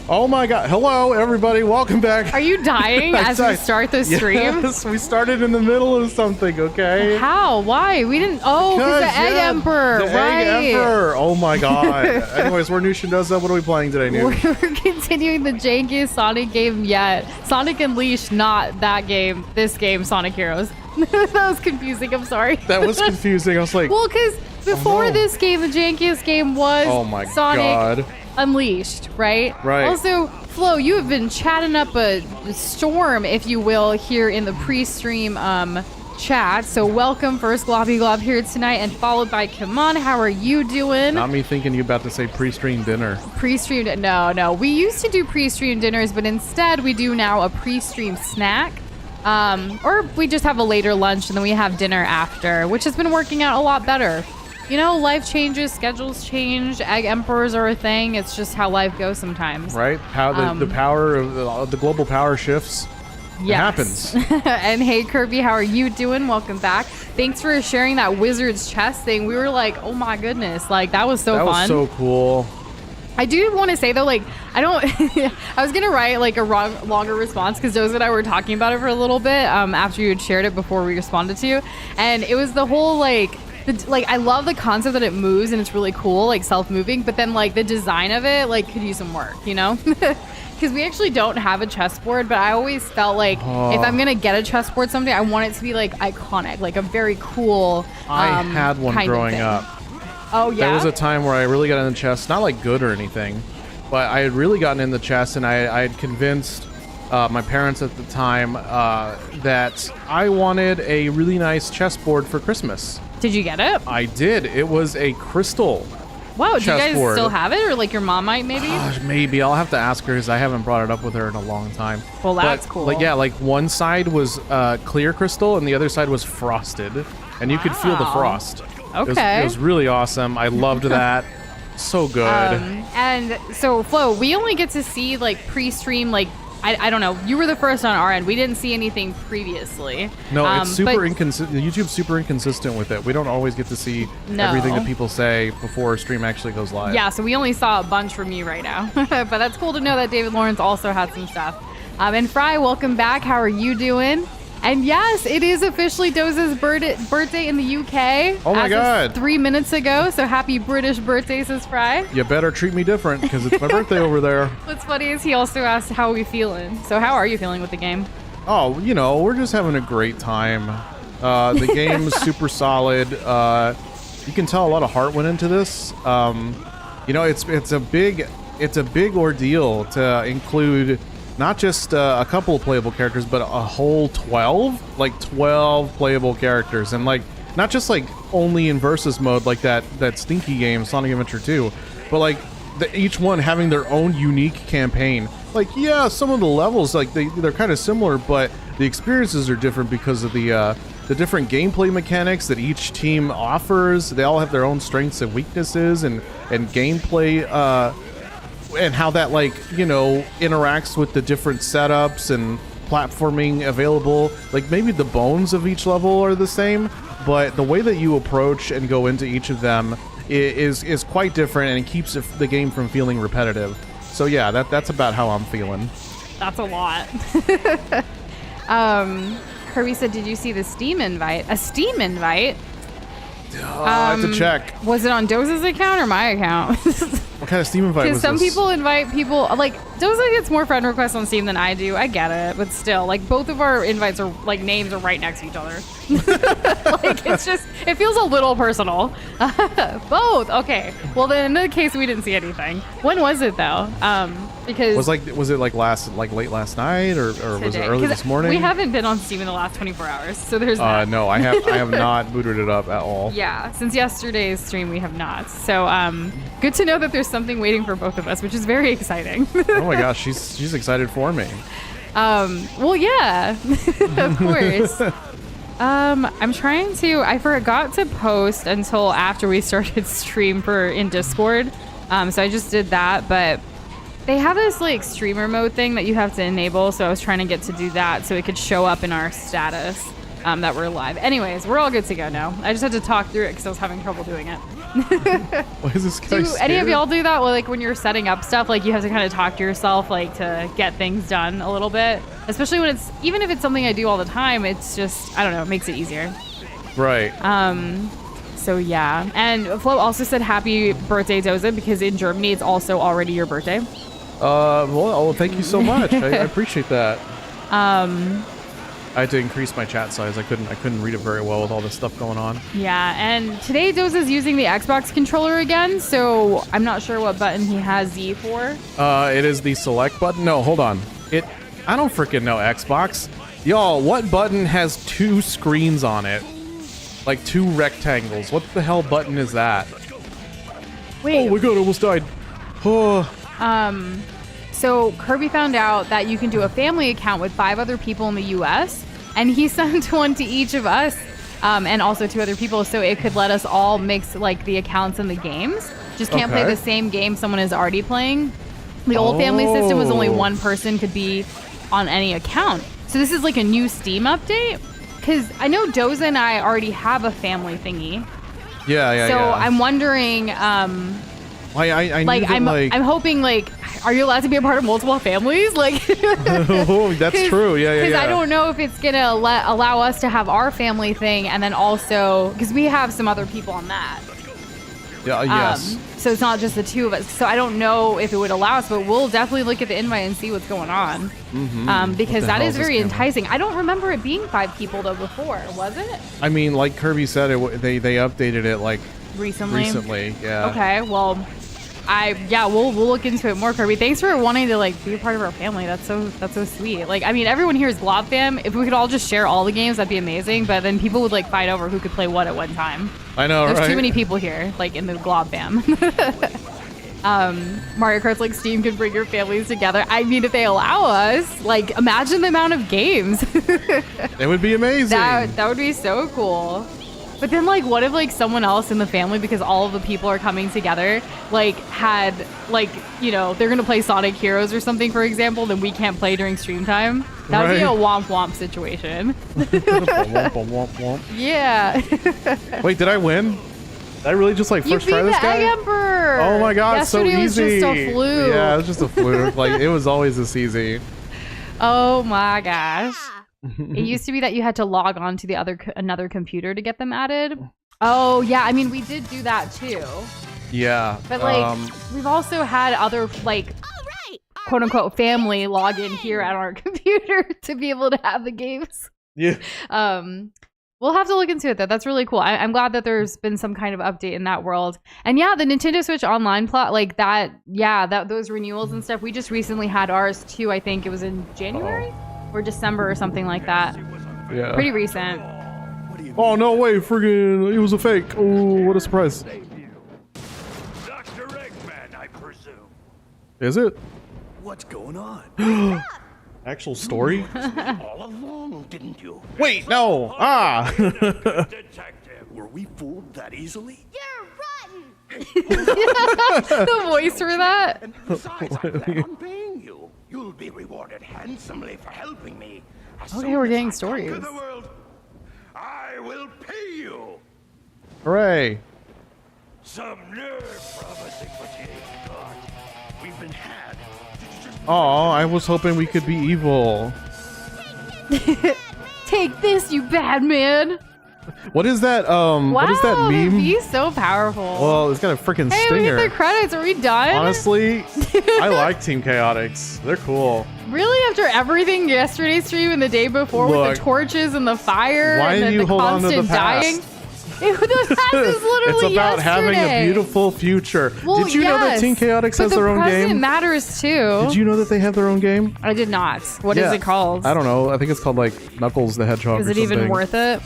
Oh my god. Hello, everybody. Welcome back. Are you dying as we start the stream? Yes, we started in the middle of something, okay? How? Why? We didn't... Oh, because the Egg Emperor. The right. Egg Emperor. Oh my god. Anyways, we're Nushin Does That. What are we playing today, Noosh? We're continuing the jankiest Sonic game yet. Sonic Unleashed, not that game. This game, Sonic Heroes. That was confusing. I'm sorry. That was confusing. I was like... Well, because before this game, the jankiest game was Sonic god. Unleashed, right? Right. Also, Flo, you have been chatting up a storm, if you will, here in the pre-stream chat. So welcome, first Globby Glob here tonight, and followed by Kamon. How are you doing? Not me thinking you about to say pre-stream dinner. Pre-streamed? No. We used to do pre-stream dinners, but instead we do now a pre-stream snack. Or we just have a later lunch and then we have dinner after, which has been working out a lot better. You know, life changes, schedules change, Egg Emperors are a thing. It's just how life goes sometimes. Right? How the power of the global power shifts. Yes. It happens. And hey, Kirby, how are you doing? Welcome back. Thanks for sharing that Wizard's Chest thing. We were like, oh my goodness, like that was so fun. That was so cool. I do want to say though, like, I don't, I was going to write like a longer response because Doze and I were talking about it for a little bit after you had shared it before we responded to you. And it was the whole like I love the concept that it moves and it's really cool, like self-moving, but then like the design of it, like could use some work, you know? Because we actually don't have a chessboard, but I always felt like if I'm going to get a chessboard someday, I want it to be like iconic, like a very cool I had one growing up. Oh, yeah? There was a time where I really got into chess, not like good or anything, but I had really gotten into chess, and I had convinced my parents at the time that I wanted a really nice chessboard for Christmas. Did you get it? I did. It was a crystal Wow, do you guys chessboard. Still have it? Or like your mom might maybe? Maybe. I'll have to ask her because I haven't brought it up with her in a long time. Well, that's cool. Like, yeah, like one side was clear crystal and the other side was frosted. And you could feel the frost. Okay. It was really awesome. I loved that. So good. And so, Flo, we only get to see like pre-stream, like, I don't know. You were the first on our end. We didn't see anything previously. No, it's super inconsistent. YouTube's super inconsistent with it. We don't always get to see everything that people say before a stream actually goes live. Yeah, so we only saw a bunch from you right now. But that's cool to know that David Lawrence also had some stuff. And Fry, welcome back. How are you doing? And yes, it is officially Doze's birthday in the UK. Oh my God. 3 minutes ago. So happy British birthday, says Fry. You better treat me different because it's my birthday over there. What's funny is he also asked how we feeling. So how are you feeling with the game? Oh, you know, we're just having a great time. The game's super solid. You can tell a lot of heart went into this. You know, it's a big ordeal to include not just a couple of playable characters, but a whole 12? Like 12 playable characters. And like, not just like only in versus mode like that stinky game, Sonic Adventure 2, but like each one having their own unique campaign. Like, yeah, some of the levels, like they're kind of similar, but the experiences are different because of the different gameplay mechanics that each team offers. They all have their own strengths and weaknesses and gameplay, and how that, like, you know, interacts with the different setups and platforming available. Like, maybe the bones of each level are the same, but the way that you approach and go into each of them is quite different, and it keeps the game from feeling repetitive. So yeah, that's about how I'm feeling. That's a lot. Kirby said, did you see the Steam invite? A Steam invite? I have to check. Was it on Doze's account or my account? What kind of Steam invite was this? Because some people invite people, like, Doze gets more friend requests on Steam than I do. I get it, but still, like, both of our invites are, like, names are right next to each other. Like, it's just, it feels a little personal. Both, okay. Well, then in that case, we didn't see anything. When was it, though? Because was it late last night or was it early this morning? We haven't been on Steam in the last 24 hours, so there's that. No, I have not booted it up at all. Yeah, since yesterday's stream we have not. So good to know that there's something waiting for both of us, which is very exciting. Oh my gosh, she's excited for me. Well, yeah, of course. I forgot to post until after we started stream in Discord. So I just did that, but they have this like streamer mode thing that you have to enable. So I was trying to get to do that so it could show up in our status. that were live. Anyways, we're all good to go now. I just had to talk through it because I was having trouble doing it. Why is this guy Do scared? any of y'all do that? Well, like when you're setting up stuff, like you have to kind of talk to yourself, like to get things done a little bit. Especially when it's, even if it's something I do all the time, it's just, I don't know, it makes it easier. Right. So yeah. And Flo also said happy birthday, Doza, because in Germany it's also already your birthday. Well, thank you so much. I appreciate that. I had to increase my chat size. I couldn't read it very well with all this stuff going on. Yeah, and today Doza's using the Xbox controller again, so I'm not sure what button he has Z for. It is the select button. No, hold on. I don't freaking know Xbox. Y'all, what button has 2 screens on it? Like 2 rectangles. What the hell button is that? Wait. Oh my god, I almost died. Oh. So Kirby found out that you can do a family account with 5 other people in the US, and he sent one to each of us, and also 2 other people, so it could let us all mix like the accounts and the games. Just can't play the same game someone is already playing. The old family system was only 1 person could be on any account. So this is like a new Steam update, because I know Doza and I already have a family thingy. Yeah. So I'm wondering, I'm hoping, like, are you allowed to be a part of multiple families? Like, oh, that's true. Yeah. Because I don't know if it's gonna allow us to have our family thing, and then also because we have some other people on that. Yeah. Yes. So it's not just the 2 of us. So I don't know if it would allow us, but we'll definitely look at the invite and see what's going on. Because that is very enticing. I don't remember it being 5 people though before, was it? I mean, like Kirby said, they updated it like recently. Yeah. Okay. Well, we'll look into it more, Kirby. Thanks for wanting to like be a part of our family. That's so sweet. Like, I mean, everyone here is Glob fam. If we could all just share all the games, that'd be amazing. But then people would like fight over who could play what at one time. I know, There's right? too many people here, like in the Glob fam. Mario Kart's like Steam can bring your families together. I mean, if they allow us, like, imagine the amount of games. It would be amazing. That would be so cool. But then, like, what if, like, someone else in the family, because all of the people are coming together, like, had, like, you know, they're going to play Sonic Heroes or something, for example, then we can't play during stream time? That would be a womp-womp situation. Womp. Yeah. Wait, did I win? Did I really just, like, first try this guy? You beat the Egg Emperor! Oh, my God, so easy. Yesterday was just a fluke. Yeah, it was just a fluke. Like, it was always this easy. Oh, my gosh. It used to be that you had to log on to another computer to get them added. Oh yeah, I mean we did do that too. Yeah. But like we've also had other like quote unquote family log in here at our computer to be able to have the games. Yeah. We'll have to look into it though. That's really cool. I'm glad that there's been some kind of update in that world. And yeah, the Nintendo Switch Online plot like that. Yeah, those renewals and stuff. We just recently had ours too. I think it was in January. Or December or something like that. Yeah. Pretty recent. Oh, no way. Friggin' it was a fake. Oh, what a surprise. Dr. Eggman, I presume. Is it? What's going on? Actual story? All along, didn't you? Wait, no. Ah. Detective. Were we fooled that easily? You're rotten! The voice for that? And besides, I plan on paying you. You'll be rewarded handsomely for helping me. Okay, we're getting stories. The world, I will pay you. Hooray. Some nerve promising what you ain't got. We've been had. Oh, I was hoping we could be evil. Take this, you bad man. What is that? What is that meme? He's so powerful. Well, it's got a freaking hey, stinger. we get the credits. Are we done? Honestly, I like Team Chaotix. They're cool. Really? After everything yesterday's stream and the day before with the torches and the fire why and do then you the hold on to constant the past? dying? The past is literally It's about having a yesterday. beautiful future. Well, Did you know that yes, Team Chaotix but has their own the present game? matters too. Did you know that they have their own game? I did not. What is it called? I don't know. I think it's called like Knuckles the Hedgehog. Is or it even something. worth it?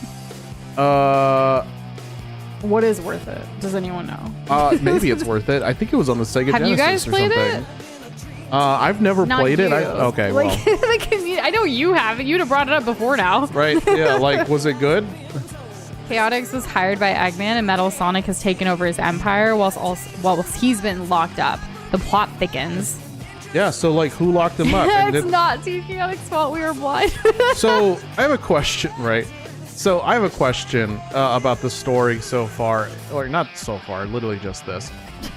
What is worth it? Does anyone know? Maybe it's worth it. I think it was on the Sega Genesis. Have you guys or played something. it? I've never Not played it. you. Okay, like, well. the community, I know you haven't. You'd have brought it up before now. Right, yeah, like, was it good? Chaotix was hired by Eggman, and Metal Sonic has taken over his empire whilst he's been locked up. The plot thickens. Yeah, so, like, who locked him up? It's not Team Chaotix's fault we were blind. So, I have a question, right? So I have a question about the story so far, or not so far, literally just this.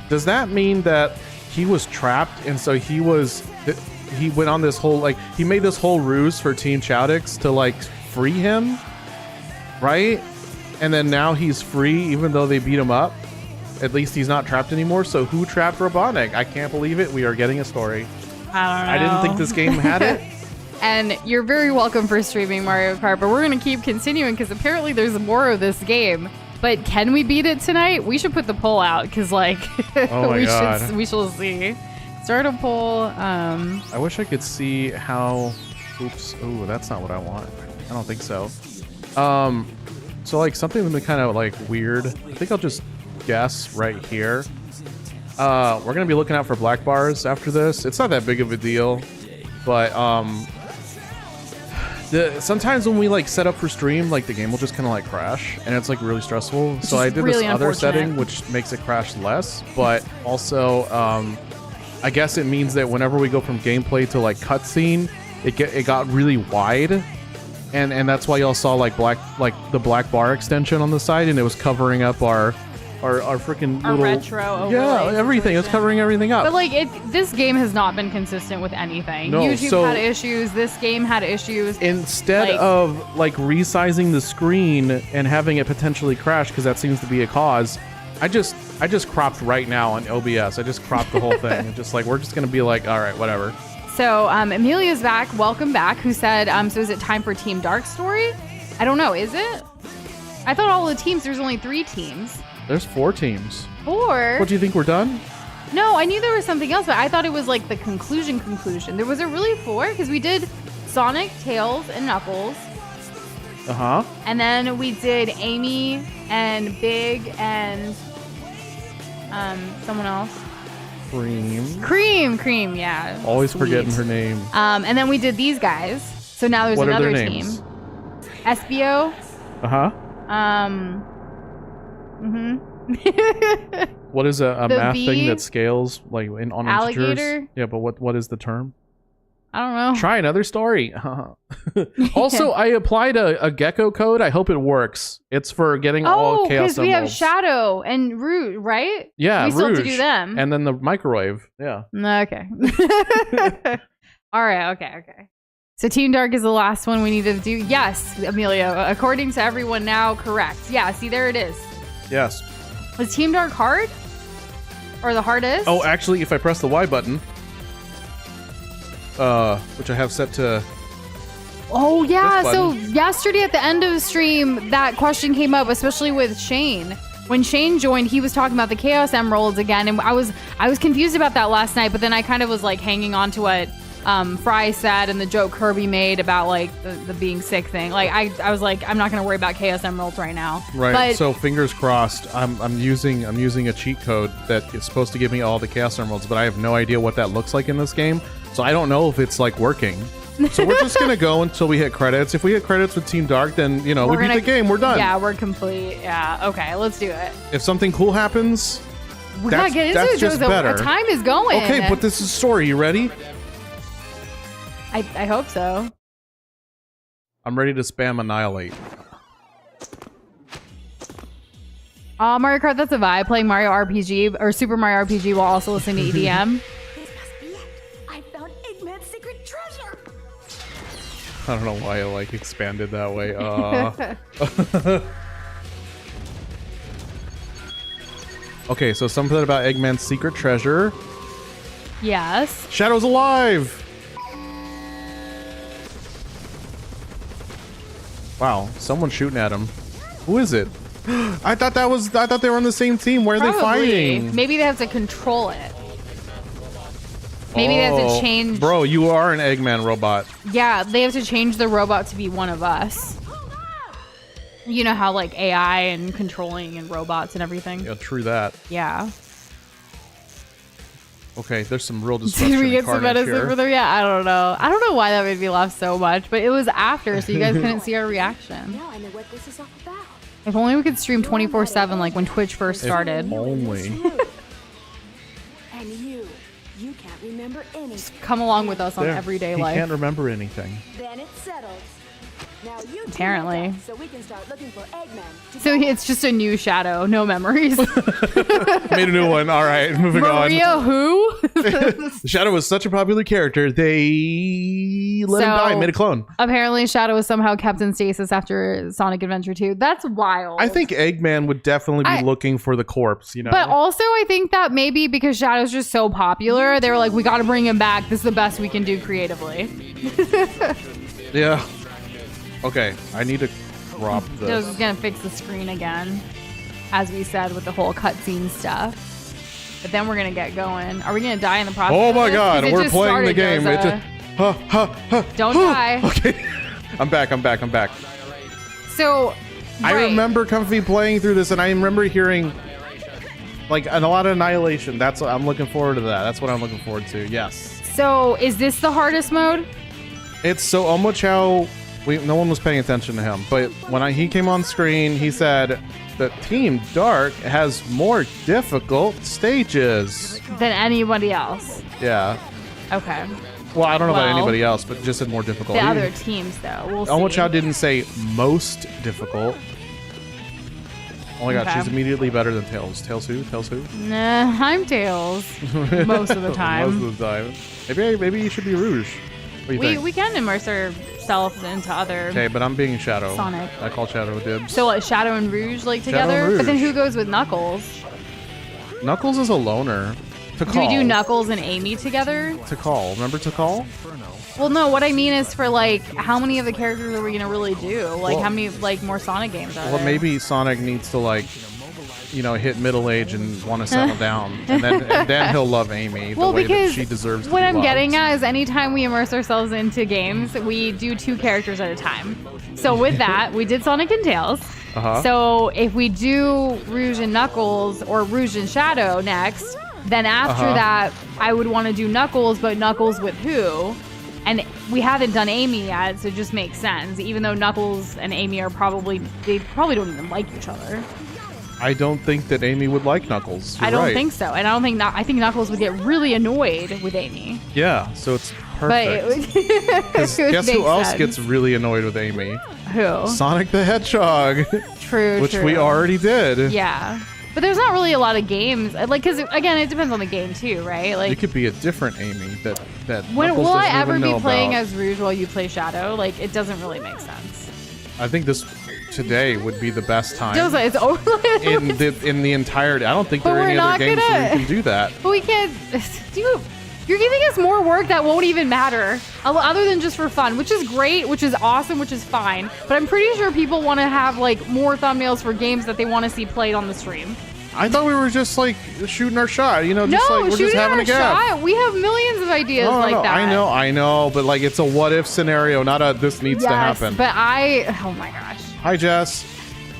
Does that mean that he was trapped, and so he went on this whole, like, he made this whole ruse for Team Chowdix to, like, free him, right? And then now he's free, even though they beat him up. At least he's not trapped anymore. So who trapped Robotnik? I can't believe it. We are getting a story. I don't know. I didn't think this game had it. And you're very welcome for streaming Mario Kart, but we're going to keep continuing because apparently there's more of this game. But can we beat it tonight? We should put the poll out because, like, oh my God. we shall see. Start a poll. I wish I could see how. Oops. Oh, that's not what I want. I don't think so. So, like, something kind of, like, weird. I think I'll just guess right here. We're going to be looking out for black bars after this. It's not that big of a deal. But, sometimes when we, like, set up for stream, like, the game will just kind of, like, crash. And it's, like, really stressful. So I did really this other setting, which makes it crash less. But also, I guess it means that whenever we go from gameplay to, like, cutscene, it got really wide. And that's why y'all saw, like, the black bar extension on the side, and it was covering up our freaking little retro everything. It's covering everything up. But, like, this game has not been consistent with anything. No, YouTube had issues. This game had issues. Instead of, like, resizing the screen and having it potentially crash, because that seems to be a cause, I just cropped right now on OBS. I just cropped the whole thing. And just, like, we're just gonna be like, all right, whatever. So Amelia's back. Welcome back. Who said, so is it time for Team Dark story? I don't know. Is it? I thought all the teams, there's only 3 teams. There's 4 teams. 4? What, do you think we're done? No, I knew there was something else, but I thought it was like the conclusion. There was really 4? Because we did Sonic, Tails, and Knuckles. Uh-huh. And then we did Amy and Big and someone else. Cream, yeah. Always Sweet. Forgetting her name. And then we did these guys. So now there's what another are their team. names? SBO. Uh-huh. What is a math thing that scales, like, on alligator? integers? Yeah, but what is the term? I don't know. Try another story. Also, I applied a gecko code. I hope it works. It's for getting all chaos emeralds. Oh, because we have Shadow and Root, right? Yeah, we still have to Rouge. do them. And then the microwave. Yeah. Okay. All right. Okay. So Team Dark is the last one we needed to do. Yes, Amelia. According to everyone now, correct. Yeah. See, there it is. Yes. Was Team Dark hard? Or the hardest? Oh, actually, if I press the Y button, which I have set to... Oh, yeah. So yesterday at the end of the stream, that question came up, especially with Shane. When Shane joined, he was talking about the Chaos Emeralds again, and I was confused about that last night, but then I kind of was, like, hanging on to what Fry said and the joke Kirby made about, like, the being sick thing. Like, I was like, I'm not going to worry about Chaos Emeralds right now. Right. But, so fingers crossed. I'm using a cheat code that is supposed to give me all the Chaos Emeralds, but I have no idea what that looks like in this game. So I don't know if it's, like, working. So we're just gonna go until we hit credits. If we hit credits with Team Dark, then, you know, we beat the game. We're done. Yeah, we're complete. Yeah. Okay, let's do it. If something cool happens, we gotta get into it. just better. Our time is going. Okay, but this is a story. You ready? I hope so. I'm ready to spam annihilate. Mario Kart, that's a vibe. Playing Mario RPG or Super Mario RPG while also listening to EDM. This must be it. I found Eggman's secret treasure. I don't know why I, like, expanded that way. Okay, so something about Eggman's secret treasure. Yes. Shadow's alive! Wow, someone's shooting at him. Who is it? I thought they were on the same team. Where are they fighting? Maybe they have to control it. Maybe they have to change. Bro, you are an Eggman robot. Yeah, they have to change the robot to be one of us. You know how, like, AI and controlling and robots and everything? Yeah, true that. Yeah. Okay, there's some real destruction. Did we get some carnage medicine here. for them? Yeah, I don't know. I don't know why that made me laugh so much, but it was after, so you guys couldn't see our reaction. Now I know what this is all about. If only we could stream 24/7 like when Twitch first started. Only. And you can't remember anything. Come along with us on everyday he life. can't remember anything. Then it's settled. Now you two Apparently. look up so we can start looking for Eggman. So it's just a new Shadow, no memories. Made a new one. All right, moving Maria on. who? Shadow was such a popular character, they let him die and made a clone. Apparently Shadow was somehow kept in stasis after Sonic Adventure 2. That's wild. I think Eggman would definitely be looking for the corpse, you know? But also I think that maybe because Shadow's just so popular, they were like, we got to bring him back. This is the best we can do creatively. Yeah. Okay, I need to crop this. Joe's is going to fix the screen again, as we said, with the whole cutscene stuff. But then we're going to get going. Are we going to die in the process? Oh my of this? god, 'Cause it we're just playing the started, game. It Joza. just, Don't die. Okay. I'm back. So, I right. remember Comfy playing through this, and I remember hearing like a lot of annihilation. I'm looking forward to that. That's what I'm looking forward to. Yes. So, is this the hardest mode? It's so almost how no one was paying attention to him, but when he came on screen, he said that Team Dark has more difficult stages. Than anybody else. Yeah. Okay. Well, I don't know about Well, anybody else, but just said more difficult. The other teams, though. We'll see. Omochao didn't say most difficult. Oh my god, Okay. she's immediately better than Tails. Tails who? Nah, I'm Tails. Most of the time. Most of the time. Maybe you should be Rouge. What do you think? We can immerse ourselves into other. Okay, but I'm being Shadow. Sonic. I call Shadow dibs. So what, Shadow and Rouge like Shadow together? and But then Rouge. who goes with Knuckles? Knuckles is a loner. Do we do Knuckles and Amy together? Tikal. Remember Tikal? Well, no. What I mean is for like, how many of the characters are we gonna really do? Like, Well- how many like more Sonic games are Well, there? maybe Sonic needs to like, hit middle age and want to settle down, and then he'll love Amy the Well, way that because she deserves to what be I'm loved. getting at is anytime we immerse ourselves into games, we do 2 characters at a time. So with that, we did Sonic and Tails. Uh-huh. So if we do Rouge and Knuckles or Rouge and Shadow next, then after Uh-huh. that, I would want to do Knuckles, but Knuckles with who? And we haven't done Amy yet, so it just makes sense. Even though Knuckles and Amy they probably don't even like each other. I don't think that Amy would like Knuckles. You're I don't right. think so, and I think Knuckles would get really annoyed with Amy. Yeah, so it's But perfect. it 'Cause would guess who make else sense. gets really annoyed with Amy? Who? Sonic the Hedgehog, True, which true. we already did. Yeah. But there's not really a lot of games. Like, because, again, it depends on the game, too, right? You Like, could be a different Amy that when Knuckles will I doesn't ever even be know playing about. as Rouge while you play Shadow? Like, it doesn't really make sense. I think today would be the best time Doza, it's over. in the entirety. I don't think there But are any we're other not games where gonna- you can do that. But we can't. You're giving us more work that won't even matter, other than just for fun, which is great, which is awesome, which is fine. But I'm pretty sure people want to have like more thumbnails for games that they want to see played on the stream. I thought we were just like shooting our shot, just like we're just shooting having our a gap. shot. We have millions of ideas like no, that. I know, but like it's a what if scenario, not a this needs to happen. But oh my gosh. Hi, Jess.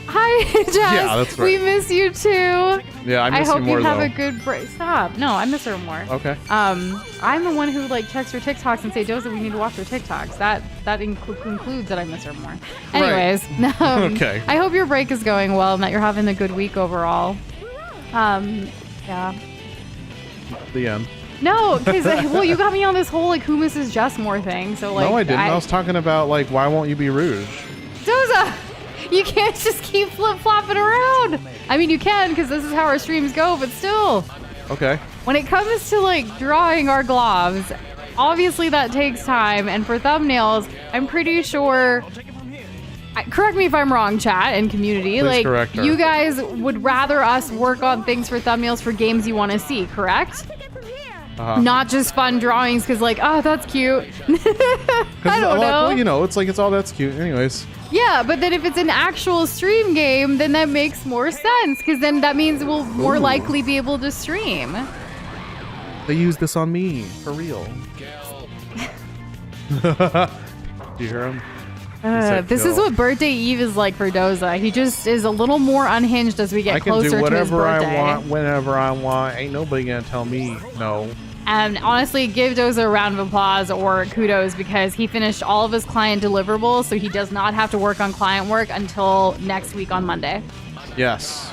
Hi, Jess. Yeah, that's right. We miss you too. Yeah, I miss hope you more have though. a good break. Stop. No, I miss her more. Okay. I'm the one who like checks her TikToks and say, Doza, we need to watch her TikToks. That concludes that I miss her more. Anyways, Okay. I hope your break is going well and that you're having a good week overall. Yeah. The end. No, because you got me on this whole like who misses Jess more thing. So like No, I didn't. I was talking about like why won't you be Rouge? Doza, you can't just keep flip-flopping around. I mean, you can because this is how our streams go, but still. Okay. When it comes to like drawing our globs, obviously that takes time. And for thumbnails, I'm pretty sure. Correct me if I'm wrong, chat and community. Please like correct her. you guys would rather us work on things for thumbnails for games you want to see, correct? Not just fun drawings because like, oh, that's cute. I don't know. Well, it's like it's all that's cute. Anyways. Yeah, but then if it's an actual stream game, then that makes more sense because then that means we'll more likely be able to stream. They use this on me for real. Do you hear him? This is what birthday eve is like for Doza. He just is a little more unhinged as we get I can closer do to his whatever birthday. I want, whenever I want. Ain't nobody gonna tell me no. And honestly, give Doza a round of applause or kudos because he finished all of his client deliverables, so he does not have to work on client work until next week on Monday. Yes.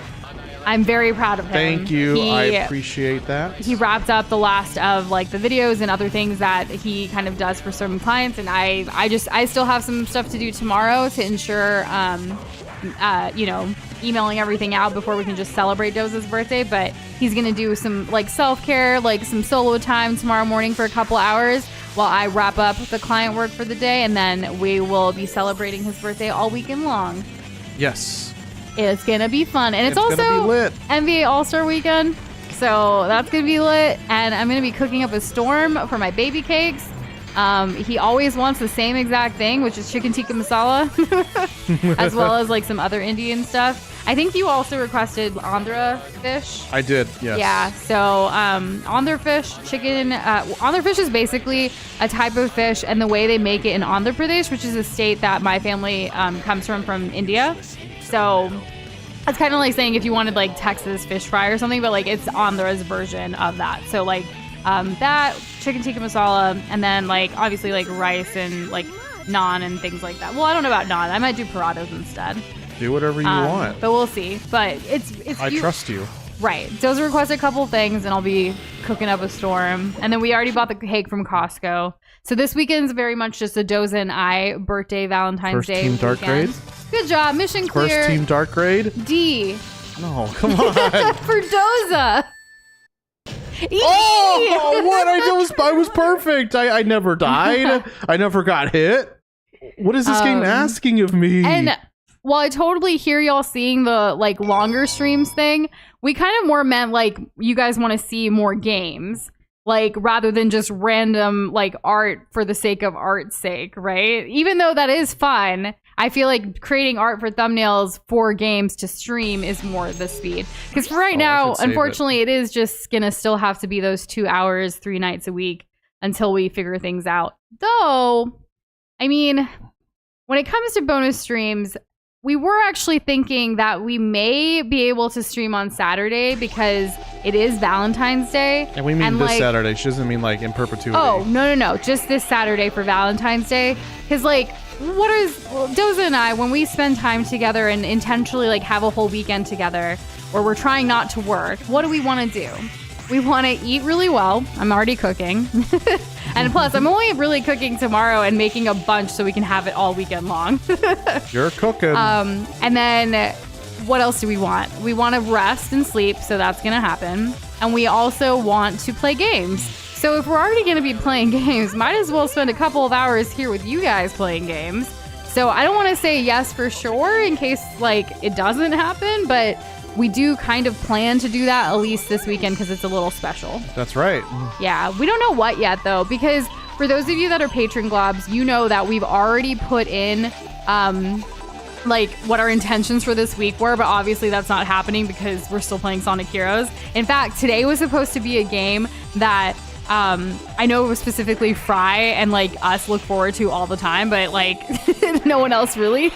I'm very proud of him. Thank you. I appreciate that. He wrapped up the last of like the videos and other things that he kind of does for certain clients, and I still have some stuff to do tomorrow to ensure emailing everything out before we can just celebrate Doza's birthday. But he's gonna do some like self-care, like some solo time tomorrow morning for a couple hours while I wrap up the client work for the day, and then we will be celebrating his birthday all weekend long. Yes. It's gonna be fun, and it's gonna be also lit. NBA All-Star Weekend, so that's gonna be lit. And I'm gonna be cooking up a storm for my baby cakes. He always wants the same exact thing, which is chicken tikka masala, as well as like some other Indian stuff. I think you also requested Andhra fish. I did, yes. Yeah, so Andhra fish, chicken. Andhra fish is basically a type of fish, and the way they make it in Andhra Pradesh, which is a state that my family comes from India. So it's kind of like saying if you wanted like Texas fish fry or something, but like it's Andhra's version of that. So like that, chicken tikka masala, and then like obviously like rice and like naan and things like that. Well, I don't know about naan. I might do parathas instead. Do whatever you want. But we'll see. But it's I trust you. Right. Doza requested a couple of things, and I'll be cooking up a storm. And then we already bought the cake from Costco. So this weekend's very much just a Doza and I birthday, Valentine's Day First team dark grade? Good job. Mission clear. First team dark grade? D. No, come on. For Doza. Oh, what? I was perfect. I never died. I never got hit. What is this game asking of me? And while I totally hear y'all seeing the like longer streams thing, we kind of more meant like you guys want to see more games, like rather than just random like art for the sake of art's sake, right? Even though that is fun, I feel like creating art for thumbnails for games to stream is more the speed. Because for right now, unfortunately, it is just gonna still have to be those 2 hours, 3 nights a week until we figure things out. Though, I mean, when it comes to bonus streams, we were actually thinking that we may be able to stream on Saturday because it is Valentine's Day. And we mean this Saturday. She doesn't mean like in perpetuity. Oh, no. Just this Saturday for Valentine's Day. Because like, Doza and I, when we spend time together and intentionally like have a whole weekend together where we're trying not to work, what do we want to do? We want to eat really well. I'm already cooking. And plus, I'm only really cooking tomorrow and making a bunch so we can have it all weekend long. You're cooking. And then what else do we want? We want to rest and sleep, so that's going to happen. And we also want to play games. So if we're already going to be playing games, might as well spend a couple of hours here with you guys playing games. So I don't want to say yes for sure in case like it doesn't happen, but we do kind of plan to do that at least this weekend because it's a little special. That's right. Yeah, we don't know what yet though, because for those of you that are patron globs, you know that we've already put in like what our intentions for this week were, but obviously that's not happening because we're still playing Sonic Heroes. In fact, today was supposed to be a game that I know it was specifically Fry and like us look forward to all the time, but like no one else really.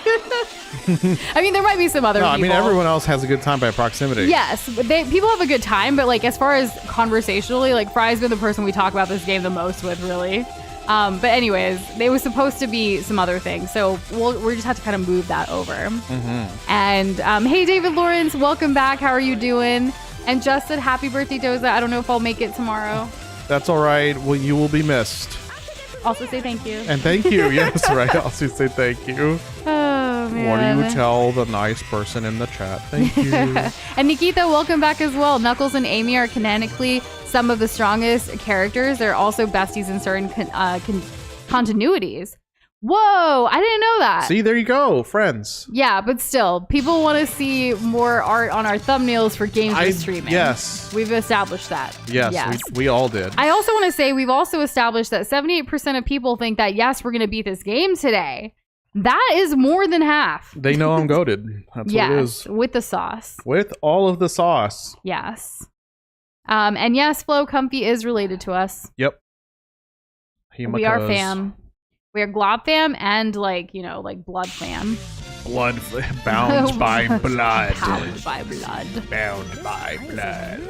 I mean, there might be some other people. I mean, everyone else has a good time by proximity. Yes, people have a good time, but like as far as conversationally, like Fry's been the person we talk about this game the most with, really. But anyways, they were supposed to be some other things, so we just have to kind of move that over. Mm-hmm. And hey, David Lawrence, welcome back. How are you doing? And just said happy birthday, Doza. I don't know if I'll make it tomorrow. That's all right. Well, you will be missed. Also say thank you. And thank you. Yes, right. Also say thank you. Oh, man. What do you tell the nice person in the chat? Thank you. And Nikita, welcome back as well. Knuckles and Amy are canonically some of the strongest characters. They're also besties in certain continuities. Whoa, I didn't know that. See, there you go, friends. Yeah, but still, people want to see more art on our thumbnails for games we're streaming. Yes. We've established that. Yes. We all did. I also want to say we've also established that 78% of people think that, yes, we're going to beat this game today. That is more than half. They know I'm goated. That's what it is. With the sauce. With all of the sauce. Yes. And yes, Flo Comfy is related to us. Yep. We are fam. We are Glob fam and like blood fam. Bound by blood. Bound by blood. Bound by blood.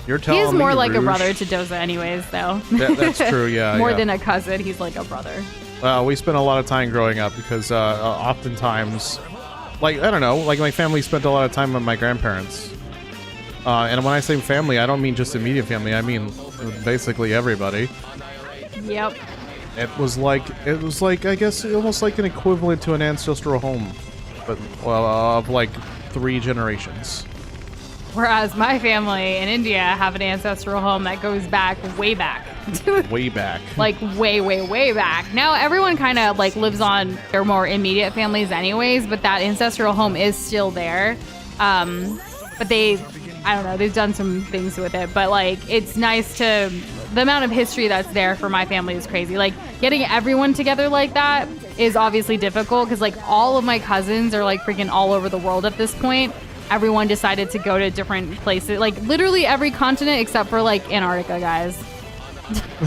You're He telling me, is more like Rouge. a brother to Doza anyways, though. That's true, yeah. More than a cousin, he's like a brother. We spent a lot of time growing up because oftentimes like, I don't know, like my family spent a lot of time with my grandparents. And when I say family, I don't mean just immediate family. I mean basically everybody. Yep. It was like, I guess, almost like an equivalent to an ancestral home, but well, of like 3 generations. Whereas my family in India have an ancestral home that goes back way back. Way back. Like way, way, way back. Now everyone kind of like lives on their more immediate families anyways, but that ancestral home is still there. But I don't know, they've done some things with it, but like it's nice to, the amount of history that's there for my family is crazy. Like getting everyone together like that is obviously difficult because like all of my cousins are like freaking all over the world at this point. Everyone decided to go to different places, like literally every continent except for like Antarctica, guys.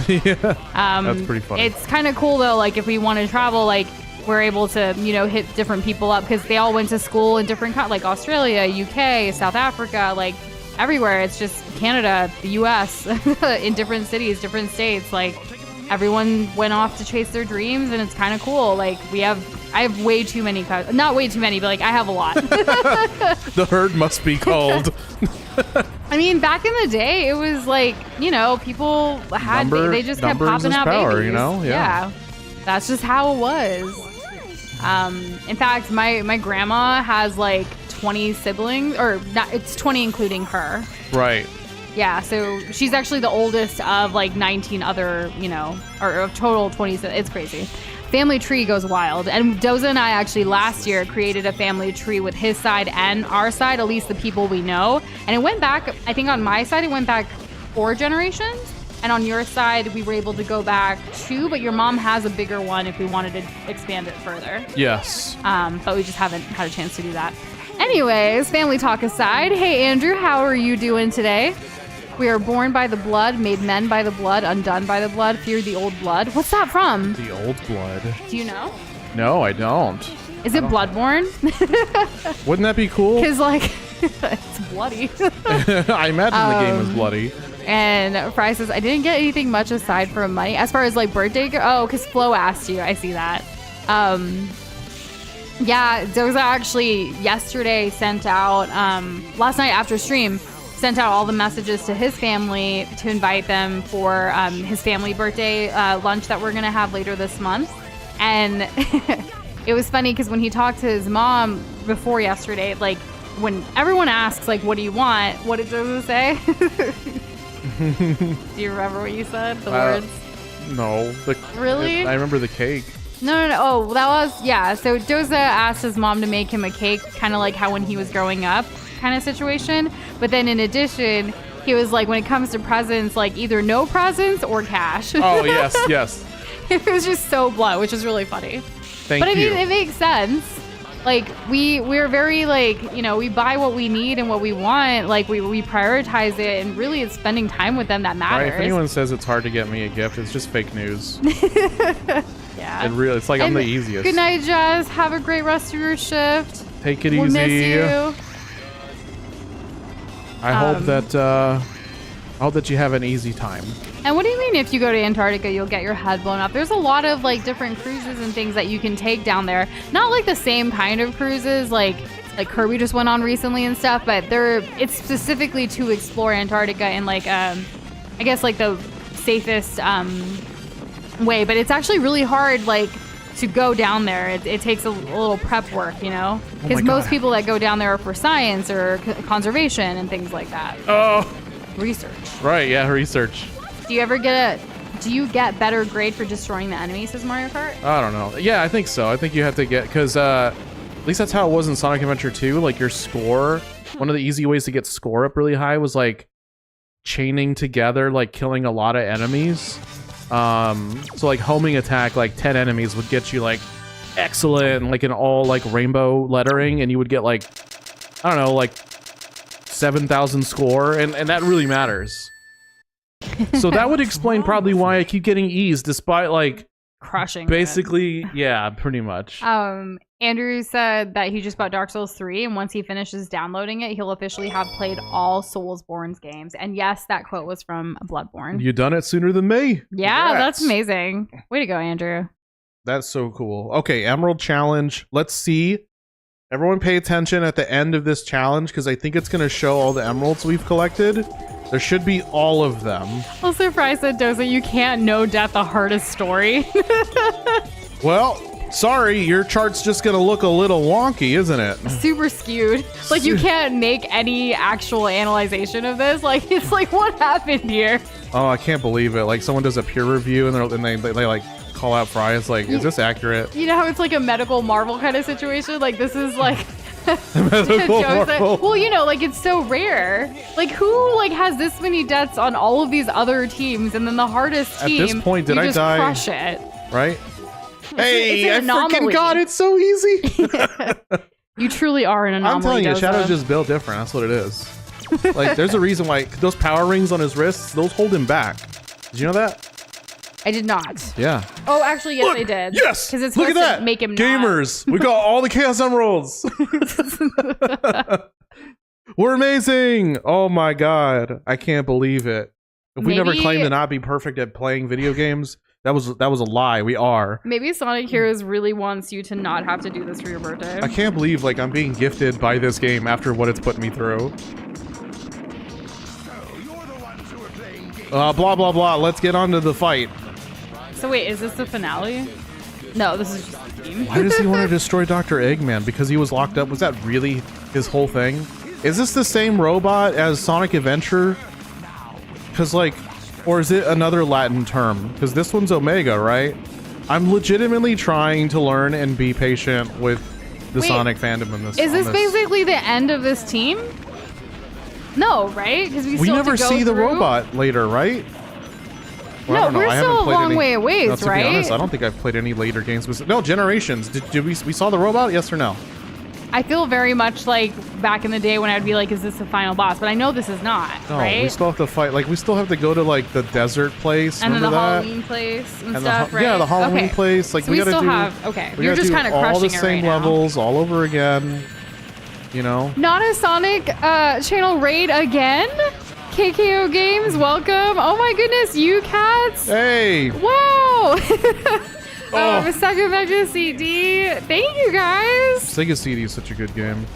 Yeah, that's pretty funny. It's kind of cool though, like if we want to travel, like we're able to, you know, hit different people up because they all went to school in different, like Australia, UK, South Africa, like everywhere. It's just Canada, the US, in different cities, different states. Like everyone went off to chase their dreams, and it's kind of cool. Like I have way too many cousins. Not way too many, but like I have a lot. The herd must be called. I mean, back in the day, it was like, you know, people had, they just kept popping out power, babies. You know? Yeah. That's just how it was. In fact, my grandma has like 20 siblings, or not, it's 20 including her. Right. Yeah, so she's actually the oldest of like 19 other, you know, or a total 20. It's crazy. Family tree goes wild. And Doza and I actually last year created a family tree with his side and our side, at least the people we know. And it went back, I think on my side, it went back 4 generations. And on your side, we were able to go back 2, but your mom has a bigger one if we wanted to expand it further. Yes. But we just haven't had a chance to do that. Anyways, family talk aside. Hey, Andrew, how are you doing today? We are born by the blood, made men by the blood, undone by the blood, fear the old blood. What's that from? The old blood. Do you know? No, I don't. Is it Bloodborne? Wouldn't that be cool? Because, like, it's bloody. I imagine the game is bloody. And Fry says, I didn't get anything much aside from money. As far as, like, birthday oh, because Flo asked you. I see that. Yeah, Doza actually yesterday sent out, last night after stream, sent out all the messages to his family to invite them for his family birthday lunch that we're going to have later this month. And it was funny because when he talked to his mom before yesterday, like when everyone asks, like, what do you want? What did Doza say? Do you remember what you said? The words? No. Really? I remember the cake. No. Oh, that was, yeah. So Doza asked his mom to make him a cake, kind of like how when he was growing up kind of situation. But then in addition, he was like, when it comes to presents, like either no presents or cash. Oh, yes, yes. It was just so blunt, which is really funny. Thank you. But I mean, it makes sense. Like we're very like, you know, we buy what we need and what we want. Like we prioritize it, and really it's spending time with them that matters. Right, if anyone says it's hard to get me a gift, it's just fake news. Yeah. It's like I'm the easiest. Good night, Jazz. Have a great rest of your shift. Take it we'll easy. Miss you. I hope that you have an easy time. And what do you mean if you go to Antarctica, you'll get your head blown up? There's a lot of like different cruises and things that you can take down there. Not like the same kind of cruises like Kirby just went on recently and stuff, but it's specifically to explore Antarctica in like I guess like the safest way. But it's actually really hard like to go down there. It takes a little prep work, you know, because most people that go down there are for science or conservation and things like that. Oh, research. Right, yeah, research. Do you get better grade for destroying the enemies, says Mario Kart? I don't know. Yeah, I think so. I think you have to get, because at least that's how it was in Sonic Adventure 2. Like your score, one of the easy ways to get score up really high was like chaining together, like killing a lot of enemies. So like homing attack, like 10 enemies would get you like excellent, like in all like rainbow lettering, and you would get like, I don't know, like 7,000 score, and that really matters. So that would explain probably why I keep getting E's despite like crushing basically it. Yeah, pretty much. Andrew said that he just bought Dark Souls 3, and once he finishes downloading it, he'll officially have played all Soulsborne's games. And yes, that quote was from Bloodborne. You done it sooner than me. Yeah, Congrats. That's amazing. Way to go, Andrew. That's so cool. Okay, Emerald Challenge. Let's see Everyone pay attention at the end of this challenge because I think it's going to show all the emeralds we've collected. There should be all of them. I'm surprised that Doza, you can't no death the hardest story. Well, sorry, your chart's just going to look a little wonky, isn't it? Super skewed. Like, you can't make any actual analyzation of this. Like, it's like, what happened here? Oh, I can't believe it. Like, someone does a peer review and they like call out Fry. Like, is this accurate? You know how it's like a medical Marvel kind of situation? Like, this is like... Medical Marvel. Well, you know, like, it's so rare. Like, who like has this many deaths on all of these other teams, and then the hardest team, At this point, did you I just die? crush it. Right? Hey, it's I an freaking anomaly. got it so easy. You truly are an anomaly. I'm telling you, Doza. Shadow's just built different. That's what it is. Like, there's a reason why those power rings on his wrists, those hold him back. Did you know that? I did not. Yeah. Oh, actually, yes, Look, I did. Yes. Because it's Look supposed at that. to make him Gamers, we got all the Chaos Emeralds. We're amazing. Oh my god, I can't believe it. If we never Maybe- claimed to not be perfect at playing video games, that was a lie. We are. Maybe Sonic Heroes really wants you to not have to do this for your birthday. I can't believe like I'm being gifted by this game after what it's put me through. Blah blah blah. Let's get on to the fight. So wait, is this the finale? No, this is just the team. Why does he want to destroy Dr. Eggman? Because he was locked up? Was that really his whole thing? Is this the same robot as Sonic Adventure? Because like, or is it another Latin term? Because this one's Omega, right? I'm legitimately trying to learn and be patient with the Wait, Sonic fandom in this. Is this basically the end of this team? No, right? Because we still have never to go see the through? robot later, right? Well, I No, don't know. we're I haven't still a played long any- way away, No, to be right? honest, I don't think I've played any later games. No, Generations. Did we saw the robot? Yes or no? I feel very much like back in the day when I'd be like, is this the final boss? But I know this is not, No, right? we still have to fight. Like, we still have to go to like the desert place. And then the Remember that? Halloween place and And stuff, right? Yeah, the Halloween Okay. place. Like, So we we gotta still do. have- okay. we You're gotta just do kinda all the crushing it same right now. levels all over again. You know. Not a Sonic channel raid again? KKO Games, welcome. Oh my goodness, you cats. Hey. Wow. Oh. Second Mega CD. Thank you guys. Sega CD is such a good game.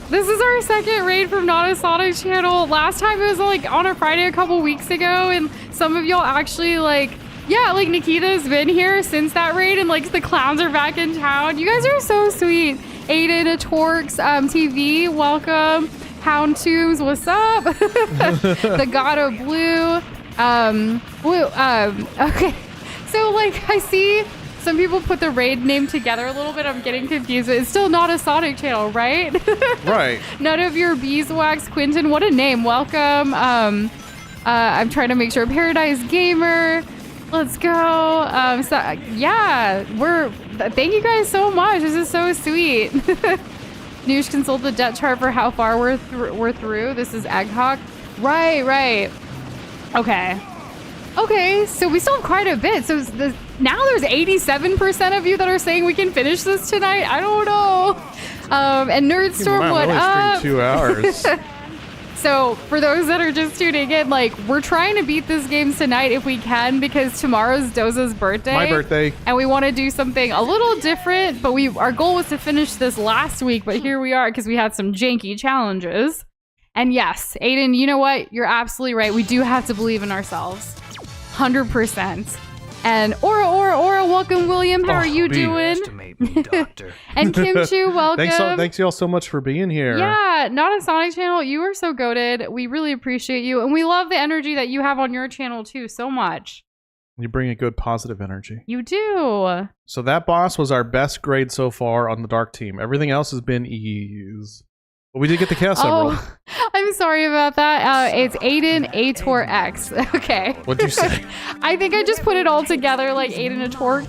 This is our second raid from Not a Sonic channel. Last time it was like on a Friday a couple weeks ago, and some of y'all actually like, yeah, like Nikita's been here since that raid, and like the clowns are back in town. You guys are so sweet. Aiden, Torx, TV, welcome. Hound Tubes, what's up? The God of Blue. Okay. So like I see some people put the raid name together a little bit. I'm getting confused. It's still Not a Sonic channel, right? Right. None of your beeswax, Quinton. What a name. Welcome. I'm trying to make sure. Paradise Gamer. Let's go. Yeah, thank you guys so much. This is so sweet. Noosh consult the debt chart for how far we're through. This is Egghawk. Right. Okay, so we still have quite a bit. So now there's 87% of you that are saying we can finish this tonight. I don't know. And Nerdstorm, Wow, what we only up? streamed 2 hours. So for those that are just tuning in, like, we're trying to beat this game tonight if we can, because tomorrow's Doza's birthday. My birthday. And we want to do something a little different, but our goal was to finish this last week, but here we are because we had some janky challenges. And yes, Aiden, you know what? You're absolutely right. We do have to believe in ourselves. 100%. And Aura, welcome, William. How are you doing? Estimate me, doctor. And Kim Chu, welcome. Thanks y'all so much for being here. Yeah, Not a Sonic channel. You are so goated. We really appreciate you. And we love the energy that you have on your channel too so much. You bring a good positive energy. You do. So that boss was our best grade so far on the Dark team. Everything else has been E's. But we did get the Chaos Emerald. Oh, I'm sorry about that. It's Aiden Ator X. Okay. What'd you say? I think I just put it all together like Aiden a Torx.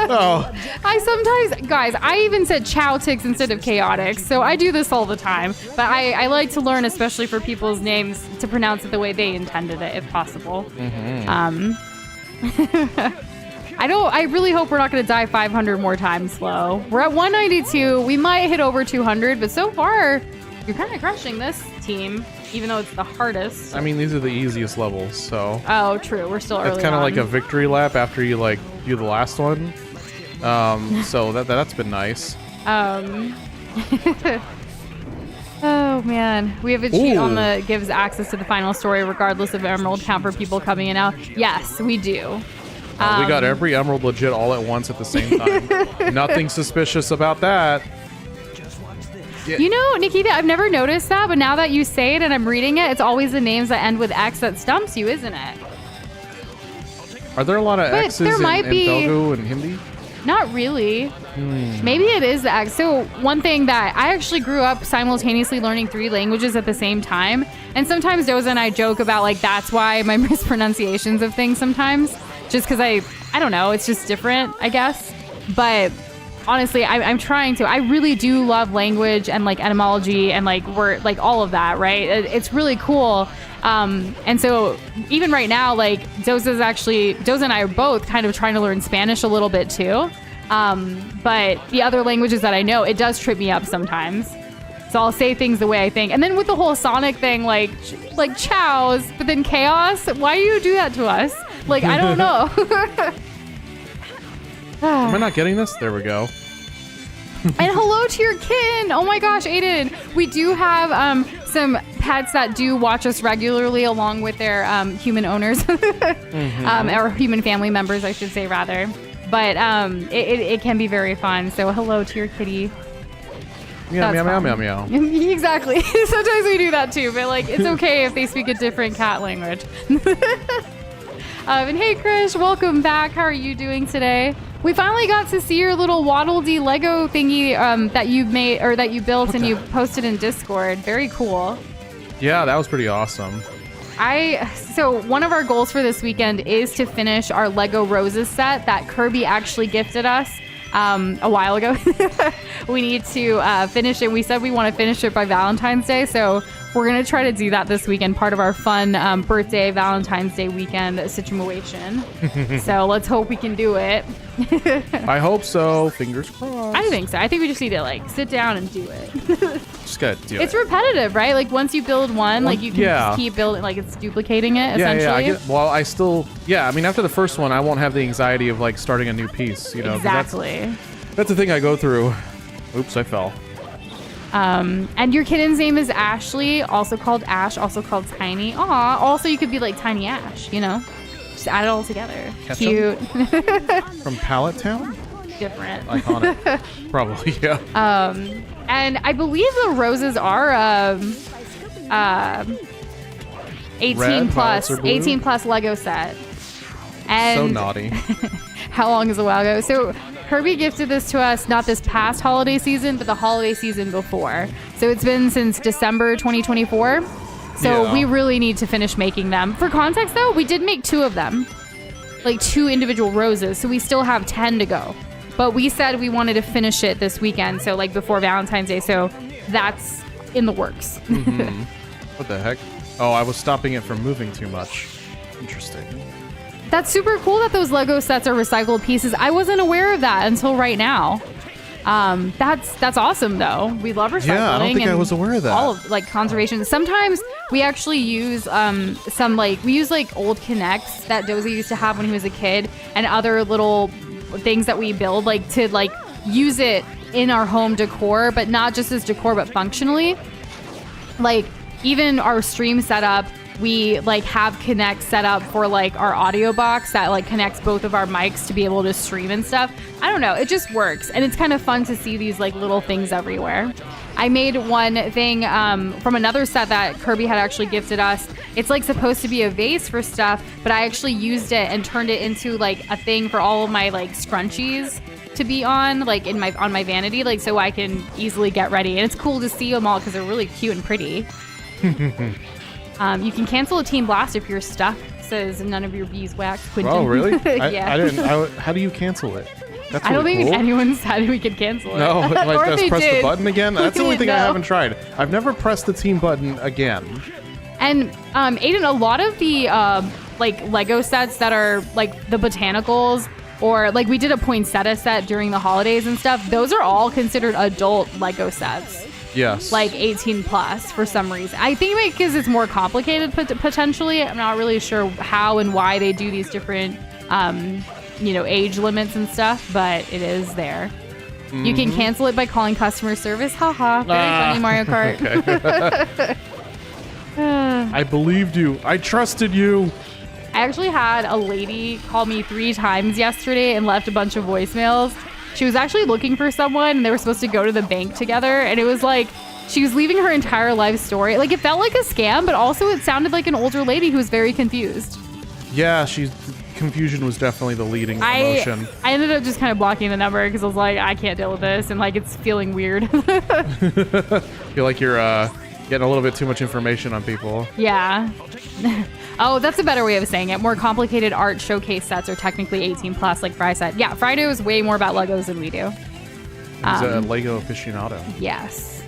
Oh, I sometimes, guys, I even said Chowtix instead of Chaotix, so I do this all the time. But I like to learn, especially for people's names, to pronounce it the way they intended it, if possible. Mm-hmm. I really hope we're not going to die 500 more times slow. We're at 192. We might hit over 200, but so far, you're kind of crushing this team, even though it's the hardest. I mean, these are the easiest levels, so Oh, true. We're still early it's kind of on. like a victory lap after you like do the last one. So that's been nice. Oh man, we have a cheat on the gives access to the final story regardless of emerald count for people coming in and out. Yes, we do. We got every emerald legit all at once at the same time. Nothing suspicious about that. Yeah. You know, Nikita, I've never noticed that, but now that you say it and I'm reading it, it's always the names that end with X that stumps you, isn't it? Are there a lot of But X's there in might be- Telugu and Hindi? Not really. Maybe it is the X. So one thing that I actually grew up simultaneously learning 3 languages at the same time. And sometimes Doza and I joke about like, that's why my mispronunciations of things sometimes, just because I don't know, it's just different, I guess. But honestly, I'm trying to. I really do love language and like etymology and like word, like all of that, right? It's really cool. And so even right now, like Doza and I are both kind of trying to learn Spanish a little bit too. But the other languages that I know, it does trip me up sometimes. So I'll say things the way I think. And then with the whole Sonic thing, like chows, but then chaos, why do you do that to us? Like, I don't know. Am I not getting this? There we go. And hello to your kitten. Oh my gosh, Aiden. We do have some pets that do watch us regularly along with their human owners. Or human family members, I should say, rather. But it can be very fun. So hello to your kitty. Meow, That's meow, fun. meow, meow, meow. Exactly. Sometimes we do that too, but like it's okay if they speak a different cat language. And hey, Krish, welcome back. How are you doing today? We finally got to see your little Waddle Dee Lego thingy that you made or that you built and you posted in Discord. Very cool. Yeah, that was pretty awesome. So one of our goals for this weekend is to finish our Lego Roses set that Kirby actually gifted us a while ago. We need to finish it. We said we want to finish it by Valentine's Day, so we're going to try to do that this weekend, part of our fun birthday, Valentine's Day weekend situation. So let's hope we can do it. I hope so. Fingers crossed. I think so. I think we just need to like sit down and do it. Just gotta do It's it. repetitive, right? Like once you build one, like you can just keep building, like it's duplicating it essentially. I mean, after the first one, I won't have the anxiety of like starting a new piece, you know. 'Cause Exactly. That's the thing I go through. Oops, I fell. And your kitten's name is Ashley, also called Ash, also called Tiny. Aw, also you could be like Tiny Ash, you know? Just add it all together. Ketchup? Cute. From Pallet Town? Different. Iconic. Probably, yeah. And I believe the roses are 18 Red, plus violets, or blue? 18 plus Lego set. And So naughty. how long is a while ago? So Kirby gifted this to us not this past holiday season, but the holiday season before. So it's been since December 2024. So Yeah. we really need to finish making them. For context though, we did make 2 of them. Like 2 individual roses. So we still have 10 to go. But we said we wanted to finish it this weekend. So like before Valentine's Day. So that's in the works. What the heck? Oh, I was stopping it from moving too much. Interesting. That's super cool that those Lego sets are recycled pieces. I wasn't aware of that until right now. That's awesome though. We love recycling. Yeah, I don't think I and was aware of that. All of like conservation. Sometimes we actually use some like we use like old Connects that Dozy used to have when he was a kid and other little things that we build like to like use it in our home decor, but not just as decor but functionally. Like even our stream setup, we like have Connect set up for like our audio box that like connects both of our mics to be able to stream and stuff. I don't know, it just works and it's kind of fun to see these like little things everywhere. I made one thing from another set that Kirby had actually gifted us. It's like supposed to be a vase for stuff, but I actually used it and turned it into like a thing for all of my like scrunchies to be on like in my on my vanity, like so I can easily get ready. And it's cool to see them all because they're really cute and pretty. You can cancel a team blast if you're stuck, says none of your beeswax. Quentin. Oh, really? Yeah. I didn't. How do you cancel it? That's I don't really think cool. anyone said we could cancel it. No, like Or if just they press the did. button again. That's the only thing I No. haven't tried. I've never pressed the team button again. And Aiden, a lot of the like Lego sets that are like the botanicals or like we did a poinsettia set during the holidays and stuff, those are all considered adult Lego sets. Yes. Like 18 plus for some reason. I think because it's more complicated potentially. I'm not really sure how and why they do these different age limits and stuff, but it is there. You can cancel it by calling customer service. Haha. Very funny, Mario Kart. I believed you. I trusted you. I actually had a lady call me 3 times yesterday and left a bunch of voicemails. She was actually looking for someone and they were supposed to go to the bank together. And it was like, she was leaving her entire life story. Like, it felt like a scam, but also it sounded like an older lady who was very confused. Yeah, confusion was definitely the leading emotion. I ended up just kind of blocking the number because I was like, I can't deal with this. And like, it's feeling weird. Feel like you're getting a little bit too much information on people. Yeah. Oh, that's a better way of saying it. More complicated art showcase sets are technically 18 plus, like Fry said. Yeah, Fry knows way more about Legos than we do. He's a Lego aficionado. Yes.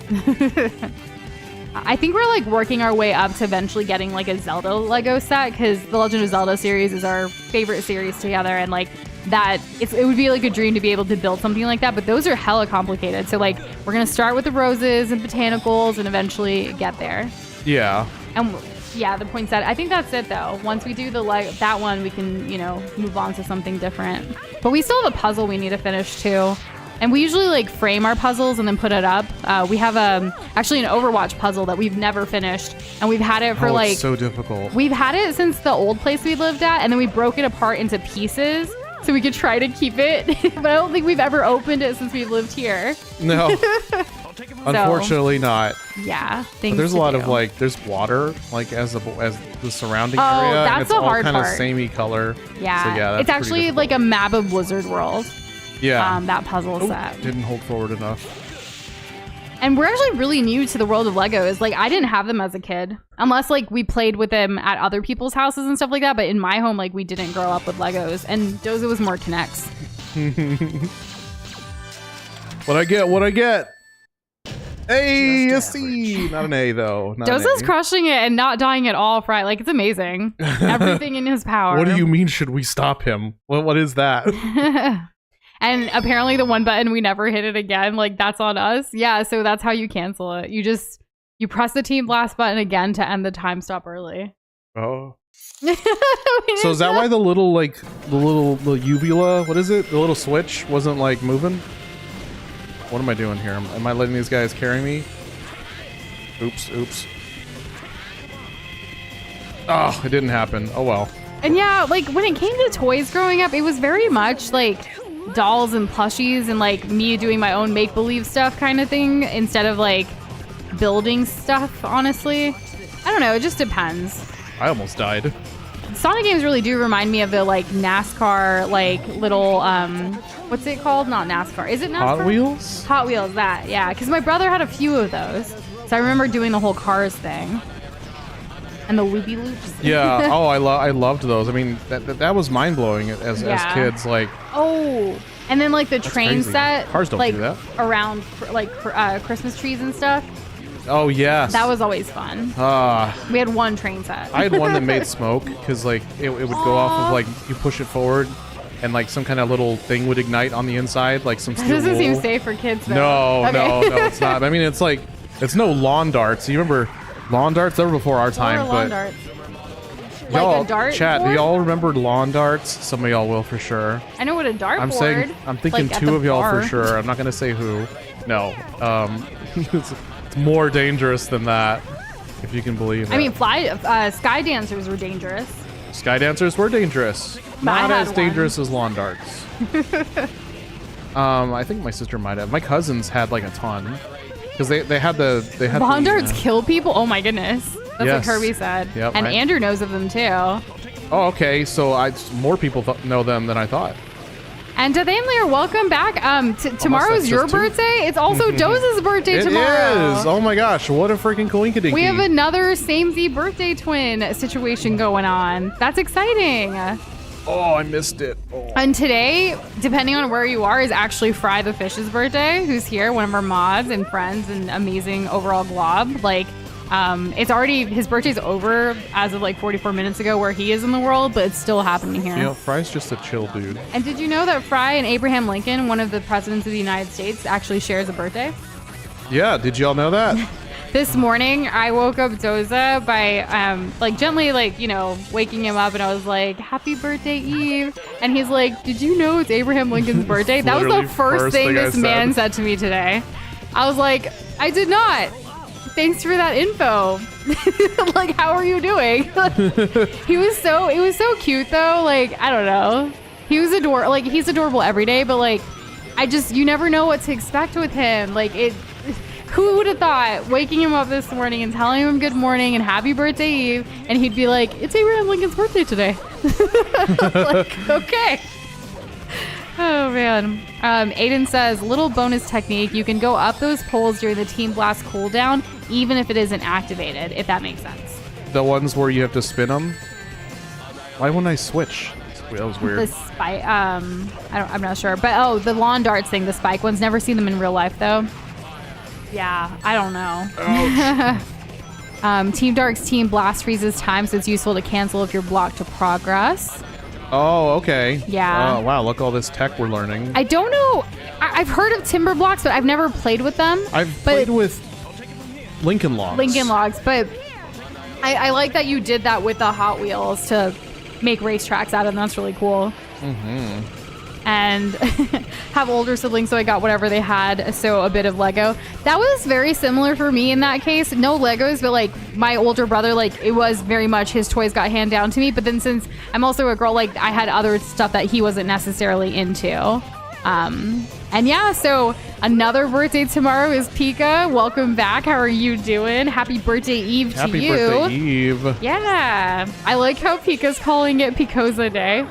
I think we're like working our way up to eventually getting like a Zelda Lego set because the Legend of Zelda series is our favorite series together, and like that it would be like a dream to be able to build something like that, but those are hella complicated. So like we're gonna start with the roses and botanicals and eventually get there. Yeah. And yeah, the poinsettia. I think that's it though. Once we do that one, we can, move on to something different. But we still have a puzzle we need to finish too. And we usually like frame our puzzles and then put it up. We have actually an Overwatch puzzle that we've never finished, and we've had it for it's so difficult. We've had it since the old place we lived at, and then we broke it apart into pieces so we could try to keep it. But I don't think we've ever opened it since we've lived here. No, unfortunately not. Yeah, but there's a lot of there's water as the surrounding area. That's and it's the all hard kind part. of samey color. Yeah, so, yeah, it's actually like a map of Blizzard World. Yeah. That puzzle set. Didn't hold forward enough. And we're actually really new to the world of Legos. Like, I didn't have them as a kid. Unless, like, we played with them at other people's houses and stuff like that. But in my home, like, we didn't grow up with Legos. And Doza was more Connects. What I get? Hey, a C. Not an A, though. Doza's crushing it and not dying at all, Fry. Like, it's amazing. Everything in his power. What do you mean, should we stop him? What is that? And apparently the one button we never hit it again, like that's on us. Yeah, so that's how you cancel it. You press the team blast button again to end the time stop early. Oh. So is that why the little uvula, what is it? The little switch wasn't like moving? What am I doing here? Am I letting these guys carry me? Oops. Oh, it didn't happen. Oh well. And yeah, like when it came to toys growing up, it was very much like dolls and plushies and like me doing my own make-believe stuff kind of thing instead of like building stuff, honestly. I don't know, it just depends. I almost died. Sonic games really do remind me of the like NASCAR like little what's it called? Not NASCAR. Is it NASCAR? Hot Wheels? Hot Wheels, that. Yeah, cuz my brother had a few of those. So I remember doing the whole cars thing. And the loopy loops. Yeah. Oh, I loved those. I mean, that was mind blowing as kids. Like. Oh, and then like the train crazy. set. Cars don't like, do that. Around like Christmas trees and stuff. Oh yes. That was always fun. We had one train set. I had one that made smoke because like it would go off of like you push it forward, and like some kind of little thing would ignite on the inside, like some steel Doesn't wool. seem safe for kids though. No, it's not. I mean, it's no lawn darts. You remember lawn darts? They were before our time. Lawn but darts? y'all, Like a dart chat, board? do y'all remember lawn darts? Some of y'all will for sure. I know what a dart I'm board. saying, I'm thinking like, two of y'all bar. for sure. I'm not gonna say who. No. It's more dangerous than that, if you can believe it. I mean, sky dancers were dangerous. Sky dancers were dangerous. But I Not had as one. dangerous as lawn darts. I think my sister might have. My cousins had like a ton. Because they had Lawn darts kill people? Oh my goodness. That's Yes. what Kirby said. Yep, and Andrew knows of them too. Oh, okay. So more people know them than I thought. And Dathamler, welcome back. Tomorrow's that's your just two? birthday. It's also Doza's birthday tomorrow. It is. Oh my gosh. What a freaking coinkydinky. We have another same-Z birthday twin situation going on. That's exciting. Oh, I missed it. Oh. And today, depending on where you are, is actually Fry the Fish's birthday, who's here, one of our mods and friends and amazing overall glob. Like, it's already, his birthday's over as of like 44 minutes ago where he is in the world, but it's still happening here. You know, Fry's just a chill dude. And did you know that Fry and Abraham Lincoln, one of the presidents of the United States, actually shares a birthday? Yeah, did y'all know that? This morning, I woke up Doza by like gently waking him up, and I was like, "Happy birthday, Eve!" And he's like, "Did you know it's Abraham Lincoln's birthday?" That was Literally the first thing this man said to me today. I was like, "I did not. Thanks for that info." Like, how are you doing? It was so cute though. Like, I don't know. He was adorable. Like, he's adorable every day, but like, you never know what to expect with him. Like, who would have thought waking him up this morning and telling him good morning and happy birthday, Eve, and he'd be like, "It's Abraham Lincoln's birthday today." Like, okay. Oh man. Aiden says, little bonus technique, you can go up those poles during the Team Blast cooldown, even if it isn't activated, if that makes sense. The ones where you have to spin them? Why wouldn't I switch? That was weird. The spike, I'm not sure. But the lawn darts thing, the spike ones, never seen them in real life though. Yeah, I don't know. Team Dark's Team Blast freezes time, so it's useful to cancel if you're blocked to progress. Oh, okay. Yeah. Oh, wow, look all this tech we're learning. I don't know. I've heard of timber blocks, but I've never played with them. I've played with Lincoln Logs. But I like that you did that with the Hot Wheels to make racetracks out of them. That's really cool. Mm-hmm. And have older siblings, so I got whatever they had, so a bit of Lego. That was very similar for me in that case. No Legos, but like my older brother, like it was very much his toys got handed down to me. But then since I'm also a girl, like I had other stuff that he wasn't necessarily into. And yeah, so another birthday tomorrow is Pika. Welcome back. How are you doing? Happy birthday, Eve, to you. Happy birthday, Eve. Yeah. I like how Pika's calling it Picosa Day.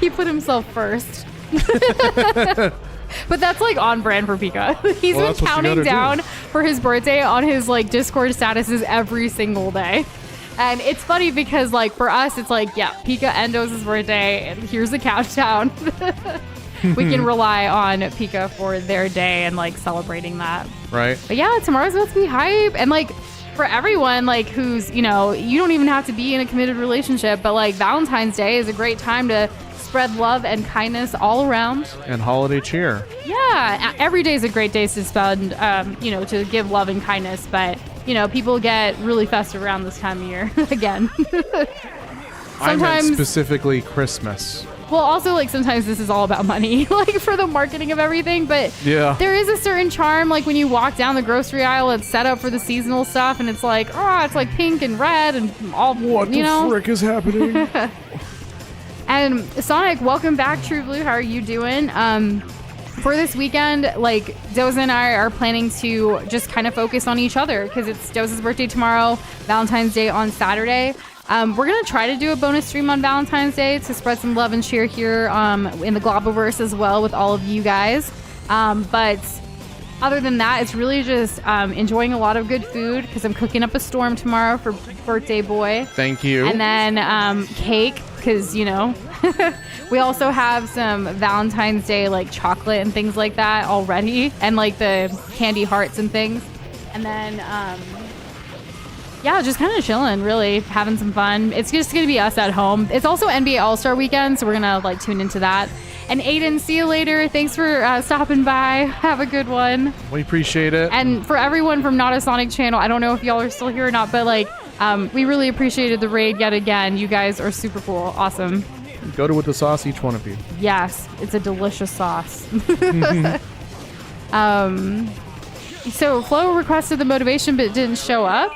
He put himself first. But that's like on brand for Pika. He's been counting down for his birthday on his like Discord statuses every single day. And it's funny because like for us, it's like, yeah, Pika endos his birthday and here's the countdown. We can rely on Pika for their day and like celebrating that. Right. But yeah, tomorrow's supposed to be hype. And like for everyone like who's, you don't even have to be in a committed relationship, but like Valentine's Day is a great time to spread love and kindness all around. And holiday cheer. Yeah. Every day is a great day to spend, to give love and kindness. But, people get really festive around this time of year again. I meant specifically Christmas. Well, also, like, sometimes this is all about money, like, for the marketing of everything. But yeah, there is a certain charm, like, when you walk down the grocery aisle, it's set up for the seasonal stuff, and it's like, it's like pink and red and all, what the frick is happening? And Sonic, welcome back, True Blue. How are you doing? For this weekend, like, Doza and I are planning to just kind of focus on each other because it's Doza's birthday tomorrow, Valentine's Day on Saturday. We're going to try to do a bonus stream on Valentine's Day to spread some love and cheer here in the Globoverse as well with all of you guys. But other than that, it's really just enjoying a lot of good food because I'm cooking up a storm tomorrow for birthday boy. Thank you. And then cake because, we also have some Valentine's Day like chocolate and things like that already and like the candy hearts and things. And then... yeah, just kind of chilling, really, having some fun. It's just going to be us at home. It's also NBA All-Star Weekend, so we're going to, like, tune into that. And Aiden, see you later. Thanks for stopping by. Have a good one. We appreciate it. And for everyone from Not a Sonic channel, I don't know if y'all are still here or not, but, like, we really appreciated the raid yet again. You guys are super cool. Awesome. Go to with the sauce, each one of you. Yes, it's a delicious sauce. So Flo requested the motivation, but it didn't show up.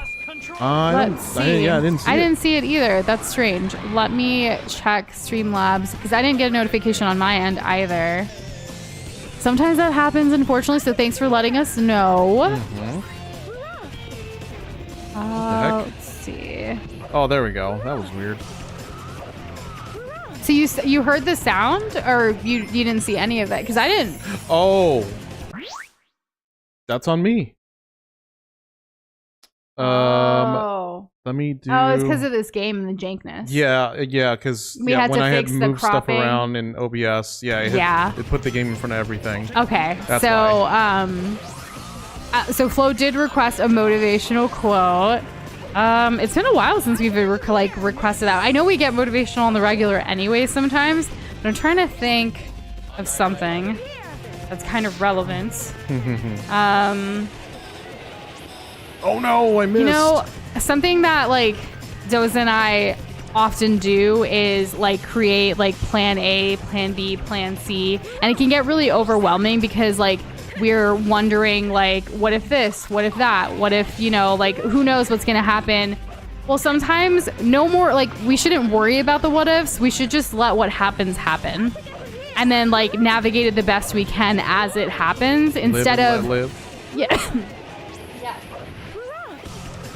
Let's see. I didn't see it either. That's strange. Let me check Streamlabs because I didn't get a notification on my end either. Sometimes that happens, unfortunately. So thanks for letting us know. Let's see. Oh, there we go. That was weird. So you heard the sound, or you didn't see any of it? Because I didn't. Oh, that's on me. Let me do. Oh, it's because of this game and the jankness. Yeah, because we had when to I had fix the moved stuff cropping around in OBS, it put the game in front of everything. Okay, That's so why. So Flo did request a motivational quote. It's been a while since we've requested that. I know we get motivational on the regular anyway sometimes, but I'm trying to think of something that's kind of relevant. Oh no, I missed. You know, something that like Doza and I often do is like create like plan A, plan B, plan C, and it can get really overwhelming because like we're wondering like, what if this, what if that, what if, you know, like who knows what's gonna happen. Well, sometimes no more, like we shouldn't worry about the what ifs. We should just let what happens happen, and then like navigate it the best we can as it happens instead of live. Yeah.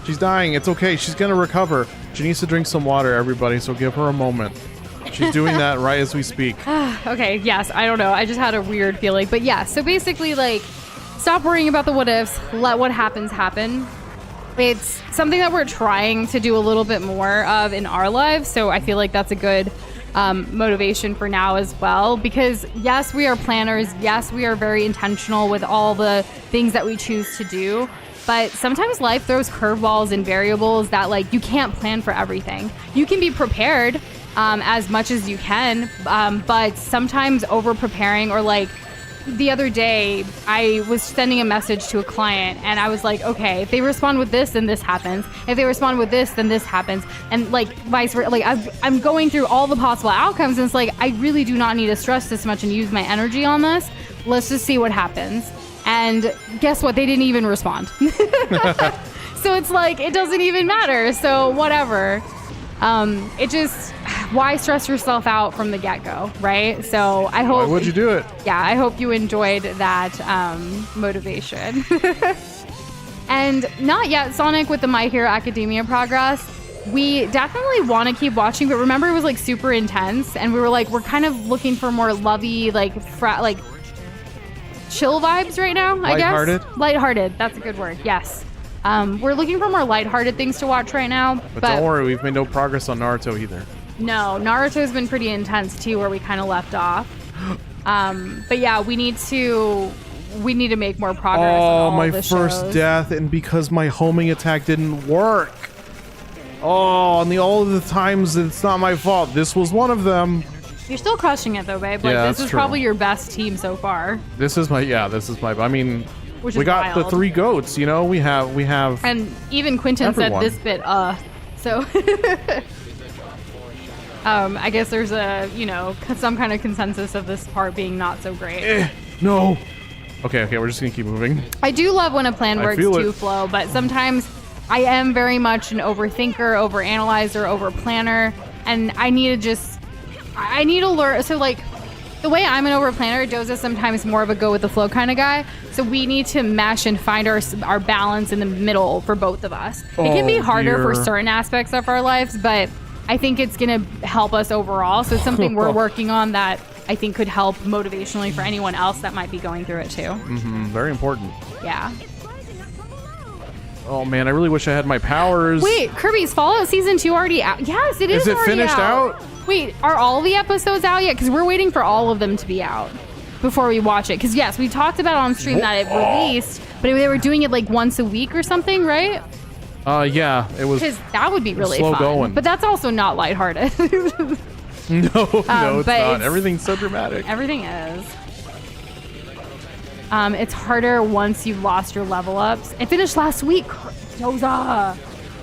She's dying. It's okay. She's gonna recover. She needs to drink some water, everybody, so give her a moment. She's doing that right as we speak. Okay, yes, I don't know. I just had a weird feeling. But yeah, so basically, like, stop worrying about the what ifs. Let what happens happen. It's something that we're trying to do a little bit more of in our lives. So I feel like that's a good motivation for now as well. Because yes, we are planners. Yes, we are very intentional with all the things that we choose to do. But sometimes life throws curveballs and variables that like you can't plan for everything. You can be prepared as much as you can, but sometimes over preparing, or like the other day I was sending a message to a client and I was like, okay, if they respond with this, then this happens. If they respond with this, then this happens. And like vice versa. Like I'm going through all the possible outcomes, and it's like I really do not need to stress this much and use my energy on this. Let's just see what happens. And guess what? They didn't even respond. So it's like, it doesn't even matter. So whatever. It just, why stress yourself out from the get-go, right? So I hope. Why would you do it? Yeah, I hope you enjoyed that motivation. And not yet, Sonic, with the My Hero Academia progress. We definitely want to keep watching, but remember it was like super intense, and we were like, we're kind of looking for more lovey, like chill vibes right now, I guess. Lighthearted? Lighthearted. That's a good word. Yes. We're looking for more lighthearted things to watch right now. But don't worry, we've made no progress on Naruto either. No, Naruto's been pretty intense too, where we kind of left off. But yeah, we need to make more progress. Oh, on all my the first shows. death, and because my homing attack didn't work. Oh, and all of the times it's not my fault. This was one of them. You're still crushing it though, babe. Like Yeah, this that's is true. probably your best team so far. This is my, I mean, Which we is got the wild. 3 goats, you know, we have. And even Quentin Everyone. said this bit, so I guess there's a, you know, some kind of consensus of this part being not so great. No. Okay, we're just gonna keep moving. I do love when a plan I works feel to it. flow, but sometimes I am very much an overthinker, overanalyzer, overplanner, and I need to learn. So like the way I'm an overplanner, Doza's sometimes more of a go with the flow kind of guy. So we need to mesh and find our balance in the middle for both of us. It can be Oh, harder for dear. certain aspects of our lives, but I think it's gonna help us overall. So it's something we're working on that I think could help motivationally for anyone else that might be going through it too. Very important. Yeah. Oh man, I really wish I had my powers. Wait, Kirby's Fallout Season 2 already out? Yes, it is Is it already finished out? Wait, are all the episodes out yet? Because we're waiting for all of them to be out before we watch it. Because yes, we talked about on stream that it released, but they were doing it like once a week or something, right? Yeah, it was. Because that would be really slow fun. going. But that's also not lighthearted. No, it's but not. it's- Everything's so dramatic. Everything is. It's harder once you've lost your level ups. It finished last week. Doza.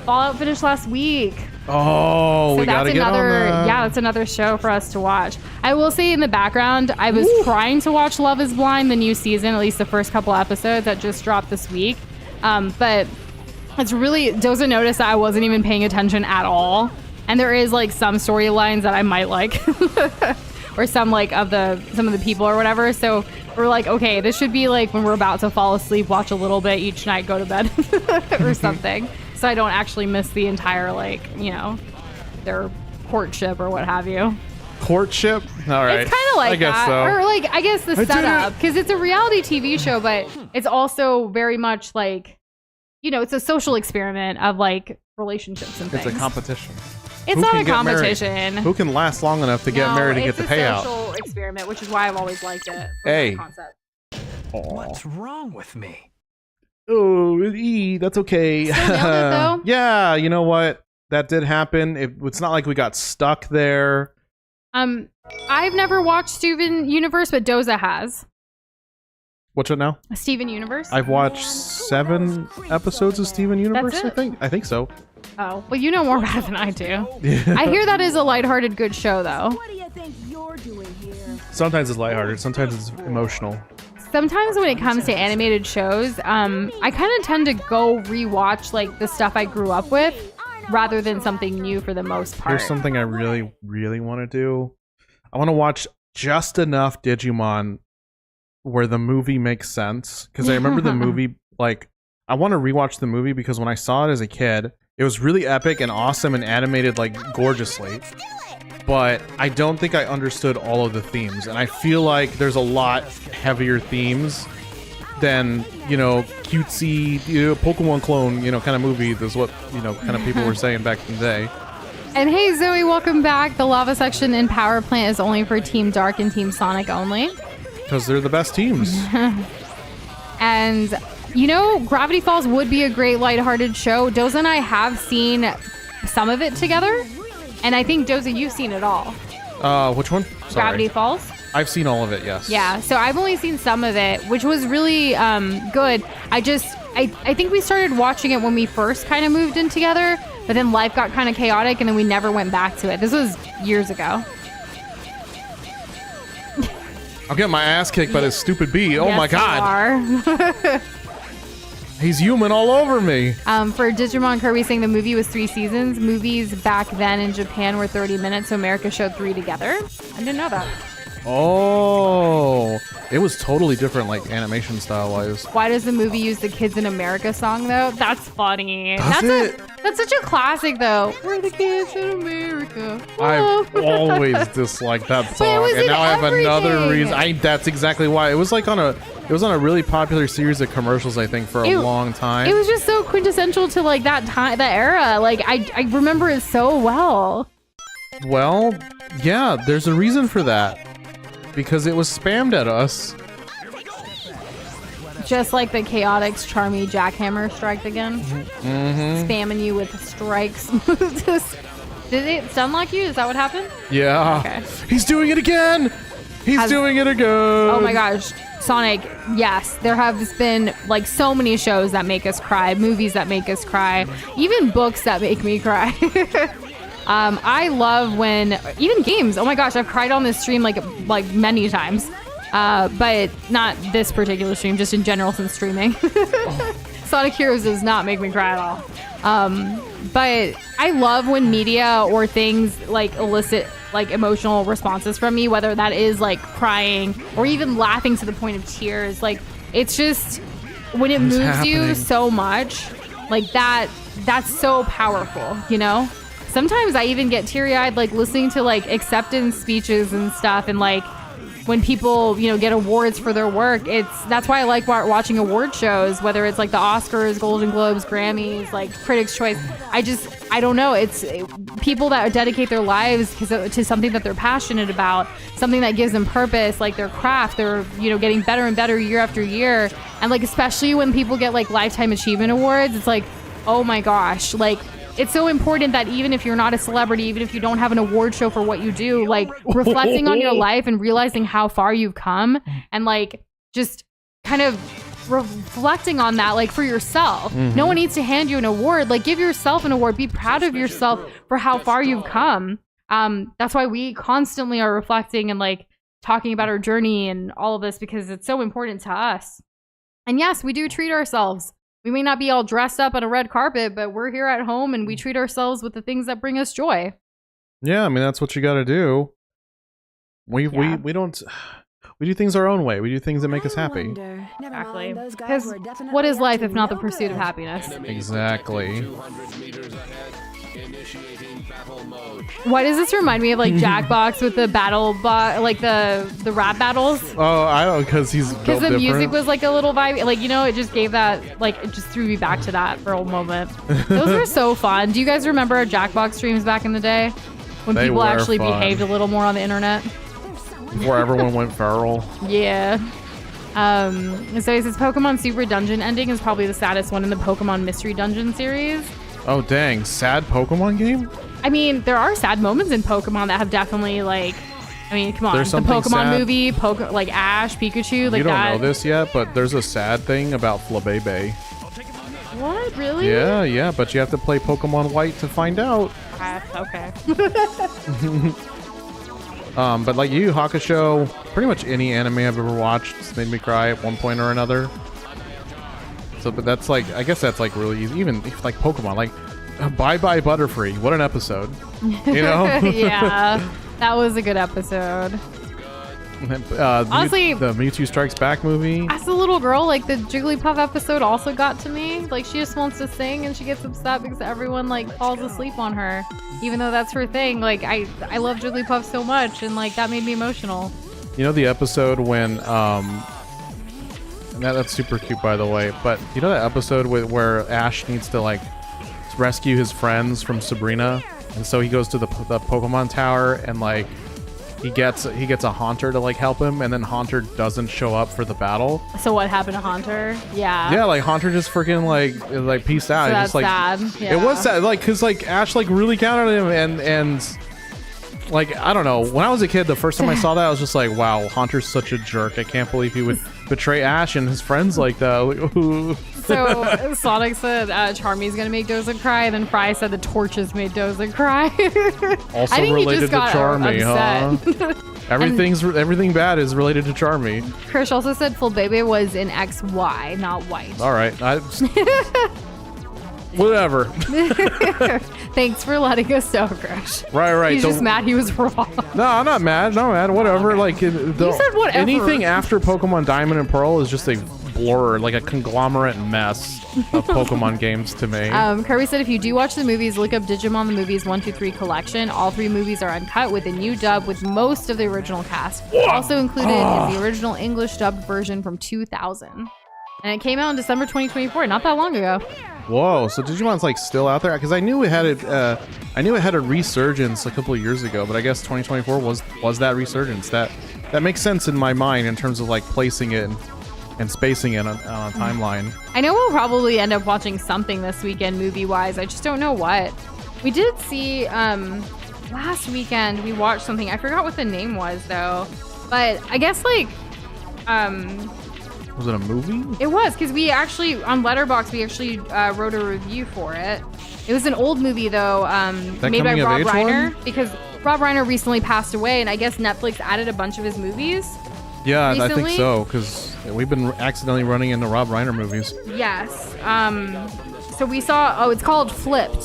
Fallout finished last week. Oh, So we gotta that's get on another, that. yeah, that's another show for us to watch. I will say in the background, I was trying to watch Love is Blind, the new season, at least the first couple episodes that just dropped this week. But it's really, Doza noticed that I wasn't even paying attention at all. And there is like some storylines that I might like, or some like some of the people or whatever. So we're like, okay, this should be like when we're about to fall asleep, watch a little bit each night, go to bed or something. So I don't actually miss the entire, like, you know, their courtship or what have you. Courtship? All right. It's kind of like I guess that. so. Or like, I guess the did setup, it. because it's a reality TV show, but it's also very much like, you know, it's a social experiment of like relationships and things. It's a competition. It's Who not can a get married? competition. Who can last long enough to get No, married and get the It's a payout? social experiment, which is why I've always liked it. Hey. Concept. What's wrong with me? Oh, that's okay. Still nailed it, though. Yeah, you know what? That did happen. It's not like we got stuck there. I've never watched Steven Universe, but Doza has. What's it now? Steven Universe. I've watched 7 episodes of Steven Universe. That's it? I think so. Oh, well, you know more about it than I do. I hear that is a lighthearted, good show, though. What do you think you're doing here? Sometimes it's lighthearted. Sometimes it's emotional. Sometimes when it comes to animated shows, I kind of tend to go rewatch like the stuff I grew up with rather than something new for the most part. Here's something I really, really want to do. I want to watch just enough Digimon where the movie makes sense. Because I remember the movie, like, I want to rewatch the movie because when I saw it as a kid, it was really epic and awesome and animated, like, gorgeously. But I don't think I understood all of the themes. And I feel like there's a lot heavier themes than, you know, cutesy, you know, Pokemon clone, you know, kind of movie. That's what, you know, kind of people were saying back in the day. And hey, Zoe, welcome back. The lava section in Power Plant is only for Team Dark and Team Sonic only. Because they're the best teams. And, you know, Gravity Falls would be a great lighthearted show. Doza and I have seen some of it together. And I think, Doza, you've seen it all. Which one? Sorry. Gravity Falls? I've seen all of it, yes. Yeah, so I've only seen some of it, which was really good. I think we started watching it when we first kind of moved in together, but then life got kind of chaotic and then we never went back to it. This was years ago. I'm getting my ass kicked by this stupid bee. Oh Yes, my god. you are. He's human all over me. For Digimon Kirby saying the movie was 3 seasons. Movies back then in Japan were 30 minutes, so America showed 3 together. I didn't know that. Oh, it was totally different, like animation style wise. Why does the movie use the Kids in America song though? That's funny. Does That's such a classic though. We're the kids in America. I've always disliked that But it song, was and in now I have another everything. reason. That's exactly why. It was like on a really popular series of commercials, I think, for a long time. It was just so quintessential to like that time, that era. Like I remember it so well. Well, yeah, there's a reason for that. Because it was spammed at us. Just like the Chaotix Charmy Jackhammer striked again. Mm-hmm. Spamming you with strikes. Did it stunlock you? Is that what happened? Yeah. Okay. He's doing it again! He's doing it again! Oh my gosh. Sonic, yes. There have been like so many shows that make us cry, movies that make us cry, even books that make me cry. I love when, even games, oh my gosh, I've cried on this stream like many times. But not this particular stream, just in general since streaming. Sonic Heroes does not make me cry at all. But I love when media or things like elicit like emotional responses from me, whether that is like crying or even laughing to the point of tears. Like it's just when it moves you so much, like that's so powerful, you know? Sometimes I even get teary-eyed like listening to like acceptance speeches and stuff, and like when people, you know, get awards for their work. That's why I like watching award shows, whether it's like the Oscars, Golden Globes, Grammys, like Critics' Choice. I don't know. It's people that dedicate their lives to something that they're passionate about, something that gives them purpose, like their craft. They're, you know, getting better and better year after year. And like, especially when people get like Lifetime Achievement Awards, it's like, oh my gosh, like, it's so important that even if you're not a celebrity, even if you don't have an award show for what you do, like reflecting on your life and realizing how far you've come and like just kind of reflecting on that, like for yourself. Mm-hmm. No one needs to hand you an award. Like give yourself an award. Be proud of yourself for how far you've come. That's why we constantly are reflecting and like talking about our journey and all of this, because it's so important to us. And yes, we do treat ourselves. We may not be all dressed up on a red carpet, but we're here at home and we treat ourselves with the things that bring us joy. Yeah, I mean, that's what you got to do. We do things our own way. We do things that make us happy. Exactly. Because what is life if not the pursuit of happiness? Exactly. Why does this remind me of like Jackbox with the battle like the rap battles? Oh, I don't, because the music was like a little vibe, like, you know, it just gave that, like, it just threw me back to that for a moment. Those were so fun. Do you guys remember our Jackbox streams back in the day when people actually behaved a little more on the internet? Before everyone went feral. Yeah. So he says Pokemon Super Dungeon ending is probably the saddest one in the Pokemon Mystery Dungeon series. Oh dang, sad Pokemon game? I mean, there are sad moments in Pokemon that have definitely like I mean, come on, There's the something Pokemon sad. movie, like Ash, Pikachu, like You don't that. know this yet, but there's a sad thing about Flabébé. What, really? Yeah, but you have to play Pokemon White to find out. Okay. But like Yu Yu Hakusho, pretty much any anime I've ever watched has made me cry at one point or another. So, but that's like, I guess that's like really easy. Even if, like Pokemon, like Bye Bye Butterfree, what an episode, you know? Yeah, that was a good episode. Honestly, the Mewtwo Strikes Back movie. As a little girl, like the Jigglypuff episode also got to me. Like she just wants to sing and she gets upset because everyone like falls asleep on her, even though that's her thing. Like I love Jigglypuff so much, and like that made me emotional. You know the episode when and that's super cute, by the way. But you know that episode where Ash needs to like rescue his friends from Sabrina, and so he goes to the Pokemon Tower and like he gets a Haunter to like help him, and then Haunter doesn't show up for the battle. So what happened to Haunter? Yeah. Yeah, like Haunter just freaking like peaced out. So It's that's just, like, sad. Yeah. It was sad, like because like Ash like really counted him, and like I don't know. When I was a kid, the first time I saw that, I was just like, wow, Haunter's such a jerk. I can't believe he would betray Ash and his friends like that. Like, ooh. So Sonic said Charmy's gonna make Doza cry, and then Fry said the torches made Doza cry. Also I think he related just to got Charmy, upset. huh? Everything bad is related to Charmy. Krish also said Flabébé was in XY, not white. All right, whatever. Thanks for letting us know, Krish. Right. He's just mad he was wrong. No, I'm not mad. No, man. Whatever. Like, said whatever. Anything after Pokemon Diamond and Pearl is just a blur, like a conglomerate mess of Pokemon games to me. Kirby said if you do watch the movies, look up Digimon the Movies 1, 2, 3 collection. All 3 movies are uncut with a new dub with most of the original cast. Also included is the original English dubbed version from 2000. And it came out in December 2024, not that long ago. Whoa! So Digimon's like still out there? Because I knew it had a resurgence a couple of years ago, but I guess 2024 was that resurgence. That makes sense in my mind in terms of like placing it and spacing it on a timeline. I know we'll probably end up watching something this weekend movie-wise. I just don't know what. We did see last weekend we watched something. I forgot what the name was though, but I guess like was it a movie? it was because we actually on Letterboxd we actually wrote a review for it. It was an old movie though, made by Rob Reiner because Rob Reiner recently passed away, and I guess Netflix added a bunch of his movies. Yeah, recently. I think so, because we've been accidentally running into Rob Reiner movies. Yes. So we saw. It's called Flipped.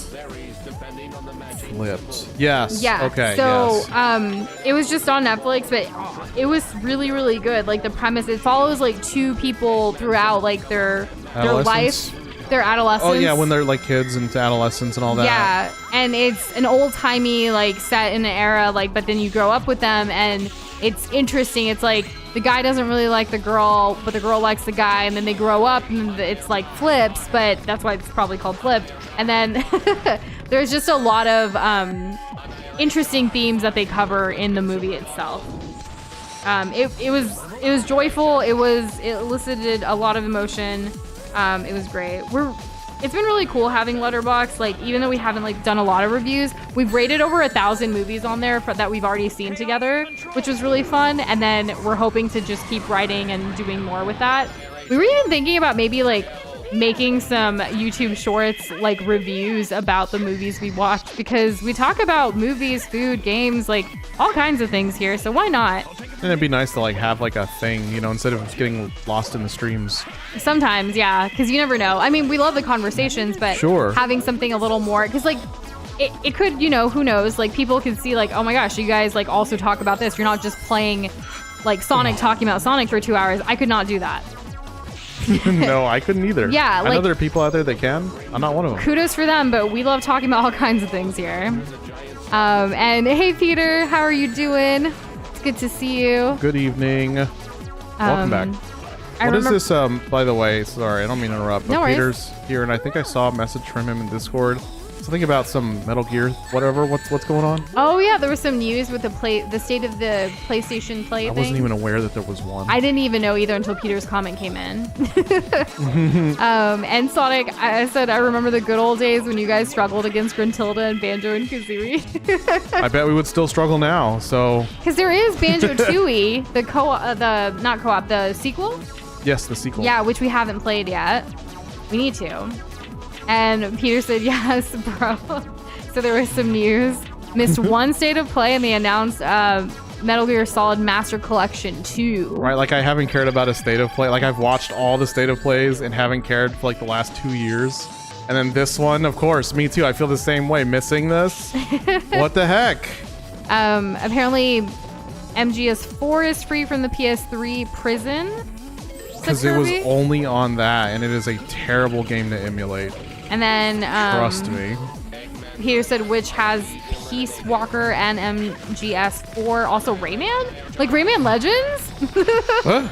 Flipped. Yes. Yeah. Okay. So, yes. it was just on Netflix, but it was really, really good. Like the premise, it follows like 2 people throughout like their life, their adolescence. Oh yeah, when they're like kids and adolescents and all that. Yeah, and it's an old timey like set in an era like, but then you grow up with them and it's interesting. It's like the guy doesn't really like the girl, but the girl likes the guy, and then they grow up and it's like flips, but that's why it's probably called Flipped. And then there's just a lot of interesting themes that they cover in the movie itself. It was joyful. It elicited a lot of emotion. It was great. It's been really cool having Letterboxd. Like, even though we haven't like done a lot of reviews, we've rated over 1,000 movies on there that we've already seen together, which was really fun. And then we're hoping to just keep writing and doing more with that. We were even thinking about maybe like making some YouTube shorts, like reviews about the movies we watched, because we talk about movies, food, games, like all kinds of things here. So why not? And it'd be nice to like have like a thing, you know, instead of just getting lost in the streams. Sometimes, yeah, because you never know. I mean, we love the conversations, but sure, having something a little more, because like it could, you know, who knows, like people could see like, oh my gosh, you guys like also talk about this. You're not just playing like Sonic, talking about Sonic for 2 hours. I could not do that. No, I couldn't either. Yeah, I know there are people out there that can. I'm not one of them. Kudos for them, but we love talking about all kinds of things here. And hey, Peter, how are you doing? It's good to see you. Good evening. Welcome back. What is this? By the way, sorry, I don't mean to interrupt, but No worries. Peter's here, and I think I saw a message from him in Discord something about some Metal Gear, whatever. What's going on? Oh yeah, there was some news with the state of the PlayStation Play I thing. wasn't even aware that there was one. I didn't even know either until Peter's comment came in. And Sonic, I said I remember the good old days when you guys struggled against Gruntilda and Banjo and Kazooie. I bet we would still struggle now. So Because there is Banjo Tooie, the sequel. yes, the sequel. Yeah, which we haven't played yet. We need to. And Peter said, yes, bro. So there was some news. Missed one state of play, and they announced Metal Gear Solid Master Collection 2. Right, like I haven't cared about a state of play. Like I've watched all the state of plays and haven't cared for like the last 2 years. And then this one, of course, me too. I feel the same way. Missing this. What the heck? Apparently, MGS4 is free from the PS3 prison. Because it was only on that, and it is a terrible game to emulate. And then Trust me. Peter said which has Peace Walker and MGS4. Also Rayman? Like Rayman Legends? What?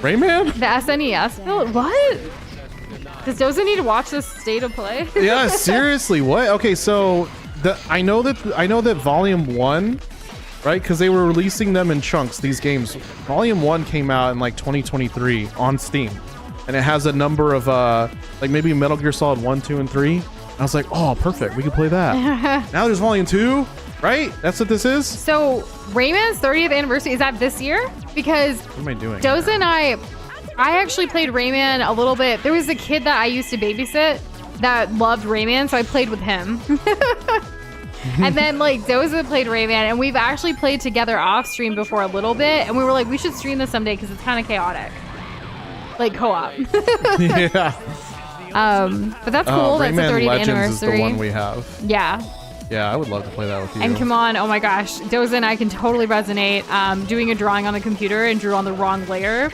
Rayman? The SNES build? What? Does Doza need to watch this state of play? Yeah, seriously. What? Okay, so I know that Volume 1, right? Because they were releasing them in chunks, these games. Volume 1 came out in like 2023 on Steam. And it has a number of like maybe Metal Gear Solid 1, 2, and 3. I was like, oh, perfect. We could play that. Now there's Volume 2, right? That's what this is? So Rayman's 30th anniversary, is that this year? Because What am I doing? Doza and I actually played Rayman a little bit. There was a kid that I used to babysit that loved Rayman, so I played with him. And then like Doza played Rayman, and we've actually played together off stream before a little bit, and we were like, we should stream this someday because it's kind of chaotic. Like co-op. Yeah. But that's cool. That's a Rayman 30th Legends anniversary. is the one we have. Yeah. Yeah, I would love to play that with you. And come on, oh my gosh, Doza and I can totally resonate. Doing a drawing on the computer and drew on the wrong layer.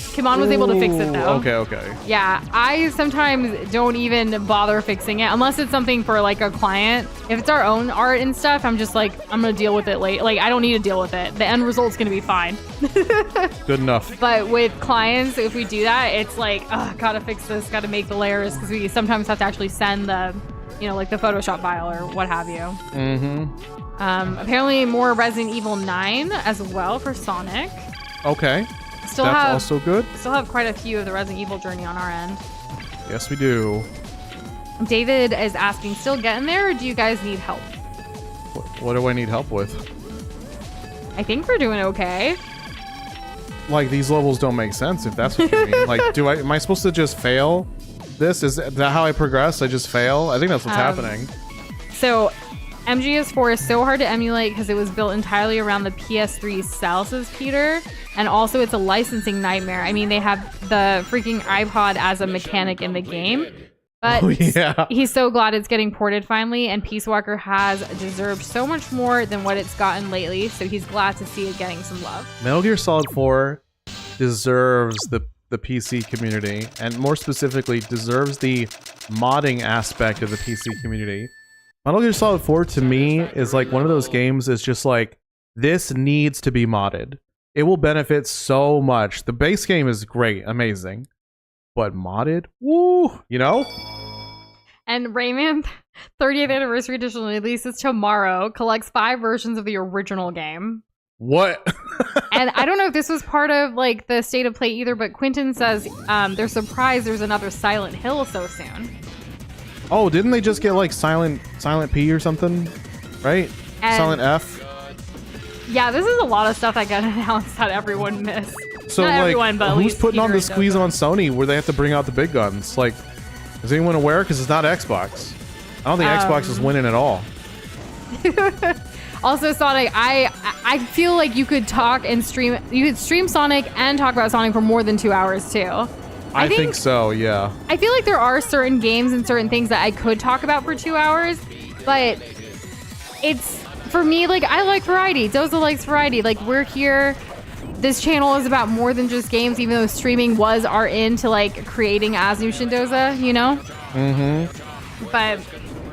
Kimon was able to fix it though. Okay. Yeah, I sometimes don't even bother fixing it unless it's something for like a client. If it's our own art and stuff, I'm just like, I'm gonna deal with it later. Like, I don't need to deal with it. The end result's gonna be fine. Good enough. But with clients, if we do that, it's like, oh, gotta fix this, gotta make the layers, because we sometimes have to actually send the, like the Photoshop file or what have you. Apparently more Resident Evil 9 as well for Sonic. Okay. Still That's also good. Still have quite a few of the Resident Evil journey on our end. Yes, we do. David is asking, still getting there, or do you guys need help? What do I need help with? I think we're doing okay. Like, these levels don't make sense, if that's what you mean. Like, am I supposed to just fail this? Is that how I progress? I just fail? I think that's what's happening. So MGS4 is so hard to emulate because it was built entirely around the PS3 cell, says Peter. And also it's a licensing nightmare. I mean, they have the freaking iPod as a mechanic in the game. But yeah. He's so glad it's getting ported finally, and Peace Walker has deserved so much more than what it's gotten lately, so he's glad to see it getting some love. Metal Gear Solid 4 deserves the PC community, and more specifically, deserves the modding aspect of the PC community. Metal Gear Solid 4 to me is like one of those games that's just like, this needs to be modded. It will benefit so much. The base game is great, amazing. But modded? Woo! And Rayman 30th Anniversary Edition releases tomorrow, collects 5 versions of the original game. What? And I don't know if this was part of like the state of play either, but Quentin says they're surprised there's another Silent Hill so soon. Oh, didn't they just get like Silent P or something? Right? And Silent F? yeah, this is a lot of stuff that got announced that everyone missed. So Not like, everyone, but at who's least putting on Peter the squeeze does on Sony where they have to bring out the big guns? Like, is anyone aware? Because it's not Xbox. I don't think Xbox is winning at all. Also, Sonic, I feel like you could talk and stream. You could stream Sonic and talk about Sonic for more than 2 hours too. I think so, yeah. I feel like there are certain games and certain things that I could talk about for 2 hours, but it's, for me, like, I like variety. Doza likes variety. Like, we're here. This channel is about more than just games, even though streaming was our into like creating as Nush and Doza, But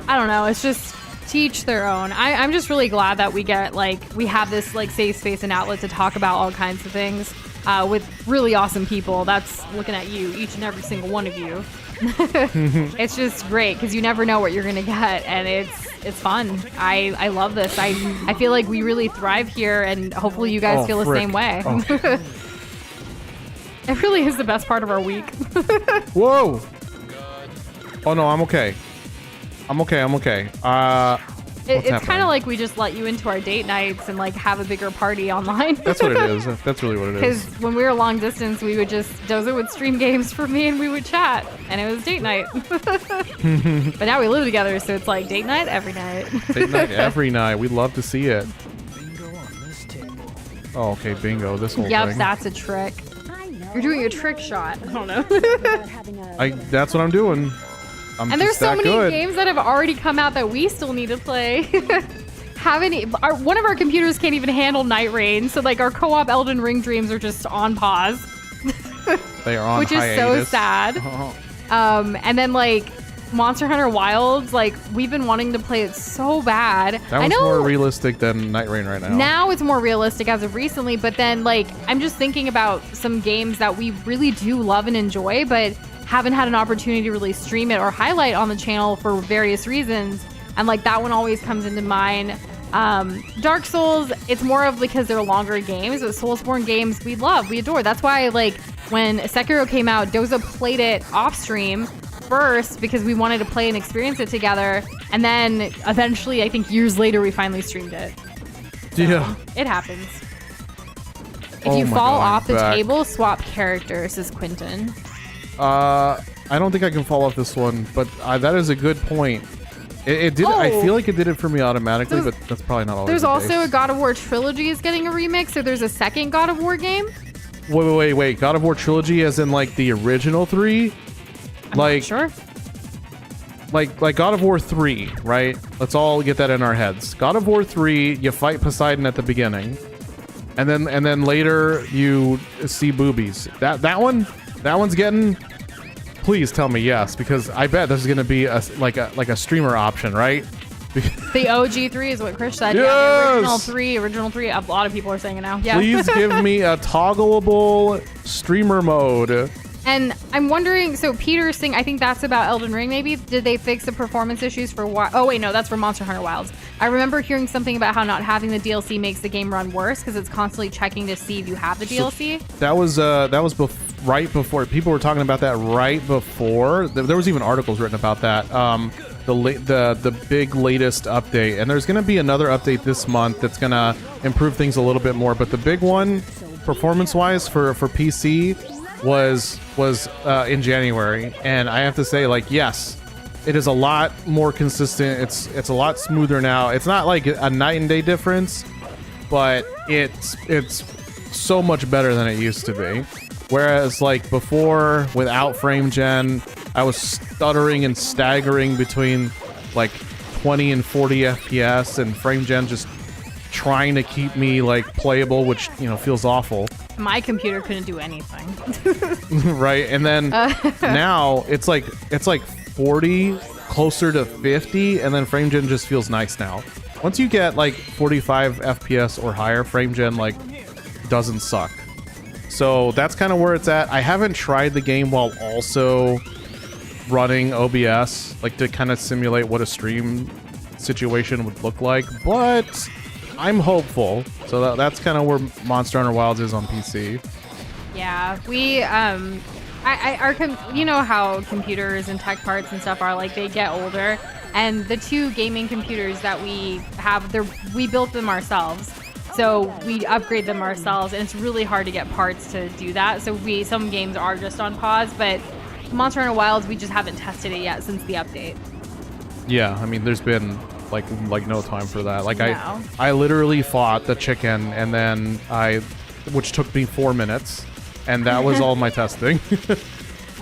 I don't know. It's just to each their own. I'm just really glad that we have this like safe space and outlet to talk about all kinds of things. with really awesome people. That's looking at you, each and every single one of you. It's just great because you never know what you're gonna get, and it's fun. I love this. I feel like we really thrive here, and hopefully you guys feel the same way. Oh. It really is the best part of our week. Whoa! Oh no, I'm okay. I'm okay. It's kind of like we just let you into our date nights and like have a bigger party online. That's what it is. That's really what it is. Because when we were long distance, we would just Doza would stream games for me and we would chat, and it was date night. But now we live together, so it's like date night every night. Date night every night. We'd love to see it. Oh, okay, bingo. This whole Yep, thing. that's a trick. You're doing a trick shot. I don't know. That's what I'm doing. And there's so many games that have already come out that we still need to play. One of our computers can't even handle Night Rain, so like our co-op Elden Ring dreams are just on pause. They are on which hiatus. is so sad. Oh. And then like Monster Hunter Wilds, like we've been wanting to play it so bad. That one's more realistic than Night Rain right now. Now it's more realistic as of recently, but then like I'm just thinking about some games that we really do love and enjoy, but haven't had an opportunity to really stream it or highlight on the channel for various reasons. And like that one always comes into mind. Dark Souls, it's more of because they're longer games, but Soulsborne games we love, we adore. That's why like when Sekiro came out, Doza played it off stream first because we wanted to play and experience it together, and then eventually I think years later we finally streamed it. So, yeah, it happens. If you fall off the table, swap characters, says Quentin. I don't think I can fall off this one, but that is a good point. It did. I feel like it did it for me automatically, but that's probably not always There's the also case. a God of War trilogy is getting a remix, so there's a second God of War game. Wait. God of War trilogy as in like the original 3? I'm not sure. Like God of War 3, right? Let's all get that in our heads. God of War 3, you fight Poseidon at the beginning. And then later you see boobies. That one's getting. Please tell me yes, because I bet this is gonna be a streamer option, right? The OG 3 is what Chris said. Yes! Yeah, the original 3. A lot of people are saying it now. Yeah. Please give me a toggleable streamer mode. And I'm wondering, so Peter's saying, I think that's about Elden Ring maybe. Did they fix the performance issues for oh wait, no, that's for Monster Hunter Wilds. I remember hearing something about how not having the DLC makes the game run worse because it's constantly checking to see if you have the DLC. That was right before. People were talking about that right before. There was even articles written about that. The big latest update, and there's going to be another update this month that's going to improve things a little bit more. But the big one, performance-wise for PC, was in January, and I have to say, like, yes, it is a lot more consistent. It's a lot smoother now. It's not like a night and day difference, but it's so much better than it used to be. Whereas like before, without frame gen, I was stuttering and staggering between like 20 and 40 FPS, and frame gen just trying to keep me like playable, which feels awful. My computer couldn't do anything. Right, and then now it's like 40, closer to 50, and then frame gen just feels nice now. Once you get like 45 FPS or higher, frame gen like doesn't suck. So that's kind of where it's at. I haven't tried the game while also running OBS, like to kind of simulate what a stream situation would look like, but I'm hopeful. So that's kind of where Monster Hunter Wilds is on PC. Yeah, we you know how computers and tech parts and stuff are, like they get older, and the two gaming computers that we have, we built them ourselves. So we upgrade them ourselves, and it's really hard to get parts to do that. So some games are just on pause, but Monster Hunter Wilds, we just haven't tested it yet since the update. Yeah, I mean, there's been like no time for that. Like no. I literally fought the chicken, and then which took me 4 minutes, and that was all my testing.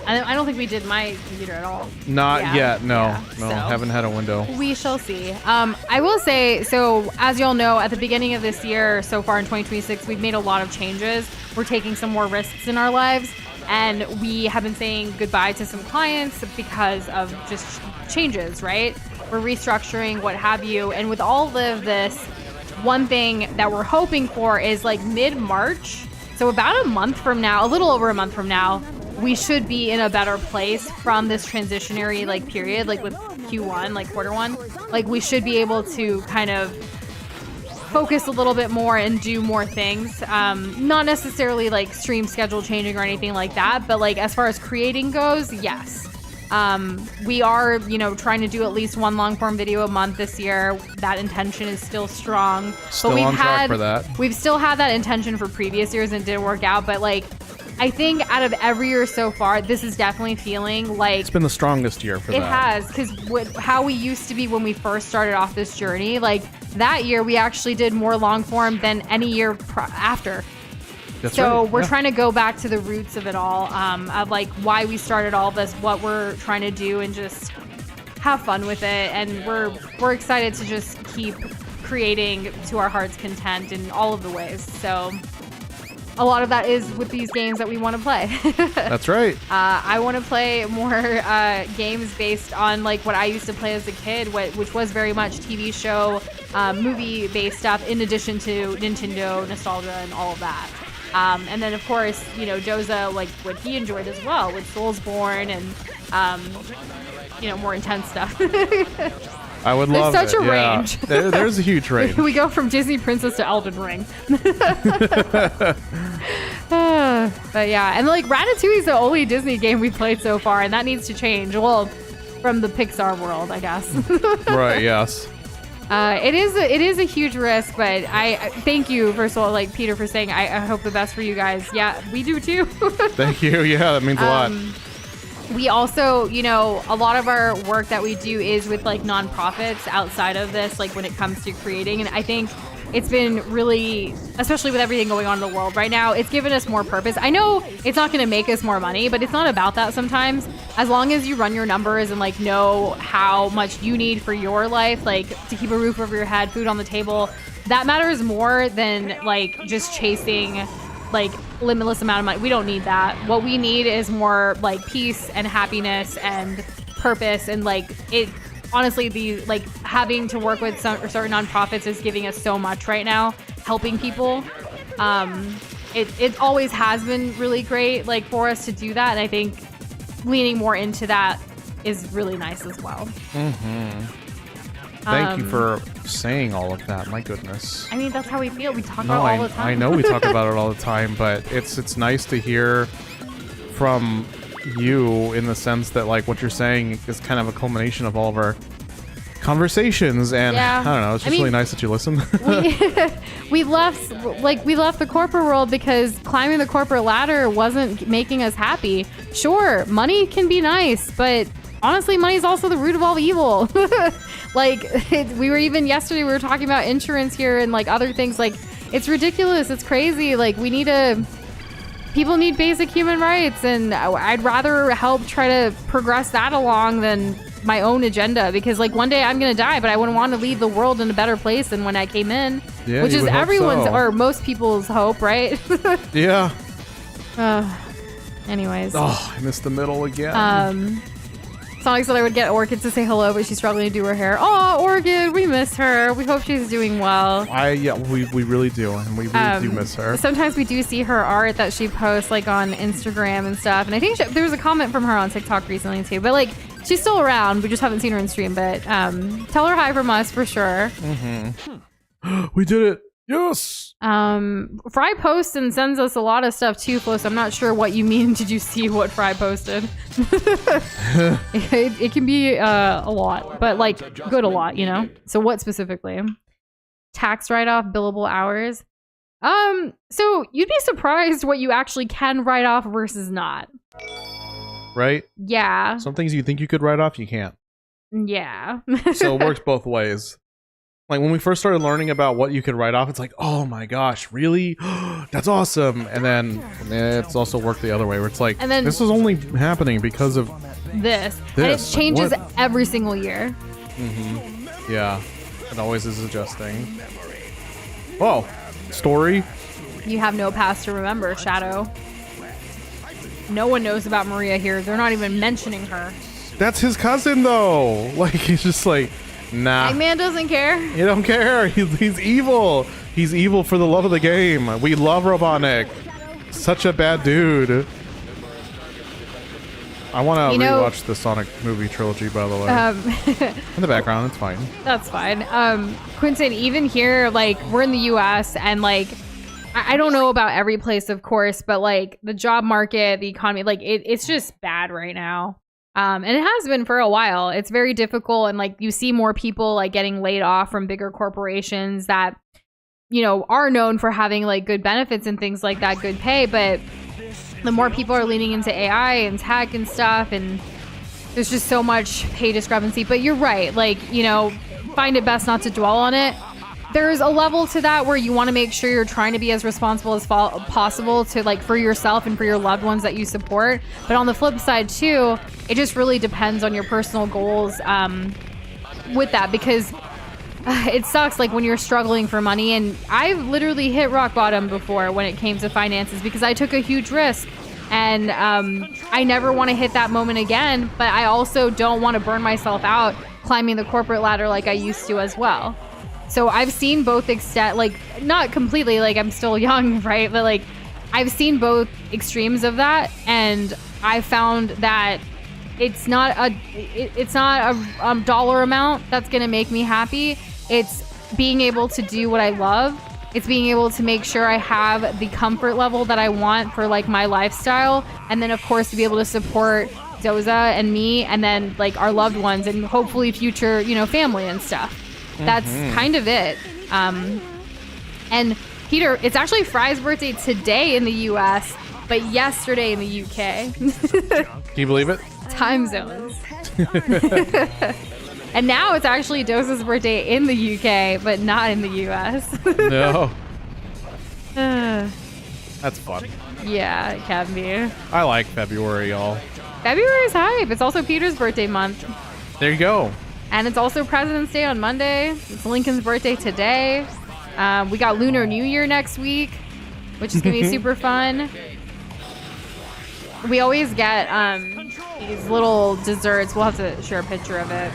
I don't think we did my computer at all. Not yet, no. Yeah, No, so haven't had a window. We shall see. I will say, so as y'all know, at the beginning of this year, so far in 2026, we've made a lot of changes. We're taking some more risks in our lives, and we have been saying goodbye to some clients because of just changes, right? We're restructuring, what have you. And with all of this, one thing that we're hoping for is like mid-March, So about a month from now, a little over a month from now, we should be in a better place from this transitionary like period, like with Q1, like quarter one. Like we should be able to kind of focus a little bit more and do more things. Not necessarily like stream schedule changing or anything like that, but like as far as creating goes, yes. We are, trying to do at least one long form video a month this year. That intention is still strong. Still but on track for that. We've still had that intention for previous years and it didn't work out. But like, I think out of every year so far, this is definitely feeling like it's been the strongest year for that. It has, because how we used to be when we first started off this journey, like that year we actually did more long form than any year after. That's so right. we're trying to go back to the roots of it all, of like why we started all this, what we're trying to do, and just have fun with it. And we're excited to just keep creating to our heart's content in all of the ways. So a lot of that is with these games that we want to play. That's right. I want to play more games based on like what I used to play as a kid, which was very much TV show, movie-based stuff, in addition to Nintendo nostalgia and all of that. And then, of course, Doza, like what he enjoyed as well with Soulsborne and, more intense stuff. I would love There's such it. a range. There's a huge range. We go from Disney Princess to Elden Ring. But yeah, and like Ratatouille is the only Disney game we played so far, and that needs to change. Well, from the Pixar world, I guess. Right, yes. It is a huge risk, but I thank you, first of all, like Peter, for saying I hope the best for you guys. Yeah, we do too. Thank you. Yeah, that means a lot. We also, a lot of our work that we do is with like nonprofits outside of this, like when it comes to creating. And I think it's been really, especially with everything going on in the world right now, it's given us more purpose. I know it's not going to make us more money, but it's not about that sometimes. As long as you run your numbers and like know how much you need for your life, like to keep a roof over your head, food on the table, that matters more than like just chasing like limitless amount of money. We don't need that. What we need is more like peace and happiness and purpose, and like it honestly, the like having to work with certain nonprofits is giving us so much right now, helping people. It always has been really great like for us to do that, and I think leaning more into that is really nice as well. Thank you for saying all of that. My goodness. I mean, that's how we feel. We talk about it all the time. I know we talk about it all the time, but it's nice to hear from you in the sense that like what you're saying is kind of a culmination of all of our conversations, and I don't know, it's just really nice that you listen. we left the corporate world because climbing the corporate ladder wasn't making us happy. Sure, money can be nice, but honestly, money is also the root of all evil. We were even yesterday, we were talking about insurance here and like other things. Like, it's ridiculous. It's crazy. Like, people need basic human rights, and I'd rather help try to progress that along than my own agenda, because like one day I'm going to die, but I wouldn't want to leave the world in a better place than when I came in, which is everyone's or most people's hope, right? Yeah. Anyways. Oh, I missed the middle again. Sonic said I would get Orchid to say hello, but she's struggling to do her hair. Oh, Orchid, we miss her. We hope she's doing well. We really do, and we really do miss her. Sometimes we do see her art that she posts like on Instagram and stuff, and I think there was a comment from her on TikTok recently too. But like, she's still around. We just haven't seen her in stream. But tell her hi from us for sure. We did it. Yes. Fry posts and sends us a lot of stuff too, Flo, so I'm not sure what you mean. Did you see what Fry posted? It can be a lot, but like good a lot, So what specifically? Tax write-off, billable hours. So you'd be surprised what you actually can write off versus not. Right? Yeah. Some things you think you could write off, you can't. Yeah. So it works both ways. Like when we first started learning about what you could write off, it's like, oh my gosh, really? That's awesome. And then it's also worked the other way where it's like, and then, this is only happening because of this. And it changes every single year. Yeah. It always is adjusting. Whoa. Story. You have no past to remember, Shadow. No one knows about Maria here. They're not even mentioning her. That's his cousin, though. Like, he's just like, nah. Eggman doesn't care. He don't care. He's evil. He's evil for the love of the game. We love Robotnik. Such a bad dude. I want to rewatch the Sonic movie trilogy, by the way. In the background, it's fine. That's fine. Quinton, even here, like, we're in the U.S. and, like, I don't know about every place, of course, but, like, the job market, the economy, like, it's just bad right now. And it has been for a while. It's very difficult. And, like, you see more people, like, getting laid off from bigger corporations that, you know, are known for having, like, good benefits and things like that, good pay. But the more people are leaning into AI and tech and stuff, and there's just so much pay discrepancy. But you're right. Like, you know, find it best not to dwell on it. There's a level to that where you want to make sure you're trying to be as responsible as possible to, like, for yourself and for your loved ones that you support. But on the flip side too, it just really depends on your personal goals with that, because it sucks, like, when you're struggling for money. And I've literally hit rock bottom before when it came to finances, because I took a huge risk, and I never want to hit that moment again. But I also don't want to burn myself out climbing the corporate ladder like I used to as well. So I've seen both extent, like, not completely, like, I'm still young, right? But, like, I've seen both extremes of that, and I found that it's not a dollar amount that's going to make me happy. It's being able to do what I love. It's being able to make sure I have the comfort level that I want for, like, my lifestyle. And then, of course, to be able to support Doza and me, and then, like, our loved ones, and hopefully future, you know, family and stuff. That's kind of it. And Peter, it's actually Fry's birthday today in the US, but yesterday in the UK. Can you believe it? Time zones. And now it's actually Doza's birthday in the UK, but not in the US. No. That's fun. Yeah, it can be. I like February, y'all. February's hype. It's also Peter's birthday month. There you go. And it's also President's Day on Monday. It's Lincoln's birthday today. We got Lunar New Year next week, which is going to be super fun. We always get these little desserts. We'll have to share a picture of it.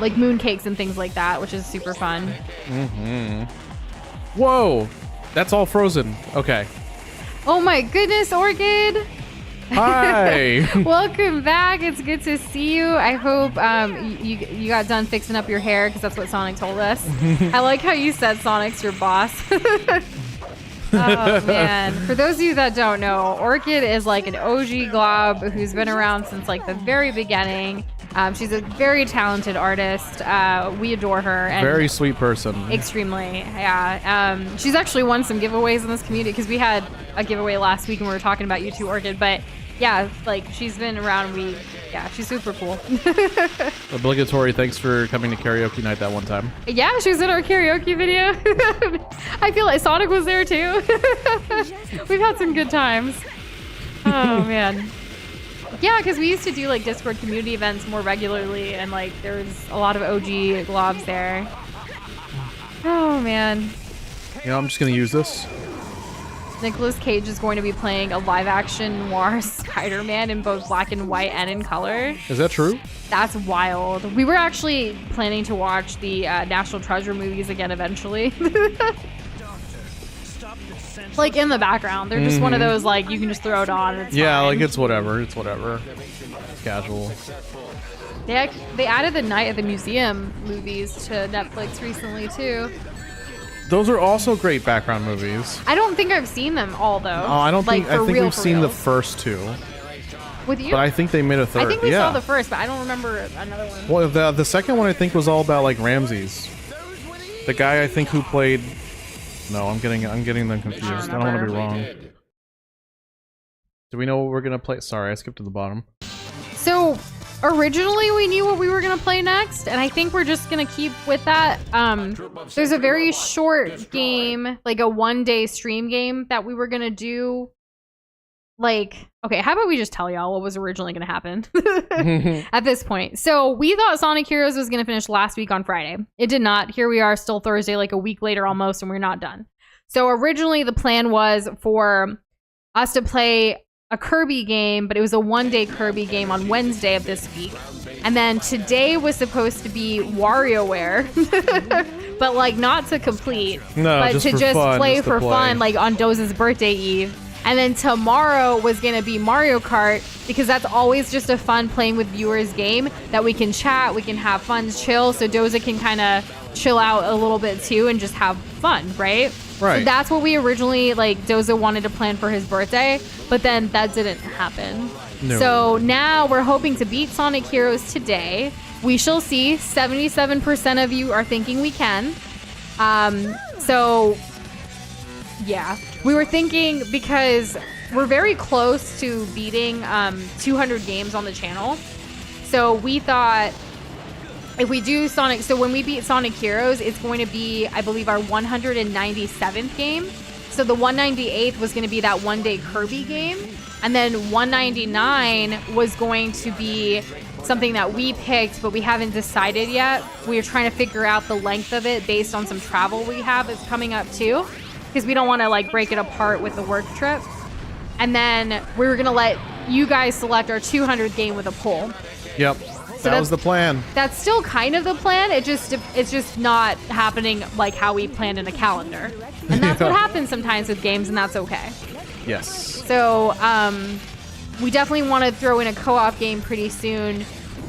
Like moon cakes and things like that, which is super fun. Whoa. That's all frozen. Okay. Oh my goodness, Orchid. Hi. Welcome back. It's good to see you. I hope you got done fixing up your hair, because that's what Sonic told us. I like how you said Sonic's your boss. Oh man. For those of you that don't know, Orchid is like an OG glob who's been around since, like, the very beginning. She's a very talented artist. We adore her. And very sweet person. Extremely, yeah. She's actually won some giveaways in this community, because we had a giveaway last week and we were talking about you too, Orchid. But yeah, like, she's been around. She's super cool. Obligatory thanks for coming to karaoke night that one time. Yeah, she was in our karaoke video. I feel like Sonic was there too. We've had some good times. Oh man. Yeah, because we used to do, like, Discord community events more regularly, and, like, there's a lot of OG globs there. Oh man. You know, I'm just gonna use this. Nicolas Cage is going to be playing a live-action noir Spider-Man in both black and white and in color. Is that true? That's wild. We were actually planning to watch the National Treasure movies again eventually. Like, in the background. They're just one of those, like, you can just throw it on and it's fine. Like, it's whatever. It's whatever. It's casual. They added the Night at the Museum movies to Netflix recently, too. Those are also great background movies. I don't think I've seen them all, though. Oh, I don't think. I think we've seen the reals. first two. With you? But I think they made a third. I think we saw the first, but I don't remember another one. Well, the second one I think was all about, like, Ramses. The guy I think who played. No, I'm getting them confused. I don't want to be wrong. Do we know what we're gonna play? Sorry, I skipped to the bottom. So originally we knew what we were gonna play next, and I think we're just gonna keep with that. There's a very short game, like a one-day stream game that we were gonna do. Like, okay, how about we just tell y'all what was originally gonna happen at this point? So we thought Sonic Heroes was gonna finish last week on Friday. It did not. Here we are, still Thursday, like a week later almost, and we're not done. So originally the plan was for us to play a Kirby game, but it was a one-day Kirby game on Wednesday of this week. And then today was supposed to be WarioWare, but, like, not to complete, no, but just to for just fun, play just for play. fun, like on Doza's birthday eve. And then tomorrow was going to be Mario Kart, because that's always just a fun playing with viewers game that we can chat, we can have fun, chill. So Doza can kind of chill out a little bit too and just have fun, right? Right. So that's what we originally, like, Doza wanted to plan for his birthday, but then that didn't happen. No. So now we're hoping to beat Sonic Heroes today. We shall see. 77% of you are thinking we can. So yeah, we were thinking, because we're very close to beating 200 games on the channel. So we thought if we do Sonic, so when we beat Sonic Heroes, it's going to be, I believe, our 197th game. So the 198th was going to be that one-day Kirby game. And then 199 was going to be something that we picked, but we haven't decided yet. We are trying to figure out the length of it based on some travel we have that's coming up too, because we don't want to like break it apart with the work trip. And then we were going to let you guys select our 200th game with a poll. Yep. That was the plan. That's still kind of the plan. It's just not happening like how we planned in a calendar. And that's what happens sometimes with games, and that's okay. Yes. So we definitely want to throw in a co-op game pretty soon.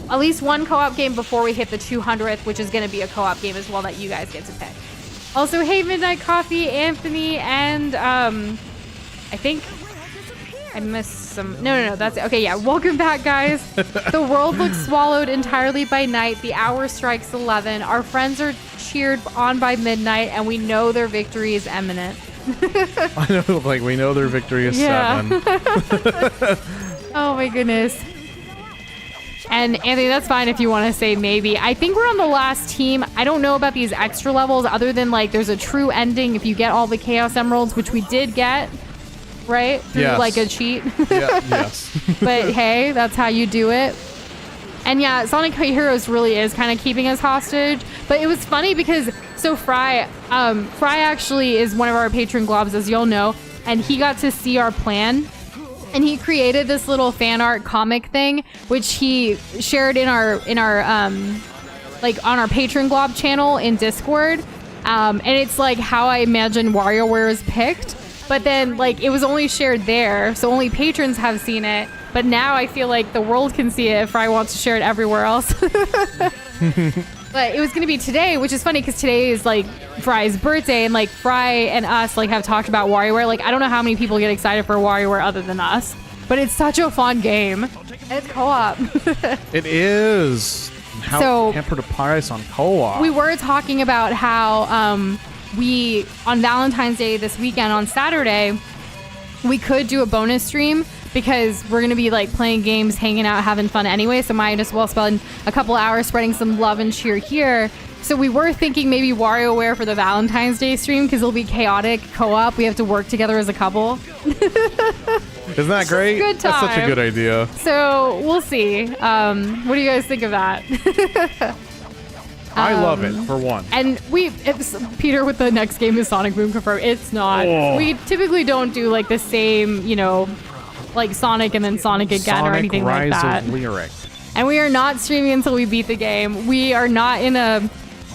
At least one co-op game before we hit the 200th, which is going to be a co-op game as well that you guys get to pick. Also, hey, Midnight Coffee, Anthony, and I think I missed some. No, that's it. Okay, yeah. Welcome back, guys. The world looks swallowed entirely by night. The hour strikes 11. Our friends are cheered on by midnight, and we know their victory is imminent. I know, like, we know their victory is 7. Oh my goodness. And Anthony, that's fine if you want to say maybe. I think we're on the last team. I don't know about these extra levels other than like there's a true ending if you get all the Chaos Emeralds, which we did get, right? Through yes. like a cheat. Yes. But hey, that's how you do it. And yeah, Sonic Heroes really is kind of keeping us hostage. But it was funny because, so Fry actually is one of our patron globs, as you'll know, and he got to see our plan. And he created this little fan art comic thing, which he shared in our like on our patron glob channel in Discord. And it's like how I imagine WarioWare is picked. But then like it was only shared there, so only patrons have seen it. But now I feel like the world can see it if Fry wants to share it everywhere else. But it was going to be today, which is funny because today is like Fry's birthday, and like Fry and us like have talked about WarioWare. Like I don't know how many people get excited for WarioWare other than us, but it's such a fun game. And it's co-op. It is. How can't put a price on co-op? We were talking about how we on Valentine's Day this weekend on Saturday we could do a bonus stream, because we're going to be like playing games, hanging out, having fun anyway. So might as well spend a couple hours spreading some love and cheer here. So we were thinking maybe WarioWare for the Valentine's Day stream, because it'll be chaotic co-op. We have to work together as a couple. Isn't that great? Good time. That's such a good idea. So we'll see. What do you guys think of that? I love it, for one. And Peter with the next game is Sonic Boom confirmed. It's not. Oh. We typically don't do like the same, like Sonic and then Sonic again Sonic or anything Rise like that. Of Lyric. And we are not streaming until we beat the game. We are not in a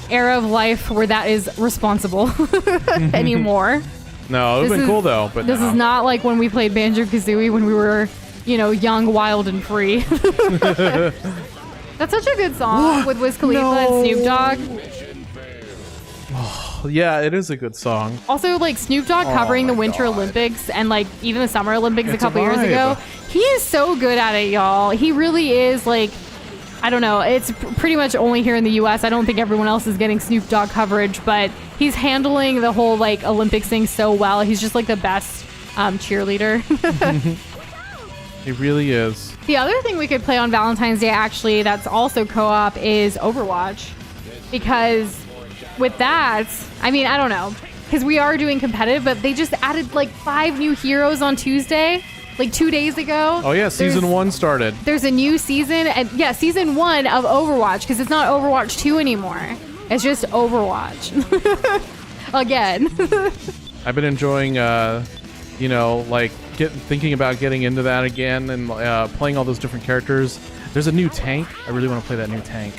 era of life where that is responsible anymore. No, it would have been cool though. But this is not like when we played Banjo-Kazooie when we were, young, wild, and free. That's such a good song with Wiz Khalifa and Snoop Dogg. Yeah, it is a good song. Also, like Snoop Dogg covering the Winter Olympics and like even the Summer Olympics a couple years ago. He is so good at it, y'all. He really is. Like, I don't know. It's pretty much only here in the U.S. I don't think everyone else is getting Snoop Dogg coverage, but he's handling the whole like Olympics thing so well. He's just like the best cheerleader. He really is. The other thing we could play on Valentine's Day, actually, that's also co-op, is Overwatch. Because with that, I mean, I don't know. Because we are doing competitive, but they just added like 5 new heroes on Tuesday, like 2 days ago. Oh, yeah. Season 1 started. There's a new season. And yeah, season 1 of Overwatch, because it's not Overwatch 2 anymore. It's just Overwatch. Again. I've been enjoying, thinking about getting into that again and playing all those different characters. There's a new tank. I really want to play that new tank.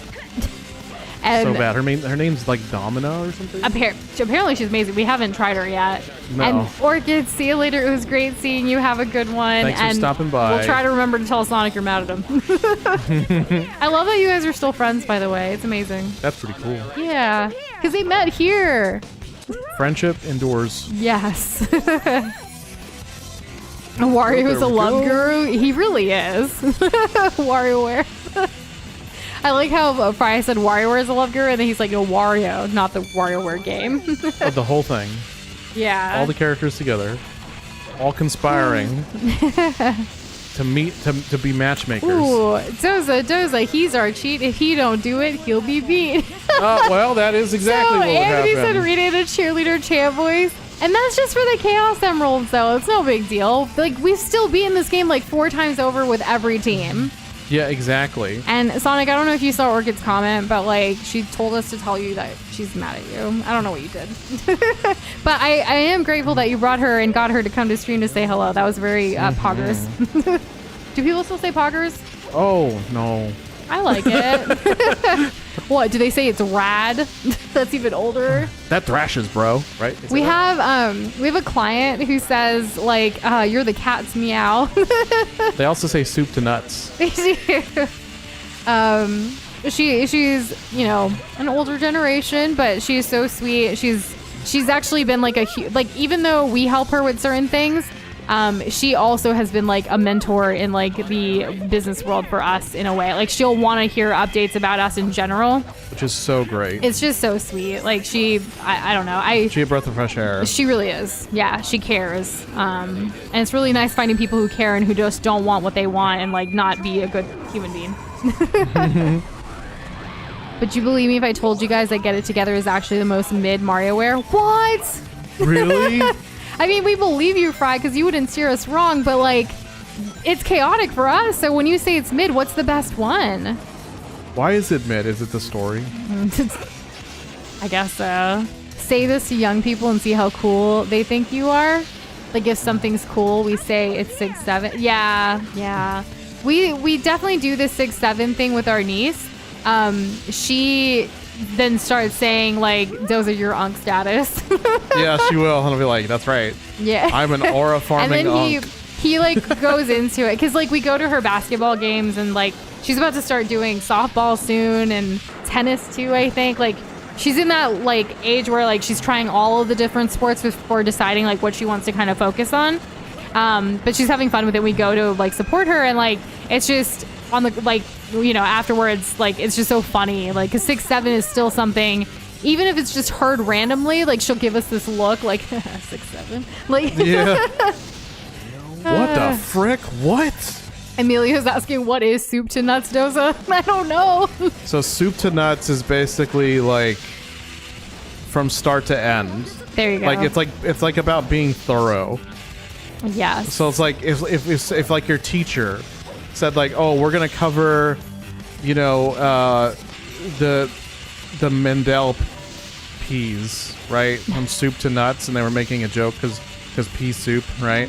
And So bad. Her name's like Domino or something. apparently she's amazing. We haven't tried her yet. No. And Orchid, see you later. It was great seeing you. Have a good one. Thanks for and stopping by. We'll try to remember to tell Sonic you're mad at him. I love that you guys are still friends, by the way. It's amazing. That's pretty cool. Yeah, because they met here. Friendship endures. Yes. Wario is a There we love go. guru. He really is. WarioWare. I like how Fry said WarioWare is a love guru, and then he's like, no, Wario, not the WarioWare game. Oh, the whole thing. Yeah. All the characters together, all conspiring to be matchmakers. Ooh, Doza, he's our cheat. If he don't do it, he'll be beat. Oh, well, that is exactly So what would Anthony happen. said reading the cheerleader chant voice. And that's just for the Chaos Emeralds, though. It's no big deal. Like, we've still beaten this game like 4 times over with every team. Yeah, exactly. And Sonic, I don't know if you saw Orchid's comment, but like, she told us to tell you that she's mad at you. I don't know what you did. But I am grateful that you brought her and got her to come to stream to say hello. That was very poggers. Do people still say poggers? Oh, no. I like it. What, do they say it's rad? That's even older. That thrashes, bro. Right? Is We that have a client who says like you're the cat's meow. right? They also say soup to nuts. She's an older generation, but she's so sweet. She's actually been like even though we help her with certain things, she also has been like a mentor in like the business world for us in a way. Like she'll want to hear updates about us in general. Which is so great. It's just so sweet. Like I don't know. She a breath of fresh air. She really is. Yeah, she cares. And it's really nice finding people who care and who just don't want what they want and like not be a good human being. But you believe me if I told you guys that Get It Together is actually the most mid MarioWare? What? Really? I mean, we believe you, Fry, because you wouldn't steer us wrong, but like, it's chaotic for us. So when you say it's mid, what's the best one? Why is it mid? Is it the story? I guess so. Say this to young people and see how cool they think you are. Like if something's cool, we say it's 6, 7. Yeah. We definitely do this 6, 7 thing with our niece. She then starts saying like, those are your unk status. Yeah, she will. And I'll be like, that's right. Yeah. I'm an aura farming And then unk. he like goes into it because like we go to her basketball games and like she's about to start doing softball soon and tennis too, I think. Like she's in that like age where like she's trying all of the different sports before deciding like what she wants to kind of focus on. But she's having fun with it. We go to like support her and like it's just on the like afterwards like it's just so funny like because 6, 7 is still something. Even if it's just heard randomly, like she'll give us this look like 6, 7. Like Yeah. What the frick? What? Emilio's asking, what is soup to nuts, Doza? I don't know. So soup to nuts is basically like from start to end. There you go. Like it's like about being thorough. Yes. So it's like if like your teacher said like, oh, we're gonna cover, the Mendel peas, right? From soup to nuts, and they were making a joke because pea soup, right?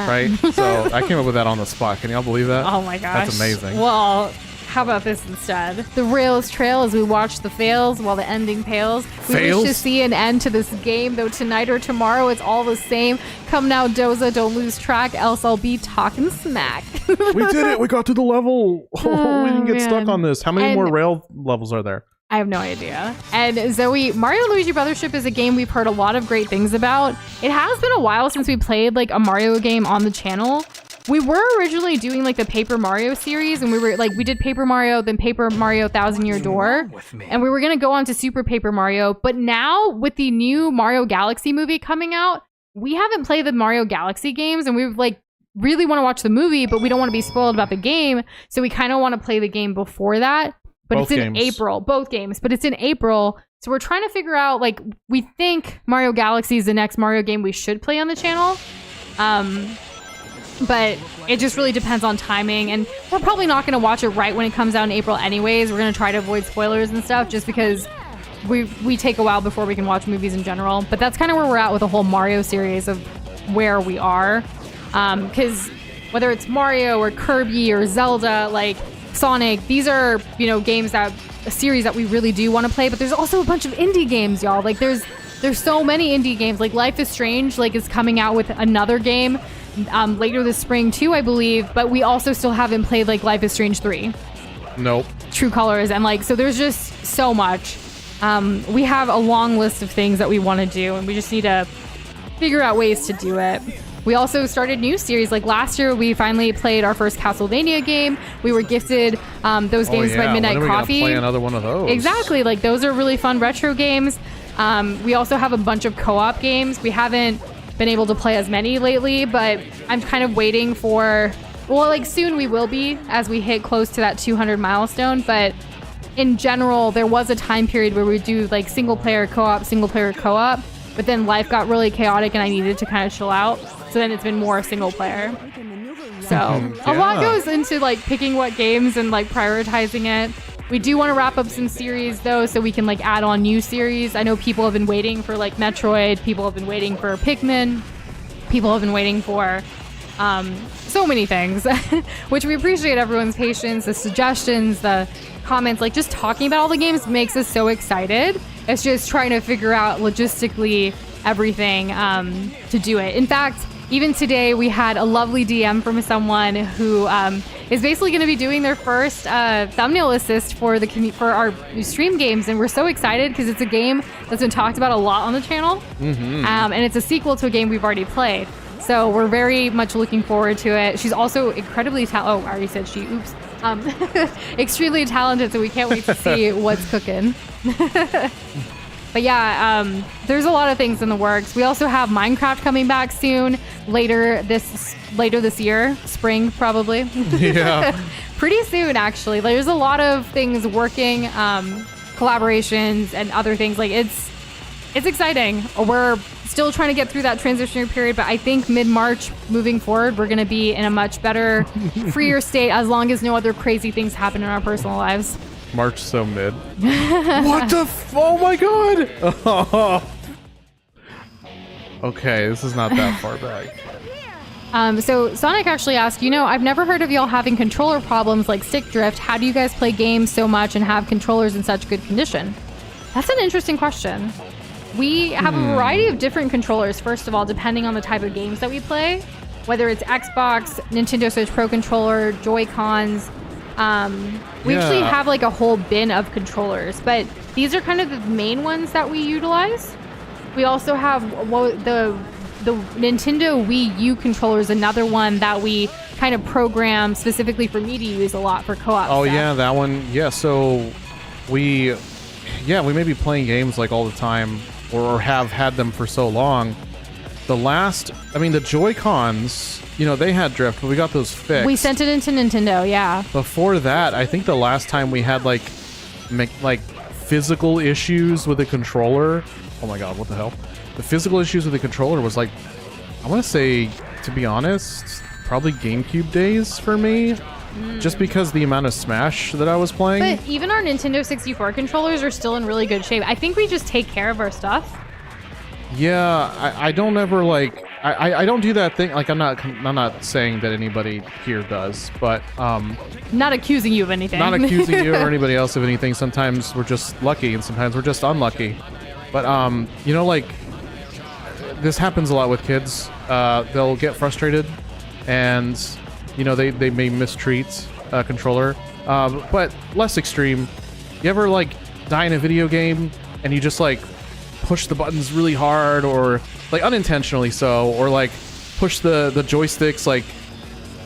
Right. So I came up with that on the spot. Can y'all believe that? Oh my gosh. That's amazing. Well, how about this instead? The rails trail as we watch the fails while the ending pales. We Fails? wish to see an end to this game, though tonight or tomorrow it's all the same. Come now, Doza, don't lose track, else I'll be talking smack. We did it. We got to the level. Oh, we didn't get stuck man. on this. How many And- more rail levels are there? I have no idea. And Zoe, Mario & Luigi Brothership is a game we've heard a lot of great things about. It has been a while since we played like a Mario game on the channel. We were originally doing like the Paper Mario series, and we did Paper Mario, then Paper Mario Thousand Year Door, and we were gonna go on to Super Paper Mario. But now with the new Mario Galaxy movie coming out, we haven't played the Mario Galaxy games, and we like really want to watch the movie, but we don't want to be spoiled about the game, so we kind of want to play the game before that. But Both it's in games. April, both games, but it's in April. So we're trying to figure out, like, we think Mario Galaxy is the next Mario game we should play on the channel. But it just really depends on timing. And we're probably not going to watch it right when it comes out in April anyways. We're going to try to avoid spoilers and stuff just because we take a while before we can watch movies in general. But that's kind of where we're at with the whole Mario series of where we are. Because whether it's Mario or Kirby or Zelda, like Sonic, these are, games that a series that we really do want to play, but there's also a bunch of indie games, y'all. Like there's so many indie games. Like Life is Strange like is coming out with another game later this spring too, I believe, but we also still haven't played like Life is Strange 3. Nope. True Colors, and like so there's just so much. We have a long list of things that we want to do, and we just need to figure out ways to do it. We also started new series. Like last year, we finally played our first Castlevania game. We were gifted those games by Midnight when are we Coffee. Gonna play another one of those. Exactly. Like those are really fun retro games. We also have a bunch of co-op games. We haven't been able to play as many lately, but I'm kind of waiting for. Well, like soon we will be as we hit close to that 200 milestone. But in general, there was a time period where we do like single player co-op. But then life got really chaotic and I needed to kind of chill out. So then it's been more single player. So a lot goes into like picking what games and like prioritizing it. We do want to wrap up some series though, so we can like add on new series. I know people have been waiting for like Metroid. People have been waiting for Pikmin. People have been waiting for so many things, which we appreciate everyone's patience, the suggestions, the comments. Like just talking about all the games makes us so excited. It's just trying to figure out logistically everything to do it. In fact, even today we had a lovely DM from someone who is basically going to be doing their first thumbnail assist for our stream games, and we're so excited because it's a game that's been talked about a lot on the channel, and it's a sequel to a game we've already played. So we're very much looking forward to it. She's also incredibly talented. Oh, I already said she. Oops. Extremely talented, so we can't wait to see what's cooking. But yeah, there's a lot of things in the works. We also have Minecraft coming back soon, later this year, spring probably. Yeah. Pretty soon, actually. There's a lot of things working, collaborations and other things. Like it's exciting. We're still trying to get through that transitionary period, but I think mid-March moving forward, we're going to be in a much better, freer state as long as no other crazy things happen in our personal lives. March so mid. What the oh my god! Okay, this is not that far back. So Sonic actually asked, I've never heard of y'all having controller problems like stick drift. How do you guys play games so much and have controllers in such good condition? That's an interesting question. We have a variety of different controllers, first of all, depending on the type of games that we play, whether it's Xbox, Nintendo Switch Pro Controller, Joy-Cons. We actually have like a whole bin of controllers, but these are kind of the main ones that we utilize. We also have the Nintendo Wii U controller is another one that we kind of program specifically for me to use a lot for co-op stuff. Yeah, that one. Yeah, so we may be playing games like all the time or have had them for so long. The Joy-Cons, they had drift, but we got those fixed. We sent it into Nintendo, yeah. Before that, I think the last time we had like physical issues with the controller. Oh my god, what the hell? The physical issues with the controller was like, I want to say, to be honest, probably GameCube days for me. Just because the amount of Smash that I was playing. But even our Nintendo 64 controllers are still in really good shape. I think we just take care of our stuff. Yeah, I don't ever like I don't do that thing. Like I'm not saying that anybody here does, but not accusing you of anything. Not accusing you or anybody else of anything. Sometimes we're just lucky and sometimes we're just unlucky. But like this happens a lot with kids. They'll get frustrated and they may mistreat a controller, but less extreme. You ever like die in a video game and you just like push the buttons really hard, or like unintentionally so, or like push the joysticks like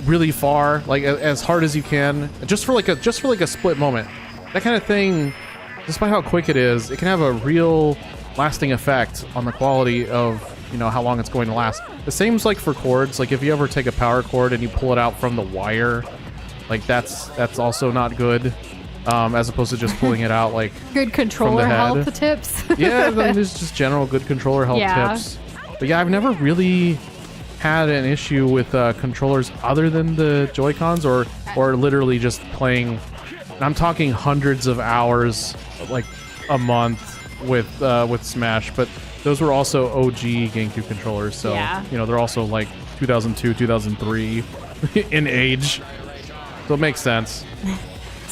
really far, like as hard as you can, just for like a split moment? That kind of thing, despite how quick it is, it can have a real lasting effect on the quality of how long it's going to last. The same's like for cords. Like if you ever take a power cord and you pull it out from the wire, like that's also not good, as opposed to just pulling it out like good controller health tips. Yeah, there's just general good controller health tips. But yeah, I've never really had an issue with controllers other than the Joy-Cons, or literally just playing. I'm talking hundreds of hours, like a month with Smash, but those were also OG GameCube controllers, so they're also like 2002, 2003 in age, so it makes sense.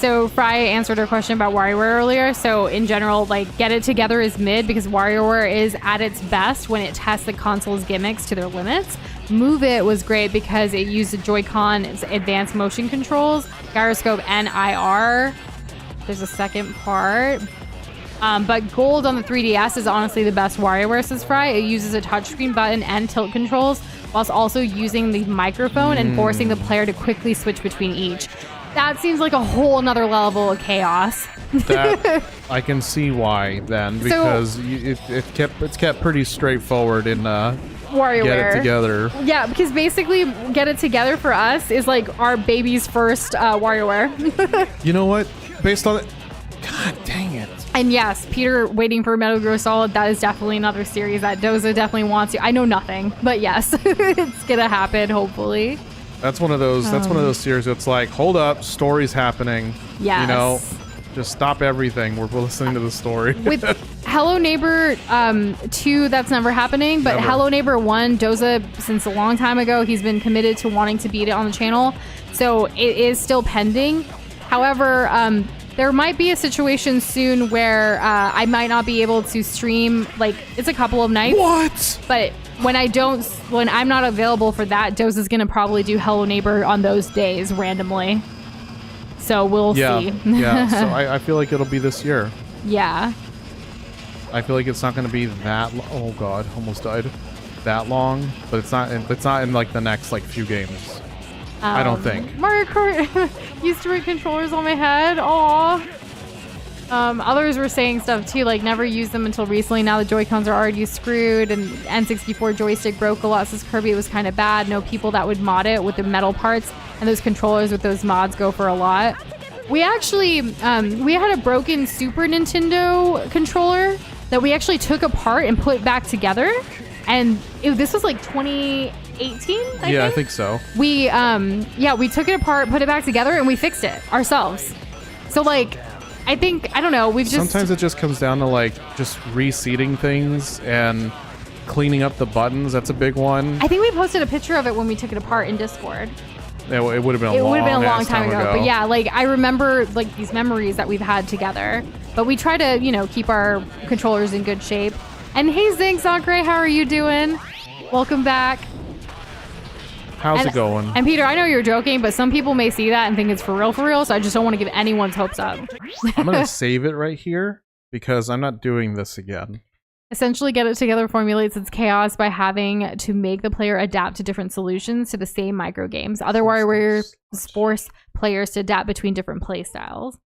So Fry answered her question about WarioWare earlier. So in general, like Get It Together is mid because WarioWare is at its best when it tests the console's gimmicks to their limits. Move It was great because it used the Joy-Con's advanced motion controls, gyroscope, and IR. There's a second part. But Gold on the 3DS is honestly the best WarioWare, says Fry. It uses a touchscreen button and tilt controls, whilst also using the microphone and forcing the player to quickly switch between each. That seems like a whole nother level of chaos. That I can see why then, because it's kept pretty straightforward in WarioWare. Get It Together. Yeah, because basically Get It Together for us is like our baby's first WarioWare. You know what? Based on it, God dang it. And yes, Peter waiting for Metal Gear Solid, that is definitely another series that Doza definitely wants to. I know nothing, but yes, it's gonna happen, hopefully. That's one of those series that's like, hold up, story's happening. Yes. You know, just stop everything. We're listening to the story. With Hello Neighbor 2, that's never happening, but Never. Hello Neighbor 1, Doza, since a long time ago, he's been committed to wanting to beat it on the channel, so it is still pending. However, there might be a situation soon where I might not be able to stream, like, it's a couple of nights. What? But when I'm not available for that, Doza's gonna probably do Hello Neighbor on those days randomly. So we'll see. Yeah, so I feel like it'll be this year. Yeah. I feel like it's not going to be that oh god, almost died. That long, but it's not in like the next like few games. I don't think. Mario Kart used to bring controllers on my head. Aw. Others were saying stuff too, like never used them until recently. Now the Joy-Cons are already screwed, and N64 joystick broke a lot, says Kirby. It was kind of bad. No people that would mod it with the metal parts, and those controllers with those mods go for a lot. We actually, we had a broken Super Nintendo controller that we actually took apart and put back together. And this was like 2018, I think so. We took it apart, put it back together, and we fixed it ourselves. So like, I don't know, we've just... Sometimes it just comes down to like just reseating things and cleaning up the buttons. That's a big one. I think we posted a picture of it when we took it apart in Discord. Yeah, it would have been a long time ago. But yeah, like I remember like these memories that we've had together. But we try to, keep our controllers in good shape. And hey, Zing Sacre, how are you doing? Welcome back. How's it going? And Peter, I know you're joking, but some people may see that and think it's for real, so I just don't want to give anyone's hopes up. I'm going to save it right here because I'm not doing this again. Essentially, Get It Together formulates its chaos by having to make the player adapt to different solutions to the same micro games. Other WarioWare force players to adapt between different play styles.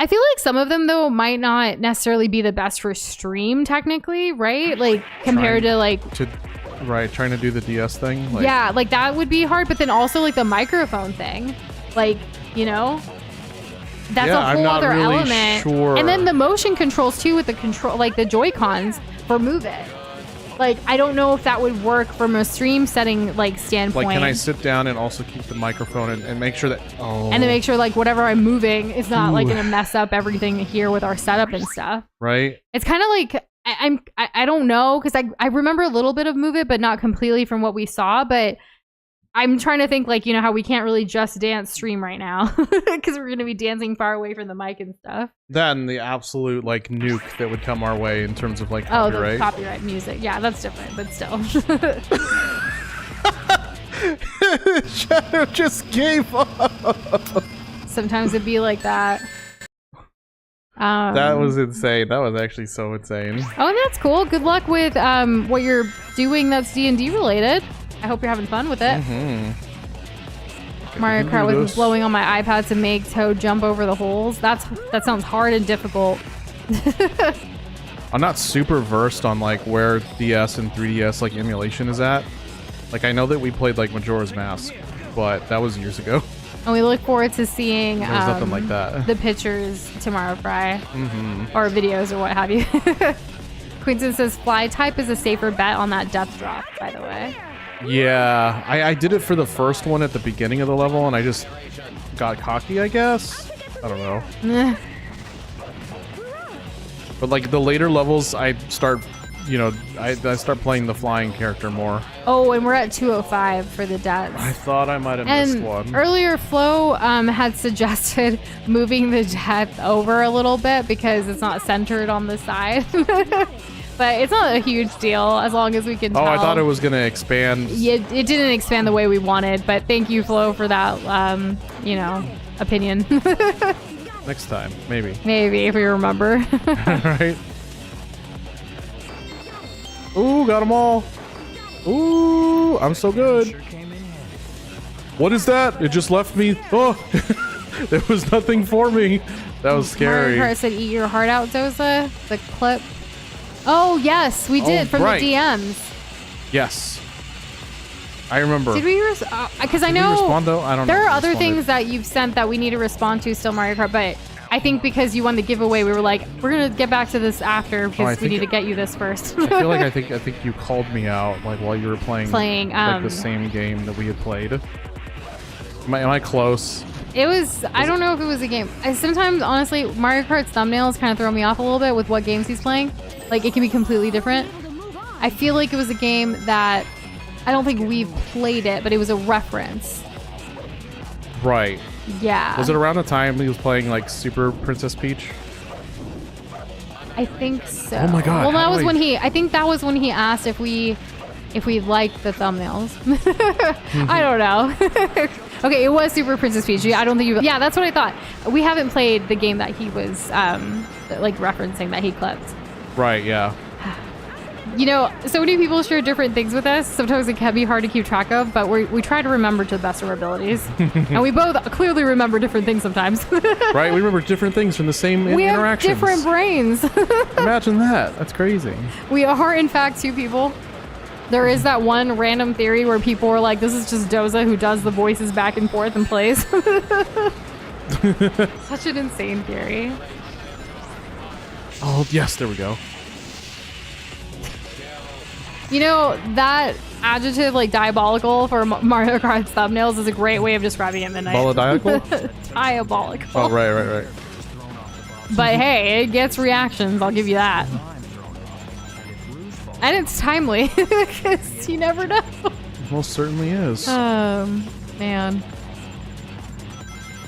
I feel like some of them, though, might not necessarily be the best for stream, technically, right? Like, compared to, like... trying to do the DS thing? Like, yeah, like, that would be hard, but then also, like, the microphone thing. Like, that's a whole other really element. Sure. And then the motion controls, too, with the the Joy-Cons for Move It. Like, I don't know if that would work from a stream setting, like, standpoint. Like, can I sit down and also keep the microphone and make sure that... Oh. And to make sure, like, whatever I'm moving is not, like, going to mess up everything here with our setup and stuff. Right? It's kind of like... I don't know, because I remember a little bit of Move It, but not completely from what we saw, but... I'm trying to think, like, how we can't really just dance stream right now because we're going to be dancing far away from the mic and stuff. That and the absolute, like, nuke that would come our way in terms of, like, copyright. Oh, the copyright music. Yeah, that's different, but still. Shadow just gave up. Sometimes it'd be like that. That was insane. That was actually so insane. Oh, and that's cool. Good luck with what you're doing that's D&D related. I hope you're having fun with it. Mm-hmm. Mario Kart was blowing on my iPad to make Toad jump over the holes. That sounds hard and difficult. I'm not super versed on like where DS and 3DS like emulation is at. Like I know that we played like Majora's Mask, but that was years ago. And we look forward to seeing There's nothing like that. The pictures tomorrow, Fry. Mm-hmm. Or videos or what have you. Quinton says fly type is a safer bet on that death drop, by the way. Yeah, I did it for the first one at the beginning of the level, and I just got cocky, I guess? I don't know. But like the later levels, I start you know, I start playing the flying character more. Oh, and we're at 205 for the deaths. I thought I might have And missed one. earlier, Flo had suggested moving the death over a little bit because it's not centered on the side. But it's not a huge deal as long as we can tell. Oh, I thought it was going to expand. Yeah, it didn't expand the way we wanted, but thank you, Flo, for that, you know, opinion. Next time, maybe. Maybe, if we remember. Right? Ooh, got them all. Ooh, I'm so good. What is that? It just left me. Oh, there was nothing for me. That was scary. Mario Kart said, "Eat your heart out, Doza." The clip. Oh yes, we did from right. the DMs. Yes, I remember. Did we? Because I Did we know respond though. I don't know. there if are we other responded. things that you've sent that we need to respond to still, Mario Kart. But I think because you won the giveaway, we were like, we're gonna get back to this after because we need to get you this first. I feel like I think you called me out like while you were playing like the same game that we had played. Am I close? It was, I don't know if it was a game. Sometimes, honestly, Mario Kart's thumbnails kind of throw me off a little bit with what games he's playing. Like, it can be completely different. I feel like it was a game that, I don't think we've played it, but it was a reference. Right. Yeah. Was it around the time he was playing like Super Princess Peach? I think so. Oh my God, Well, that how was do I- when I think that was when he asked if we liked the thumbnails. I don't know. Okay, it was Super Princess Peach. I don't think you. Yeah, that's what I thought. We haven't played the game that he was like referencing that he clipped. Right. Yeah. You know, so many people share different things with us. Sometimes it can be hard to keep track of, but we try to remember to the best of our abilities. And we both clearly remember different things sometimes. Right. We remember different things from the same We have interactions. different brains. Imagine that. That's crazy. We are, in fact, two people. There is that one random theory where people were like, this is just Doza who does the voices back and forth and plays. Such an insane theory. Oh yes, there we go. You know, that adjective, like diabolical for Mario Kart's thumbnails is a great way of describing it, Midnight. Diabolical? Diabolical. Oh right. But hey, it gets reactions, I'll give you that. And it's timely, because you never know. Most certainly is. Man.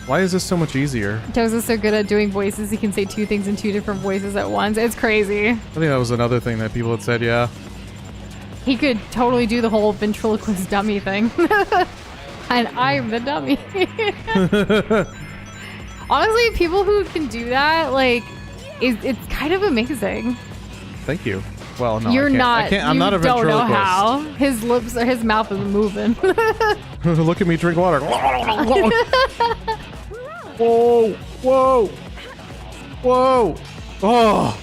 Why is this so much easier? Doza's so good at doing voices, he can say two things in two different voices at once. It's crazy. I think that was another thing that people had said. Yeah. He could totally do the whole ventriloquist dummy thing. And I'm the dummy. Honestly, people who can do that, like, it's kind of amazing. Thank you. Well, no, You're I can't. I'm not a don't know ventriloquist. how. His lips or his mouth is moving. Look at me drink water. Whoa! Whoa! Whoa! Oh!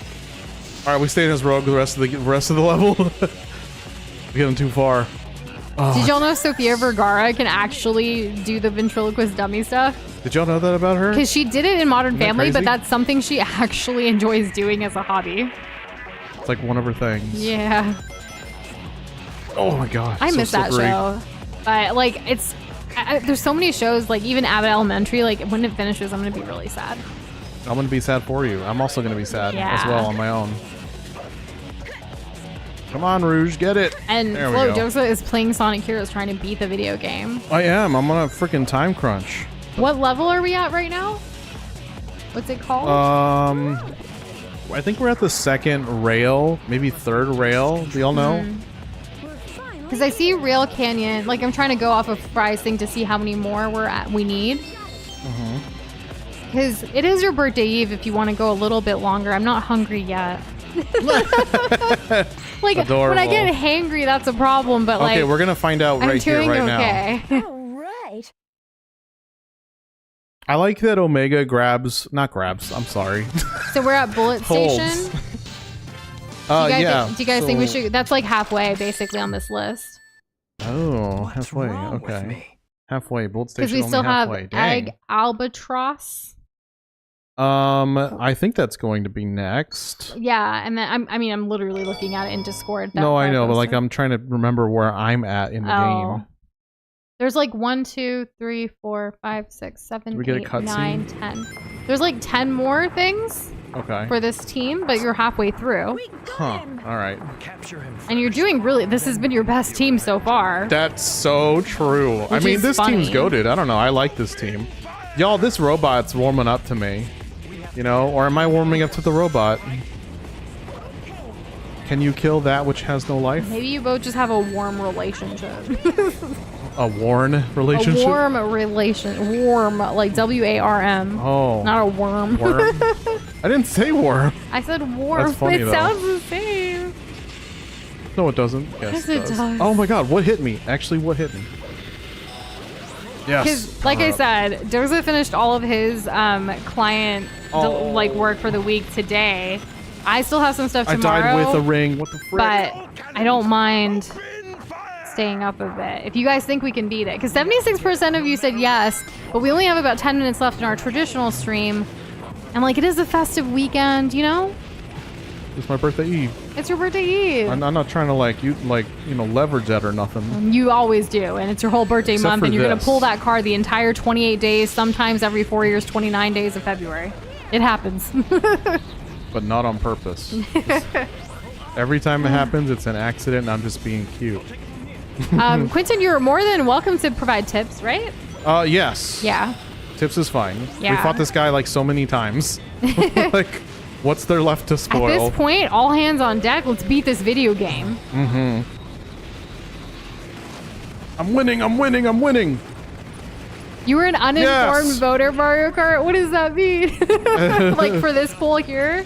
All right, we stay in this road the rest of the level. We're getting too far. Oh. Did y'all know Sofia Vergara can actually do the ventriloquist dummy stuff? Did y'all know that about her? Because she did it in Modern Isn't that Family, but crazy? that's something she actually enjoys doing as a hobby. It's like one of her things. Yeah. Oh my god. I so miss that slippery. show. But, like, there's so many shows, like, even Abbott Elementary, like, when it finishes, I'm going to be really sad. I'm gonna be sad for you. I'm also gonna be sad as well on my own. Come on, Rouge, get it. And There we Flo go. Dosa is playing Sonic Heroes trying to beat the video game. I am. I'm on a freaking time crunch. What level are we at right now? What's it called? I think we're at the second rail, maybe third rail. Do y'all know? Because I see Rail Canyon. Like, I'm trying to go off of Fry's thing to see how many more we need. Because it is your birthday eve if you want to go a little bit longer. I'm not hungry yet. Like, Adorable. when I get hangry, that's a problem. But, like, Okay, we're gonna find out I'm right here, doing right now. okay. All right. I like that Omega not grabs. I'm sorry. So we're at Bullet Holds. Station. Yeah. Do you guys think we so- should? That's like halfway, basically, on this list. Oh, halfway. Okay. Halfway. Bolt Because station we still only have halfway. Dang. Egg Albatross. I think that's going to be next. Yeah, and then I'm literally looking at it in Discord. No, I know, but goes like to- I'm trying to remember where I'm at in the game. There's like 1, 2, 3, 4, 5, 6, 7, Did we get a 8, cutscene? 9, 10. There's like 10 more things. Okay. for this team, but you're halfway through. Huh. All right. Capture him. And you're doing really, this has been your best team so far. That's so true. I Which mean, is this funny. team's goated. I don't know. I like this team. Y'all, this robot's warming up to me. You know, or am I warming up to the robot? Can you kill that which has no life? Maybe you both just have a warm relationship. A worn relationship? A warm relation. Warm, like W-A-R-M. Oh. Not a worm. Worm? I didn't say worm. I said warm. That's funny, it though. sounds the same. No, it doesn't. Yes, it does. Oh my god, what hit me? Actually, what hit me? Yes. Because, like I said, Doza finished all of his client Oh. like work for the week today. I still have some stuff I tomorrow. died with a ring. What the frick? But I don't mind staying up a bit. If you guys think we can beat it. Because 76% of you said yes, but we only have about 10 minutes left in our traditional stream. And like, it is a festive weekend, you know? It's my birthday eve. It's your birthday eve. I'm not trying to leverage that or nothing. You always do, and it's your whole birthday Except month, for and you're gonna this. pull that card the entire 28 days, sometimes every 4 years, 29 days of February. It happens. But not on purpose. Every time it happens, it's an accident and I'm just being cute. Quentin, you're more than welcome to provide tips, right? Yes. Yeah. Tips is fine. We Yeah. fought this guy like so many times. Like, what's there left to At spoil? this point, all hands on deck. Let's beat this video game. I'm winning, I'm winning, I'm winning. You were an uninformed Yes. voter, Mario Kart. What does that mean? Like for this poll here?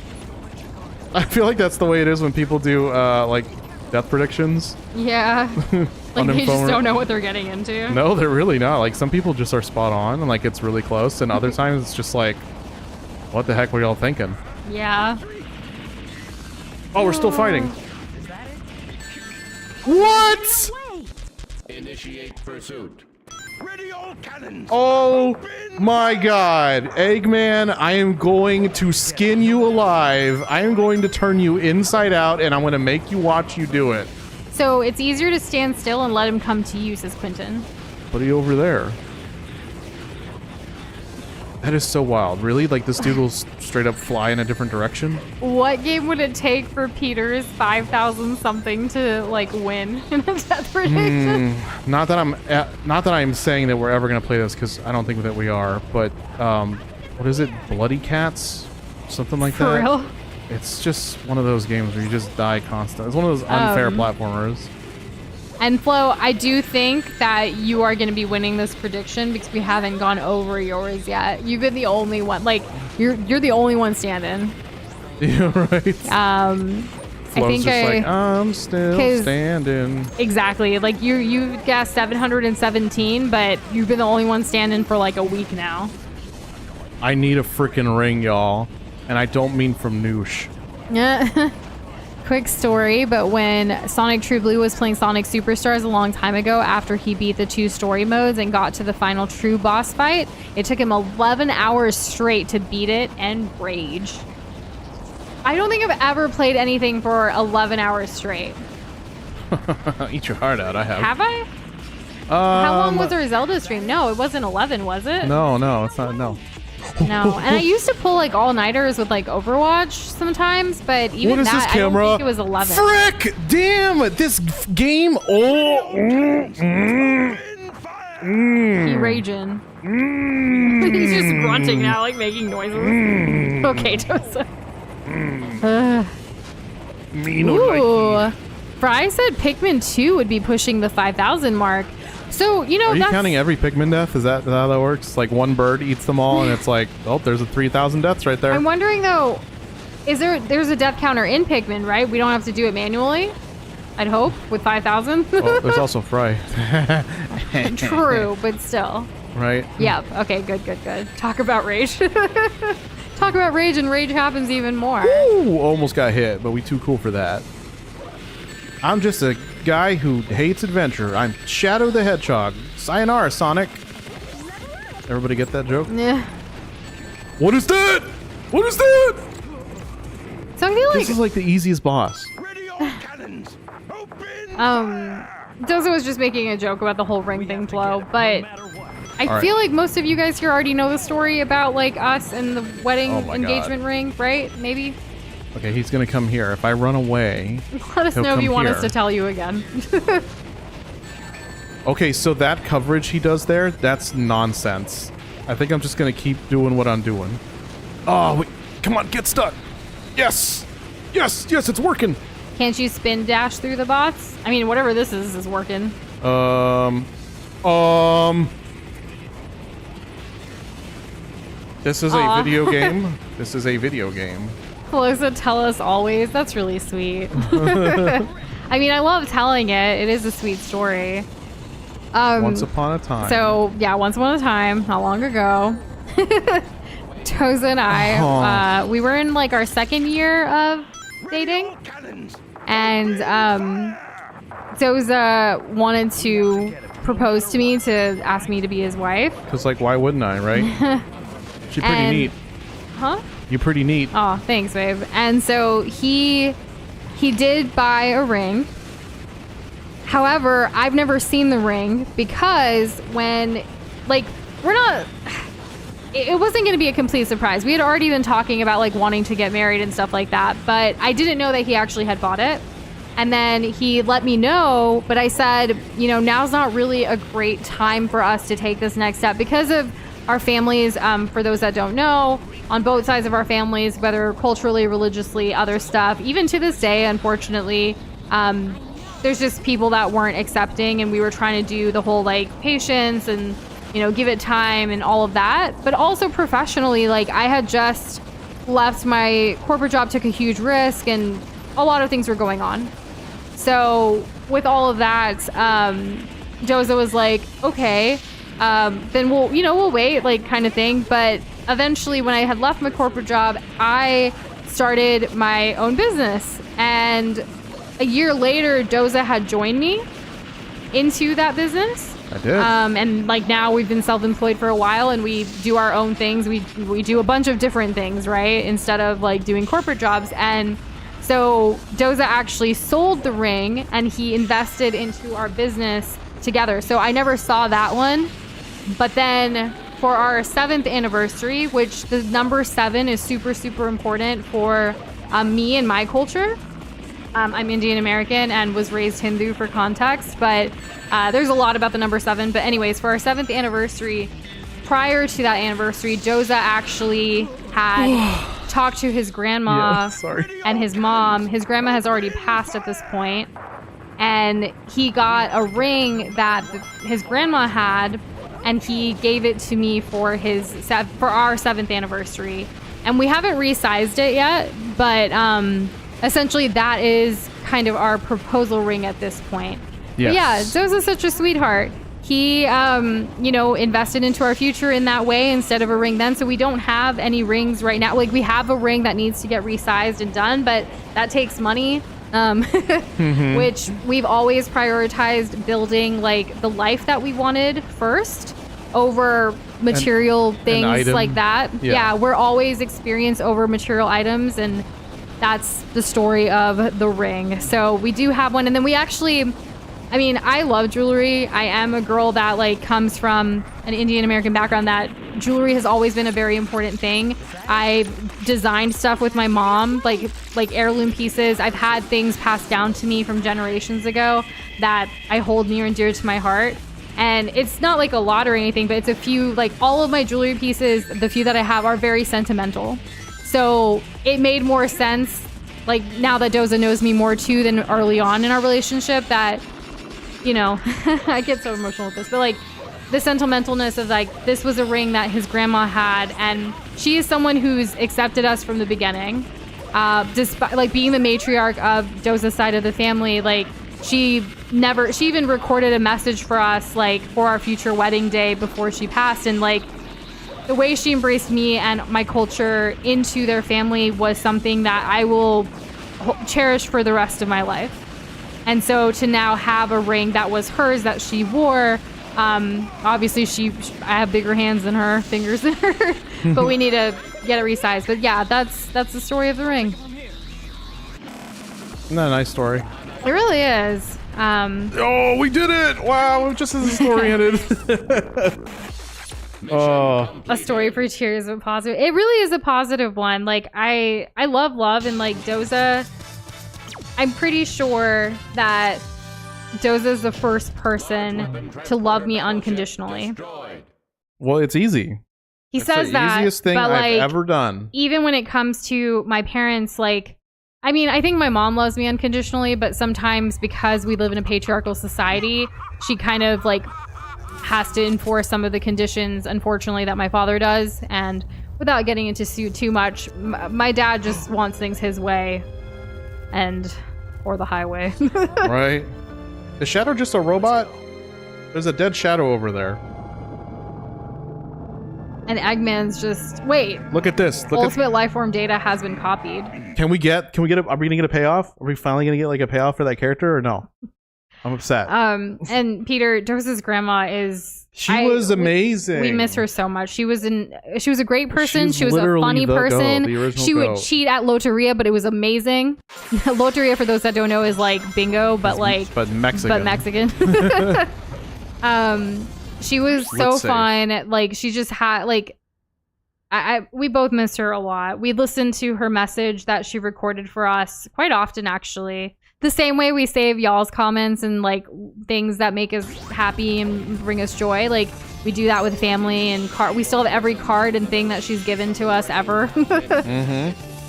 I feel like that's the way it is when people do like death predictions. Yeah. Like they just Uninformed. don't know what they're getting into. No, they're really not. Like some people just are spot on and like it's really close, and other times it's just like, what the heck were y'all thinking? Yeah. Oh, we're still fighting. What? Initiate pursuit. Ready all cannons. Oh my god. Eggman, I am going to skin you alive. I am going to turn you inside out and I'm going to make you watch you do it. So it's easier to stand still and let him come to you, says Quentin. What are you over there? That is so wild. Really? Like this dude will straight up fly in a different direction? What game would it take for Peter's 5,000 something to like win in a death prediction? Not that I'm saying that we're ever going to play this because I don't think that we are, but what is it? Bloody Cats? Something like For that? real? It's just one of those games where you just die constantly. It's one of those unfair platformers. And Flo, I do think that you are going to be winning this prediction because we haven't gone over yours yet. You've been the only one. Like you're the only one standing. Yeah, right. I think I'm still 'cause- standing. Exactly. Like you guessed 717, but you've been the only one standing for like a week now. I need a freaking ring, y'all. And I don't mean from Noosh. Yeah. Quick story, but when Sonic True Blue was playing Sonic Superstars a long time ago, after he beat the 2 story modes and got to the final true boss fight, it took him 11 hours straight to beat it and rage. I don't think I've ever played anything for 11 hours straight. Eat your heart out, I have. Have I? How long was our Zelda stream? No, it wasn't 11, was it? No, it's not, no. No. And I used to pull like all-nighters with like Overwatch sometimes, but even What is that, this camera? I don't think it was 11. Frick! Damn! This game. Oh. He raging. He's just grunting now, like making noises. Okay, Joseph. Me no like Ooh. Fry said Pikmin 2 would be pushing the 5,000 mark. So, you know, Are you that's... counting every Pikmin death? Is that how that works? Like one bird eats them all, and it's like, oh, there's a 3,000 deaths right there. I'm wondering, though, there's a death counter in Pikmin, right? We don't have to do it manually? I'd hope, with 5,000. Well, there's also Fry. True, but still. Right? Yep. Okay, good. Talk about rage. Talk about rage, and rage happens even more. Ooh, almost got hit, but we too cool for that. I'm just a guy who hates adventure. I'm Shadow the Hedgehog. Sayonara, Sonic. Everybody get that joke? Yeah. What is that? What is that? So I feel like This is like the easiest boss. Ready all cannons. Open. Doza was just making a joke about the whole ring thing, Flo, but I feel like most of you guys here already know the story about like us and the wedding Oh my engagement ring, right? Maybe. Okay, he's gonna come here. If I run away, Let us he'll know if come you want here. us to tell you again. Okay, so that coverage he does there, that's nonsense. I think I'm just gonna keep doing what I'm doing. Oh, wait. Come on, get stuck. Yes, yes, yes, it's working. Can't you spin dash through the bots? I mean, whatever this is working. This is Aw. a video game. This is a video game. Pelosa, tell us always. That's really sweet. I mean, I love telling it. It is a sweet story. Once upon a time. So, yeah, once upon a time, not long ago, Toza and I, we were in like our second year of dating. And Toza wanted to propose to me to ask me to be his wife. Because, like, why wouldn't I, right? She's pretty And- neat. Huh? You're pretty neat. Oh, thanks, babe. And so he did buy a ring. However, I've never seen the ring because when, like, it wasn't going to be a complete surprise. We had already been talking about like wanting to get married and stuff like that, but I didn't know that he actually had bought it. And then he let me know, but I said, you know, now's not really a great time for us to take this next step because of our families. For those that don't know, on both sides of our families, whether culturally, religiously, other stuff, even to this day, unfortunately, there's just people that weren't accepting, and we were trying to do the whole like patience and, you know, give it time and all of that. But also professionally, like I had just left my corporate job, took a huge risk, and a lot of things were going on. So with all of that, Doza was like, okay, then we'll wait, like kind of thing. But eventually when I had left my corporate job, I started my own business. And a year later, Doza had joined me into that business. I did. And like now we've been self-employed for a while and we do our own things. We do a bunch of different things, right? Instead of like doing corporate jobs. And so Doza actually sold the ring and he invested into our business together. So I never saw that one. But then for our 7th anniversary, which the number 7 is super, super important for me and my culture. I'm Indian American and was raised Hindu for context, but there's a lot about the number 7. But anyways, for our 7th anniversary, prior to that anniversary, Doza actually had talked to his grandma and his mom. His grandma has already passed at this point, and he got a ring that his grandma had, and he gave it to me for our 7th anniversary. And we haven't resized it yet, but essentially that is kind of our proposal ring at this point. Yes. But yeah, Doza's such a sweetheart. He, invested into our future in that way instead of a ring then. So we don't have any rings right now. Like we have a ring that needs to get resized and done, but that takes money. Which we've always prioritized building like the life that we wanted first over material things item. like that. Yeah. Yeah, we're always experience over material items, and that's the story of the ring. So we do have one, and then we actually, I mean, I love jewelry. I am a girl that like comes from an Indian American background that jewelry has always been a very important thing. I designed stuff with my mom, like heirloom pieces. I've had things passed down to me from generations ago that I hold near and dear to my heart. And it's not like a lot or anything, but it's a few, like all of my jewelry pieces, the few that I have are very sentimental. So it made more sense, like now that Doza knows me more too than early on in our relationship, that, you know, I get so emotional with this, but like the sentimentalness of like, this was a ring that his grandma had, and she is someone who's accepted us from the beginning. Despite like being the matriarch of Doza's side of the family, like she even recorded a message for us, like for our future wedding day before she passed. And like the way she embraced me and my culture into their family was something that I will cherish for the rest of my life. And so to now have a ring that was hers that she wore, obviously I have bigger hands than her, fingers than her, but we need to get it resized. But yeah, that's the story of the ring. Isn't that a nice story? It really is. Oh, we did it! Wow, just as the story ended. A story for tears, but positive. It really is a positive one. Like I love and like Doza. I'm pretty sure that Doza's the first person to love me unconditionally. Well, it's easy. He says the that, easiest thing but I've like, ever done. Even when it comes to my parents, like, I mean, I think my mom loves me unconditionally, but sometimes because we live in a patriarchal society, she kind of like has to enforce some of the conditions, unfortunately, that my father does. And without getting into too much, my dad just wants things his way, or the highway. Right? Is Shadow just a robot? There's a dead Shadow over there. And Eggman's just Look at this. Ultimate Lifeform data has been copied. Are we gonna get a payoff? Are we finally gonna get like a payoff for that character or no? I'm upset. And Peter, Doza's grandma is was amazing. We miss her so much. She was a great person. She was a literally funny the person. goat, the original She would goat. cheat at Loteria, but it was amazing. Loteria, for those that don't know, is like bingo, but Mexican. She was so fun. Like she just had like we both miss her a lot. We listened to her message that she recorded for us quite often, actually. The same way we save y'all's comments and like things that make us happy and bring us joy. Like we do that with family and we still have every card and thing that she's given to us ever.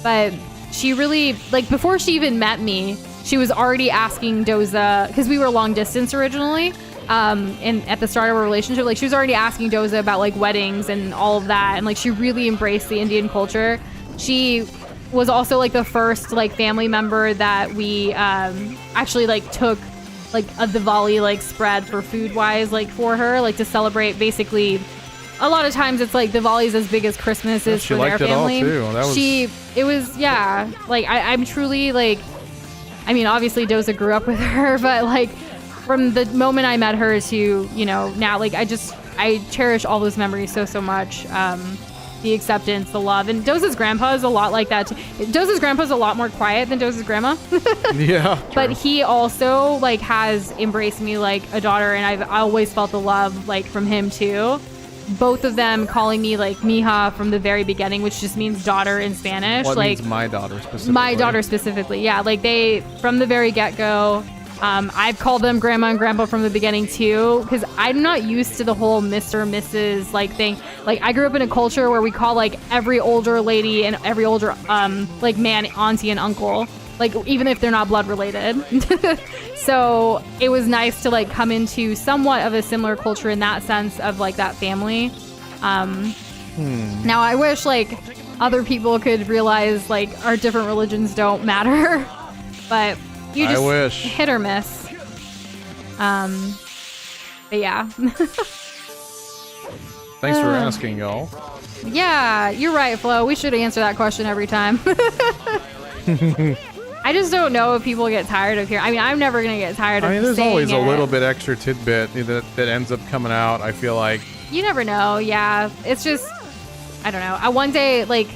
But she really, like, before she even met me, she was already asking Doza, because we were long distance originally. And at the start of our relationship, like she was already asking Doza about like weddings and all of that, and like she really embraced the Indian culture. She was also like the first like family member that we actually like took like a Diwali like spread for food wise, like for her, like to celebrate. Basically, a lot of times it's like Diwali's as big as Christmas is for their family. It was like I'm truly like, I mean obviously Doza grew up with her, but like from the moment I met her to, you know, now, like, I cherish all those memories so much. The acceptance, the love. And Doza's grandpa is a lot like that too. Doza's grandpa's a lot more quiet than Doza's grandma. Yeah. But he also, like, has embraced me like a daughter, and I always felt the love, like, from him too. Both of them calling me, like, mija from the very beginning, which just means daughter in Spanish. Well, it like, means my daughter specifically. My daughter specifically, yeah. Like, they, from the very get-go, I've called them grandma and grandpa from the beginning too, because I'm not used to the whole Mr. Mrs. like thing. Like I grew up in a culture where we call like every older lady and every older like man auntie and uncle, like even if they're not blood related. So it was nice to like come into somewhat of a similar culture in that sense of like that family. Now I wish like other people could realize like our different religions don't matter, but you just wish. Hit or miss. But yeah. Thanks for asking, y'all. Yeah, you're right, Flo. We should answer that question every time. I just don't know if people get tired of hearing. I mean, I'm never going to get tired of saying it. There's always a little bit extra tidbit that ends up coming out, I feel like. You never know, yeah. It's just, I don't know. One day, like,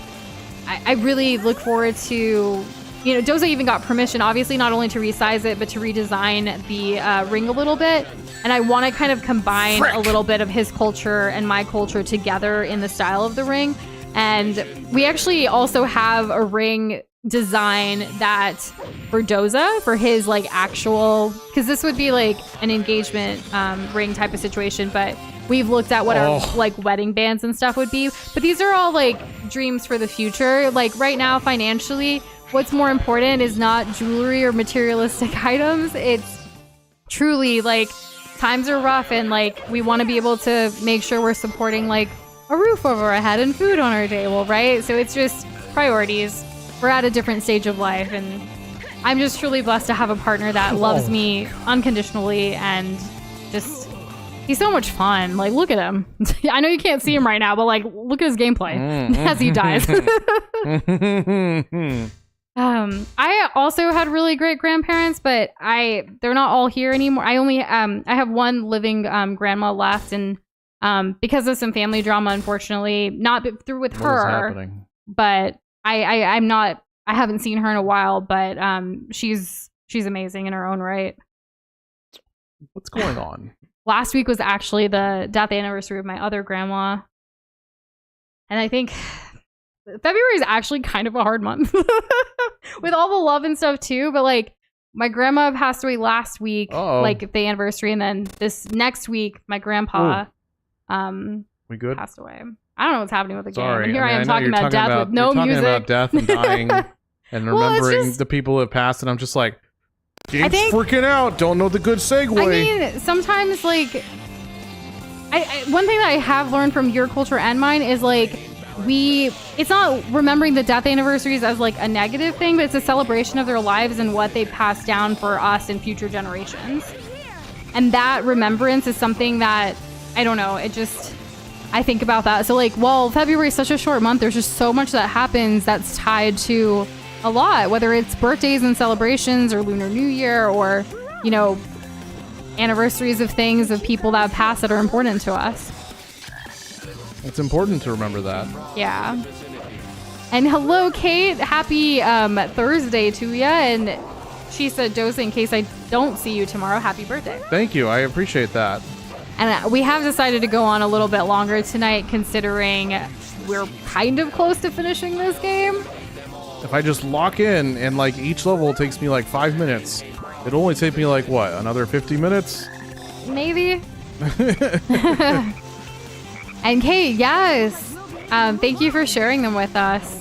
I really look forward to... You know, Doza even got permission, obviously, not only to resize it, but to redesign the ring a little bit. And I want to kind of combine a little bit of his culture and my culture together in the style of the ring. And we actually also have a ring design that for Doza, for his like actual, because this would be like an engagement ring type of situation, but we've looked at what our like wedding bands and stuff would be. But these are all like dreams for the future. Like right now, financially, what's more important is not jewelry or materialistic items. It's truly like times are rough, and like we want to be able to make sure we're supporting like a roof over our head and food on our table, right? So it's just priorities. We're at a different stage of life, and I'm just truly blessed to have a partner that loves me unconditionally, and just he's so much fun. Like, look at him. I know you can't see him right now, but like look at his gameplay as he dies. I also had really great grandparents, but they're not all here anymore. I only I have one living grandma left, and because of some family drama, unfortunately, not through with her, but I haven't seen her in a while, but she's amazing in her own right. What's going on? last week was actually the death anniversary of my other grandma. And I think February is actually kind of a hard month with all the love and stuff too. But like my grandma passed away last week, like the anniversary. And then this next week, my grandpa we good? passed away. I don't know what's happening with the game. And here I am know talking about death with no music. About death and dying and remembering the people who have passed. And I'm just like, game's freaking out. Don't know the good segue. I mean, sometimes like, one thing that I have learned from your culture and mine is like, it's not remembering the death anniversaries as like a negative thing, but it's a celebration of their lives and what they passed down for us and future generations. And that remembrance is something that, I don't know, I think about that. So like, well, February is such a short month. There's just so much that happens that's tied to a lot, whether it's birthdays and celebrations or Lunar New Year or, you know, anniversaries of things of people that have passed that are important to us. It's important to remember that. Yeah. And hello, Kate. Happy Thursday to you. And she said, Doza, in case I don't see you tomorrow, happy birthday. Thank you. I appreciate that. And we have decided to go on a little bit longer tonight, considering we're kind of close to finishing this game. If I just lock in and like each level takes me like 5 minutes, it'll only take me like what, another 50 minutes? Maybe. And Kate, yes. Thank you for sharing them with us.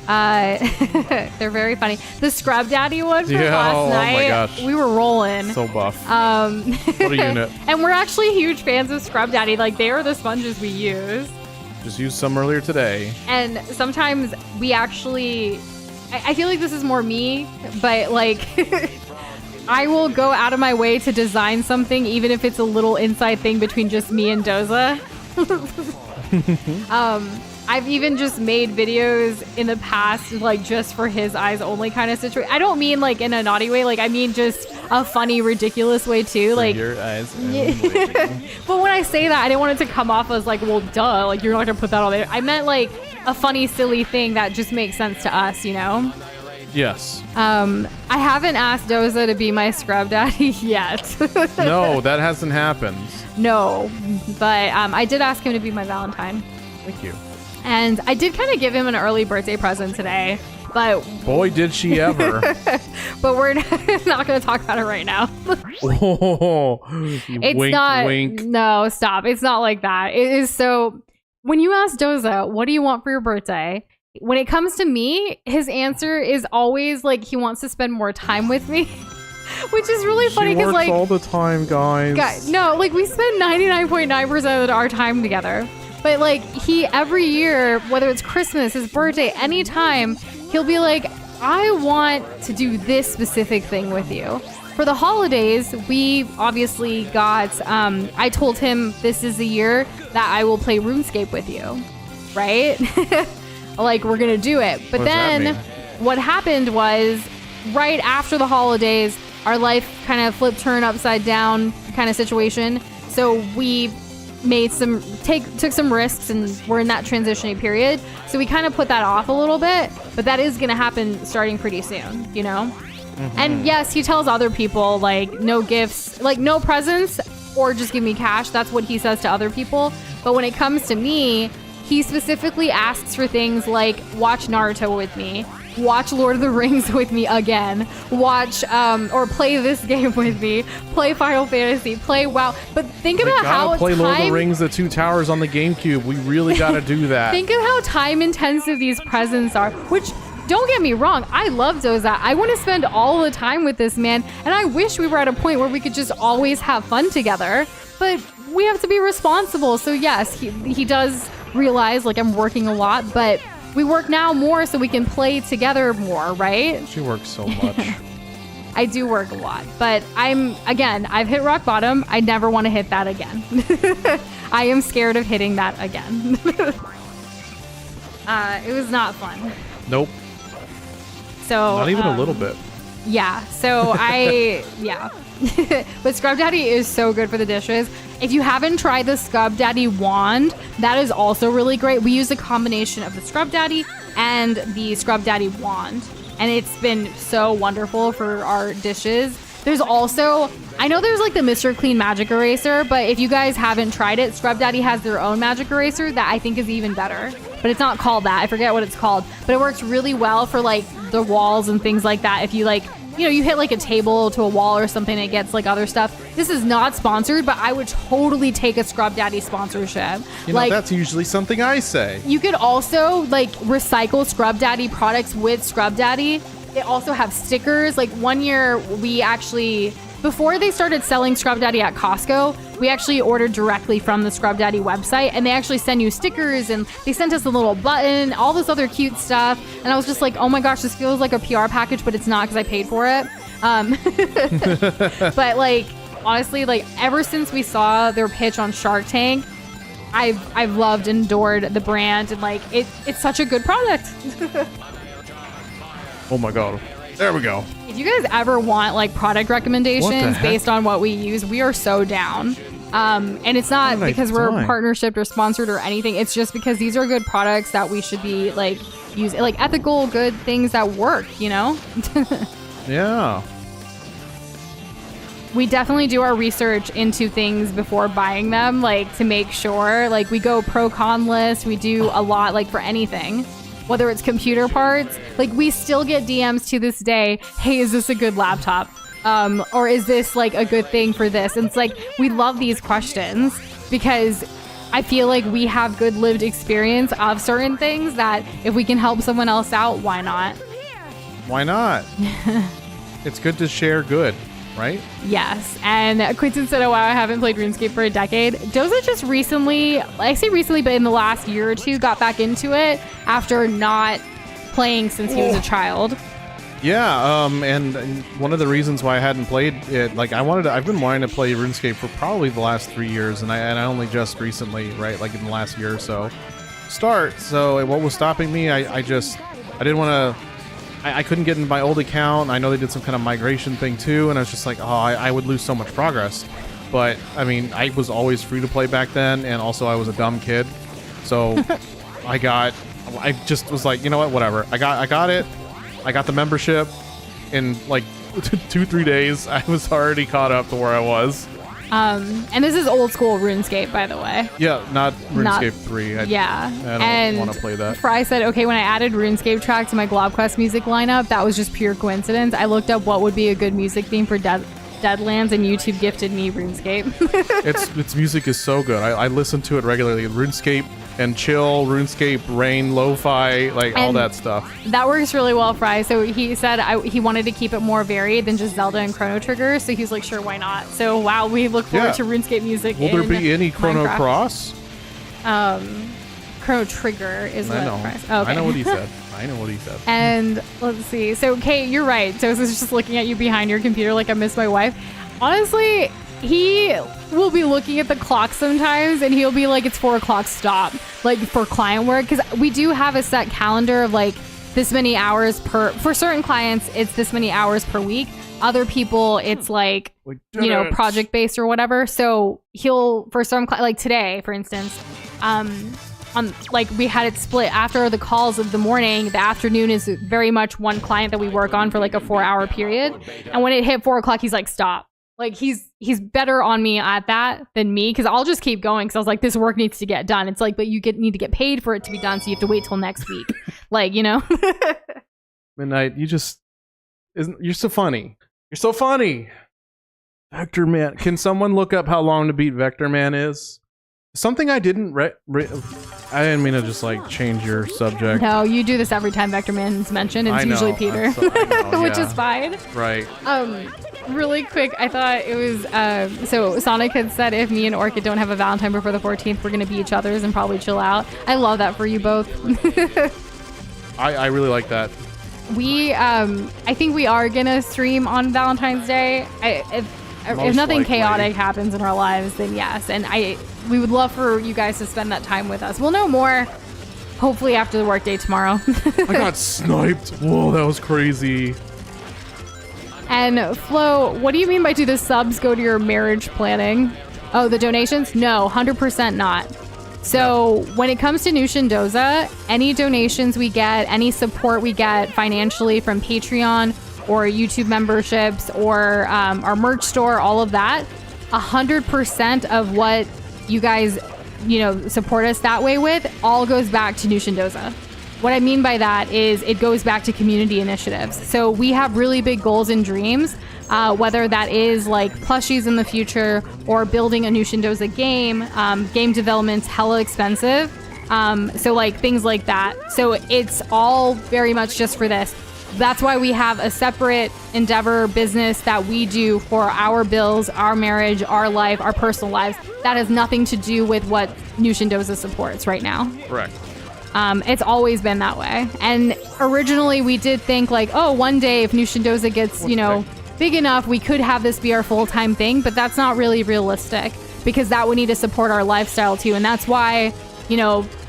They're very funny. The Scrub Daddy one from last night. Oh my gosh. We were rolling. So buff. What a unit. And we're actually huge fans of Scrub Daddy. Like, they are the sponges we use. Just used some earlier today. And sometimes we actually, I feel like this is more me, but like, I will go out of my way to design something, even if it's a little inside thing between just me and Doza. I've even just made videos in the past, like just for his eyes only kind of situation. I don't mean like in a naughty way, like I mean just a funny, ridiculous way too. For like your eyes only. But when I say that, I didn't want it to come off as like, well, duh, like you're not gonna put that on there. I meant like a funny, silly thing that just makes sense to us, you know? Yes. I haven't asked Doza to be my Scrub Daddy yet. No, that hasn't happened. No, but I did ask him to be my Valentine. Thank you. And I did kind of give him an early birthday present today, but boy, did she ever. But we're not going to talk about it right now. It's wink, not. Wink. No, stop. It's not like that. It is so. When you ask Doza, what do you want for your birthday? When it comes to me, his answer is always like he wants to spend more time with me. Which is really funny because like all the time, guys. No, like we spend 99.9% of our time together. But like he every year, whether it's Christmas, his birthday, anytime, he'll be like, I want to do this specific thing with you. For the holidays, we obviously got, I told him this is the year that I will play RuneScape with you, right? Like we're going to do it. But then what happened was right after the holidays, our life kind of flipped, turned upside down kind of situation. So we made took some risks and we're in that transitioning period. So we kind of put that off a little bit, but that is going to happen starting pretty soon, you know? Mm-hmm. And yes, he tells other people like no gifts, like no presents or just give me cash. That's what he says to other people. But when it comes to me, he specifically asks for things like watch Naruto with me, watch Lord of the Rings with me again, watch or play this game with me, play Final Fantasy, play WoW. But think about how play Lord of the Rings, the Two Towers on the GameCube. We really got to do that. Think of how time intensive these presents are, which don't get me wrong, I love Doza. I want to spend all the time with this man, and I wish we were at a point where we could just always have fun together, but we have to be responsible. So yes, he does realize like I'm working a lot, but we work now more so we can play together more, right? She works so much. I do work a lot, but I've hit rock bottom. I never want to hit that again. I am scared of hitting that again. It was not fun. Nope. So not even a little bit. Yeah. So yeah. But Scrub Daddy is so good for the dishes. If you haven't tried the Scrub Daddy wand, that is also really great. We use a combination of the Scrub Daddy and the Scrub Daddy wand, and it's been so wonderful for our dishes. There's also I know there's like the Mr. Clean Magic Eraser, but if you guys haven't tried it, Scrub Daddy has their own magic eraser that I think is even better. But it's not called that. I forget what it's called. But it works really well for like the walls and things like that. If you like, you know, you hit like a table to a wall or something, it gets like other stuff. This is not sponsored, but I would totally take a Scrub Daddy sponsorship. You know, that's usually something I say. You could also like recycle Scrub Daddy products with Scrub Daddy. They also have stickers. Like one year we actually, before they started selling Scrub Daddy at Costco, we actually ordered directly from the Scrub Daddy website, and they actually send you stickers, and they sent us a little button, all this other cute stuff. And I was just like, oh my gosh, this feels like a PR package, but it's not because I paid for it. But like, honestly, like ever since we saw their pitch on Shark Tank, I've loved and adored the brand, and like it's such a good product. Oh my God. There we go. If you guys ever want like product recommendations heck? based on what we use, we are so down. And it's not because we're partnership or sponsored or anything. It's just because these are good products that we should be like using, like ethical, good things that work, you know? Yeah. We definitely do our research into things before buying them, like to make sure, like we go pro con list. We do a lot, like for anything. Whether it's computer parts, like we still get DMs to this day. Hey, is this a good laptop? Or is this like a good thing for this? And it's like, we love these questions because I feel like we have good lived experience of certain things that if we can help someone else out, why not? Why not? It's good to share good, right? Yes. And Quinton said, oh wow, I haven't played RuneScape for a decade. Doza just recently, I say recently, but in the last year or two, got back into it after not playing since he was a child. Yeah, and one of the reasons why I hadn't played it, like I've been wanting to play RuneScape for probably the last 3 years, and I only just recently, right, like in the last year or so, start. So what was stopping me? I didn't want to. I couldn't get into my old account. I know they did some kind of migration thing too, and I was just like, oh, I would lose so much progress. But I mean, I was always free to play back then, and also I was a dumb kid, so I just was like, you know what, whatever. I got it. I got the membership in like 2-3 days. I was already caught up to where I was. And this is old school RuneScape, by the way. Yeah, not RuneScape 3. I don't want to play that. Fry said, okay, when I added RuneScape track to my GlobQuest music lineup, that was just pure coincidence. I looked up what would be a good music theme for Deadlands, and YouTube gifted me RuneScape. Its music is so good. I listen to it regularly. RuneScape and chill, RuneScape, rain, lo-fi, like all that stuff. That works really well, Fry. So he said he wanted to keep it more varied than just Zelda and Chrono Trigger. So he's like, sure, why not? So wow, we look forward to RuneScape music. Will there be any Chrono Minecraft. Cross? Chrono Trigger is what Fry said. Okay. I know what he said. I know what he said. And let's see. So Kate, you're right. So this is just looking at you behind your computer like I miss my wife. Honestly, he will be looking at the clock sometimes and he'll be like, it's 4 o'clock, stop, like for client work, because we do have a set calendar of like this many hours for certain clients, it's this many hours per week. Other people, it's like you know, project based or whatever. So he'll, for some like today for instance, like we had it split after the calls of the morning. The afternoon is very much one client that we work on for like a 4-hour period, and when it hit 4 o'clock, he's like, stop. Like he's better on me at that than me, because I'll just keep going, because I was like, this work needs to get done. It's like, but you need to get paid for it to be done, so you have to wait till next week. Like, you know. Midnight, you're so funny. You're so funny. Vector Man. Can someone look up how long to beat Vector Man is? Something I didn't I didn't mean to just like change your subject. No, you do this every time Vector Man's mentioned. It's usually Peter, which is fine. Right. Really quick, I thought it was so Sonic had said if me and Orchid don't have a Valentine before the 14th, we're gonna be each other's and probably chill out. I love that for you both. I really like that. We I think we are gonna stream on Valentine's Day. If nothing chaotic happens in our lives, then yes. And we would love for you guys to spend that time with us. We'll know more hopefully after the workday tomorrow. I got sniped. Whoa, that was crazy. And Flo, what do you mean by do the subs go to your marriage planning? Oh, the donations? No, 100% not. So when it comes to Nushin Doza, any donations we get, any support we get financially from Patreon or YouTube memberships or our merch store, all of that, 100% of what you guys, support us that way with all goes back to New Shindoza. What I mean by that is it goes back to community initiatives. So we have really big goals and dreams, whether that is like plushies in the future or building a New Shindoza game. Game development's hella expensive. So like things like that. So it's all very much just for this. That's why we have a separate endeavor business that we do for our bills, our marriage, our life, our personal lives. That has nothing to do with what New Shindoza supports right now. Correct. It's always been that way. And originally we did think like, oh, one day if New Shindoza gets, big enough, we could have this be our full-time thing, but that's not really realistic because that would need to support our lifestyle too. And that's why,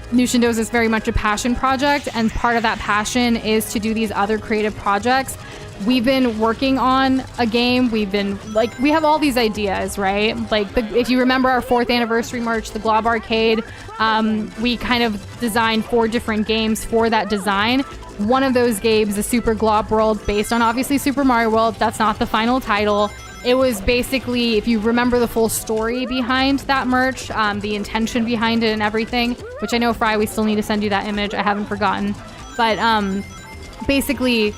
New Shindoza is very much a passion project, and part of that passion is to do these other creative projects. We've been working on a game. We have all these ideas, right? Like, if you remember our 4th anniversary merch, the Glob Arcade, we kind of designed 4 different games for that design. One of those games is Super Glob World, based on obviously Super Mario World. That's not the final title. It was basically, if you remember the full story behind that merch, the intention behind it and everything, which I know, Fry, we still need to send you that image. I haven't forgotten. But basically,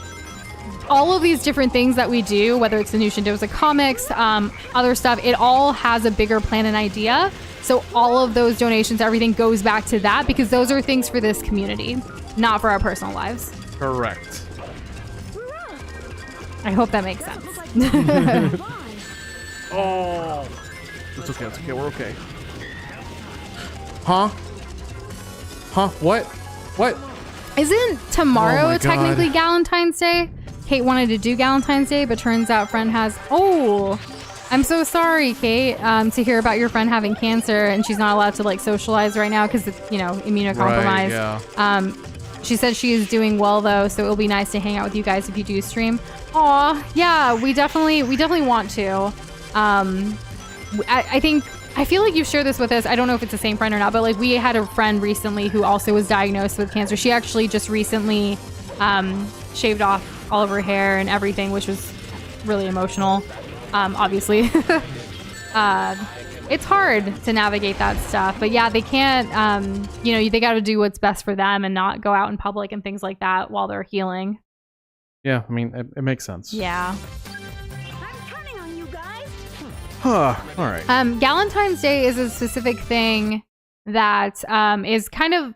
all of these different things that we do, whether it's the New Shindoza comics, other stuff, it all has a bigger plan and idea. So all of those donations, everything goes back to that because those are things for this community, not for our personal lives. Correct. I hope that makes sense. Oh. It's okay. It's okay. We're okay. Huh? What? What? Isn't tomorrow Oh my God. technically Galentine's Day? Kate wanted to do Galentine's Day, but turns out friend has... Oh, I'm so sorry, Kate, to hear about your friend having cancer and she's not allowed to like socialize right now because it's, immunocompromised. Right, yeah. She said she is doing well though, so it'll be nice to hang out with you guys if you do stream. Aw, yeah, we definitely want to. I feel like you've shared this with us. I don't know if it's the same friend or not, but like we had a friend recently who also was diagnosed with cancer. She actually just recently shaved off all of her hair and everything, which was really emotional. Obviously, it's hard to navigate that stuff, but yeah, they can't, they got to do what's best for them and not go out in public and things like that while they're healing. Yeah, I mean, it makes sense. Yeah. I'm counting on you guys. All right. Galentine's Day is a specific thing that is kind of,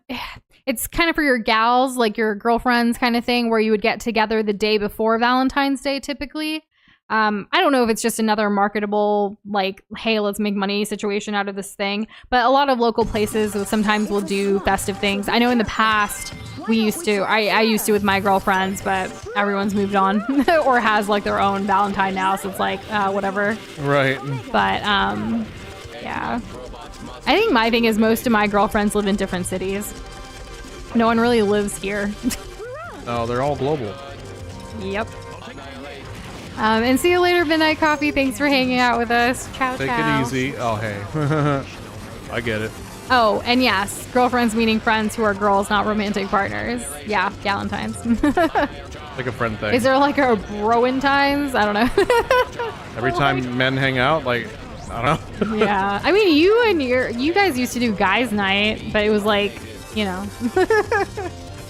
it's kind of for your gals, like your girlfriends kind of thing, where you would get together the day before Valentine's Day typically. I don't know if it's just another marketable, like, hey, let's make money situation out of this thing. But a lot of local places sometimes will do festive things. I know in the past we used to, I used to with my girlfriends, but everyone's moved on or has like their own Valentine now. So it's like, whatever. Right. But, yeah. I think my thing is most of my girlfriends live in different cities. No one really lives here. No, they're all global. Yep. And see you later, Midnight Coffee. Thanks for hanging out with us. Ciao, Take ciao. it easy. Oh, hey. I get it. Oh, and yes, girlfriends meeting friends who are girls, not romantic partners. Yeah, Galentine's. Like a friend thing. Is there like a Broentine's? I don't know. Every time men hang out, like, I don't know. Yeah. I mean, you guys used to do guys' night, but it was like,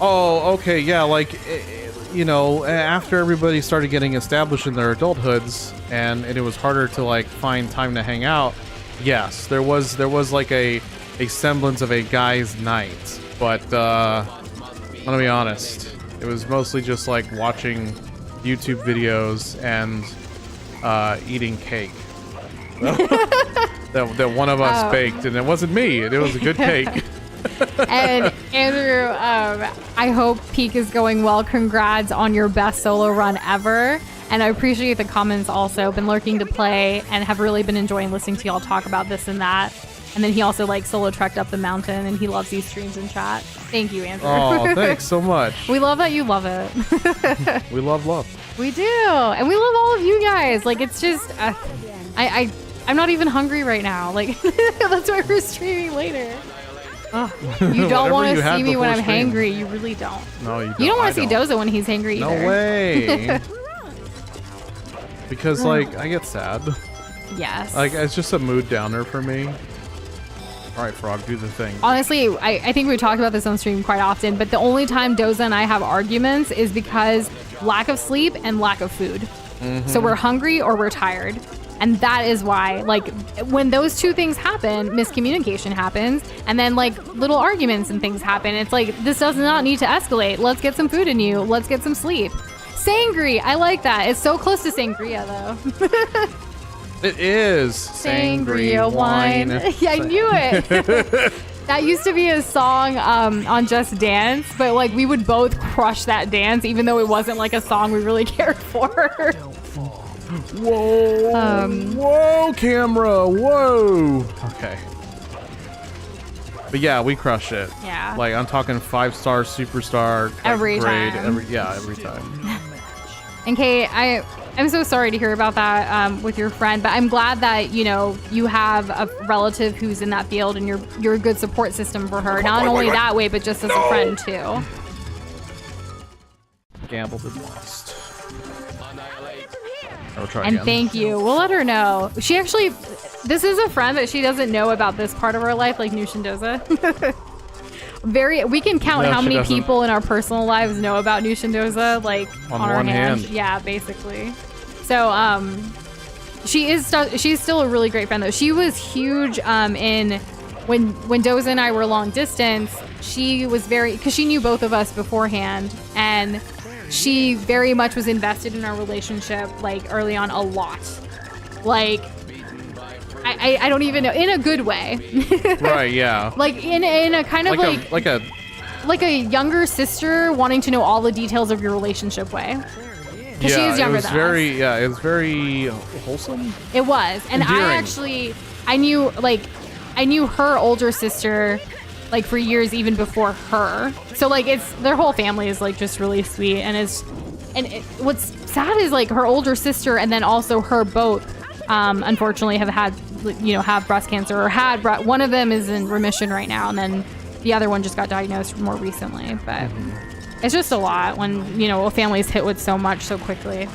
Oh, okay. Yeah, like... after everybody started getting established in their adulthoods and it was harder to like find time to hang out, yes, there was like a semblance of a guy's night, but I'm gonna be honest, it was mostly just like watching YouTube videos and eating cake that one of us baked, and it wasn't me, it was a good cake. And Andrew, I hope Peak is going well. Congrats on your best solo run ever. And I appreciate the comments also. Been lurking to play and have really been enjoying listening to y'all talk about this and that. And then he also like solo trekked up the mountain and he loves these streams and chat. Thank you, Andrew. Oh, thanks so much. We love that you love it. We love love. We do. And we love all of you guys. Like, it's just, I'm not even hungry right now. Like, that's why we're streaming later. You don't want to see me when I'm hangry. You really don't. No, you don't. You don't want to see Doza when he's hangry either. No way. because like I get sad. Yes. Like it's just a mood downer for me. All right, Frog, do the thing. Honestly, I think we talked about this on stream quite often, but the only time Doza and I have arguments is because lack of sleep and lack of food. So we're hungry or we're tired. And that is why, like, when those two things happen, miscommunication happens, and then, like, little arguments and things happen. It's like, this does not need to escalate. Let's get some food in you. Let's get some sleep. Sangria. I like that. It's so close to sangria, though. It is Sangria wine. Yeah, I knew it. That used to be a song on Just Dance, but like we would both crush that dance, even though it wasn't like a song we really cared for. Whoa! Whoa, camera! Whoa! Okay. But yeah, we crush it. Yeah. Like I'm talking 5-star, superstar, like, Every grade, time. every time. And Kay, I'm so sorry to hear about that with your friend, but I'm glad that, you know, you have a relative who's in that field and you're a good support system for her. Not only that way, but just as a friend too. Gambled and lost. I'll try And again. thank you. We'll let her know. She actually, this is a friend that she doesn't know about this part of her life, like Nushindoza. We can count No, how she many doesn't. people in our personal lives know about Nushindoza, like On our one hand. Yeah, basically. So, she's still a really great friend though. She was huge in when Doza and I were long distance. She was because she knew both of us beforehand, and she very much was invested in our relationship, like early on, a lot. Like, I don't even know, in a good way. Right, yeah. Like in a kind of like a younger sister wanting to know all the details of your relationship way. Because she is younger than us. It was very wholesome. It was. And Endearing. I knew her older sister like for years even before her. So like their whole family is like just really sweet, and what's sad is like her older sister and then also her both unfortunately have breast cancer, or one of them is in remission right now, and then the other one just got diagnosed more recently. But it's just a lot when, you know, a family's hit with so much so quickly.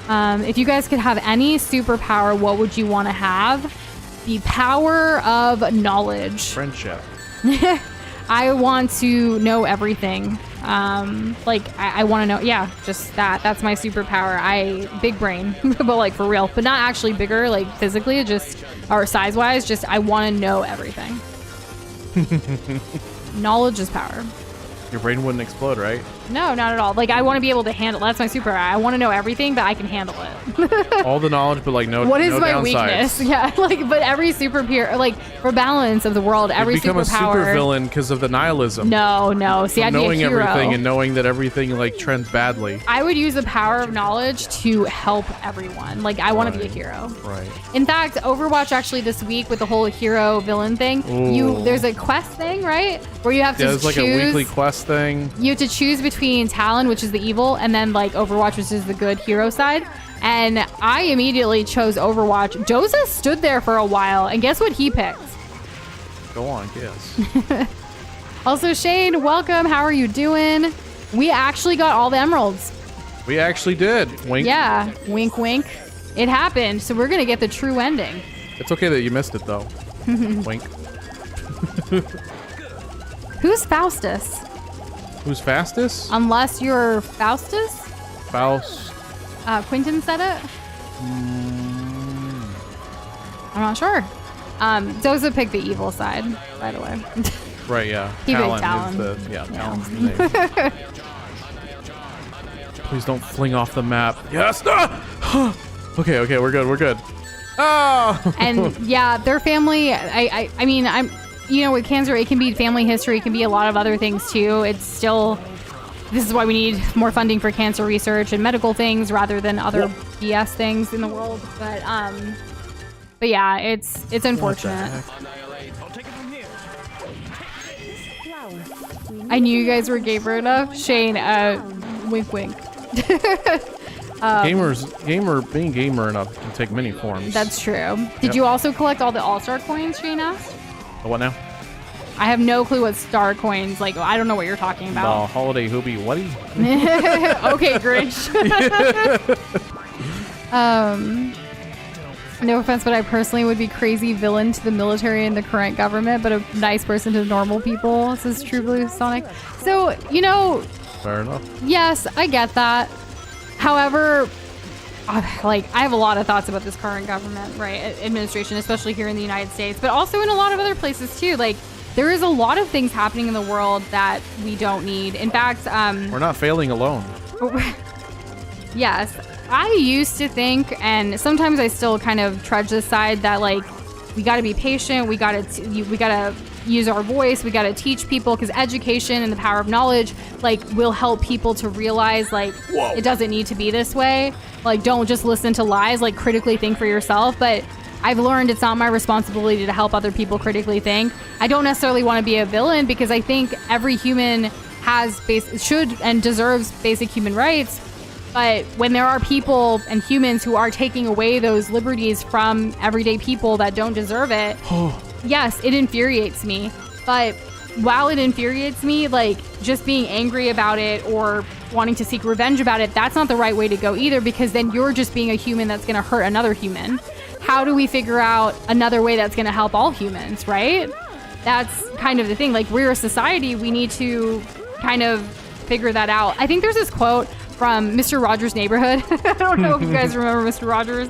If you guys could have any superpower, what would you want to have? The power of knowledge. Friendship. I want to know everything. I want to know. Yeah, just that. That's my superpower. Big brain, but like for real, but not actually bigger, like physically, or size wise. Just I want to know everything. Knowledge is power. Your brain wouldn't explode, right? No, not at all. Like I want to be able to handle. That's my superpower. I want to know everything, but I can handle it. All the knowledge, but like no. What is no my downsides. weakness? Yeah, like but every superpower, like for balance of the world, every You'd become superpower. a supervillain because of the nihilism. No. See, I'd be a knowing hero. everything and knowing that everything like trends badly. I would use the power of knowledge to help everyone. Like I want to be a hero. Right. In fact, Overwatch actually this week with the whole hero villain thing, there's a quest thing, right? Where you have to there's like a weekly quest thing. You have to choose between Talon, which is the evil, and then like Overwatch, which is the good hero side. And I immediately chose Overwatch. Doza stood there for a while, and guess what he picked? Go on, guess. Also, Shane, welcome. How are you doing? We actually got all the emeralds. We actually did. Wink. Yeah, wink, wink. It happened, so we're gonna get the true ending. It's okay that you missed it though. Wink. Who's Faustus? Who's fastest? Unless you're Faustus? Faust. Quentin said it? I'm not sure. Doza picked the evil side, by the way. Right, yeah. He picked Talon Talon. is Talon's the name. Please don't fling off the map. Yes! Ah! Okay, we're good. Oh! And yeah, their family, I mean, you know, with cancer, it can be family history, it can be a lot of other things too. It's still, this is why we need more funding for cancer research and medical things rather than other BS things in the world. But yeah, it's unfortunate. I knew you guys were gamer enough. Shane, wink wink. Being gamer enough can take many forms. That's true. Did you also collect all the All-Star coins, Shane asked? What now? I have no clue what star coins, like, I don't know what you're talking about. Holiday hoobie whatty. Okay, Grinch. No offense, but I personally would be crazy villain to the military and the current government, but a nice person to normal people, says True Blue Sonic. So, you know... Fair enough. Yes, I get that. However, like, I have a lot of thoughts about this current government, right, administration, especially here in the United States, but also in a lot of other places, too. Like, there is a lot of things happening in the world that we don't need. In fact... We're not failing alone. Yes. I used to think, and sometimes I still kind of trudge this side, that like we got to be patient, we got to use our voice, we got to teach people, because education and the power of knowledge like will help people to realize like it doesn't need to be this way. Like, don't just listen to lies, like critically think for yourself. But I've learned it's not my responsibility to help other people critically think. I don't necessarily want to be a villain, because I think every human should and deserves basic human rights. But when there are people and humans who are taking away those liberties from everyday people that don't deserve it, yes, it infuriates me. But while it infuriates me, like, just being angry about it or wanting to seek revenge about it, that's not the right way to go either, because then you're just being a human that's going to hurt another human. How do we figure out another way that's going to help all humans, right? That's kind of the thing. Like, we're a society, we need to kind of figure that out. I think there's this quote from Mr. Rogers' Neighborhood. I don't know if you guys remember Mr. Rogers.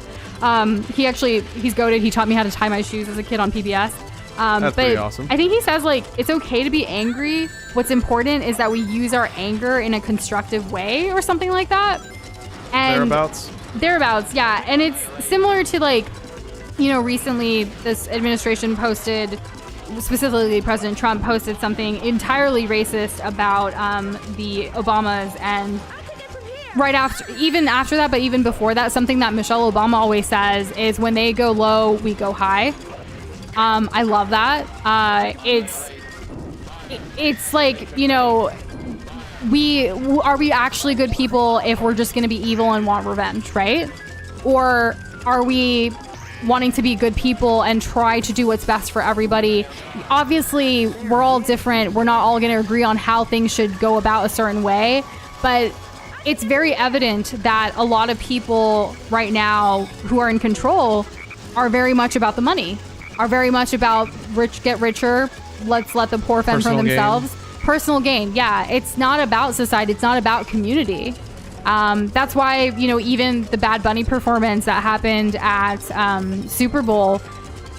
He's goated. He taught me how to tie my shoes as a kid on PBS. That's pretty awesome. I think he says, like, it's okay to be angry. What's important is that we use our anger in a constructive way or something like that. And Thereabouts, yeah. And it's similar to, like, you know, recently this administration posted, specifically President Trump posted something entirely racist about the Obamas, and even after that, but even before that, something that Michelle Obama always says is, when they go low, we go high. I love that. It's like, you know, are we actually good people if we're just going to be evil and want revenge, right? Or are we wanting to be good people and try to do what's best for everybody? Obviously, we're all different. We're not all going to agree on how things should go about a certain way, but it's very evident that a lot of people right now who are in control are very much about the money, are very much about rich get richer. Let's let the poor fend for themselves. Personal gain. Yeah. It's not about society. It's not about community. That's why, you know, even the Bad Bunny performance that happened at Super Bowl,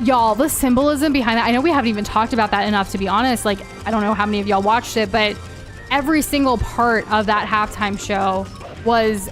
y'all, the symbolism behind that. I know we haven't even talked about that enough, to be honest. Like, I don't know how many of y'all watched it, but every single part of that halftime show was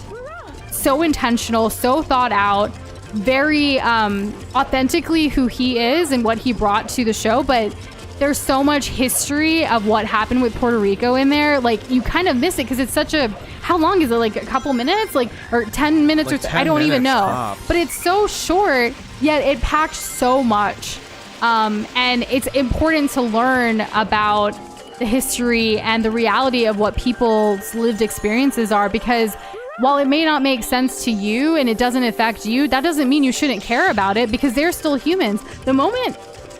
so intentional, so thought out, very authentically who he is and what he brought to the show. But there's so much history of what happened with Puerto Rico in there. Like, you kind of miss it because it's such a, how long is it? Like a couple minutes, like, or 10 minutes, like, or 10 I don't even know. Tops. But it's so short, yet it packed so much. And it's important to learn about the history and the reality of what people's lived experiences are, because while it may not make sense to you and it doesn't affect you, that doesn't mean you shouldn't care about it, because they're still humans. The moment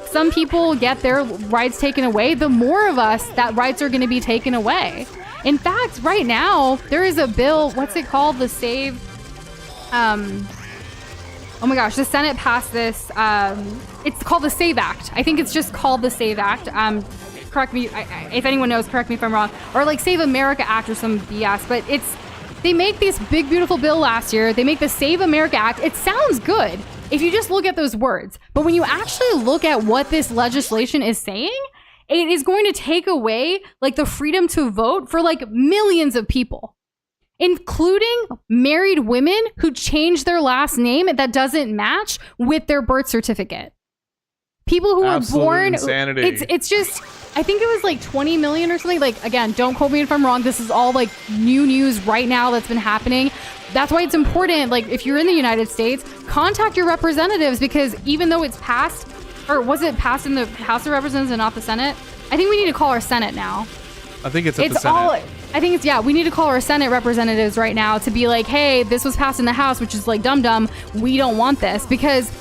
some people get their rights taken away, the more of us that rights are going to be taken away. In fact, right now, there is a bill, what's it called? The Save... oh my gosh, the Senate passed this. It's called the SAVE Act. I think it's just called the SAVE Act. Correct me, if anyone knows, correct me if I'm wrong. Or like Save America Act or some BS. But they make this big, beautiful bill last year. They make the Save America Act. It sounds good if you just look at those words. But when you actually look at what this legislation is saying, it is going to take away like the freedom to vote for like millions of people, including married women who change their last name that doesn't match with their birth certificate. People who Absolute were born, insanity. It's just, I think it was like 20 million or something. Like, again, don't quote me if I'm wrong. This is all like new news right now that's been happening. That's why it's important. Like, if you're in the United States, contact your representatives, because even though it's passed, or was it passed in the House of Representatives and not the Senate? I think we need to call our Senate now. I think it's at the Senate. I think it's, yeah, we need to call our Senate representatives right now to be like, hey, this was passed in the House, which is like dumb. We don't want this, because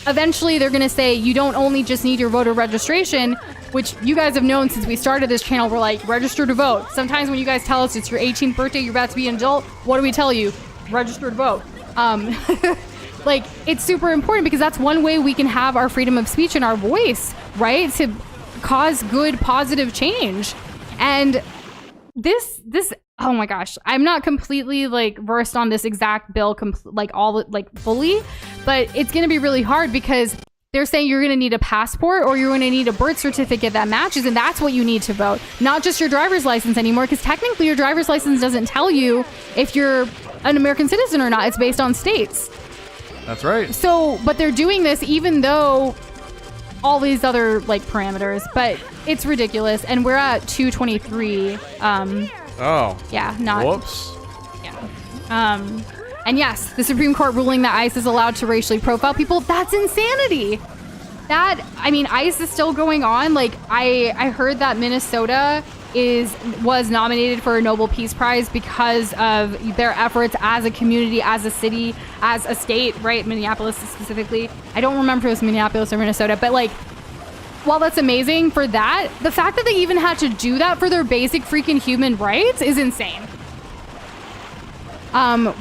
eventually they're going to say you don't only just need your voter registration, which you guys have known since we started this channel. We're like, register to vote. Sometimes when you guys tell us it's your 18th birthday, you're about to be an adult, what do we tell you? Register to vote. Like, it's super important because that's one way we can have our freedom of speech and our voice, right? To cause good, positive change. And this, oh my gosh, I'm not completely like versed on this exact bill, fully, but it's going to be really hard because they're saying you're going to need a passport or you're going to need a birth certificate that matches, and that's what you need to vote, not just your driver's license anymore, because technically your driver's license doesn't tell you if you're an American citizen or not. It's based on states. That's right. So, but they're doing this even though all these other like parameters, but it's ridiculous. And we're at 223. Oh. Yeah, not. Whoops. Yeah. And yes, the Supreme Court ruling that ICE is allowed to racially profile people, that's insanity. ICE is still going on. Like, I heard that Minnesota was nominated for a Nobel Peace Prize because of their efforts as a community, as a city, as a state, right? Minneapolis specifically. I don't remember if it was Minneapolis or Minnesota, but like, while that's amazing for that, the fact that they even had to do that for their basic freaking human rights is insane.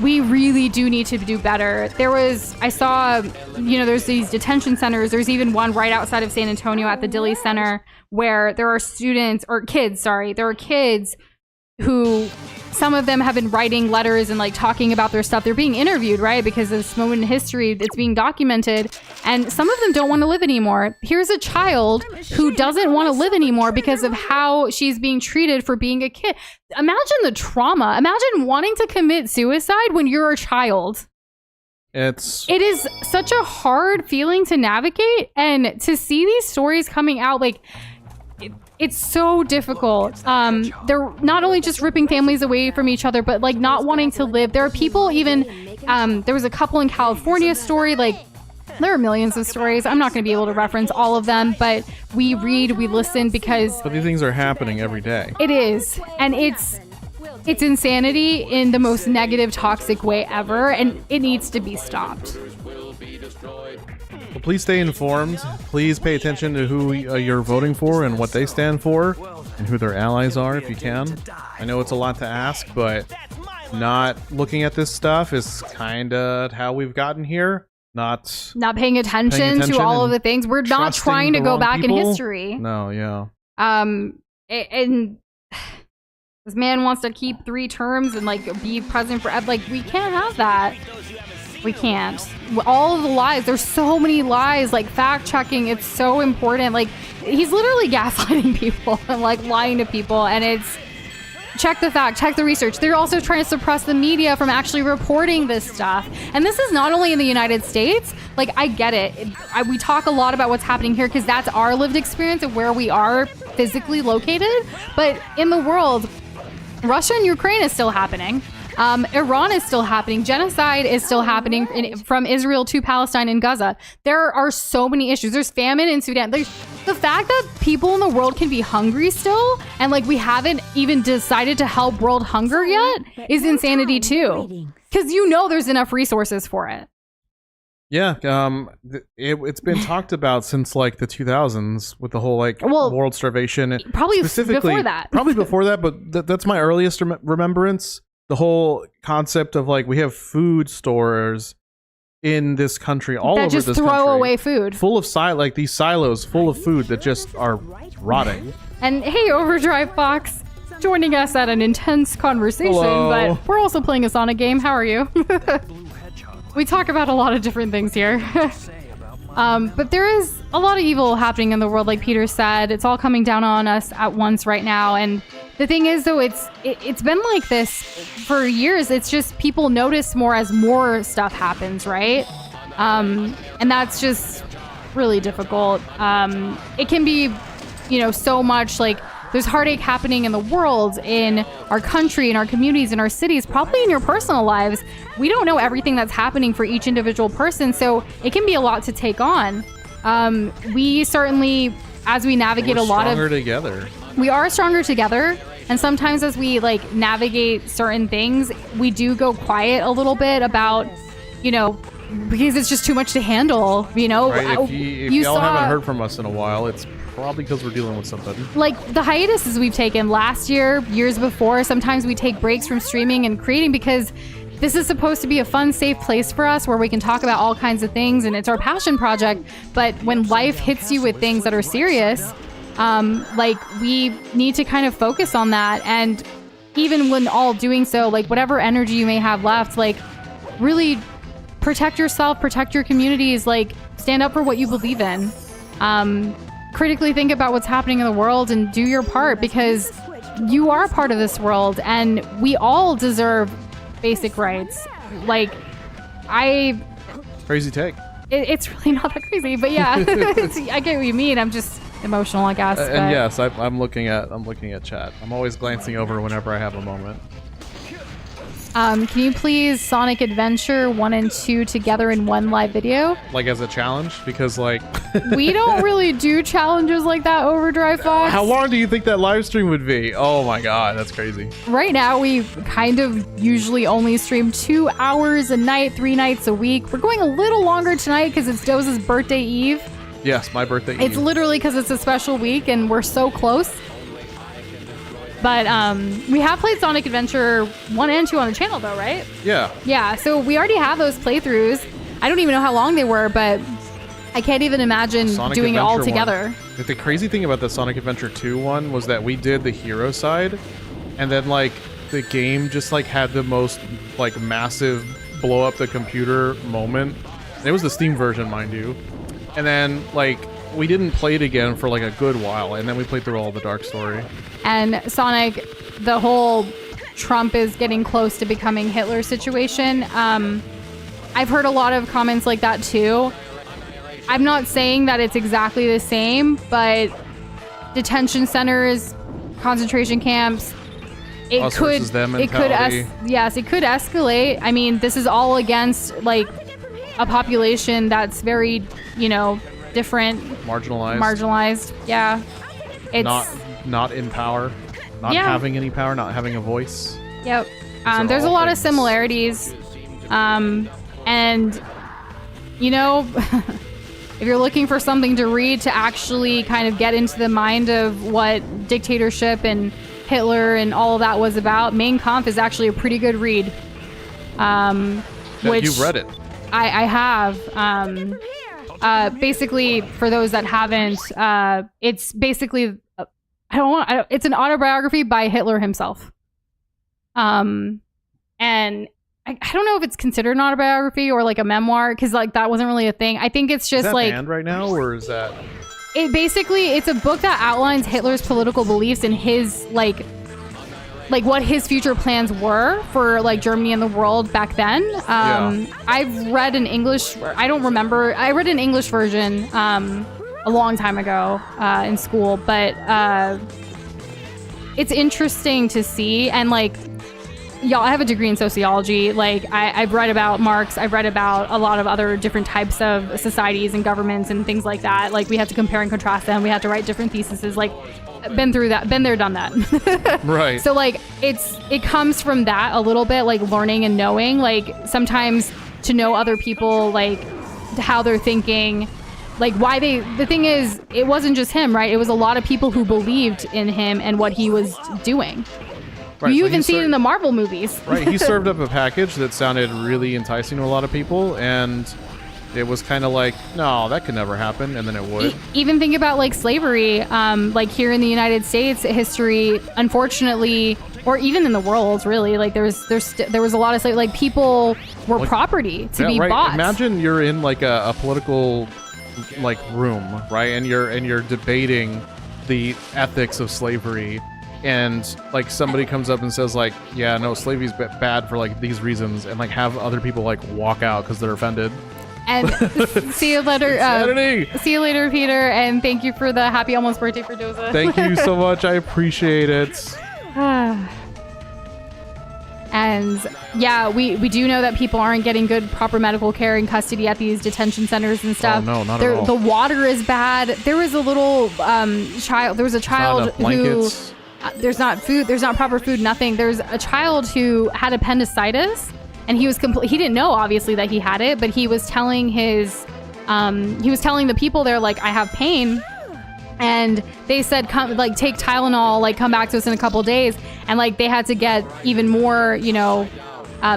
We really do need to do better. I saw, there's these detention centers. There's even one right outside of San Antonio at the Dilley Center where there are kids who, some of them have been writing letters and like talking about their stuff. They're being interviewed, right? Because of this moment in history, it's being documented. And some of them don't want to live anymore. Here's a child who doesn't want to live anymore because of how she's being treated for being a kid. Imagine the trauma. Imagine wanting to commit suicide when you're a child. It is such a hard feeling to navigate, and to see these stories coming out, like, it's so difficult. They're not only just ripping families away from each other, but like not wanting to live. There are people even, there was a couple in California story, like there are millions of stories. I'm not going to be able to reference all of them, but we read, we listen because... But these things are happening every day. It is. And it's insanity in the most negative, toxic way ever, and it needs to be stopped. Well, please stay informed. Please pay attention to who you're voting for and what they stand for and who their allies are if you can. I know it's a lot to ask, but not looking at this stuff is kind of how we've gotten here. Not paying attention to all of the things. We're not trying to go back in history. No, yeah. And this man wants to keep 3 terms and like be president forever. Like, we can't have that. We can't. All of the lies, there's so many lies, like fact checking, it's so important. Like, he's literally gaslighting people and like lying to people, and it's check the fact, check the research. They're also trying to suppress the media from actually reporting this stuff. And this is not only in the United States. Like, I get it. We talk a lot about what's happening here because that's our lived experience of where we are physically located. But in the world, Russia and Ukraine is still happening. Iran is still happening. Genocide is still happening from Israel to Palestine and Gaza. There are so many issues. There's famine in Sudan. There's the fact that people in the world can be hungry still, and like we haven't even decided to help world hunger yet, is insanity too. Because there's enough resources for it. Yeah, it's been talked about since like the 2000s with the whole like world starvation. Probably before that. Probably before that, but that's my earliest remembrance. The whole concept of like we have food stores in this country, all over this country, that just throw away food, full of these silos full of food that just are rotting. And hey, Overdrive Fox, joining us at an intense conversation. Hello. But we're also playing a Sonic game. How are you? We talk about a lot of different things here. But there is a lot of evil happening in the world, like Peter said. It's all coming down on us at once right now. And the thing is, though, it's been like this for years. It's just people notice more as more stuff happens, right? And that's just really difficult. It can be, so much like there's heartache happening in the world, in our country, in our communities, in our cities, probably in your personal lives. We don't know everything that's happening for each individual person, so it can be a lot to take on. We certainly, as we navigate a lot of... We're stronger together. We are stronger together, and sometimes as we like navigate certain things, we do go quiet a little bit about, because it's just too much to handle, Right? If y'all haven't heard from us in a while, it's probably because we're dealing with something. Like the hiatuses we've taken last year, years before, sometimes we take breaks from streaming and creating because this is supposed to be a fun, safe place for us where we can talk about all kinds of things and it's our passion project. But when life hits you with things that are serious, like we need to kind of focus on that. And even when all doing so, like whatever energy you may have left, like really protect yourself, protect your communities, like stand up for what you believe in. Critically think about what's happening in the world and do your part because you are part of this world and we all deserve basic rights. Like Crazy take. It's really not that crazy, but yeah, I get what you mean. I'm just emotional, I guess. And yes, I'm looking at chat. I'm always glancing over whenever I have a moment. Can you please Sonic Adventure 1 and 2 together in one live video? Like as a challenge? Because like... We don't really do challenges like that, Overdrive Fox. How long do you think that live stream would be? Oh my god, that's crazy. Right now, we kind of usually only stream 2 hours a night, 3 nights a week. We're going a little longer tonight because it's Doza's birthday eve. Yes, my birthday eve. It's literally because it's a special week and we're so close. But we have played Sonic Adventure 1 and 2 on the channel though, right? Yeah. Yeah, so we already have those playthroughs. I don't even know how long they were, but I can't even imagine Sonic doing Adventure it all together. The crazy thing about the Sonic Adventure 2 one was that we did the hero side, and then like the game just like had the most like massive blow up the computer moment. It was the Steam version, mind you. And then like we didn't play it again for like a good while, and then we played through all the Dark Story. And Sonic, the whole Trump is getting close to becoming Hitler situation. I've heard a lot of comments like that too. I'm not saying that it's exactly the same, but detention centers, concentration camps, it could escalate. I mean, this is all against like a population that's very, different, marginalized. Yeah, it's not in power, not having any power, not having a voice. Yep. There's a lot of similarities, and if you're looking for something to read to actually kind of get into the mind of what dictatorship and Hitler and all of that was about, Mein Kampf is actually a pretty good read. Which you've read it. I have. Basically, for those that haven't, it's basically it's an autobiography by Hitler himself. And I don't know if it's considered an autobiography or like a memoir because like that wasn't really a thing. I think it's just is that like banned right now, or is that? It's a book that outlines Hitler's political beliefs and his like what his future plans were for like Germany and the world back then. I've read an English. I don't remember. I read an English version a long time ago in school, but it's interesting to see. And like, y'all, I have a degree in sociology. Like, I've read about Marx. I've read about a lot of other different types of societies and governments and things like that. Like, we had to compare and contrast them. We had to write different theses. Like, been through that, been there, done that. Right. So like, it comes from that a little bit, like learning and knowing. Like, sometimes to know other people, like how they're thinking, like why the thing is, it wasn't just him, right? It was a lot of people who believed in him and what he was doing. Right, you even see it in the Marvel movies. Right, he served up a package that sounded really enticing to a lot of people, and it was kind of like, no, that could never happen, and then it would. Even think about like slavery, like here in the United States, history, unfortunately, or even in the world, really, like there was a lot of like people were like, property to be bought. Imagine you're in like a political like room, right, and you're debating the ethics of slavery. And like somebody comes up and says like, yeah, no, slavery's bad for like these reasons, and like have other people like walk out because they're offended. And see you later. See you later, Peter. And thank you for the happy almost birthday for Doza. Thank you so much. I appreciate it. And yeah, we do know that people aren't getting good, proper medical care and custody at these detention centers and stuff. Oh, no, not at all. The water is bad. There was a little child. There was a child who. There's not food. There's not proper food. Nothing. There's a child who had appendicitis, and he was he didn't know obviously that he had it, but he was telling the people there like, I have pain, And they said, come, like, take Tylenol, like, come back to us in a couple days. And, like, they had to get even more, you know,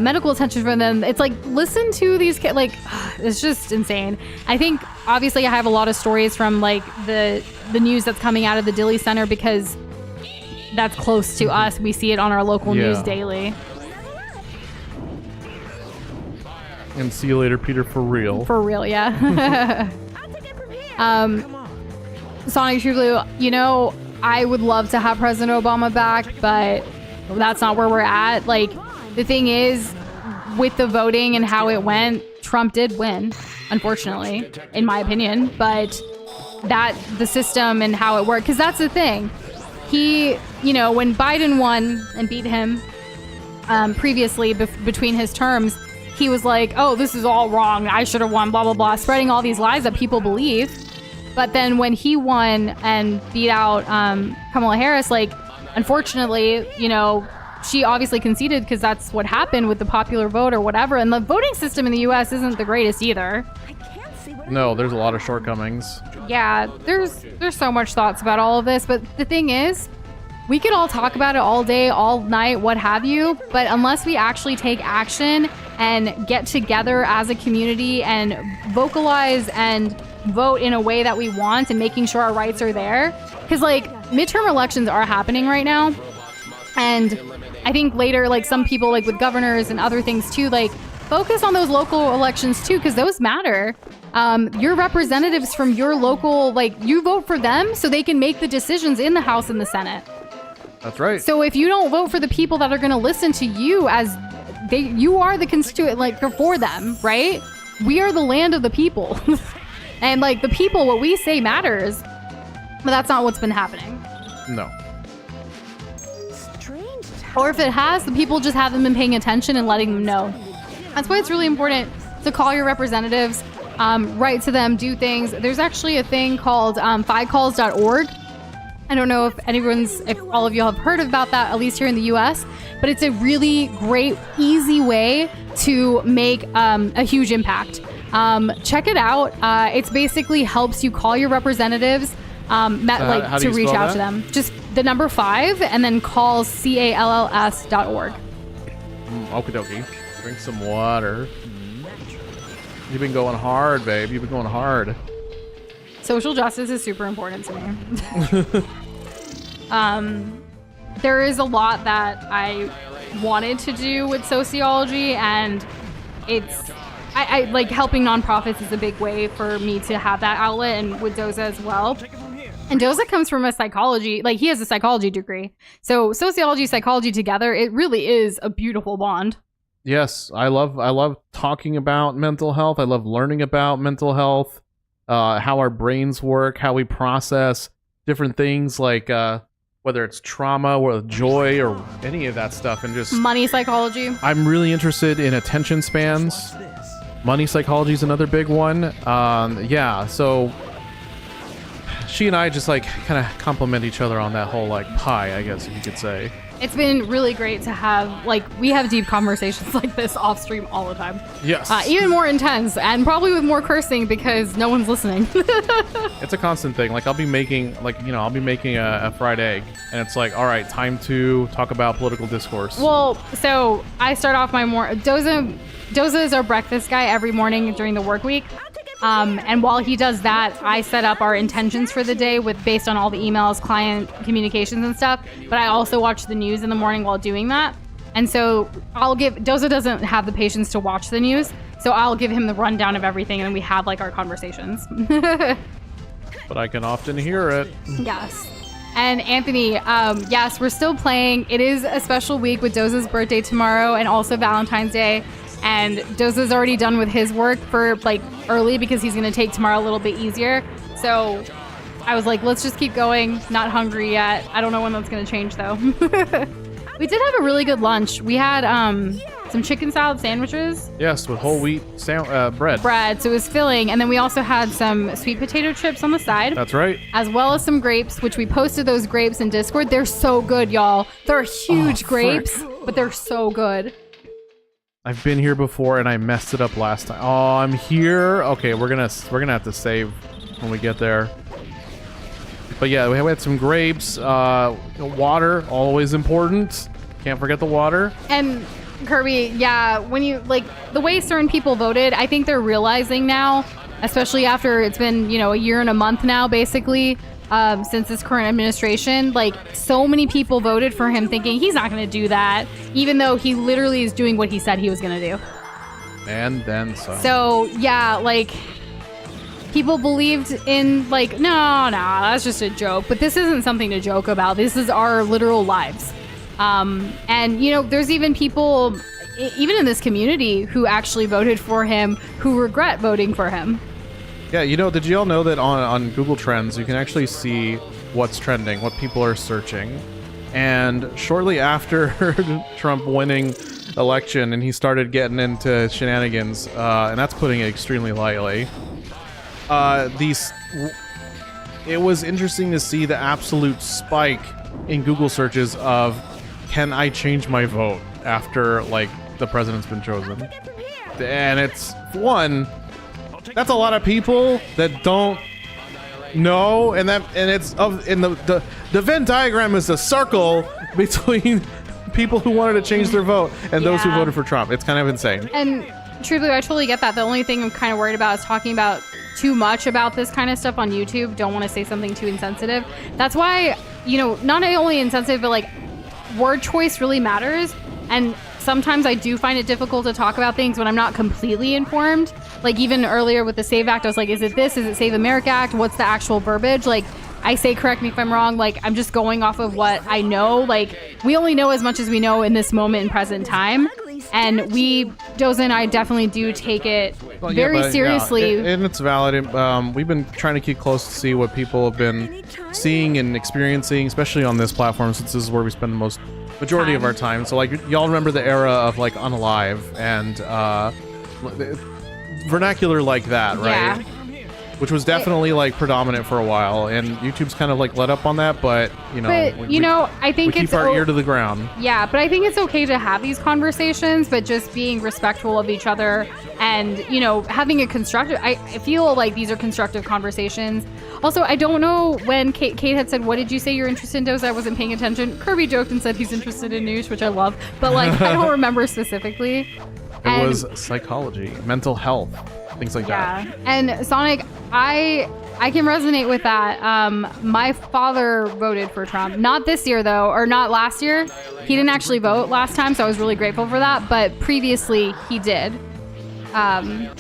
medical attention from them. It's like, listen to these kids. Like, it's just insane. I think, obviously, I have a lot of stories from, like, the news that's coming out of the Dilly Center because that's close to us. We see it on our local news daily. And see you later, Peter, for real. For real, yeah. Sonic True Blue, you know, I would love to have President Obama back, but that's not where we're at. Like, the thing is, with the voting and how it went, Trump did win, unfortunately, in my opinion. But the system and how it worked, because that's the thing. He, you know, when Biden won and beat him previously between his terms, he was like, oh, this is all wrong. I should have won, blah, blah, blah, spreading all these lies that people believe. But then when he won and beat out Kamala Harris, like, unfortunately, you know, she obviously conceded because that's what happened with the popular vote or whatever. And the voting system in the U.S. isn't the greatest either. No, there's a lot of shortcomings. Yeah, there's so much thoughts about all of this. But the thing is, we could all talk about it all day, all night, what have you. But unless we actually take action and get together as a community and vocalize and vote in a way that we want and making sure our rights are there, because like midterm elections are happening right now, and I think later, like, some people, like with governors and other things too, like, focus on those local elections too, because those matter. Your representatives from your local, like, you vote for them so they can make the decisions in the House and the Senate. That's right. So if you don't vote for the people that are going to listen to you, as you are the constituent, like, for them, right? We are the land of the people. And, like, the people, what we say matters. But that's not what's been happening. No. Strange. Or if it has, the people just haven't been paying attention and letting them know. That's why it's really important to call your representatives, write to them, do things. There's actually a thing called FICalls.org. I don't know if all of you have heard about that, at least here in the US, but it's a really great, easy way to make a huge impact. Check it out. It's basically helps you call your representatives, to reach out to them. Just the number 5 and then call calls.org. Okie dokie. Drink some water. You've been going hard, babe. You've been going hard. Social justice is super important to me. There is a lot that I wanted to do with sociology, and I like helping nonprofits is a big way for me to have that outlet, and with Doza as well. And Doza comes from a psychology, like he has a psychology degree. So sociology, psychology together, it really is a beautiful bond. Yes, I love talking about mental health. I love learning about mental health, how our brains work, how we process different things, like whether it's trauma or joy or any of that stuff, and just money psychology. I'm really interested in attention spans. Money psychology is another big one. Yeah, so she and I just like kind of complement each other on that whole like pie, I guess you could say. It's been really great to have, like, we have deep conversations like this off stream all the time. Yes. Even more intense, and probably with more cursing because no one's listening. It's a constant thing. Like, I'll be making a fried egg, and it's like, all right, time to talk about political discourse. Well, so I start off my Doza is our breakfast guy every morning during the work week. And while he does that, I set up our intentions for the day based on all the emails, client communications and stuff. But I also watch the news in the morning while doing that. And so Doza doesn't have the patience to watch the news. So I'll give him the rundown of everything, and then we have like our conversations. But I can often hear it. Yes. And Anthony, yes, we're still playing. It is a special week with Doza's birthday tomorrow and also Valentine's Day. And Doza's already done with his work for like early because he's going to take tomorrow a little bit easier. So I was like, let's just keep going. Not hungry yet. I don't know when that's going to change though. We did have a really good lunch. We had some chicken salad sandwiches. Yes, with whole wheat bread. So it was filling. And then we also had some sweet potato chips on the side. That's right. As well as some grapes, which we posted those grapes in Discord. They're so good, y'all. They're huge grapes, but they're so good. I've been here before and I messed it up last time. Oh, I'm here. Okay, we're gonna have to save when we get there. But yeah, we had some grapes. Water, always important. Can't forget the water. And Kirby, yeah, when you like the way certain people voted, I think they're realizing now, especially after it's been, a year and a month now, basically, since this current administration, like so many people voted for him thinking he's not going to do that, even though he literally is doing what he said he was going to do. And then some. So yeah, like people believed in like, no, that's just a joke. But this isn't something to joke about. This is our literal lives. And there's even people, even in this community, who actually voted for him, who regret voting for him. Yeah, did you all know that on Google Trends, you can actually see what's trending, what people are searching. And shortly after Trump winning election and he started getting into shenanigans, and that's putting it extremely lightly, it was interesting to see the absolute spike in Google searches of, can I change my vote after, like, the president's been chosen? And it's, one, that's a lot of people that don't know, and the Venn diagram is a circle between people who wanted to change their vote and those who voted for Trump. It's kind of insane. And truthfully, I totally get that. The only thing I'm kind of worried about is talking about too much about this kind of stuff on YouTube. Don't want to say something too insensitive. That's why, not only insensitive, but like word choice really matters. And sometimes I do find it difficult to talk about things when I'm not completely informed. Like even earlier with the SAVE Act, I was like, is it this? Is it Save America Act? What's the actual verbiage? Like, I say, correct me if I'm wrong. Like, I'm just going off of what I know. Like, we only know as much as we know in this moment in present time. And Doza and I definitely do take it very seriously. Yeah, and it's valid. We've been trying to keep close to see what people have been seeing and experiencing, especially on this platform, since this is where we spend the majority of our time. So, like, y'all remember the era of, like, Unalive and vernacular like that, right? Yeah. Which was definitely like predominant for a while, and YouTube's kind of like let up on that, but I think we keep our ear to the ground. Yeah, but I think it's okay to have these conversations, but just being respectful of each other and, having a constructive, I feel like these are constructive conversations. Also, I don't know when Kate had said, what did you say you're interested in, Doza? I wasn't paying attention. Kirby joked and said he's interested in news, which I love, but like, I don't remember specifically. It was psychology, mental health, things like that. Yeah, and Sonic, I can resonate with that. My father voted for Trump. Not this year, though, or not last year. He didn't actually vote last time, so I was really grateful for that. But previously, he did in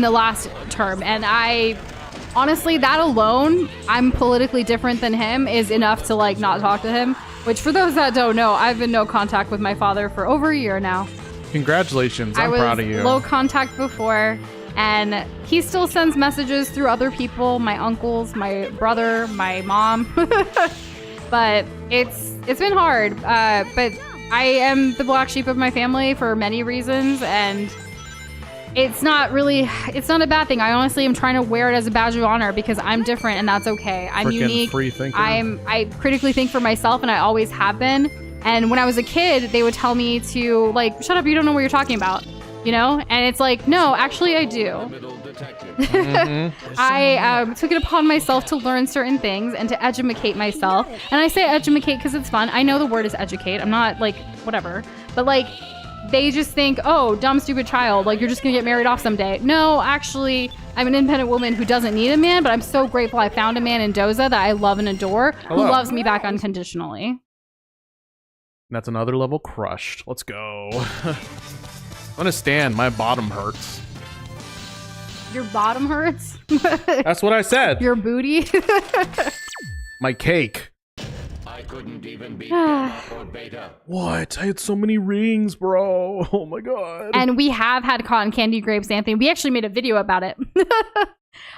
the last term. And honestly, that alone, I'm politically different than him, is enough to, like, not talk to him. Which, for those that don't know, I've been no contact with my father for over a year now. Congratulations. I'm proud of you. I was low contact before, and he still sends messages through other people, my uncles, my brother, my mom. But it's been hard. But I am the black sheep of my family for many reasons, and it's not a bad thing. I honestly am trying to wear it as a badge of honor because I'm different, and that's okay. I'm Frickin' unique. Free thinker. I critically think for myself, and I always have been. And when I was a kid, they would tell me to, like, shut up, you don't know what you're talking about, And it's like, no, actually I do. I took it upon myself to learn certain things and to educate myself. And I say educate because it's fun. I know the word is educate. I'm not, like, whatever. But, like, they just think, oh, dumb, stupid child. Like, you're just going to get married off someday. No, actually, I'm an independent woman who doesn't need a man. But I'm so grateful I found a man in Doza that I love and adore who loves me back unconditionally. That's another level crushed. Let's go. I'm gonna stand. My bottom hurts. Your bottom hurts? That's what I said. Your booty? My cake. I couldn't even beat beta. What? I had so many rings, bro. Oh my god. And we have had cotton candy grapes, Anthony. We actually made a video about it.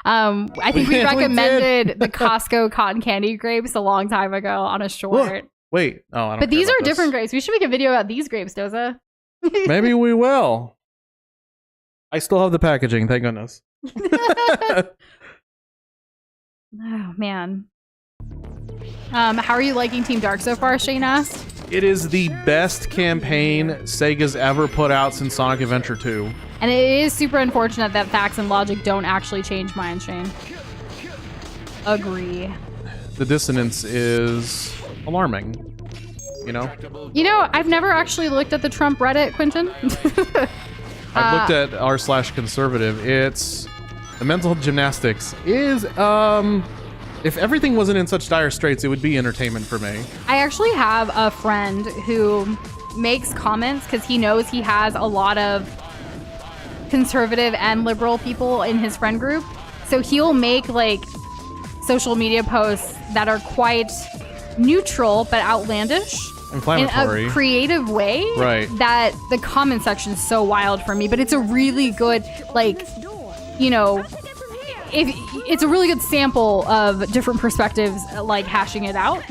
I think we recommended the Costco cotton candy grapes a long time ago on a short. Wait, I don't. But these are different grapes. We should make a video about these grapes, Doza. Maybe we will. I still have the packaging, thank goodness. Oh man. How are you liking Team Dark so far? Shane asked. It is the best campaign Sega's ever put out since Sonic Adventure 2. And it is super unfortunate that facts and logic don't actually change mine, Shane. Agree. the dissonance is alarming. You know? I've never actually looked at the Trump Reddit, Quentin. I've looked at r/conservative. It's the mental gymnastics is if everything wasn't in such dire straits, it would be entertainment for me. I actually have a friend who makes comments because he knows he has a lot of conservative and liberal people in his friend group. So he'll make like social media posts that are quite neutral but outlandish. Inflammatory. In a creative way. Right. That the comment section is so wild for me, but it's a really good, like, if it's a really good sample of different perspectives, like hashing it out.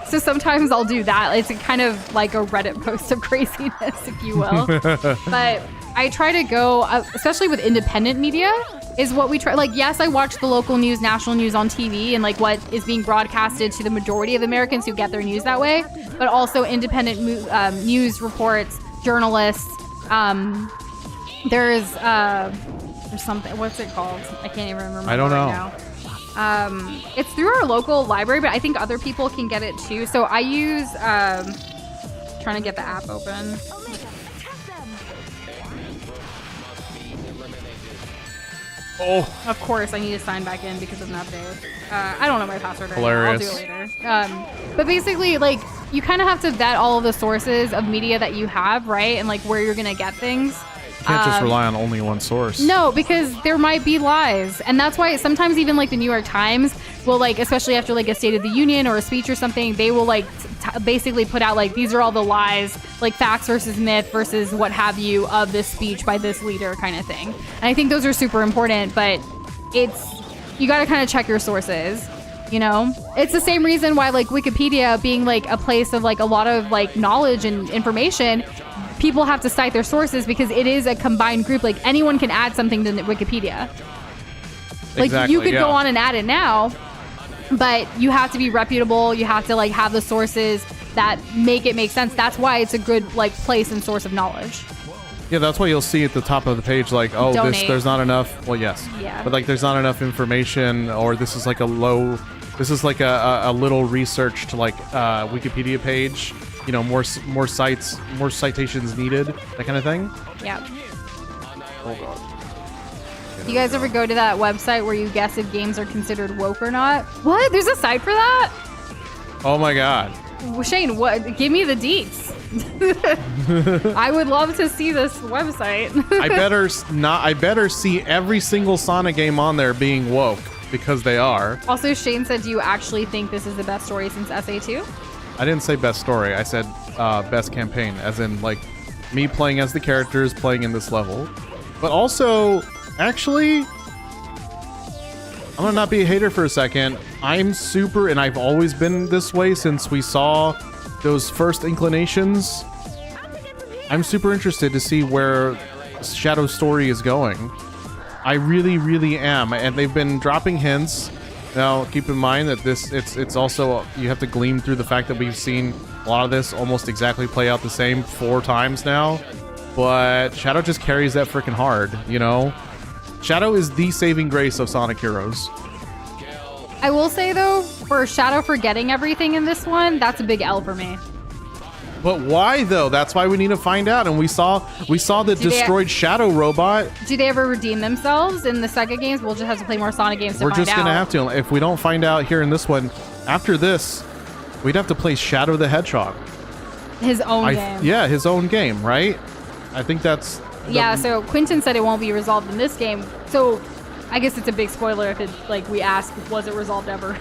So sometimes I'll do that. It's kind of like a Reddit post of craziness, if you will. But I try to go, especially with independent media, is what we try. Like, yes, I watch the local news, national news on TV, and like what is being broadcasted to the majority of Americans who get their news that way. But also independent news reports, journalists. There's something. What's it called? I can't even remember. I don't know. Right now. It's through our local library, but I think other people can get it too. So I use. Trying to get the app open. Oh, Of course, I need to sign back in because of an update. I don't know my password right Hilarious. now. I'll do it later. But basically, like, you kind of have to vet all of the sources of media that you have, right? And, like, where you're going to get things. you can't just rely on only one source. No, because there might be lies. And that's why sometimes even, like, the New York Times will, like, especially after, like, a State of the Union or a speech or something, they will, like, basically put out, like, these are all the lies, like, facts versus myth versus what have you of this speech by this leader kind of thing. And I think those are super important, but you got to kind of check your sources. It's the same reason why, like, Wikipedia being like a place of like a lot of like knowledge and information, people have to cite their sources because it is a combined group. Like, anyone can add something to Wikipedia. Like, Exactly, you could yeah. go on and add it now, but you have to be reputable. You have to like have the sources that make it make sense. That's why it's a good like place and source of knowledge. Yeah, that's why you'll see at the top of the page, like, oh, Donate. there's not enough. Well, yes. Yeah. But, like, there's not enough information, or this is like a little researched, like, Wikipedia page. More sites, more citations needed, that kind of thing. Yeah. Hold on. You guys ever go to that website where you guess if games are considered woke or not? What? There's a site for that? Oh, my God. Shane, what? Give me the deets. I would love to see this website. I better see every single Sonic game on there being woke, because they are. Also, Shane said, do you actually think this is the best story since SA2? I didn't say best story. I said best campaign, as in, like, me playing as the characters, playing in this level. But also, actually, I'm gonna not be a hater for a second. I'm super, and I've always been this way since we saw those first inclinations. I'm super interested to see where Shadow's story is going. I really, really am. And they've been dropping hints. Now, keep in mind that it's also, you have to glean through the fact that we've seen a lot of this almost exactly play out the same 4 times now. But Shadow just carries that freaking hard, Shadow is the saving grace of Sonic Heroes. I will say, though, for Shadow forgetting everything in this one, that's a big L for me. But why, though? That's why we need to find out. And we saw the destroyed Shadow robot. Do they ever redeem themselves in the Sega games? We'll just have to play more Sonic games to find out. We're just going to have to. If we don't find out here in this one, after this, we'd have to play Shadow the Hedgehog. His own game. Yeah, his own game, right? I think that's... Yeah, so Quentin said it won't be resolved in this game. So I guess it's a big spoiler if it, like, we ask, was it resolved ever?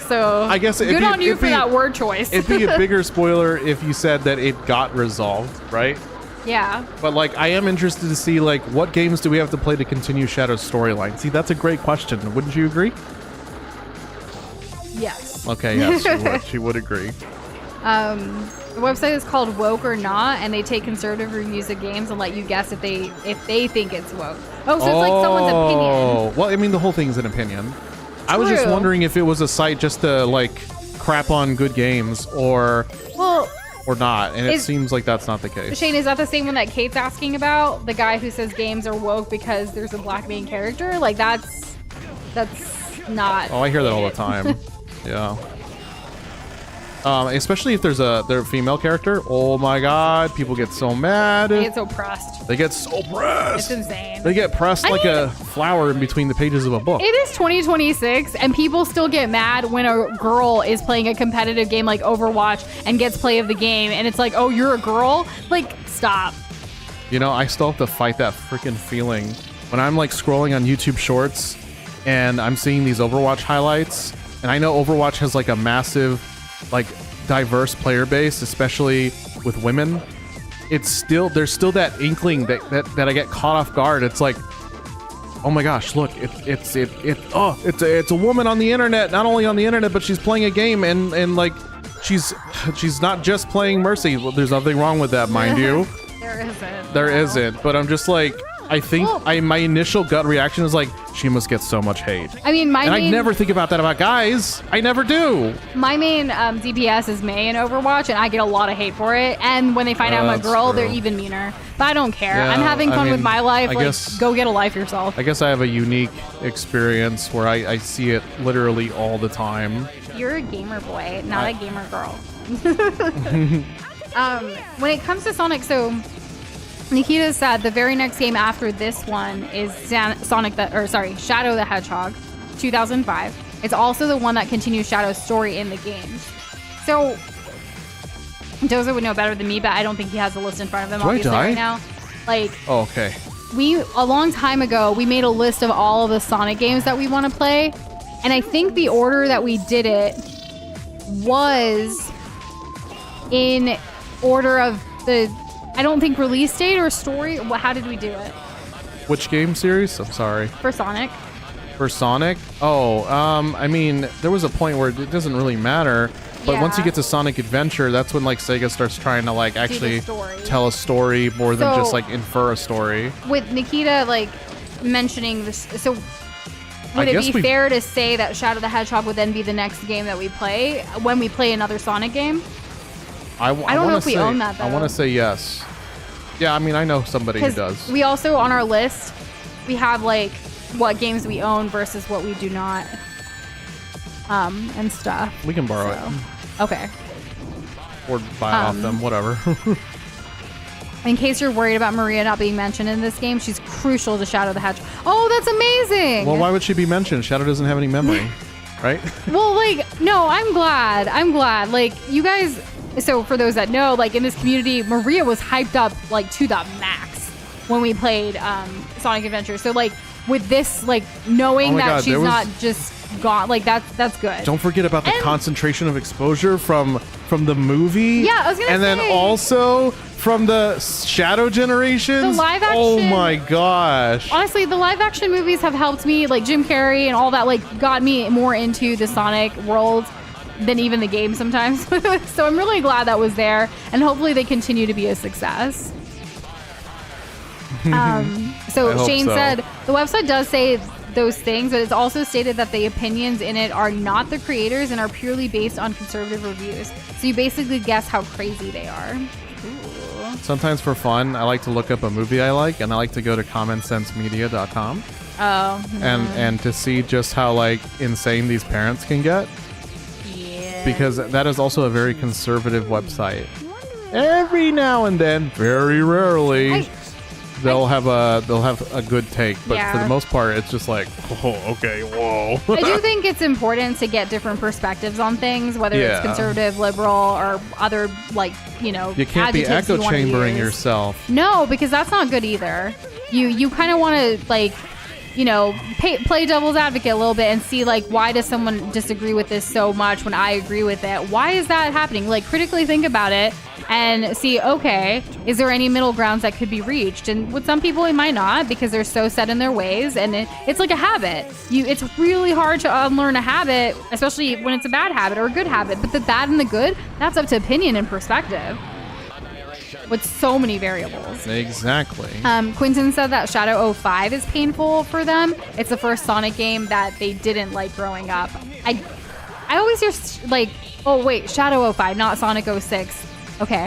So I guess good on you for that word choice. It'd be a bigger spoiler if you said that it got resolved, right? Yeah. But, like, I am interested to see, like, what games do we have to play to continue Shadow's storyline? See, that's a great question. Wouldn't you agree? Yes. Okay, yes, she would agree. The website is called Woke or Not, and they take conservative reviews of games and let you guess if they think it's woke. Oh, so it's like someone's opinion. Well, I mean, the whole thing's an opinion. I was just wondering if it was a site just to, like, crap on good games or not, and it seems like that's not the case. Shane, is that the same one that Kate's asking about? The guy who says games are woke because there's a black main character? Like, that's not. Oh, I hear that all the it. time. Yeah. Especially if there's a female character. Oh my god, people get so mad. I get so pressed. They get so pressed. It's insane. They get pressed like a flower in between the pages of a book. It is 2026, and people still get mad when a girl is playing a competitive game like Overwatch and gets play of the game, and it's like, oh, you're a girl? Like, stop. You know, I still have to fight that freaking feeling when I'm like scrolling on YouTube Shorts and I'm seeing these Overwatch highlights, and I know Overwatch has like a massive, like, diverse player base, especially with women. It's still, there's still that inkling that I get caught off guard. It's like, oh my gosh, look, it's a woman on the internet, not only on the internet, but she's playing a game, and like she's not just playing Mercy. Well, there's nothing wrong with that, mind you. There isn't, but I'm just like, I think my initial gut reaction is like, she must get so much hate. I mean, I never think about that about guys. I never do. My main DPS is May in Overwatch, and I get a lot of hate for it. And when they find out I'm a girl, true. they're even meaner. But I don't care. Yeah, I'm having fun with my life. I Like, guess- go get a life yourself. I guess I have a unique experience where I see it literally all the time. You're a gamer boy, not a gamer girl. When it comes to Sonic, so Nikita said the very next game after this one is Shadow the Hedgehog, 2005. It's also the one that continues Shadow's story in the game. So Doza would know better than me, but I don't think he has the list in front of him obviously right now. Like, Oh, okay. a long time ago, we made a list of all of the Sonic games that we want to play, and I think the order that we did it was in order of I don't think release date or story. How did we do it Which game series? I'm sorry. for Sonic? For Sonic? Oh, I mean, there was a point where it doesn't really matter. But once you Yeah. get to Sonic Adventure, that's when like Sega starts trying to like actually story. tell a story more than just So- like infer a story. With Nikita like mentioning this, so would it guess be fair to say that Shadow the Hedgehog would then be the next game that we play when we play another Sonic game? I don't know wanna if we say- own that, I want though. to say yes. Yeah, I mean, I know somebody who Because does. we also on our list we have like what games we own versus what we do not, and stuff. We can borrow Okay. it or buy it off them, whatever. In case you're worried about Maria not being mentioned in this game, she's crucial to Shadow the Hedgehog. Oh, that's amazing! Well, why would she be mentioned? Shadow doesn't have any memory, right? Well, like, no, I'm glad. Like, you guys, so for those that know, like, in this community, Maria was hyped up, like, to the max when we played Sonic Adventure. So, like, with this, like, knowing Oh my that God, she's there was- not just gone, like, that's good. Don't forget about the And- concentration of exposure from the movie. Yeah, I was gonna and then say. also from the Shadow generations. The live Oh action- my gosh. Honestly, the live action movies have helped me, like, Jim Carrey and all that, like, got me more into the Sonic world than even the game sometimes. So I'm really glad that was there, and hopefully they continue to be a success. I So hope Shane so. said the website does say those things, but it's also stated that the opinions in it are not the creators and are purely based on conservative reviews. So you basically guess how crazy they are. Ooh. Sometimes for fun, I like to look up a movie I like, and I like to go to commonsensemedia.com Oh, and to see just how like insane these parents can get, yeah. because that is also a very conservative website. Every now and then, very rarely, they'll have a good take, but for Yeah. the most part, it's just like, oh, okay, whoa. I do think it's important to get different perspectives on things, whether Yeah. it's conservative, liberal, or other, like, you You can't be adjectives echo you wanna chambering use. yourself. No, because that's not good either. You kind of want to, like, play devil's advocate a little bit and see, like, why does someone disagree with this so much when I agree with it? Why is that happening? Like, critically think about it and see, okay, is there any middle grounds that could be reached? And with some people, it might not, because they're so set in their ways, and it's like a habit. It's really hard to unlearn a habit, especially when it's a bad habit or a good habit. But the bad and the good, that's up to opinion and perspective, with so many variables. Exactly. Quinton said that Shadow 05 is painful for them. It's the first Sonic game that they didn't like growing up. I always hear like, oh wait, Shadow 05, not Sonic 06. Okay.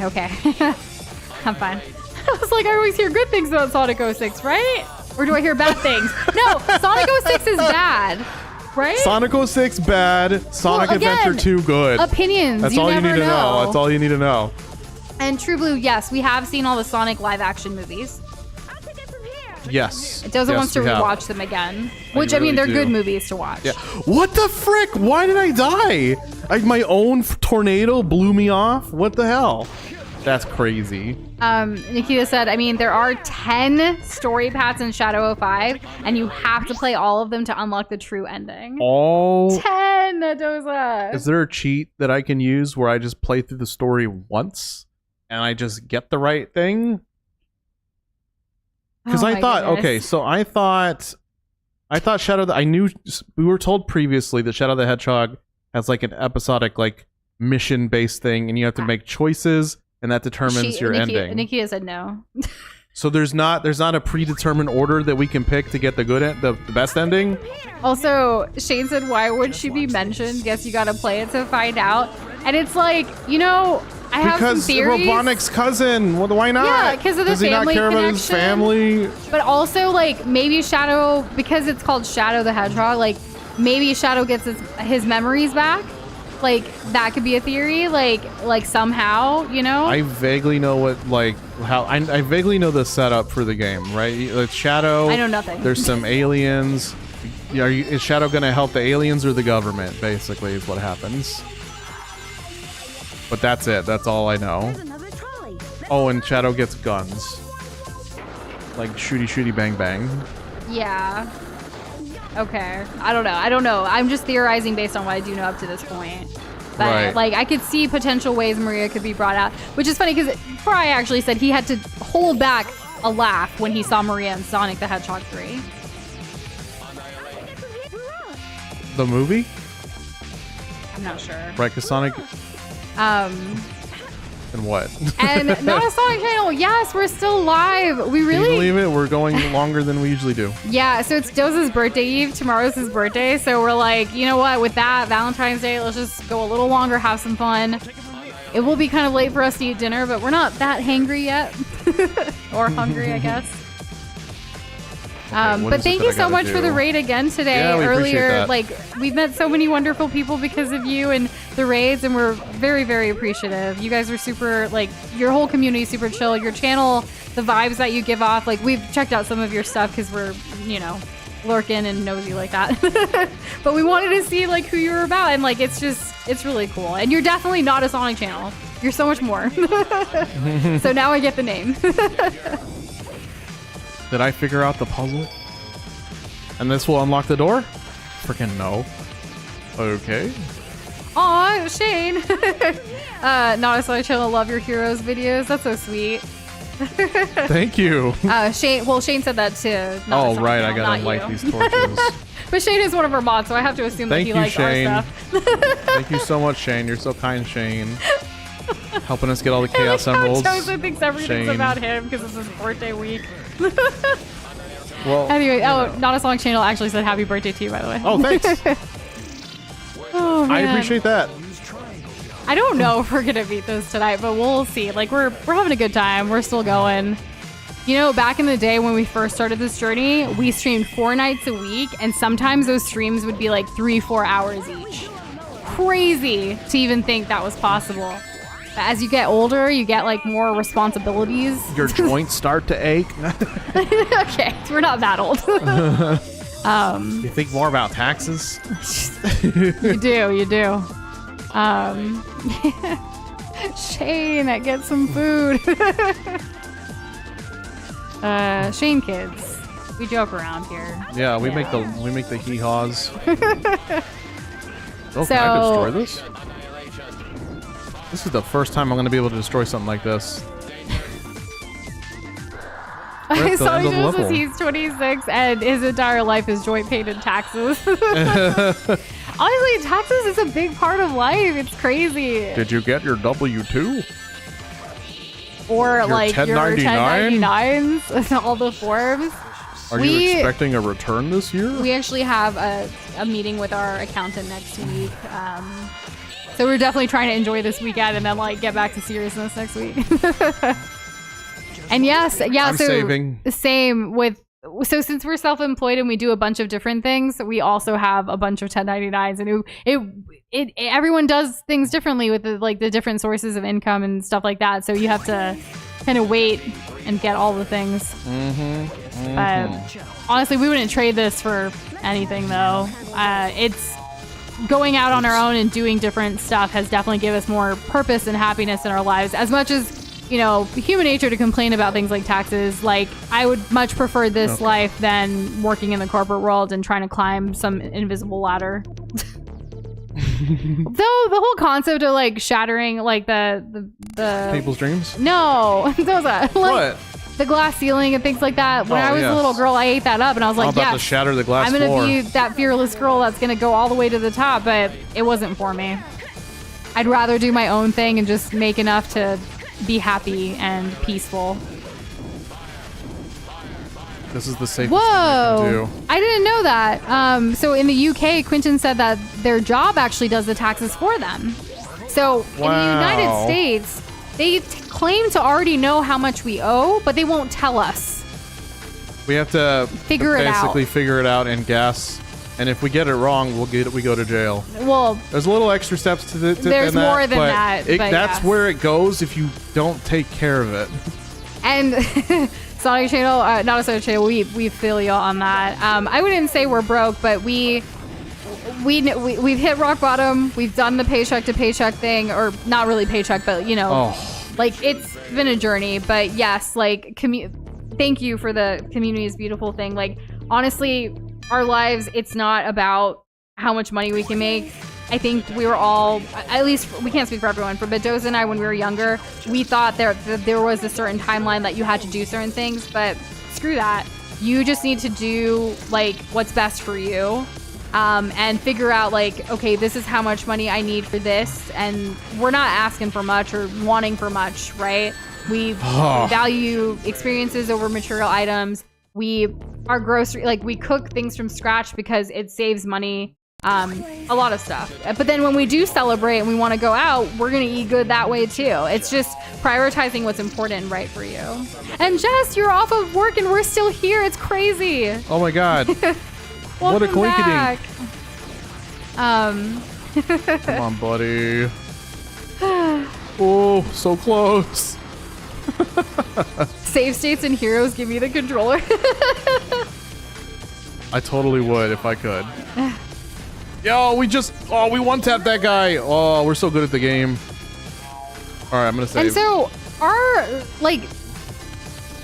I'm fine. I was like, I always hear good things about Sonic 06, right? Or do I hear bad things? No, Sonic 06 is bad. Right? Sonic 06 bad, Sonic Well, again, Adventure 2 good. Opinions. That's you all you never need to know. That's all you need to know. And True Blue, yes, we have seen all the Sonic live action movies. Yes. Doza yes, wants to we have. rewatch them again. Which, I really mean, they're do. good movies to watch. Yeah. What the frick? Why did I die? My own tornado blew me off? What the hell? That's crazy. Nikita said, I mean, there are 10 story paths in Shadow 05, and you have to play all of them to unlock the true ending. Oh. 10, Doza! Is there a cheat that I can use where I just play through the story once and I just get the right thing? Because Oh I my thought, goodness. okay, so I thought I knew, we were told previously that Shadow the Hedgehog has like an episodic, like mission based thing, and you have to make choices, and that determines your ending. Nikita said no. So there's not a predetermined order that we can pick to get the the best ending. Also, Shane said, why would she be mentioned? Guess you gotta play it to find out. And it's like, you know, I have some theories. Robotnik's cousin. Well, why not? Yeah, 'cause of the Does he not family care about his connection. family? But also, like, maybe Shadow, because it's called Shadow the Hedgehog, like, maybe Shadow gets his memories back. Like, that could be a theory, like somehow, you know? I vaguely know I vaguely know the setup for the game, right? It's Shadow. I know nothing. There's some aliens. Is Shadow going to help the aliens or the government, basically, is what happens. But that's it. That's all I know. Another trolley. Oh, and Shadow gets guns. Like shooty bang bang. Yeah. Okay. I don't know. I'm just theorizing based on what I do know up to this point. But, Right. like, I could see potential ways Maria could be brought out. Which is funny, because Fry actually said he had to hold back a laugh when he saw Maria in Sonic the Hedgehog 3. The movie? I'm not sure. Right, because Sonic... And what? And not a Sonic channel. Yes, we're still live. We Can you really... believe it? We're going longer than we usually do. Yeah, so it's Doza's birthday eve. Tomorrow's his birthday. So we're like, you know what? With that, Valentine's Day, let's just go a little longer, have some fun. It will be kind of late for us to eat dinner, but we're not that hangry yet. Or hungry, I guess. what But is it thank that you I so gotta much for the do? raid again today. Yeah, we appreciate Earlier, that. like, we've met so many wonderful people because of you and the raids, and we're very, very appreciative. You guys are super, like, your whole community is super chill. Your channel, the vibes that you give off, like, we've checked out some of your stuff because we're, you know, lurking and nosy like that. But we wanted to see, like, who you were about, and, like, it's really cool. And you're definitely not a Sonic channel. You're so much more. So now I get the name. Did I figure out the puzzle? And this will unlock the door? Freaking no. Okay. Aw, Shane. Not a Sonic channel. Love your heroes videos. That's so sweet. Thank you. Shane said that too. Oh, right. I gotta light these torches. But Shane is one of our mods, so I have to assume that Thank he you, likes Shane. our stuff. Thank you so much, Shane. You're so kind, Shane. Helping us get all the I like Chaos how Emeralds. Joseph thinks everything's Shane. about him because it's his birthday week. Well, Anyway, Not a Sonic channel actually said happy birthday to you, by the way. oh, thanks. Oh, I man. appreciate that. I don't know if we're gonna beat this tonight, but we'll see. Like, we're having a good time. We're still going. You know, back in the day when we first started this journey, we streamed 4 nights a week, and sometimes those streams would be like 3-4 hours each. Crazy to even think that was possible. But as you get older, you get like more responsibilities. Your joints start to ache. Okay, we're not that old. You think more about taxes? You do. Shane, get some food. Shane kids, we joke around here. Yeah, we make the hee-haws. Oh, So- can I destroy this? This is the first time I'm going to be able to destroy something like this. We're at the Sonic end of the says level. he's 26 and his entire life is joint pain and taxes. Honestly, taxes is a big part of life. It's crazy. Did you get your W-2? Or like your 1099? 1099s and all the forms. Are you expecting a return this year? We actually have a meeting with our accountant next week. So we're definitely trying to enjoy this weekend and then like get back to seriousness next week. And yes, yeah. I'm so saving. same with so since we're self-employed and we do a bunch of different things, we also have a bunch of 1099s, and everyone does things differently with the different sources of income and stuff like that. So you have to kind of wait and get all the things. But honestly, we wouldn't trade this for anything, though. It's going out on our own and doing different stuff has definitely given us more purpose and happiness in our lives. As much as, human nature to complain about things like taxes, like, I would much prefer this life than working in the corporate world and trying to climb some invisible ladder. Though the whole concept of like shattering like the people's dreams. No, those are like, what? The glass ceiling and things like that. When I was a little girl, I ate that up and I was like, I'm about to shatter the glass I'm floor. gonna be that fearless girl that's gonna go all the way to the top, but it wasn't for me. I'd rather do my own thing and just make enough to be happy and peaceful. This is the safest thing I can do. I didn't know that. So in the UK, Quentin said that their job actually does the taxes for them. So in the United States, they claim to already know how much we owe, but they won't tell us. We have to figure it out. Basically figure it out and guess. And if we get it wrong, we go to jail. Well, there's a little extra steps to there's more than that. That's where it goes if you don't take care of it. And Sonic Channel, not a Sonic Channel, we feel y'all on that. I wouldn't say we're broke, but we've hit rock bottom. We've done the paycheck to paycheck thing, or not really paycheck, but like, it's been a journey. But yes, like, thank you for the community is beautiful thing. Like, honestly, our lives, it's not about how much money we can make. I think we were all, at least we can't speak for everyone, but Doza and I, when we were younger, we thought there was a certain timeline that you had to do certain things, but screw that. You just need to do like what's best for you, and figure out like, okay, this is how much money I need for this, and we're not asking for much or wanting for much, right? We value experiences over material items. Our grocery, like, we cook things from scratch because it saves money. A lot of stuff. But then when we do celebrate and we want to go out, we're going to eat good that way too. It's just prioritizing what's important and right for you. And Jess, you're off of work and we're still here. It's crazy. Oh my God. What a back. Come on, buddy. Oh, so close. Save states and heroes, give me the controller. I totally would if I could. Yo, we one-tapped that guy. Oh, we're so good at the game. All right, I'm gonna save. And so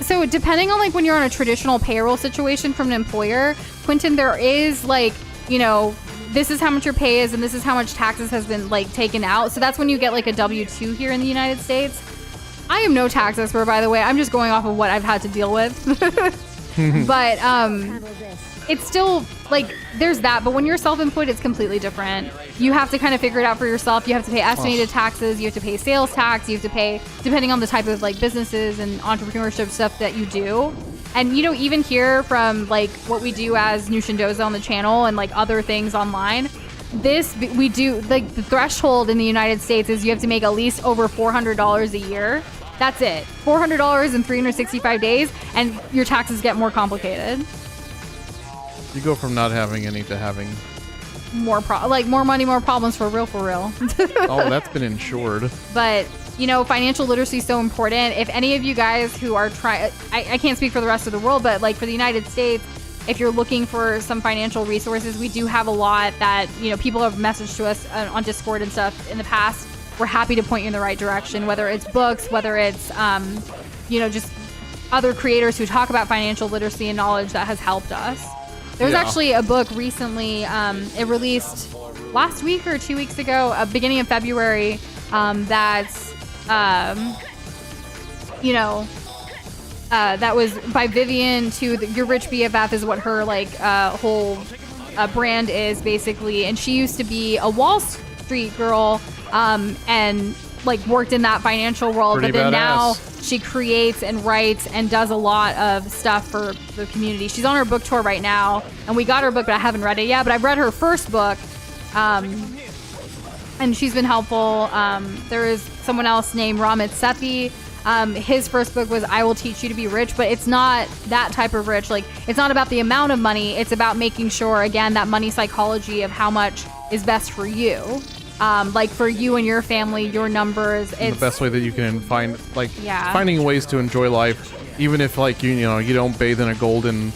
so depending on like when you're on a traditional payroll situation from an employer, Quentin, there is like, this is how much your pay is and this is how much taxes has been like taken out. So that's when you get like a W-2 here in the United States. I am no tax expert, by the way. I'm just going off of what I've had to deal with. But it's still like there's that, but when you're self-employed, it's completely different. You have to kind of figure it out for yourself. You have to pay estimated taxes. You have to pay sales tax. You have to pay, depending on the type of like businesses and entrepreneurship stuff that you do. And even here from like what we do as Nushindoza on the channel and like other things online, we do like the threshold in the United States is you have to make at least over $400 a year. That's it. $400 in 365 days, and your taxes get more complicated. You go from not having any to having more money, more problems for real. Oh, that's been insured. But financial literacy is so important. If any of you guys who are I can't speak for the rest of the world, but like for the United States, if you're looking for some financial resources, we do have a lot that people have messaged to us on Discord and stuff in the past. We're happy to point you in the right direction, whether it's books, whether it's just other creators who talk about financial literacy and knowledge that has helped us. There was actually a book recently, it released last week or 2 weeks ago, beginning of February, that's, that was by Vivian to Your Rich BFF is what her whole brand is basically. And she used to be a Wall Street girl and like worked in that financial world, Pretty but then badass. now she creates and writes and does a lot of stuff for the community. She's on her book tour right now, and we got her book, but I haven't read it yet. But I've read her first book, and she's been helpful. There is someone else named Ramit Sethi His first book was I Will Teach You to Be Rich, but it's not that type of rich. Like, it's not about the amount of money. It's about making sure, again, that money psychology of how much is best for you. Like for you and your family, your numbers. It's the best way that you can find, like, Yeah. finding ways to enjoy life, even if, like, you know, you don't bathe in a golden,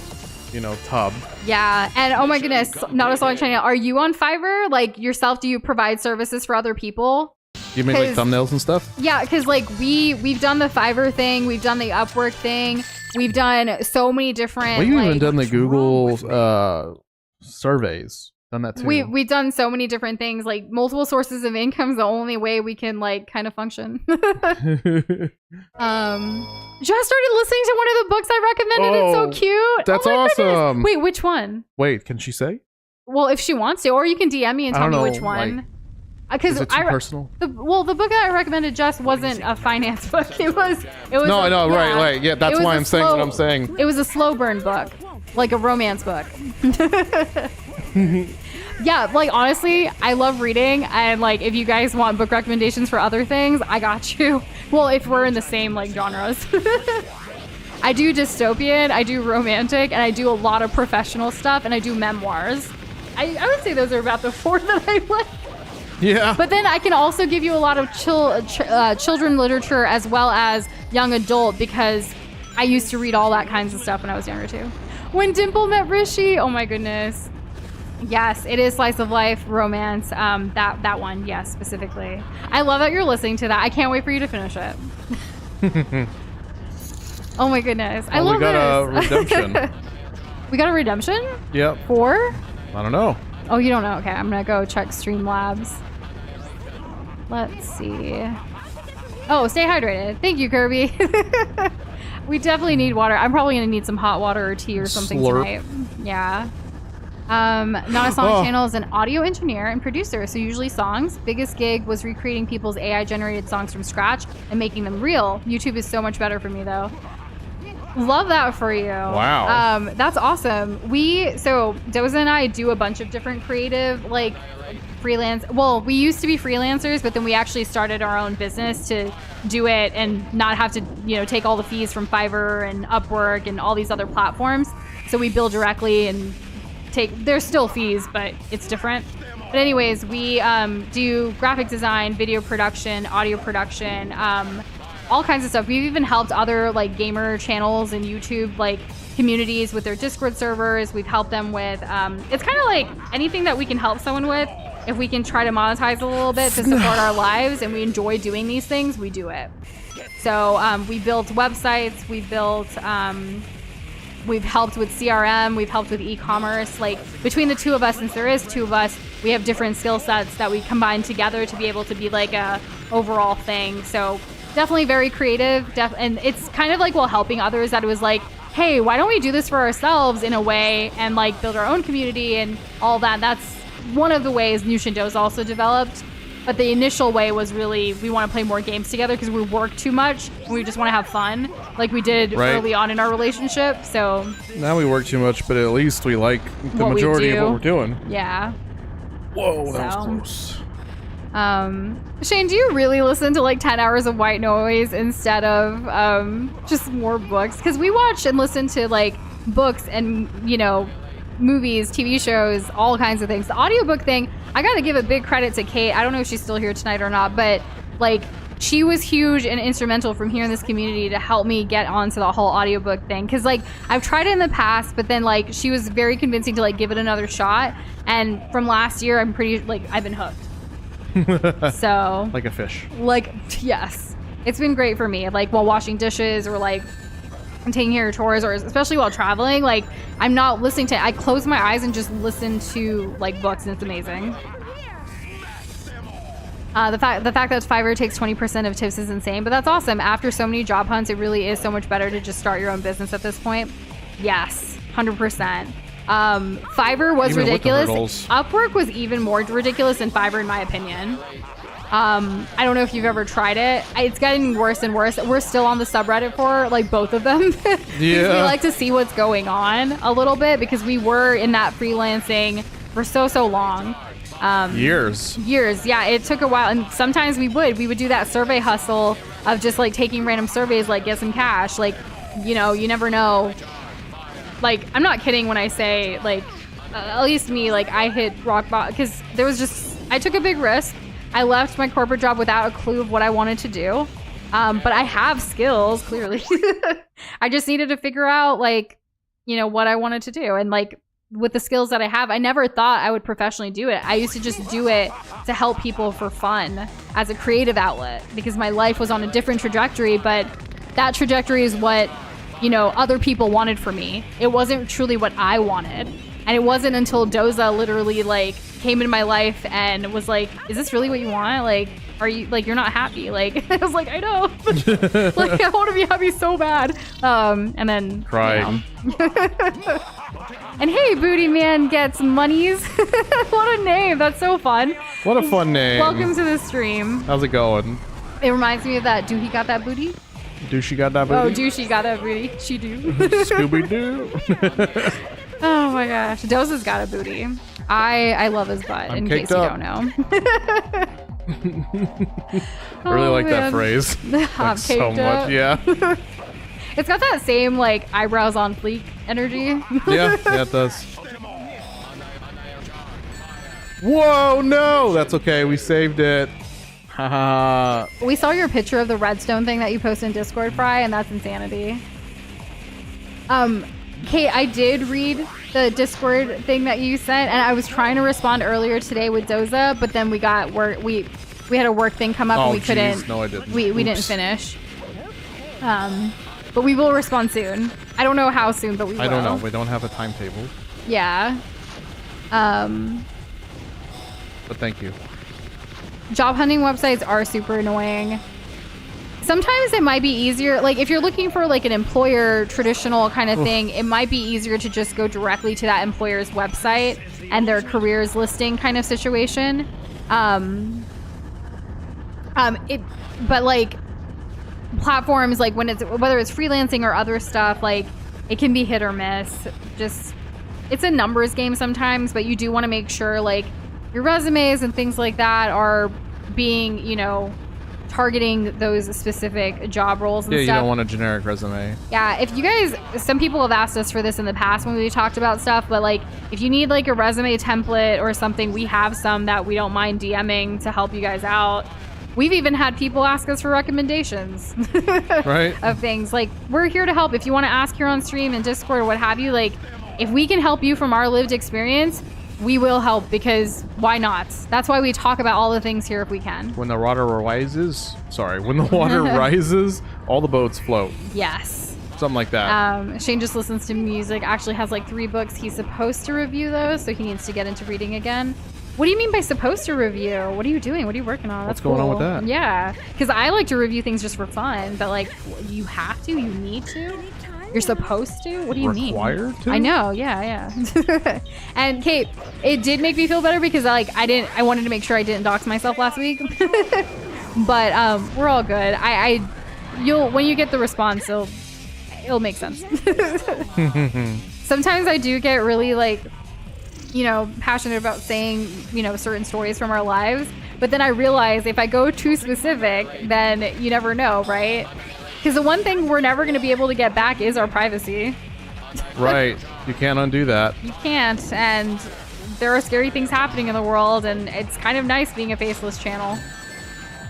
you know, tub. Yeah, and oh my goodness, not a song channel. Are you on Fiverr? Like yourself, do you provide services for other people? You make like 'Cause- thumbnails and stuff? Yeah, because like we've done the Fiverr thing, we've done the Upwork thing, we've done so many different. Well, you like, even done the Google surveys. Done that too. We've done so many different things. Like multiple sources of income is the only way we can like kind of function. Just started listening to one of the books I recommended. It's so cute. That's Oh my goodness. awesome. Wait, which one? Wait, can she say? Well, if she wants to, or you can DM me and I tell don't me know, which one. Is Because it too personal? the book that I recommended just wasn't a finance book. It was. No, I know, right. Yeah, that's It was why a I'm saying what I'm saying. It was a slow burn book, like a romance book. Yeah, like honestly, I love reading, and like if you guys want book recommendations for other things, I got you. Well, if we're in the same like genres. I do dystopian, I do romantic, and I do a lot of professional stuff, and I do memoirs. I would say those are about the 4 that I like. Yeah. But then I can also give you a lot of children literature as well as young adult, because I used to read all that kinds of stuff when I was younger too. When Dimple Met Rishi, oh my goodness. Yes, it is slice of life romance. That one, yes, specifically. I love that you're listening to that. I can't wait for you to finish it. Oh my goodness, I love we got a this. redemption. We got a redemption? Yep. 4? I don't know. Oh, you don't know? Okay, I'm gonna go check Streamlabs. Let's see. Oh, stay hydrated. Thank you, Kirby. We definitely need water. I'm probably gonna need some hot water or tea or something Slurp. tonight. Yeah. Not a Song Channel is an audio engineer and producer, so usually songs. Biggest gig was recreating people's AI generated songs from scratch and making them real. YouTube is so much better for me though. Love that for you. Wow. That's awesome. So Doza and I do a bunch of different creative, like freelance. Well, we used to be freelancers, but then we actually started our own business to do it and not have to, take all the fees from Fiverr and Upwork and all these other platforms. So we bill directly and there's still fees, but it's different. But anyways, we do graphic design, video production, audio production, all kinds of stuff. We've even helped other like gamer channels and YouTube like communities with their Discord servers. We've helped them with it's kind of like anything that we can help someone with. If we can try to monetize a little bit to support our lives and we enjoy doing these things, we do it. So we built websites, we've helped with CRM, we've helped with e-commerce. Like between the two of us, since there is 2 of us, we have different skill sets that we combine together to be able to be like a overall thing. So definitely very creative. And it's kind of like while helping others that it was like, hey, why don't we do this for ourselves in a way and like build our own community and all that. That's one of the ways New Shindo's also developed. But the initial way was really, we want to play more games together because we work too much and we just want to have fun like we did early on in our relationship. So now we work too much, but at least we like the What we majority of do. what we're doing. yeah. Whoa, that So. was close. Shane, do you really listen to like 10 hours of white noise instead of just more books? Because we watch and listen to like books and, movies, TV shows, all kinds of things. The audiobook thing, I got to give a big credit to Kate. I don't know if she's still here tonight or not, but like she was huge and instrumental from here in this community to help me get onto the whole audiobook thing. Because like I've tried it in the past, but then like she was very convincing to like give it another shot. And from last year, I'm pretty like I've been hooked. So like a fish. like yes, it's been great for me. Like while washing dishes or like taking care of chores, or especially while traveling, like I'm not listening to. I close my eyes and just listen to like books, and it's amazing. The fact that Fiverr takes 20% of tips is insane, but that's awesome. After so many job hunts, it really is so much better to just start your own business at this point. Yes, 100%. Fiverr was Even with the ridiculous. hurdles. Upwork was even more ridiculous than Fiverr, in my opinion. I don't know if you've ever tried it. It's getting worse and worse. We're still on the subreddit for like both of them. We like to see what's going on a little bit because we were in that freelancing for so long. Years. Yeah, it took a while, and sometimes we would do that survey hustle of just like taking random surveys, like get some cash. Like, you know, you never know. Like, I'm not kidding when I say, like, at least me, like, I hit rock bottom because there was just, I took a big risk. I left my corporate job without a clue of what I wanted to do. But I have skills, clearly. I just needed to figure out, like, you know, what I wanted to do. And, like, with the skills that I have, I never thought I would professionally do it. I used to just do it to help people for fun as a creative outlet because my life was on a different trajectory. But that trajectory is what, you know, other people wanted for me. It wasn't truly what I wanted. And it wasn't until Doza literally, like, came into my life and was like, is this really what you want? Like, are you, like, you're not happy? Like, I was like, I know. Like, I want to be happy so bad. And then... Crying. You know. And hey, Booty Man gets monies. What a name. That's so fun. What a fun name. Welcome to the stream. How's it going? It reminds me of that Do He Got That Booty? Do she got that Oh, booty? do she got that booty? She do. Scooby-Doo. Oh my gosh. Doza's got a booty. I love his butt, I'm in case caked you up. don't know. I really like that man. phrase. I'm Like, so caked up. much. Yeah. It's got that same, like, eyebrows on fleek energy. Yeah, it does. Whoa, no! That's okay. We saved it. Haha. We saw your picture of the redstone thing that you posted in Discord, Fry, and that's insanity. Kate, I did read the Discord thing that you sent, and I was trying to respond earlier today with Doza, but then we got work. We had a work thing come up, Oh, and we geez. couldn't. No, I didn't. We didn't Oops. finish. But we will respond soon. I don't know how soon, but we will. I don't know. We don't have a timetable. Yeah. But thank you. Job hunting websites are super annoying. Sometimes it might be easier, like if you're looking for like an employer traditional kind of thing, it might be easier to just go directly to that employer's website and their careers listing kind of situation. But like platforms, like when it's, whether it's freelancing or other stuff, like it can be hit or miss. Just, it's a numbers game sometimes, but you do want to make sure like your resumes and things like that are being, you know, targeting those specific job roles and Yeah, stuff. you don't want a generic resume. Yeah, if you guys, some people have asked us for this in the past when we talked about stuff, but like if you need like a resume template or something, we have some that we don't mind DMing to help you guys out. We've even had people ask us for recommendations Right? of things. Like, we're here to help. If you want to ask here on stream and Discord or what have you, like if we can help you from our lived experience, we will help, because why not? That's why we talk about all the things here if we can. When the water rises, when the water rises, all the boats float. Yes. Something like that. Shane just listens to music, actually has like 3 books he's supposed to review those, so he needs to get into reading again. What do you mean by supposed to review? What are you doing? What are you working on? What's That's going on cool. with that? Yeah, because I like to review things just for fun, but like you have to, you need to, you're supposed to. What do you mean? Required to? I know, yeah. And Kate, it did make me feel better because I wanted to make sure I didn't dox myself last week. But we're all good. You'll, when you get the response, it'll make sense. Sometimes I do get really like, you know, passionate about saying, you know, certain stories from our lives, but then I realize if I go too specific, then you never know, right? Because the one thing we're never going to be able to get back is our privacy. Right. You can't undo that. You can't, and there are scary things happening in the world, and it's kind of nice being a faceless channel.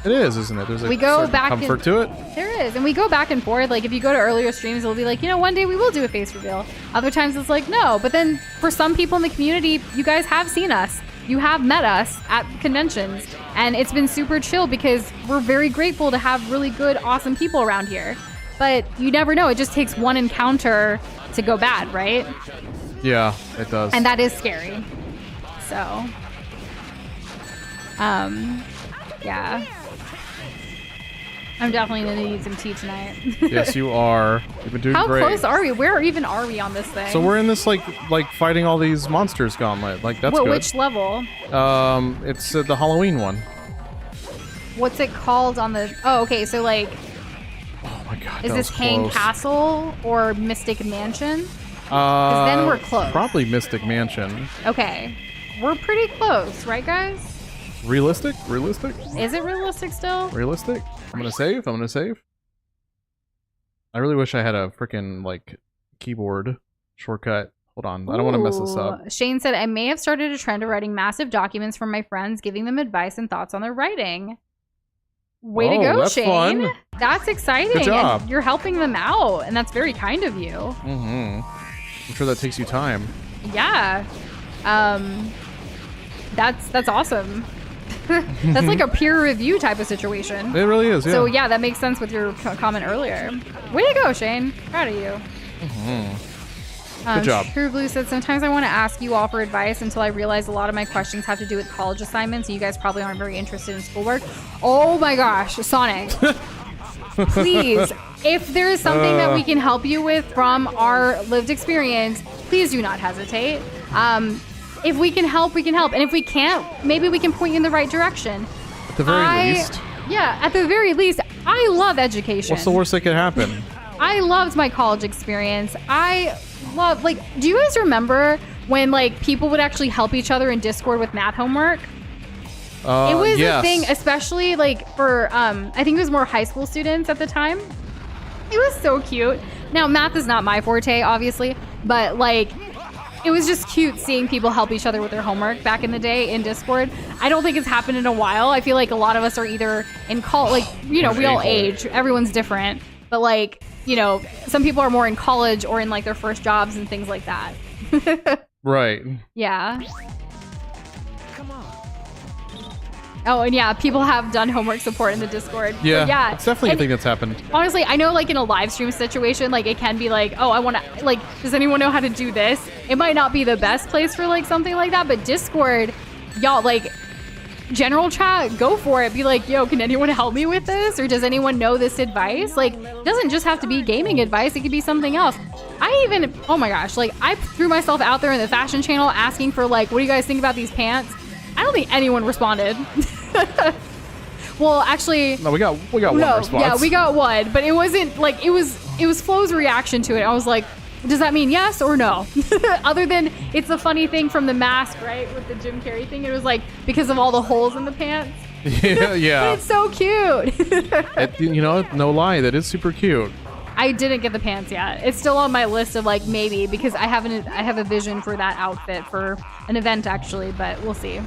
It is, isn't it? There's a We go certain back comfort to it. There is, and we go back and forth. Like if you go to earlier streams, it'll be like, you know, one day we will do a face reveal. Other times it's like, no. But then for some people in the community, you guys have seen us. You have met us at conventions, and it's been super chill because we're very grateful to have really good, awesome people around here. But you never know. It just takes one encounter to go bad, right? Yeah, it does. And that is scary. So, yeah. I'm definitely gonna need some tea tonight. Yes, you are. You've been doing How great. close are we? Where even are we on this thing? So we're in this like fighting all these monsters gauntlet. Like that's good. Which level? It's the Halloween one. What's it called on the? Oh, okay. So like, Oh my god. is that this was Hang close. Castle or Mystic Mansion? then we're close. Probably Mystic Mansion. Okay, we're pretty close, right, guys? Realistic? Realistic? Is it realistic still? Realistic? I'm gonna save. I'm gonna save. I really wish I had a freaking like keyboard shortcut. Hold on. I don't want to mess this up. Ooh. Shane said, I may have started a trend of writing massive documents for my friends, giving them advice and thoughts on their writing. Way to go, that's Shane. Fun. That's exciting. Good job. And you're helping them out, and that's very kind of you. Mm-hmm. I'm sure that takes you time. Yeah. That's awesome. That's like a peer review type of situation. It really is, yeah. So yeah, that makes sense with your comment earlier. Way to go, Shane. Proud of you. Mm-hmm. Good job. True Blue said, sometimes I want to ask you all for advice until I realize a lot of my questions have to do with college assignments. You guys probably aren't very interested in schoolwork. Oh my gosh, Sonic. Please, if there is something that we can help you with from our lived experience, please do not hesitate. If we can help, we can help. And if we can't, maybe we can point you in the right direction. At the very least. Yeah, at the very least, I love education. What's the worst that could happen? I loved my college experience. I love, like, do you guys remember when, like, people would actually help each other in Discord with math homework? It was a thing, especially, like, for, I think it was more high school students at the time. It was so cute. Now, math is not my forte, obviously, but, like, it was just cute seeing people help each other with their homework back in the day in Discord. I don't think it's happened in a while. I feel like a lot of us are either in college, like, you know, we all age. Everyone's different. But, like, you know, some people are more in college or in, like, their first jobs and things like that. Right. Yeah. Oh, and yeah, people have done homework support in the Discord. Yeah, so, yeah. it's definitely a thing that's happened. Honestly, I know, like, in a live stream situation, like, it can be like, oh, I want to, like, does anyone know how to do this? It might not be the best place for, like, something like that, but Discord, y'all, like, general chat, go for it. Be like, yo, can anyone help me with this? Or does anyone know this advice? Like, it doesn't just have to be gaming advice. It could be something else. I even, oh my gosh, like, I threw myself out there in the fashion channel asking for, like, what do you guys think about these pants? I don't think anyone responded. Well, actually, no, we got one response. Yeah, we got one, but it wasn't like it was Flo's reaction to it. I was like, does that mean yes or no? Other than it's a funny thing from the mask, right? With the Jim Carrey thing. It was like because of all the holes in the pants. Yeah. But it's so cute. You know, no lie, that is super cute. I didn't get the pants yet. It's still on my list of like maybe because I have a vision for that outfit for an event actually, but we'll see.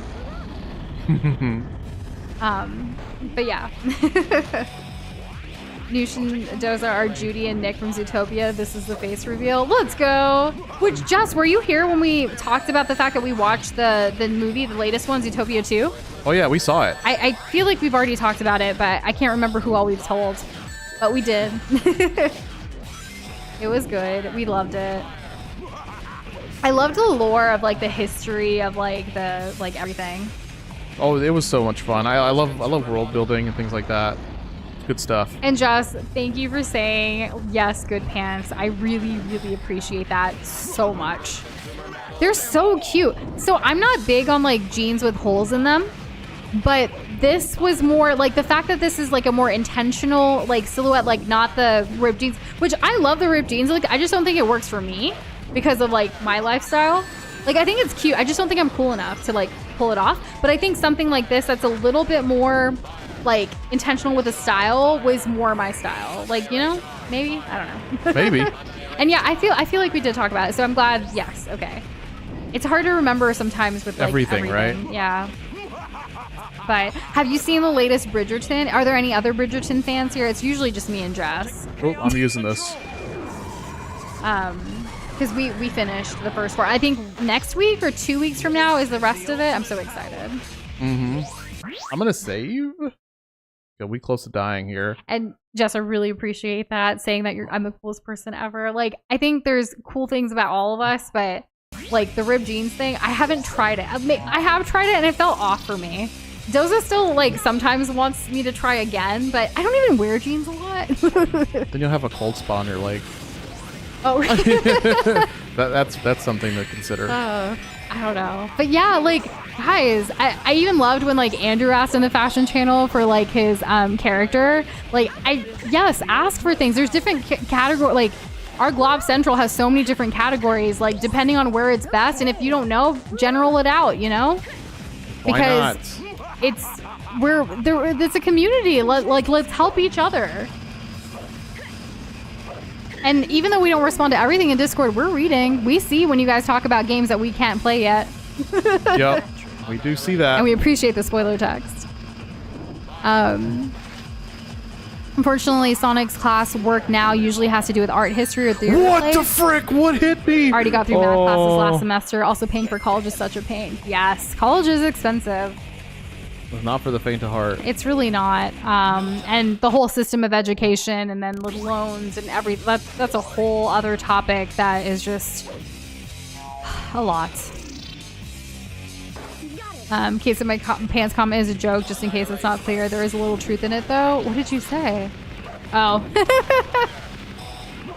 But yeah. Nushin Doza are Judy and Nick from Zootopia. This is the face reveal. Let's go. Which, Jess, were you here when we talked about the fact that we watched the movie, the latest one, Zootopia 2? Oh yeah, we saw it. I feel like we've already talked about it, but I can't remember who all we've told. But we did. It was good. We loved it. I loved the lore of like the history of like the everything. Oh, it was so much fun. I love world building and things like that. Good stuff. And Jess, thank you for saying yes, good pants. I really, really appreciate that so much. They're so cute. So I'm not big on like jeans with holes in them, but this was more like the fact that this is like a more intentional like silhouette, like not the ripped jeans, which I love the ripped jeans. Like I just don't think it works for me because of like my lifestyle. Like I think it's cute. I just don't think I'm cool enough to like pull it off. But I think something like this that's a little bit more like intentional with a style was more my style. Like, you know, maybe, I don't know. Maybe. And yeah, I feel like we did talk about it. So I'm glad. Yes. Okay. It's hard to remember sometimes with like everything. Right? Yeah. But have you seen the latest Bridgerton? Are there any other Bridgerton fans here? It's usually just me and Jess. Oh, I'm using this. Because we finished the first 4. I think next week or 2 weeks from now is the rest of it. I'm so excited. Mm-hmm. I'm gonna save. Yeah, we close to dying here. And Jess, I really appreciate that, saying that I'm the coolest person ever. Like, I think there's cool things about all of us, but like the ripped jeans thing, I haven't tried it. I have tried it and it felt off for me. Doza still like sometimes wants me to try again, but I don't even wear jeans a lot. Then you'll have a cold spot on your leg. Oh, that's something to consider. I don't know, but yeah, like guys, I even loved when like Andrew asked in the fashion channel for like his character. Like ask for things. There's different category. Like our Glob Central has so many different categories. Like depending on where it's best, and if you don't know, general it out. You know, Why not? it's a community. Let's help each other. And even though we don't respond to everything in Discord, we're reading. We see when you guys talk about games that we can't play yet. Yep, we do see that. And we appreciate the spoiler text. Unfortunately, Sonic's class work now usually has to do with art history or theory. What the frick? What hit me? Already got through math classes last semester. Also, paying for college is such a pain. Yes, college is expensive. Not for the faint of heart. It's really not. And the whole system of education and then the loans and that's a whole other topic that is just a lot. In case of my pants comment is a joke, just in case it's not clear. There is a little truth in it, though. What did you say? Oh.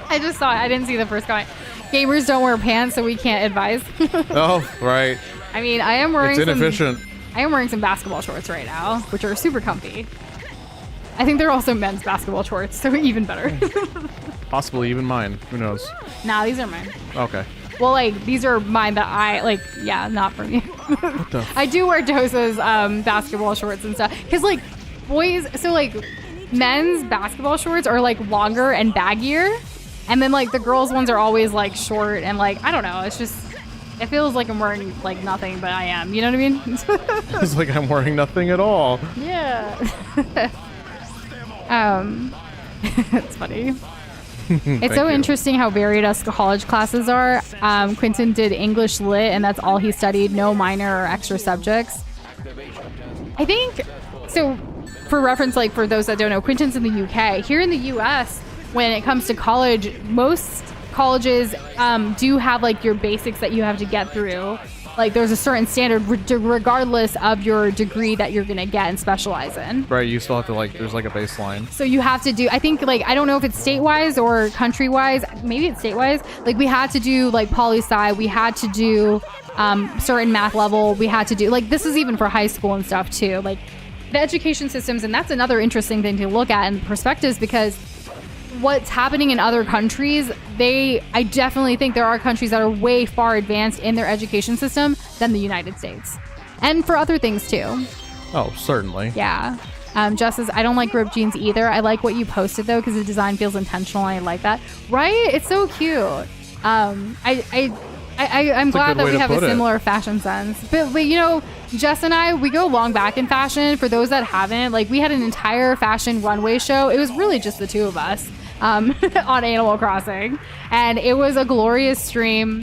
I just saw it. I didn't see the first comment. Gamers don't wear pants, so we can't advise. Oh, right. I mean, I am wearing It's inefficient. I am wearing some basketball shorts right now, which are super comfy. I think they're also men's basketball shorts, so even better. Possibly even mine. Who knows? Nah, these are mine. Okay. Well, like, these are mine that yeah, not for me. I do wear Dosa's basketball shorts and stuff. Because, like, men's basketball shorts are, like, longer and baggier. And then, like, the girls' ones are always, like, short and, like, I don't know. It's just... It feels like I'm wearing, like, nothing, but I am. You know what I mean? It's like I'm wearing nothing at all. Yeah. It's funny. It's so interesting how varied us college classes are. Quentin did English Lit, and that's all he studied. No minor or extra subjects. I think... So, for reference, like, for those that don't know, Quentin's in the UK. Here in the US, when it comes to college, most... colleges do have like your basics that you have to get through. Like there's a certain standard regardless of your degree that you're gonna get and specialize in. Right, you still have to like, there's like a baseline. So you have to do, I think like, I don't know if it's state-wise or country-wise, maybe it's state-wise. Like we had to do like poli-sci, we had to do certain math level, we had to do, like this is even for high school and stuff too. Like the education systems, and that's another interesting thing to look at in perspectives because what's happening in other countries, I definitely think there are countries that are way far advanced in their education system than the United States. And for other things too. Oh, certainly. Yeah. Jess says, I don't like ripped jeans either. I like what you posted though, because the design feels intentional and I like that. Right? It's so cute. I'm glad that we have a similar fashion sense. But you know, Jess and I, we go long back in fashion. For those that haven't, like we had an entire fashion runway show. It was really just the two of us. On Animal Crossing, and it was a glorious stream.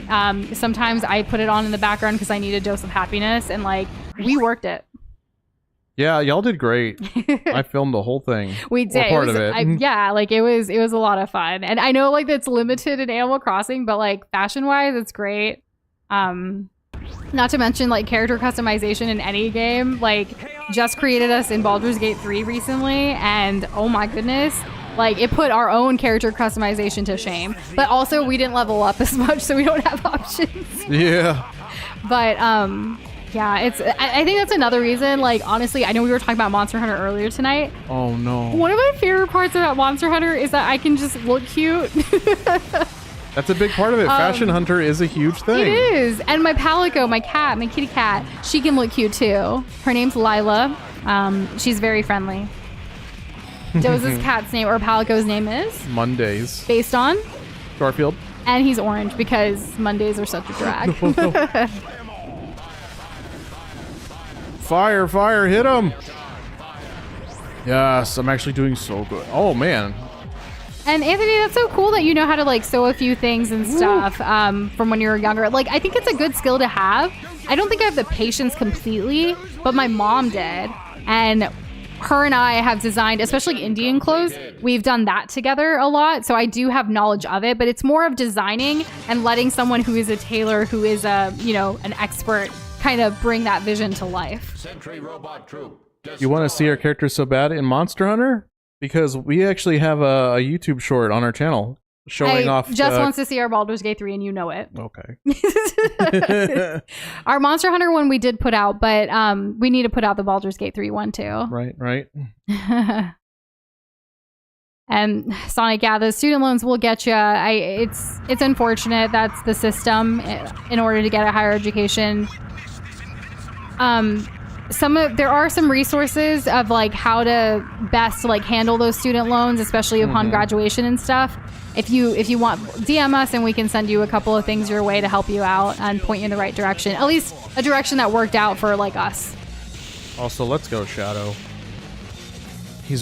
Sometimes I put it on in the background because I need a dose of happiness, and like we worked it. Yeah, y'all did great. I filmed the whole thing. We did. Or part of it. Yeah, like it was a lot of fun, and I know like it's limited in Animal Crossing, but like fashion wise, it's great. Not to mention like character customization in any game. Like just created us in Baldur's Gate 3 recently, and oh my goodness. Like, it put our own character customization to shame. But also, we didn't level up as much, so we don't have options. Yeah. But, yeah, I think that's another reason. Like, honestly, I know we were talking about Monster Hunter earlier tonight. Oh, no. One of my favorite parts about Monster Hunter is that I can just look cute. That's a big part of it. Fashion Hunter is a huge thing. It is. And my Palico, my cat, my kitty cat, she can look cute, too. Her name's Lila. She's very friendly. Doza's cat's name, or Palico's name is? Mondays. Based on? Garfield. And he's orange because Mondays are such a drag. No. Fire, hit him. Yes, I'm actually doing so good. Oh, man. And Anthony, that's so cool that you know how to like sew a few things and stuff from when you were younger. Like, I think it's a good skill to have. I don't think I have the patience completely, but my mom did. And her and I have designed, especially Indian clothes. We've done that together a lot. So I do have knowledge of it, but it's more of designing and letting someone who is a tailor, who is a, you know, an expert, kind of bring that vision to life. Sentry robot troop. You want to see our characters so bad in Monster Hunter? Because we actually have a YouTube short on our channel showing off. Just wants to see our Baldur's Gate 3 and you know it. Okay. Our Monster Hunter one we did put out, but we need to put out the Baldur's Gate 3 one too. Right. And Sonic, yeah, the student loans will get you. It's unfortunate. That's the system in order to get a higher education. there are some resources of like how to best like handle those student loans, especially upon graduation and stuff. If you want, DM us and we can send you a couple of things your way to help you out and point you in the right direction. At least a direction that worked out for like us. Also, let's go, Shadow. He's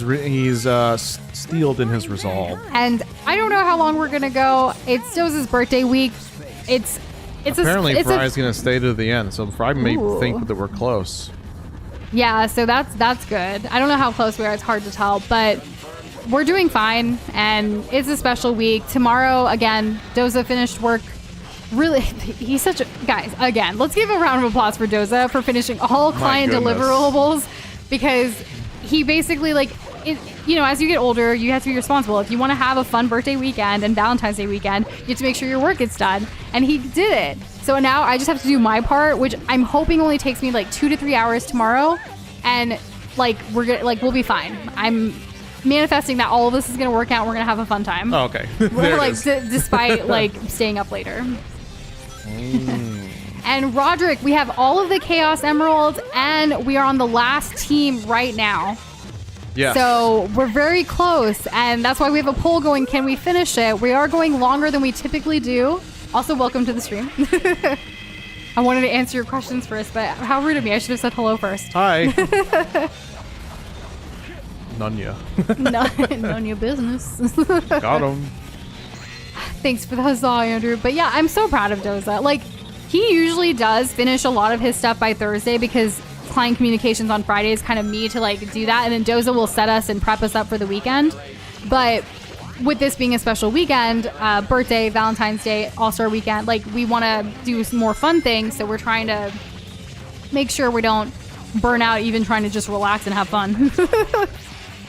steeled in his resolve. And I don't know how long we're gonna go. It's Doza's birthday week. It's apparently Fry's gonna stay to the end, so Fry may think that we're close. Yeah, so that's good. I don't know how close we are. It's hard to tell, but we're doing fine, and it's a special week. Tomorrow, again, Doza finished work. Really, he's such a... Guys, again, let's give a round of applause for Doza for finishing all client deliverables, because he basically, like, as you get older, you have to be responsible. If you want to have a fun birthday weekend and Valentine's Day weekend, you have to make sure your work gets done, and he did it. So now I just have to do my part, which I'm hoping only takes me like 2 to 3 hours tomorrow, and like we'll be fine. I'm manifesting that all of this is gonna work out. We're gonna have a fun time. Oh, okay. Despite like staying up later. And Roderick, we have all of the Chaos Emeralds, and we are on the last team right now. Yeah. So we're very close, and that's why we have a poll going. Can we finish it? We are going longer than we typically do. Also, welcome to the stream. I wanted to answer your questions first, but how rude of me. I should have said hello first. Hi. None ya. None your business. Got him. Thanks for the huzzah, Andrew. But yeah, I'm so proud of Doza. Like, he usually does finish a lot of his stuff by Thursday because client communications on Friday is kind of me to like do that. And then Doza will set us and prep us up for the weekend. But with this being a special weekend, birthday, Valentine's Day, All-Star weekend, like we want to do some more fun things. So we're trying to make sure we don't burn out even trying to just relax and have fun.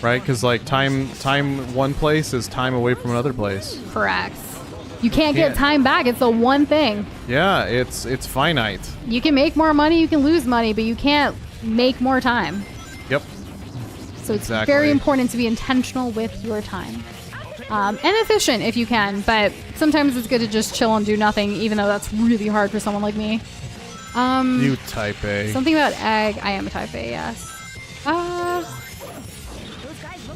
Right? Because like time one place is time away from another place. Correct. You can't get time back. It's the one thing. Yeah, it's finite. You can make more money, you can lose money, but you can't make more time. Yep. So it's very important to be intentional with your time. And efficient if you can, but sometimes it's good to just chill and do nothing, even though that's really hard for someone like me. You type A. Something about egg. I am a type A, yes.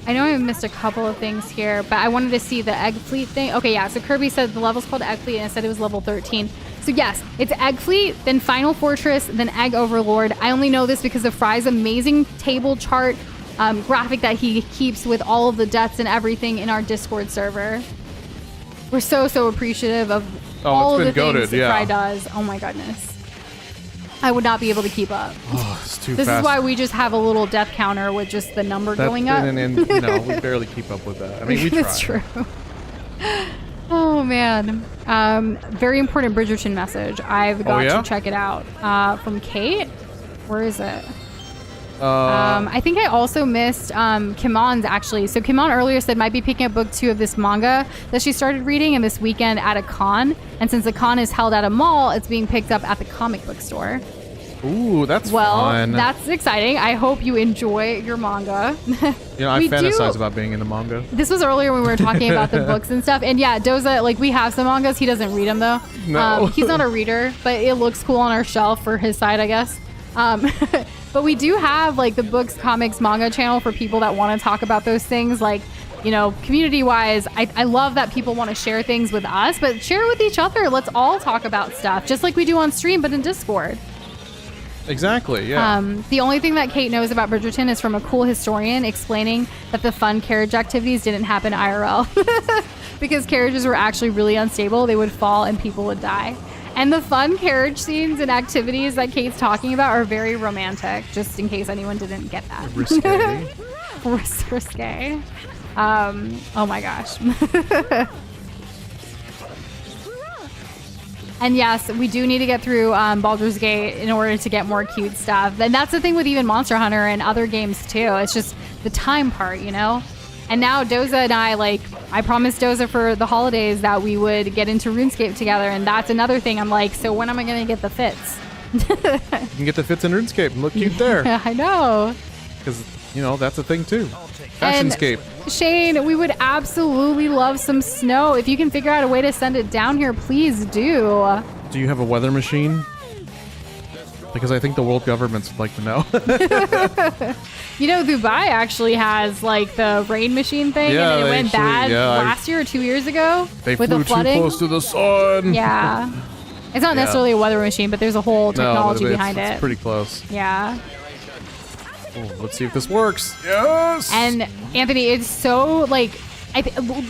I know I missed a couple of things here, but I wanted to see the Egg Fleet thing. Okay, yeah, so Kirby said the level's called Egg Fleet, and it said it was level 13. So yes, it's Egg Fleet, then Final Fortress, then Egg Overlord. I only know this because of Fry's amazing table chart graphic that he keeps with all of the deaths and everything in our Discord server. We're so appreciative of all of the things that Fry does. Oh my goodness. I would not be able to keep up. Oh, it's too This fast. is why we just have a little death counter with just the number going up. And we barely keep up with that. I mean, we try. That's true. Oh, man. Very important Bridgerton message. I've got to check it out. From Kate? Where is it? I think I also missed Kimon's, actually. So Kimon earlier said might be picking up book 2 of this manga that she started reading in this weekend at a con. And since the con is held at a mall, it's being picked up at the comic book store. Ooh, that's fun. Well, that's exciting. I hope you enjoy your manga. I fantasize about being in the manga. This was earlier when we were talking about the books and stuff. And yeah, Doza, like, we have some mangas. He doesn't read them, though. No. He's not a reader, but it looks cool on our shelf for his side, I guess. But we do have, like, the books, comics, manga channel for people that want to talk about those things. Like, community-wise, I love that people want to share things with us, but share it with each other. Let's all talk about stuff, just like we do on stream, but in Discord. Exactly, yeah. The only thing that Kate knows about Bridgerton is from a cool historian explaining that the fun carriage activities didn't happen IRL. Because carriages were actually really unstable. They would fall and people would die. And the fun carriage scenes and activities that Kate's talking about are very romantic, just in case anyone didn't get that. Risque. Risque. Oh my gosh. And yes, we do need to get through Baldur's Gate in order to get more cute stuff. And that's the thing with even Monster Hunter and other games too. It's just the time part, And now Doza and I promised Doza for the holidays that we would get into RuneScape together. And that's another thing. I'm like, so when am I going to get the fits? You can get the fits in RuneScape and look cute there. I know. Because, that's a thing too. Fashionscape. Shane, we would absolutely love some snow. If you can figure out a way to send it down here, please do. Do you have a weather machine? Because I think the world governments would like to know. You know, Dubai actually has like the rain machine thing, Yeah, and it they went actually- bad yeah, last year or 2 years ago They with flew the too flooding. close to the sun. Yeah, it's not Yeah. necessarily a weather machine, but there's a whole technology no, behind it's it. pretty close. Yeah. Oh, let's see if this works. Yes. And Anthony, it's so like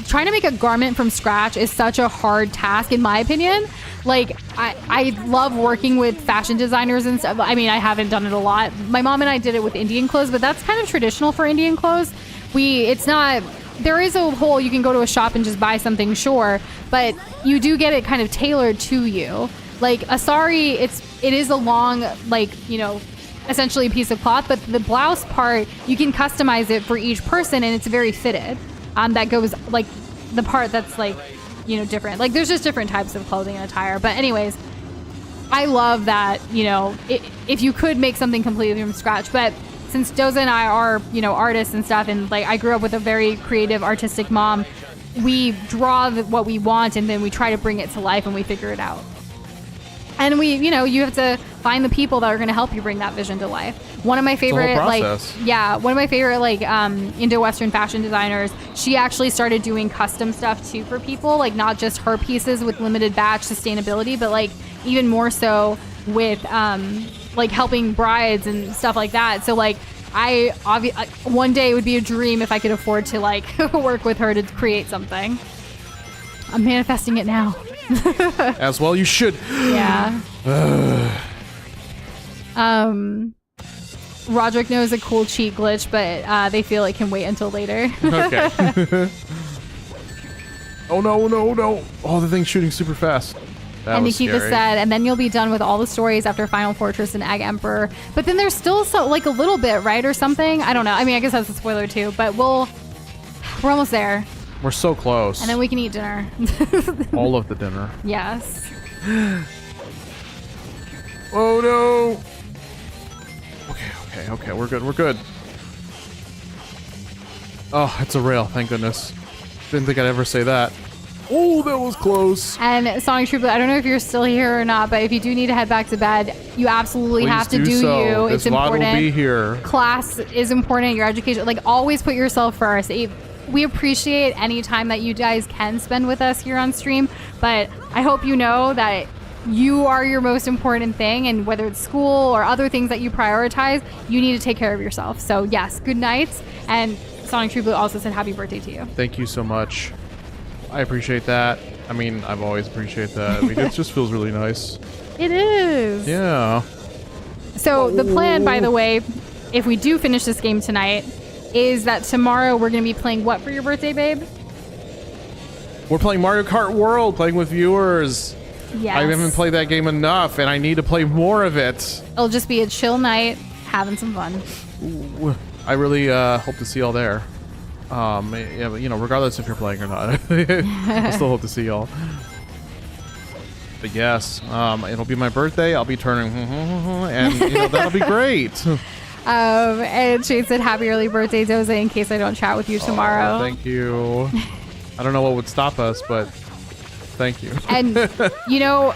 trying to make a garment from scratch is such a hard task, in my opinion. Like I love working with fashion designers and stuff. I mean, I haven't done it a lot. My mom and I did it with Indian clothes, but that's kind of traditional for Indian clothes. It's not. There is a whole, you can go to a shop and just buy something, sure, but you do get it kind of tailored to you. Like a sari, it is a long, like, you know, essentially a piece of cloth, but the blouse part, you can customize it for each person, and it's very fitted. That goes like the part that's like, you know, different. Like there's just different types of clothing and attire. But anyways, I love that, you know, if you could make something completely from scratch. But since Doza and I are, you know, artists and stuff, and like I grew up with a very creative, artistic mom, we draw what we want, and then we try to bring it to life, and we figure it out. And we, you know, you have to find the people that are going to help you bring that vision to life. One of my favorite, one of my favorite, Indo-Western fashion designers, she actually started doing custom stuff too for people, like not just her pieces with limited batch sustainability, but like even more so with like helping brides and stuff like that. So like one day it would be a dream if I could afford to like work with her to create something. I'm manifesting it now. As well you should. Yeah. Roderick knows a cool cheat glitch, but they feel it can wait until later. Okay. Oh no. Oh, the thing's shooting super fast. That and was Nikita scary. said, and then you'll be done with all the stories after Final Fortress and Egg Emperor. But then there's still like a little bit, right, or something? I don't know. I mean, I guess that's a spoiler too, but we're almost there. We're so close. And then we can eat dinner. All of the dinner. Yes. Oh no. Okay. We're good. Oh, it's a rail. Thank goodness. Didn't think I'd ever say that. Oh, that was close. And Sonic Trooper, I don't know if you're still here or not, but if you do need to head back to bed, you absolutely have to do so. you. This It's VOD important. will be here. Class is important. Your education, like always put yourself first. We appreciate any time that you guys can spend with us here on stream, but I hope you know that you are your most important thing, and whether it's school or other things that you prioritize, you need to take care of yourself. So yes, good night. And Sonic True Blue also said happy birthday to you. Thank you so much. I appreciate that. I mean, I've always appreciated that. I mean, it just feels really nice. It is. Yeah. So the plan, by the way, if we do finish this game tonight, is that tomorrow we're going to be playing what for your birthday, babe? We're playing Mario Kart World, playing with viewers. Yes. I haven't played that game enough, and I need to play more of it. It'll just be a chill night, having some fun. Ooh, I really hope to see y'all there. Yeah, but, you know, regardless if you're playing or not, I still hope to see y'all. But yes, it'll be my birthday. I'll be turning, and you know that'll be great. And Shane said, happy early birthday, Doza, in case I don't chat with you tomorrow. Oh, thank you. I don't know what would stop us, but thank you. And, you know,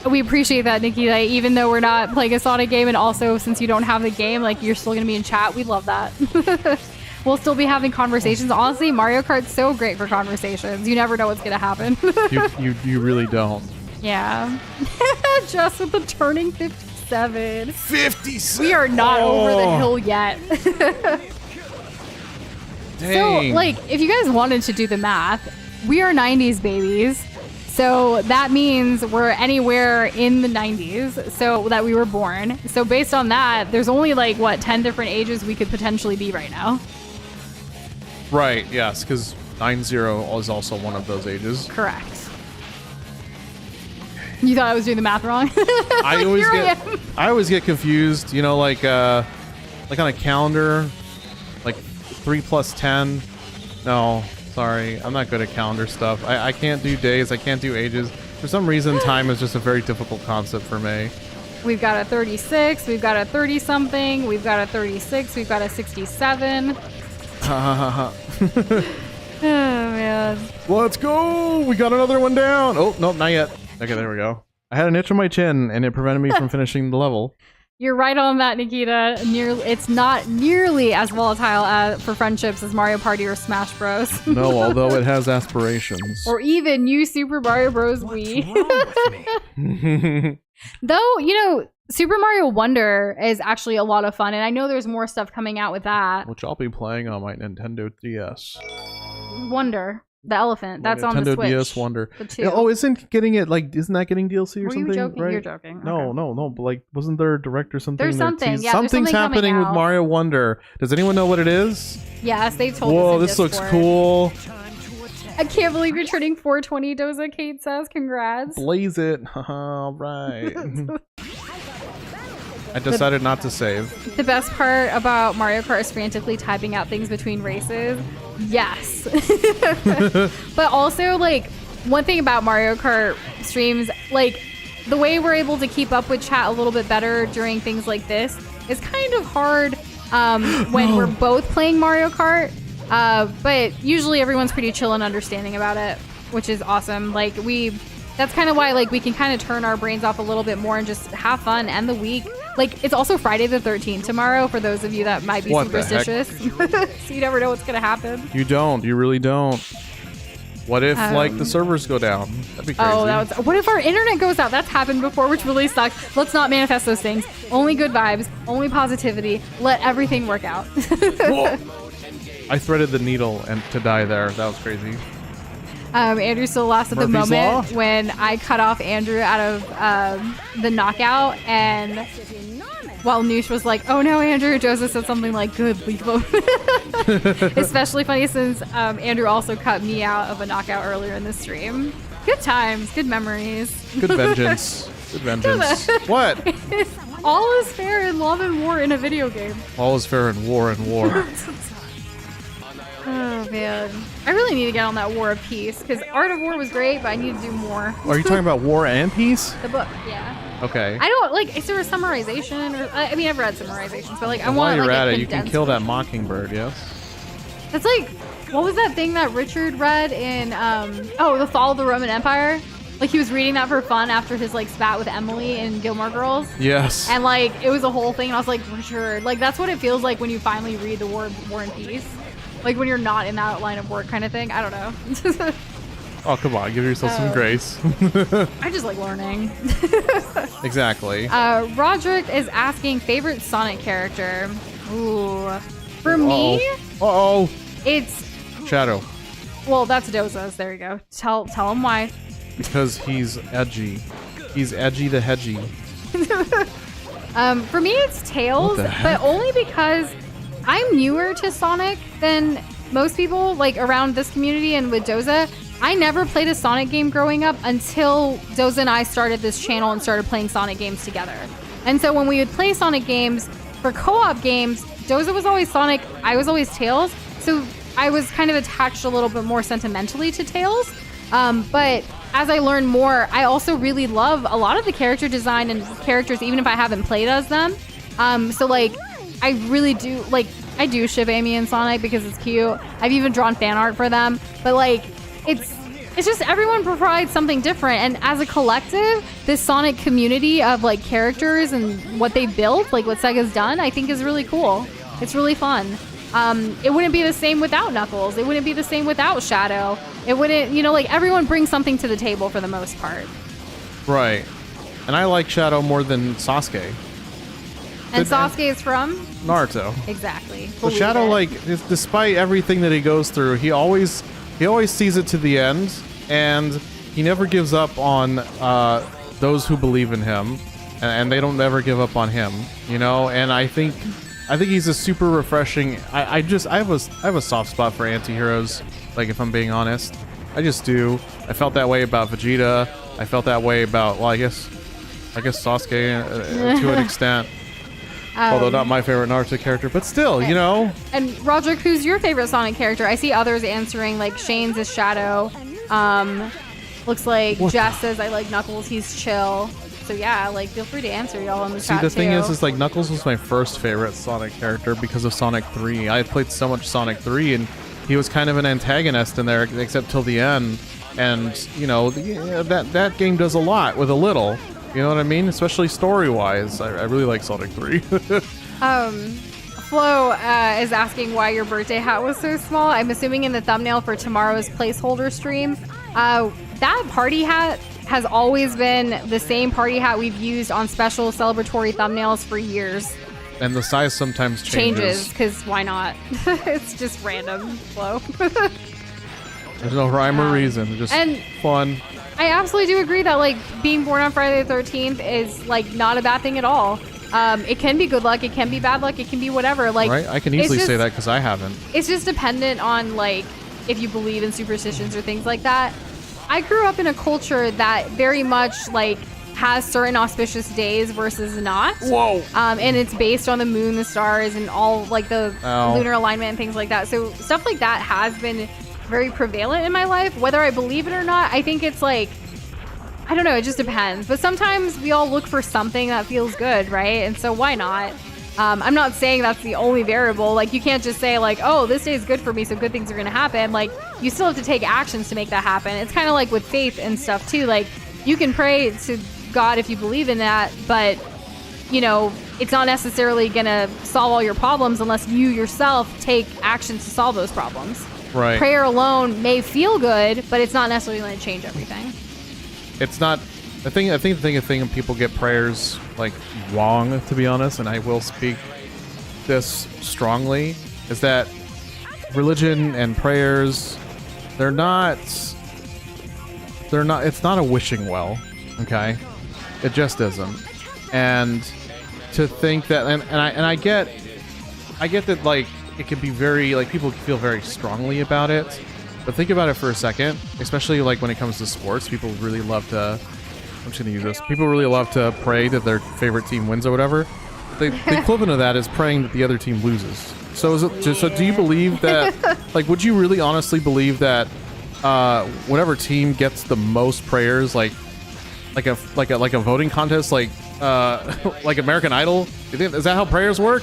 we appreciate that, Nikki. Like, even though we're not playing a Sonic game, and also since you don't have the game, like, you're still going to be in chat. We love that. We'll still be having conversations. Honestly, Mario Kart's so great for conversations. You never know what's going to happen. you really don't. Yeah. Just with the turning 57. 57. We are not over the hill yet. Dang. So, like, if you guys wanted to do the math, we are 90s babies. So that means we're anywhere in the 90s, so that we were born. So based on that, there's only like, what, 10 different ages we could potentially be right now? Right, yes, because 90 is also one of those ages. Correct. You thought I was doing the math wrong? I always get confused, you know, like on a calendar, like 3 plus 10. No, sorry, I'm not good at calendar stuff. I can't do days, I can't do ages. For some reason, time is just a very difficult concept for me. We've got a 36, we've got a 30-something, we've got a 36, we've got a 67. Oh, man. Let's go! We got another one down! Oh, nope, not yet. Okay, there we go. I had an itch on my chin, and it prevented me from finishing the level. You're right on that, Nikita. It's not nearly as volatile for friendships as Mario Party or Smash Bros. No, although it has aspirations. Or even New Super Mario Bros. Wii. Though, Super Mario Wonder is actually a lot of fun, and I know there's more stuff coming out with that. Which I'll be playing on my Nintendo DS. Wonder. The elephant. That's Nintendo on the Switch. DS Wonder. The two. Oh, isn't that getting DLC or Were something? you joking? Right? You're joking. No, Okay. no. But like, wasn't there a direct or something? There's something. Yeah, there's something's something happening coming with out. Mario Wonder. Does anyone know what it is? Yes, they told us. Whoa, in this looks Discord. cool. I can't believe you're turning 420, Doza. Kate says, congrats. Blaze it. All right. I decided not to save. The best part about Mario Kart is frantically typing out things between races. Yes. But also, like, one thing about Mario Kart streams, like, the way we're able to keep up with chat a little bit better during things like this is kind of hard when we're both playing Mario Kart. But usually everyone's pretty chill and understanding about it, which is awesome. Like, that's kind of why, like, we can kind of turn our brains off a little bit more and just have fun, end the week. Like, it's also Friday the 13th tomorrow for those of you that might be What the heck? superstitious. So you never know what's going to happen. You don't. You really don't. What if, like, the servers go down? That'd be crazy. Oh, what if our internet goes out? That's happened before, which really sucks. Let's not manifest those things. Only good vibes, only positivity. Let everything work out. Whoa. I threaded the needle and to die there. That was crazy. Andrew still lost at the Murphy's moment Law? when I cut off Andrew out of the knockout, and while Noosh was like, "Oh no, Andrew," Joseph said something like, "Good, leave him." Especially funny since Andrew also cut me out of a knockout earlier in the stream. Good times, good memories. Good vengeance. Good vengeance. What? All is fair in love and war in a video game. All is fair in war and war. Oh man, I really need to get on that War of Peace because Art of War was great, but I need to do more. Are you talking about War and Peace? The book, yeah. Okay. I don't like. Is there a summarization? Or I mean, I've read summarizations, but like, I While want you're like at a it, you can condensed kill that version. mockingbird, yes? That's like, what was that thing that Richard read in The Fall of the Roman Empire? Like he was reading that for fun after his like spat with Emily in Gilmore Girls. Yes. And like it was a whole thing, and I was like, Richard, like that's what it feels like when you finally read the War and Peace. Like when you're not in that line of work kind of thing. I don't know. Oh, come on. Give yourself some grace. I just like learning. Exactly. Roderick is asking favorite Sonic character. Ooh. For me, Uh-oh. it's... Shadow. Well, that's Doza's. There you go. Tell him why. Because he's edgy. He's Edgy the Hedgy. For me, it's Tails, What the but heck? only because I'm newer to Sonic than most people, like around this community and with Doza. I never played a Sonic game growing up until Doza and I started this channel and started playing Sonic games together. And so when we would play Sonic games for co-op games, Doza was always Sonic, I was always Tails. So I was kind of attached a little bit more sentimentally to Tails. But as I learned more, I also really love a lot of the character design and characters, even if I haven't played as them. So like, I really do, like, I do ship Amy and Sonic because it's cute. I've even drawn fan art for them. But like, it's just everyone provides something different. And as a collective, this Sonic community of like characters and what they built, like what Sega's done, I think is really cool. It's really fun. It wouldn't be the same without Knuckles. It wouldn't be the same without Shadow. It wouldn't, like everyone brings something to the table for the most part. Right. And I like Shadow more than Sasuke. And Sasuke is from? Naruto. Exactly. But Believe Shadow, it. like, despite everything that he goes through, he always sees it to the end, and he never gives up on those who believe in him, and they don't ever give up on him, And I think he's a super refreshing. I have a soft spot for anti-heroes, like if I'm being honest. I just do. I felt that way about Vegeta. I felt that way about, well, I guess Sasuke to an extent. Although not my favorite Naruto character, but still, And Roderick, who's your favorite Sonic character? I see others answering, like Shane's is Shadow. Looks like Jess says, I like Knuckles, he's chill. So yeah, like feel free to answer y'all in the chat. See, the thing too. is like Knuckles was my first favorite Sonic character because of Sonic 3. I had played so much Sonic 3, and he was kind of an antagonist in there, except till the end. And you know, that game does a lot with a little. You know what I mean? Especially story-wise. I really like Sonic 3. Flo is asking why your birthday hat was so small. I'm assuming in the thumbnail for tomorrow's placeholder stream. That party hat has always been the same party hat we've used on special celebratory thumbnails for years. And the size sometimes changes. Because why not? It's just random, Flo. There's no rhyme or reason. Just fun. I absolutely do agree that like being born on Friday the 13th is like not a bad thing at all. It can be good luck, it can be bad luck, it can be whatever. Like, right? I can easily say that because I haven't. It's just dependent on like if you believe in superstitions or things like that. I grew up in a culture that very much like has certain auspicious days versus not. Whoa. And it's based on the moon, the stars, and all like the lunar alignment and things like that. So stuff like that has been very prevalent in my life. Whether I believe it or not, I think it's like, I don't know, it just depends. But sometimes we all look for something that feels good, right? And so why not? I'm not saying that's the only variable. Like, you can't just say like, oh, this day is good for me, so good things are going to happen. Like, you still have to take actions to make that happen. It's kind of like with faith and stuff too. Like, you can pray to God if you believe in that, but you know, it's not necessarily going to solve all your problems unless you yourself take actions to solve those problems. Right. Prayer alone may feel good, but it's not necessarily going to change everything. It's not. I think the thing people get prayers like wrong, to be honest, and I will speak this strongly, is that religion and prayers, they're not. It's not a wishing well. Okay, it just isn't. And to think that, and I get that like it can be very like people feel very strongly about it. But think about it for a second, especially like when it comes to sports. People really love to. I'm just gonna use this. People really love to pray that their favorite team wins or whatever. The equivalent of that is praying that the other team loses. So is it? So do you believe that? Like, would you really honestly believe that whatever team gets the most prayers, like a voting contest, like American Idol? Is that how prayers work?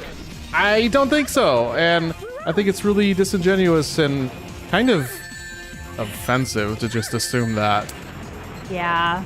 I don't think so, and I think it's really disingenuous and kind of offensive to just assume that. Yeah.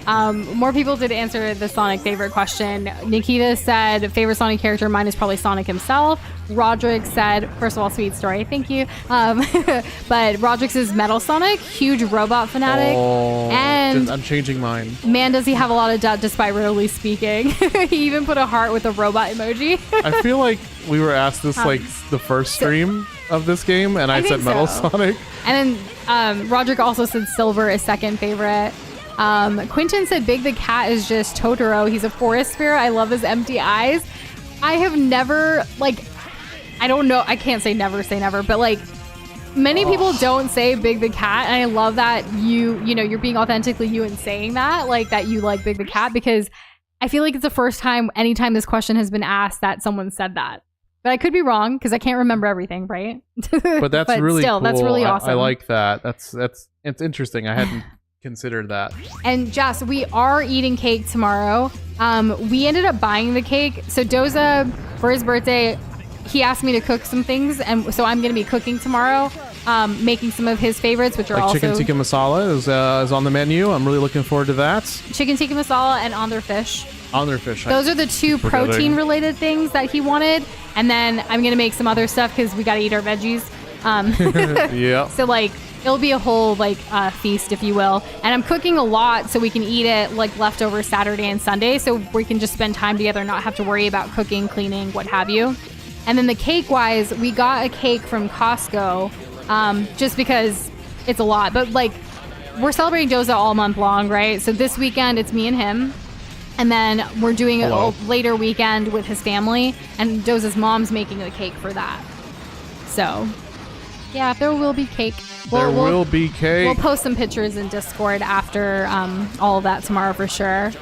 More people did answer the Sonic favorite question. Nikita said favorite Sonic character, mine is probably Sonic himself. Roderick said, first of all, sweet story, thank you. But Roderick's is Metal Sonic, huge robot fanatic. Oh, and I'm changing mine. Man, does he have a lot of doubt despite rarely speaking. He even put a heart with a robot emoji. I feel like we were asked this like the first stream of this game, and I said Metal Sonic. And then Roderick also said Silver is second favorite. Quentin said Big the Cat is just Totoro. He's a forest spirit. I love his empty eyes. I have never, like, I don't know. I can't say never, but like many people don't say Big the Cat. And I love that you know, you're being authentically you and saying that, like that you like Big the Cat, because I feel like it's the first time anytime this question has been asked that someone said that. But I could be wrong because I can't remember everything, right? But that's really still, cool. That's really awesome. I like that. It's interesting. I hadn't considered that. And Jess, we are eating cake tomorrow. We ended up buying the cake. So Doza, for his birthday, he asked me to cook some things, and so I'm going to be cooking tomorrow, making some of his favorites, which are also chicken tikka masala is on the menu. I'm really looking forward to that. Chicken tikka masala and on their fish. On their fish. Those are the two protein-related things that he wanted, and then I'm going to make some other stuff because we got to eat our veggies. Yeah. So like it'll be a whole like feast, if you will. And I'm cooking a lot so we can eat it like leftover Saturday and Sunday, so we can just spend time together, not have to worry about cooking, cleaning, what have you. And then the cake wise, we got a cake from Costco, just because it's a lot. But like we're celebrating Doza all month long, right? So this weekend it's me and him. And then we're doing a later weekend with his family, and Doza's mom's making a cake for that. So, yeah, there will be cake. We'll be cake. We'll post some pictures in Discord after all of that tomorrow for sure.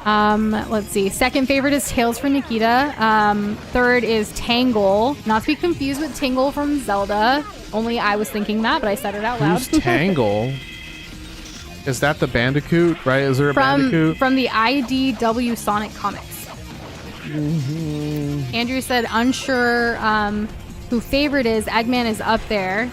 Let's see. Second favorite is Tails for Nikita. Third is Tangle. Not to be confused with Tingle from Zelda. Only I was thinking that, but I said it out loud. Who's Tangle? Is that the Bandicoot, right? Is there a Bandicoot? From the IDW Sonic comics. Mm-hmm. Andrew said unsure who favorite is. Eggman is up there.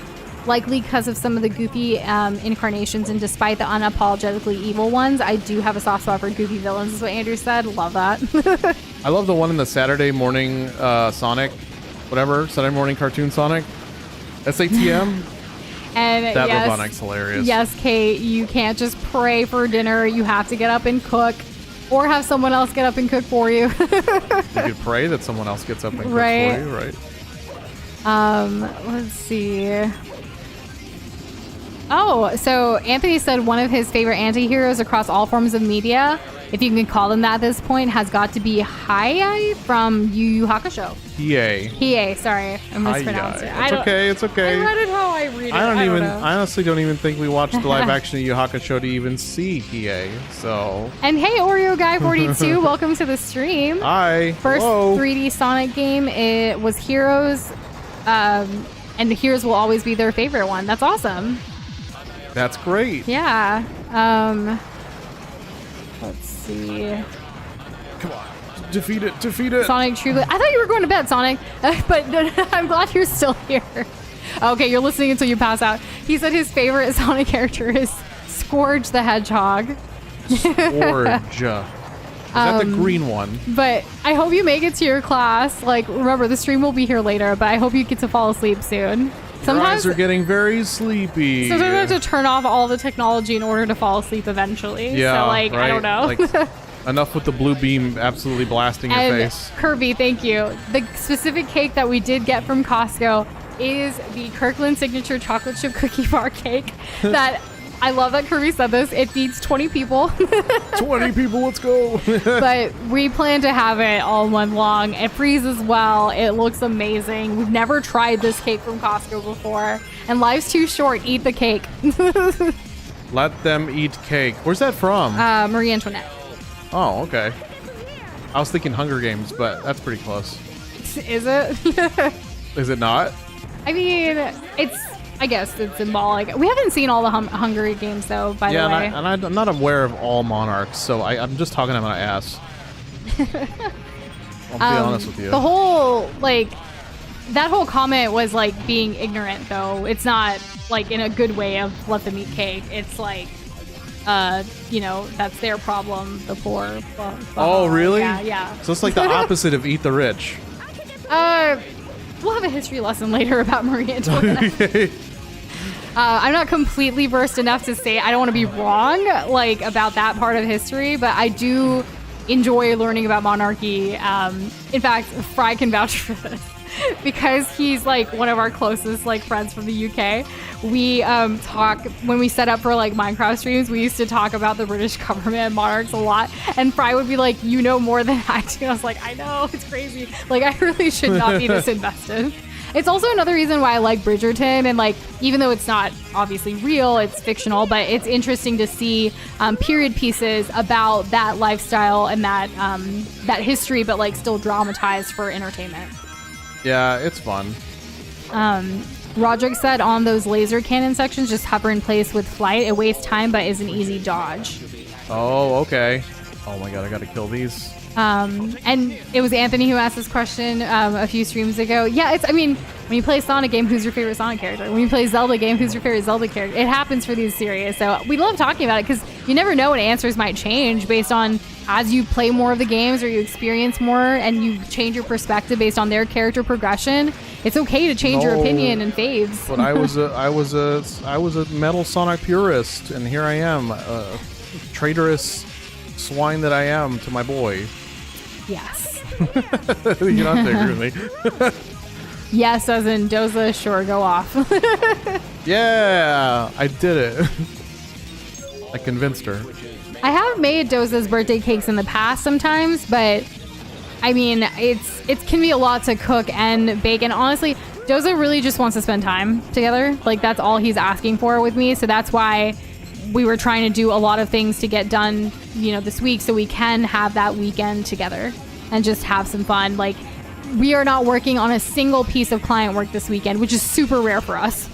likely because of some of the goofy incarnations, and despite the unapologetically evil ones, I do have a soft spot for goofy villains, is what Andrew said. Love that. I love the one in the Saturday morning Sonic, whatever, Saturday morning cartoon Sonic. SATM. And that yes, Robonic's hilarious. Yes, Kate, you can't just pray for dinner. You have to get up and cook, or have someone else get up and cook for you. You could pray that someone else gets up and cooks Right. for you, right? Let's see. Oh, so Anthony said one of his favorite anti-heroes across all forms of media, if you can call them that at this point, has got to be Hai from Yu Yu Hakusho. Hiei, sorry, I mispronounced it. It's okay. I read it how I read it. I honestly don't even think we watched the live action of Yu Yu Hakusho to even see Hiei. So. And hey, Oreo Guy 42, welcome to the stream. Hi. First Hello. 3D Sonic game, it was Heroes, and the Heroes will always be their favorite one. That's awesome. That's great. Yeah. Let's see. Come on. Defeat it. Sonic truly. I thought you were going to bed, Sonic, but I'm glad you're still here. Okay, you're listening until you pass out. He said his favorite Sonic character is Scourge the Hedgehog. Scourge. Is that the green one? But I hope you make it to your class. Like, remember, the stream will be here later, but I hope you get to fall asleep soon. Your eyes are getting very sleepy. Sometimes I have to turn off all the technology in order to fall asleep eventually. Yeah, so, like, right? I don't know. Like, enough with the blue beam absolutely blasting your face. Kirby, thank you. The specific cake that we did get from Costco is the Kirkland Signature Chocolate Chip Cookie Bar Cake that... I love that Kirby said this. It feeds 20 people. 20 people, let's go. But we plan to have it all month long. It freezes well. It looks amazing. We've never tried this cake from Costco before. And life's too short. Eat the cake. Let them eat cake. Where's that from? Marie Antoinette. Oh, okay. I was thinking Hunger Games, but that's pretty close. Is it? Is it not? I mean, I guess it's symbolic. We haven't seen all the Hunger Games, though, by the way. Yeah, and I'm not aware of all monarchs, so I'm just talking out my ass. I'll be honest with you. The whole, like, that whole comment was, like, being ignorant, though. It's not, like, in a good way of let them eat cake. It's, like, you know, that's their problem, the poor. Blah, blah. Oh, really? Yeah. So it's like the opposite of eat the rich. We'll have a history lesson later about Marie Antoinette. I'm not completely versed enough to say I don't want to be wrong, like, about that part of history, but I do enjoy learning about monarchy. In fact, Fry can vouch for this because he's like one of our closest like friends from the UK. We talk when we set up for like Minecraft streams. We used to talk about the British government and monarchs a lot, and Fry would be like, "You know more than I do." I was like, "I know, it's crazy. Like, I really should not be this invested." It's also another reason why I like Bridgerton, and like, even though it's not obviously real, it's fictional, but it's interesting to see period pieces about that lifestyle and that history, but like still dramatized for entertainment. Yeah, it's fun. Roderick said on those laser cannon sections, just hover in place with flight. It wastes time, but is an easy dodge. Oh, okay. Oh my god, I gotta kill these. And it was Anthony who asked this question a few streams ago. Yeah, I mean, when you play a Sonic game, who's your favorite Sonic character? When you play a Zelda game, who's your favorite Zelda character? It happens for these series. So we love talking about it because you never know when answers might change based on as you play more of the games or you experience more and you change your perspective based on their character progression. It's okay to change your opinion and faves. But I was a Metal Sonic purist, and here I am, a traitorous swine that I am to my boy. Yes. You're not there, really. Yes, as in Doza, sure, go off. Yeah, I did it. I convinced her. I have made Doza's birthday cakes in the past sometimes, but I mean, it can be a lot to cook and bake. And honestly, Doza really just wants to spend time together. Like, that's all he's asking for with me. So that's why we were trying to do a lot of things to get done, you know, this week so we can have that weekend together and just have some fun. Like, we are not working on a single piece of client work this weekend, which is super rare for us.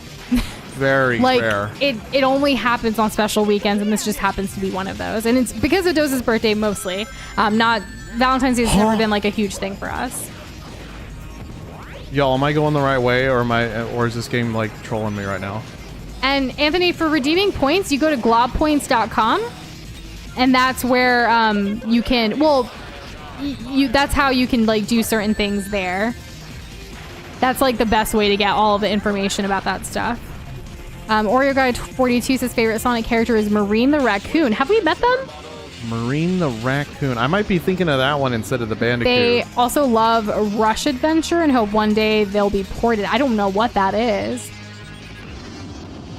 Very like, rare. It only happens on special weekends, and this just happens to be one of those. And it's because of Doza's birthday mostly. Not Valentine's Day has never been like a huge thing for us. Y'all, am I going the right way, or is this game like trolling me right now? And Anthony, for redeeming points, you go to globpoints.com, and that's where you can. Well, that's how you can like do certain things there. That's like the best way to get all of the information about that stuff. Oreo Guy 42 says favorite Sonic character is Marine the Raccoon. Have we met them? Marine the Raccoon. I might be thinking of that one instead of the Bandicoot. They also love Rush Adventure and hope one day they'll be ported. I don't know what that is.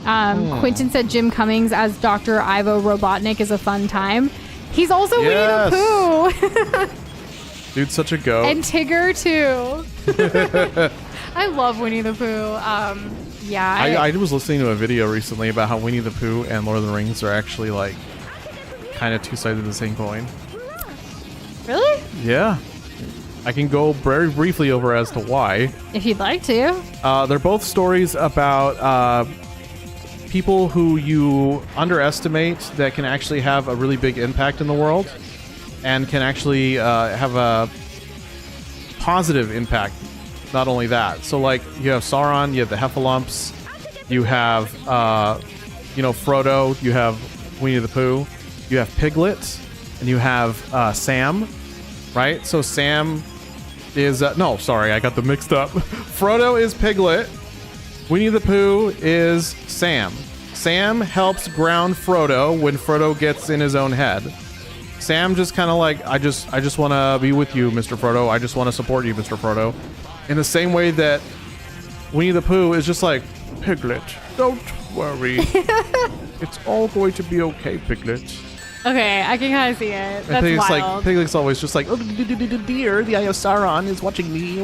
Quentin said Jim Cummings as Dr. Ivo Robotnik is a fun time. He's also Winnie the Pooh. Dude's such a goat. And Tigger too. I love Winnie the Pooh. Yeah. I was listening to a video recently about how Winnie the Pooh and Lord of the Rings are actually like kind of two sides of the same coin. Really? Yeah. I can go very briefly over as to why. If you'd like to. They're both stories about people who you underestimate that can actually have a really big impact in the world and can actually have a positive impact. Not only that. So, like, you have Sauron, you have the Heffalumps, you have, Frodo, you have Winnie the Pooh, you have Piglet, and you have Sam, right? So Sam is... no, sorry, I got them mixed up. Frodo is Piglet. Winnie the Pooh is Sam. Sam helps ground Frodo when Frodo gets in his own head. Sam just kind of like, I just want to be with you, Mr. Frodo. I just want to support you, Mr. Frodo. In the same way that Winnie the Pooh is just like, Piglet, don't worry. It's all going to be okay, Piglet. Okay, I can kind of see it. That's wild. Piglet's always just like, oh, dear, the Eye of Sauron is watching me.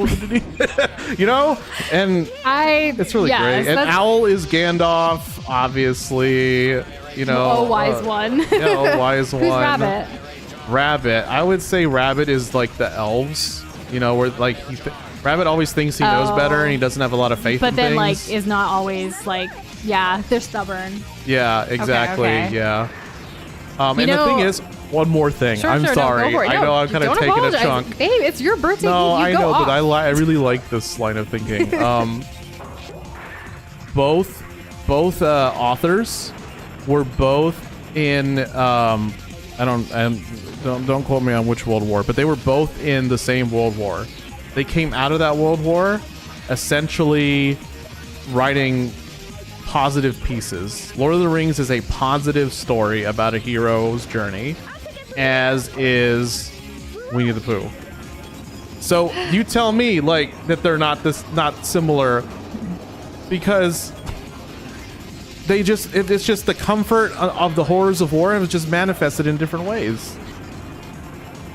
And it's really great. And Owl is Gandalf, obviously. Oh, wise one. Wise one. Who's Rabbit? Rabbit. I would say Rabbit is like the elves. Where like Rabbit always thinks he knows better and he doesn't have a lot of faith in things. But then like is not always like, yeah, they're stubborn. Yeah, exactly. Okay. Yeah. And the thing is, one more thing. Sure, I'm sorry. No, I know I'm kind of taking a chunk. Babe, it's your birthday. No, I know, off. but I really like this line of thinking. Both authors were both in don't quote me on which World War, but they were both in the same World War. They came out of that World War essentially writing positive pieces. Lord of the Rings is a positive story about a hero's journey, as is Winnie the Pooh. So you tell me like that they're not similar, because it's just the comfort of the horrors of war, and it's just manifested in different ways.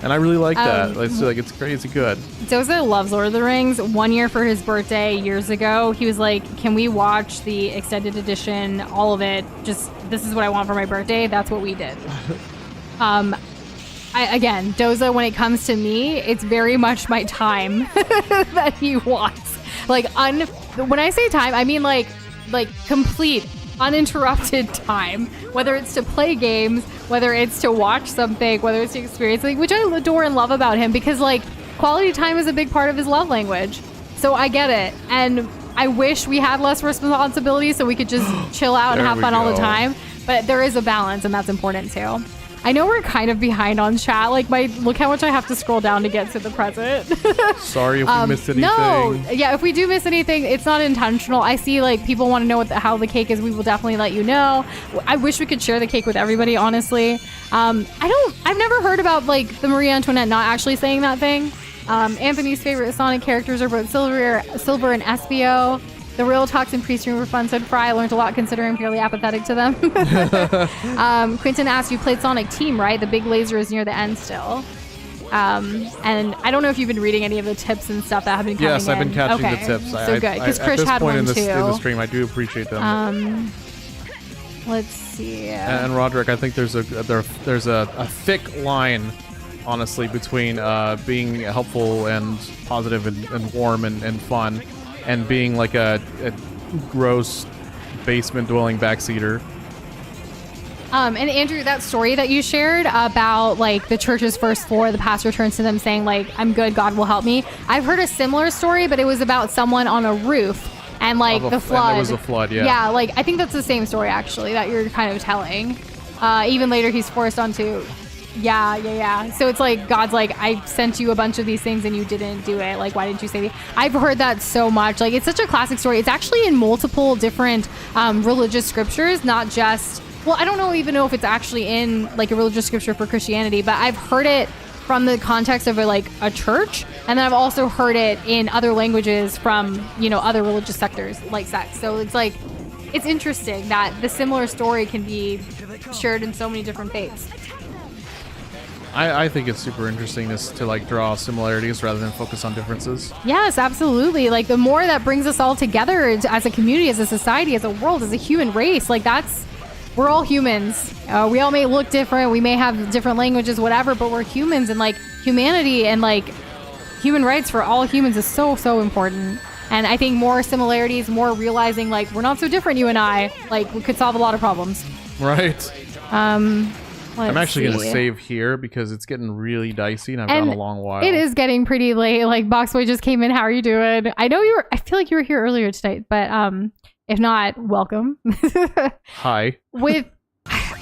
And I really like that. It's crazy good. Doza loves Lord of the Rings. 1 year for his birthday years ago, he was like, can we watch the extended edition, all of it? Just, this is what I want for my birthday. That's what we did. Again, Doza, when it comes to me, it's very much my time that he wants. Like, when I say time, I mean like complete uninterrupted time, whether it's to play games, whether it's to watch something, whether it's to experience something, which I adore and love about him, because like quality time is a big part of his love language. So I get it, and I wish we had less responsibility so we could just chill out and have fun all the time, but there is a balance, and that's important too. I know we're kind of behind on chat. Like, look how much I have to scroll down to get to the present. Sorry if we missed anything. No, yeah, if we do miss anything, it's not intentional. I see, like, people want to know how the cake is. We will definitely let you know. I wish we could share the cake with everybody, honestly. I've never heard about, like, the Marie Antoinette not actually saying that thing. Anthony's favorite Sonic characters are both Silver and Espio. The real talks in pre-stream were fun, said Fry. I learned a lot considering I'm fairly apathetic to them. Quentin asked, you played Sonic Team, right? The big laser is near the end still. And I don't know if you've been reading any of the tips and stuff that have been coming in. Yes, I've been catching the tips. So good, because Krish had one too. In the stream, I do appreciate them. Let's see. And Roderick, I think there's a thick line, honestly, between being helpful and positive and warm and fun, and being like a gross basement dwelling backseater. And Andrew, that story that you shared about like the church's first floor, the pastor turns to them saying like, "I'm good, God will help me." I've heard a similar story, but it was about someone on a roof and like the flood. And there was a flood, yeah. Yeah, like I think that's the same story actually that you're kind of telling. Even later, he's forced onto. Yeah. So it's like God's like, I sent you a bunch of these things and you didn't do it. Like, why didn't you say me? I've heard that so much. Like, it's such a classic story. It's actually in multiple different religious scriptures, not just. Well, I don't even know if it's actually in like a religious scripture for Christianity, but I've heard it from the context of a church, and then I've also heard it in other languages from other religious sectors like sects. So it's like it's interesting that the similar story can be shared in so many different faiths. I think it's super interesting to like draw similarities rather than focus on differences. Yes, absolutely. Like the more that brings us all together as a community, as a society, as a world, as a human race, like we're all humans. We all may look different. We may have different languages, whatever, but we're humans, and like humanity and like human rights for all humans is so, so important. And I think more similarities, more realizing like we're not so different, you and I, like we could solve a lot of problems. Right. I'm actually going to see. save here because it's getting really dicey and I've gone a long while. It is getting pretty late. Like Boxboy just came in. How are you doing? I feel like you were here earlier today, but if not, welcome. Hi. We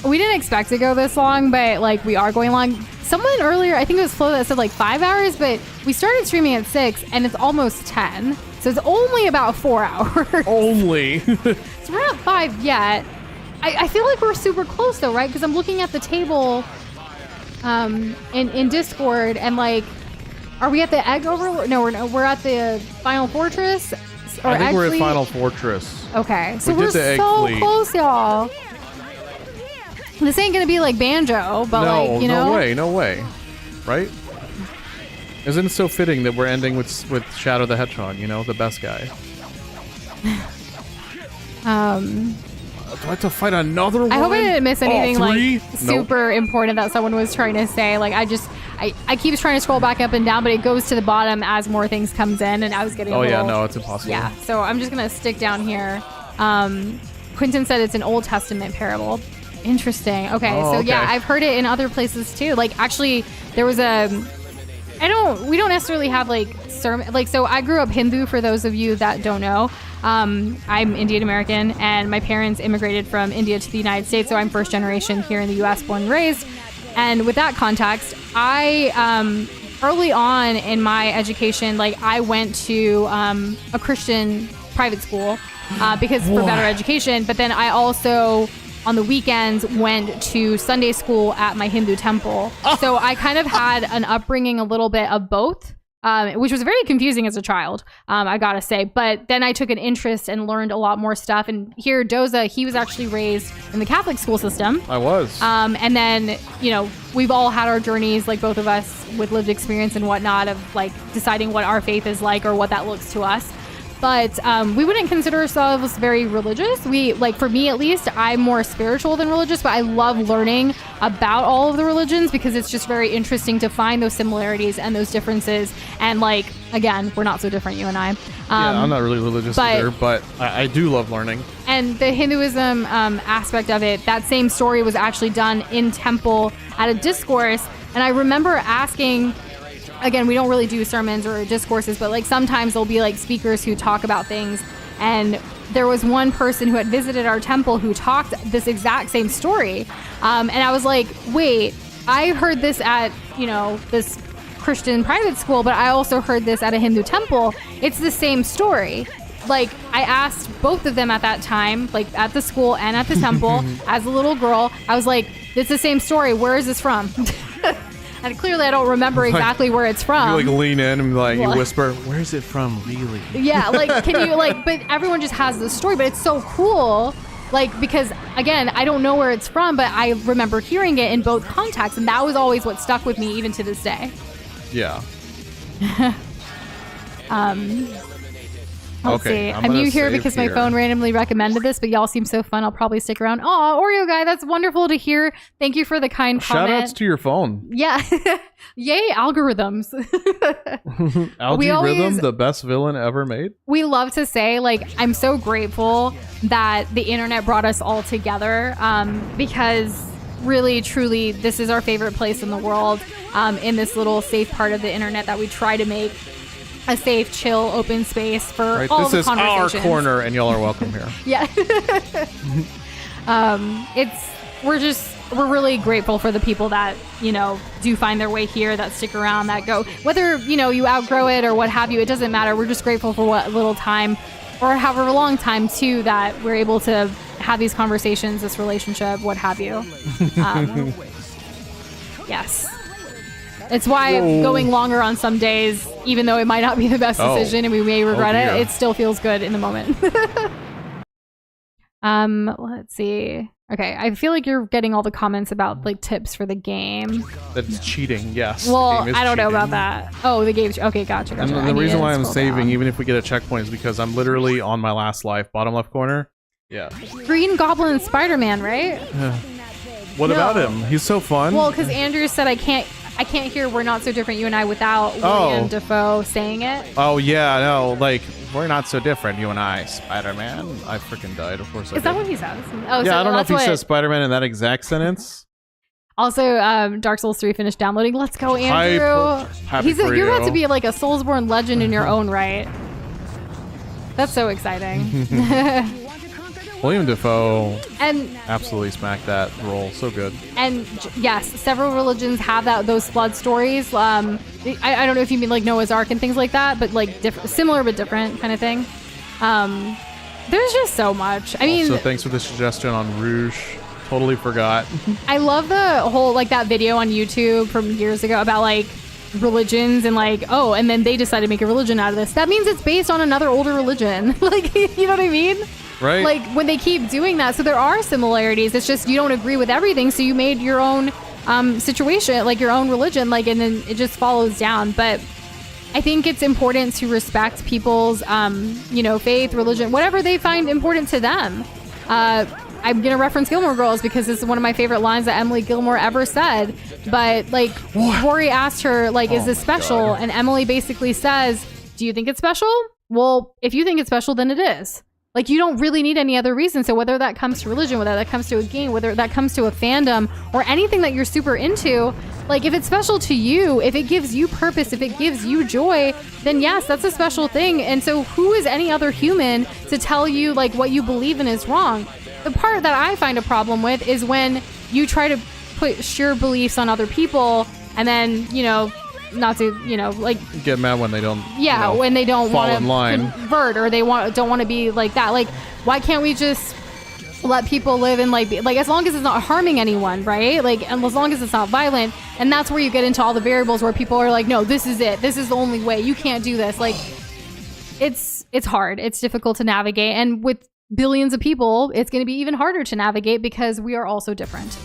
didn't expect to go this long, but like we are going long. Someone earlier, I think it was Flo that said like 5 hours, but we started streaming at 6 and it's almost 10. So it's only about 4 hours. Only. So we're not 5 yet. I feel like we're super close though, right? Because I'm looking at the table in Discord and like, are we at the egg overlord? No, we're at the final fortress. Or I think we're at fleet? Final Fortress. Okay, so We we're did the egg so fleet. close, y'all. This ain't gonna be like Banjo, but like No way. Right? Isn't it so fitting that we're ending with Shadow the Hedgehog, the best guy? Do I have to fight another one? I hope I didn't miss anything like Nope. super important that someone was trying to say. Like I keep trying to scroll back up and down, but it goes to the bottom as more things comes in, and I was getting. Oh yeah, little, no, it's impossible. Yeah, so I'm just gonna stick down here. Quentin said it's an Old Testament parable. Interesting. Okay, so yeah, I've heard it in other places too. Like actually, there was we don't necessarily have like sermon. Like so, I grew up Hindu. For those of you that don't know. I'm Indian American, and my parents immigrated from India to the United States, so I'm first generation here in the U.S., born and raised. And with that context, I early on in my education, like I went to a Christian private school because for better education. But then I also on the weekends went to Sunday school at my Hindu temple. So I kind of had an upbringing a little bit of both. Which was very confusing as a child, I gotta say. But then I took an interest and learned a lot more stuff. And here, Doza, he was actually raised in the Catholic school system. I was. And then, we've all had our journeys, like both of us, with lived experience and whatnot, of like deciding what our faith is like or what that looks to us. But we wouldn't consider ourselves very religious. For me at least, I'm more spiritual than religious, but I love learning about all of the religions because it's just very interesting to find those similarities and those differences. And like, again, we're not so different, you and I. Yeah, I'm not really religious either, but I do love learning. And the Hinduism aspect of it, that same story was actually done in temple at a discourse. And I remember asking... Again, we don't really do sermons or discourses, but like sometimes there'll be like speakers who talk about things. And there was one person who had visited our temple who talked this exact same story. And I was like, wait, I heard this at, this Christian private school, but I also heard this at a Hindu temple. It's the same story. Like I asked both of them at that time, like at the school and at the temple as a little girl, I was like, it's the same story. Where is this from? And clearly I don't remember exactly where it's from. You like lean in and like you whisper, where's it from really? Yeah, like can you but everyone just has this story, but it's so cool. Like, because again, I don't know where it's from, but I remember hearing it in both contexts, and that was always what stuck with me even to this day. Yeah. Let's Okay, see. I'm I'm gonna new here save because my here. phone randomly recommended this, but y'all seem so fun. I'll probably stick around. Aw, Oreo guy, that's wonderful to hear. Thank you for the kind Shout comment. outs to your phone. Yeah. Yay, algorithms. Algae always- Rhythm, the best villain ever made. We love to say, like, I'm so grateful that the internet brought us all together because really, truly, this is our favorite place in the world, in this little safe part of the internet that we try to make a safe, chill, open space for Right, all this the is our conversations. corner, and y'all are welcome here. Yeah. We're really grateful for the people that, you know, do find their way here, that stick around, that go, whether, you know, you outgrow it or what have you, it doesn't matter. We're just grateful for what little time or however long time too that we're able to have these conversations, this relationship, what have you. Yes. It's why going longer on some days, even though it might not be the best decision and we may regret dear. it still feels good in the moment. Let's see. Okay, I feel like you're getting all the comments about like tips for the game. That's cheating, yes. the Well, game is I don't know cheating. about that. Oh, the game's okay, gotcha. And I the need reason to why I'm scroll saving, down. even if we get a checkpoint, is because I'm literally on my last life, bottom left corner. Yeah. Green Goblin and Spider-Man, right? What No. about him? He's so fun. Well, because Andrew said I can't hear "We're Not So Different," you and I, without William Dafoe saying it. Oh yeah, no, like we're not so different, you and I. Spider-Man. I freaking died. Of course I Is that did. what he says? Oh, Yeah, so I don't know if that's he what- says Spider-Man in that exact sentence. Also, Dark Souls 3 finished downloading. Let's go, Andrew. Happy for You're about you. to be like a Soulsborne legend in your own right. That's so exciting. William Dafoe and absolutely smacked that role. So good. yes, several religions have those flood stories. I don't know if you mean like Noah's Ark and things like that, but like similar but different kind of thing. There's just so much. I mean, So thanks for the suggestion on Rouge. Totally forgot. I love the whole like that video on YouTube from years ago about like religions and like, oh, and then they decided to make a religion out of this. That means it's based on another older religion. Like, you know what I mean? Right. Like when they keep doing that, so there are similarities. It's just you don't agree with everything, so you made your own situation, like your own religion, like, and then it just follows down. But I think it's important to respect people's, faith, religion, whatever they find important to them. I'm gonna reference Gilmore Girls because this is one of my favorite lines that Emily Gilmore ever said. But like, Rory asked her, like, "Is this special?" God. And Emily basically says, "Do you think it's special? Well, if you think it's special, then it is." Like, you don't really need any other reason. So whether that comes to religion, whether that comes to a game, whether that comes to a fandom or anything that you're super into, like if it's special to you, if it gives you purpose, if it gives you joy, then yes, that's a special thing. And so who is any other human to tell you like what you believe in is wrong? The part that I find a problem with is when you try to put your beliefs on other people and then, not to, like Get mad when they don't. when they don't fall want in to line. convert or they don't want to be like that. Like, why can't we just let people live and like as long as it's not harming anyone, right? Like, and as long as it's not violent. And that's where you get into all the variables where people are like, no, this is it. This is the only way. You can't do this. Like, it's hard. It's difficult to navigate. And with billions of people, it's going to be even harder to navigate because we are all so different.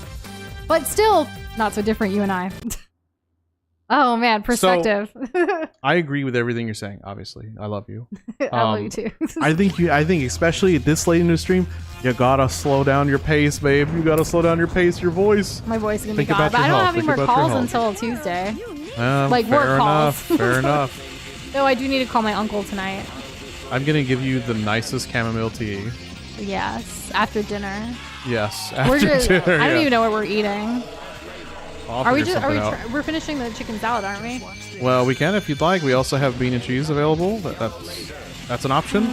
But still, not so different, you and I. Oh man, perspective. I agree with everything you're saying. Obviously, I love you. I love you too. I think especially at this late in the stream, you gotta slow down your pace, babe. You gotta slow down your pace, your voice. My voice is gonna Think be gone, about but I your don't health. have any Think more about your calls health. until Tuesday. Like work calls. Fair enough. Though I do need to call my uncle tonight. I'm gonna give you the nicest chamomile tea. Yes, after dinner. Yes, We're after just, dinner. I don't yeah. even know what we're eating. I'll Are we figure just? Are we? something out. We're finishing the chicken salad, aren't we? Well, we can if you'd like. We also have bean and cheese available. That's an option.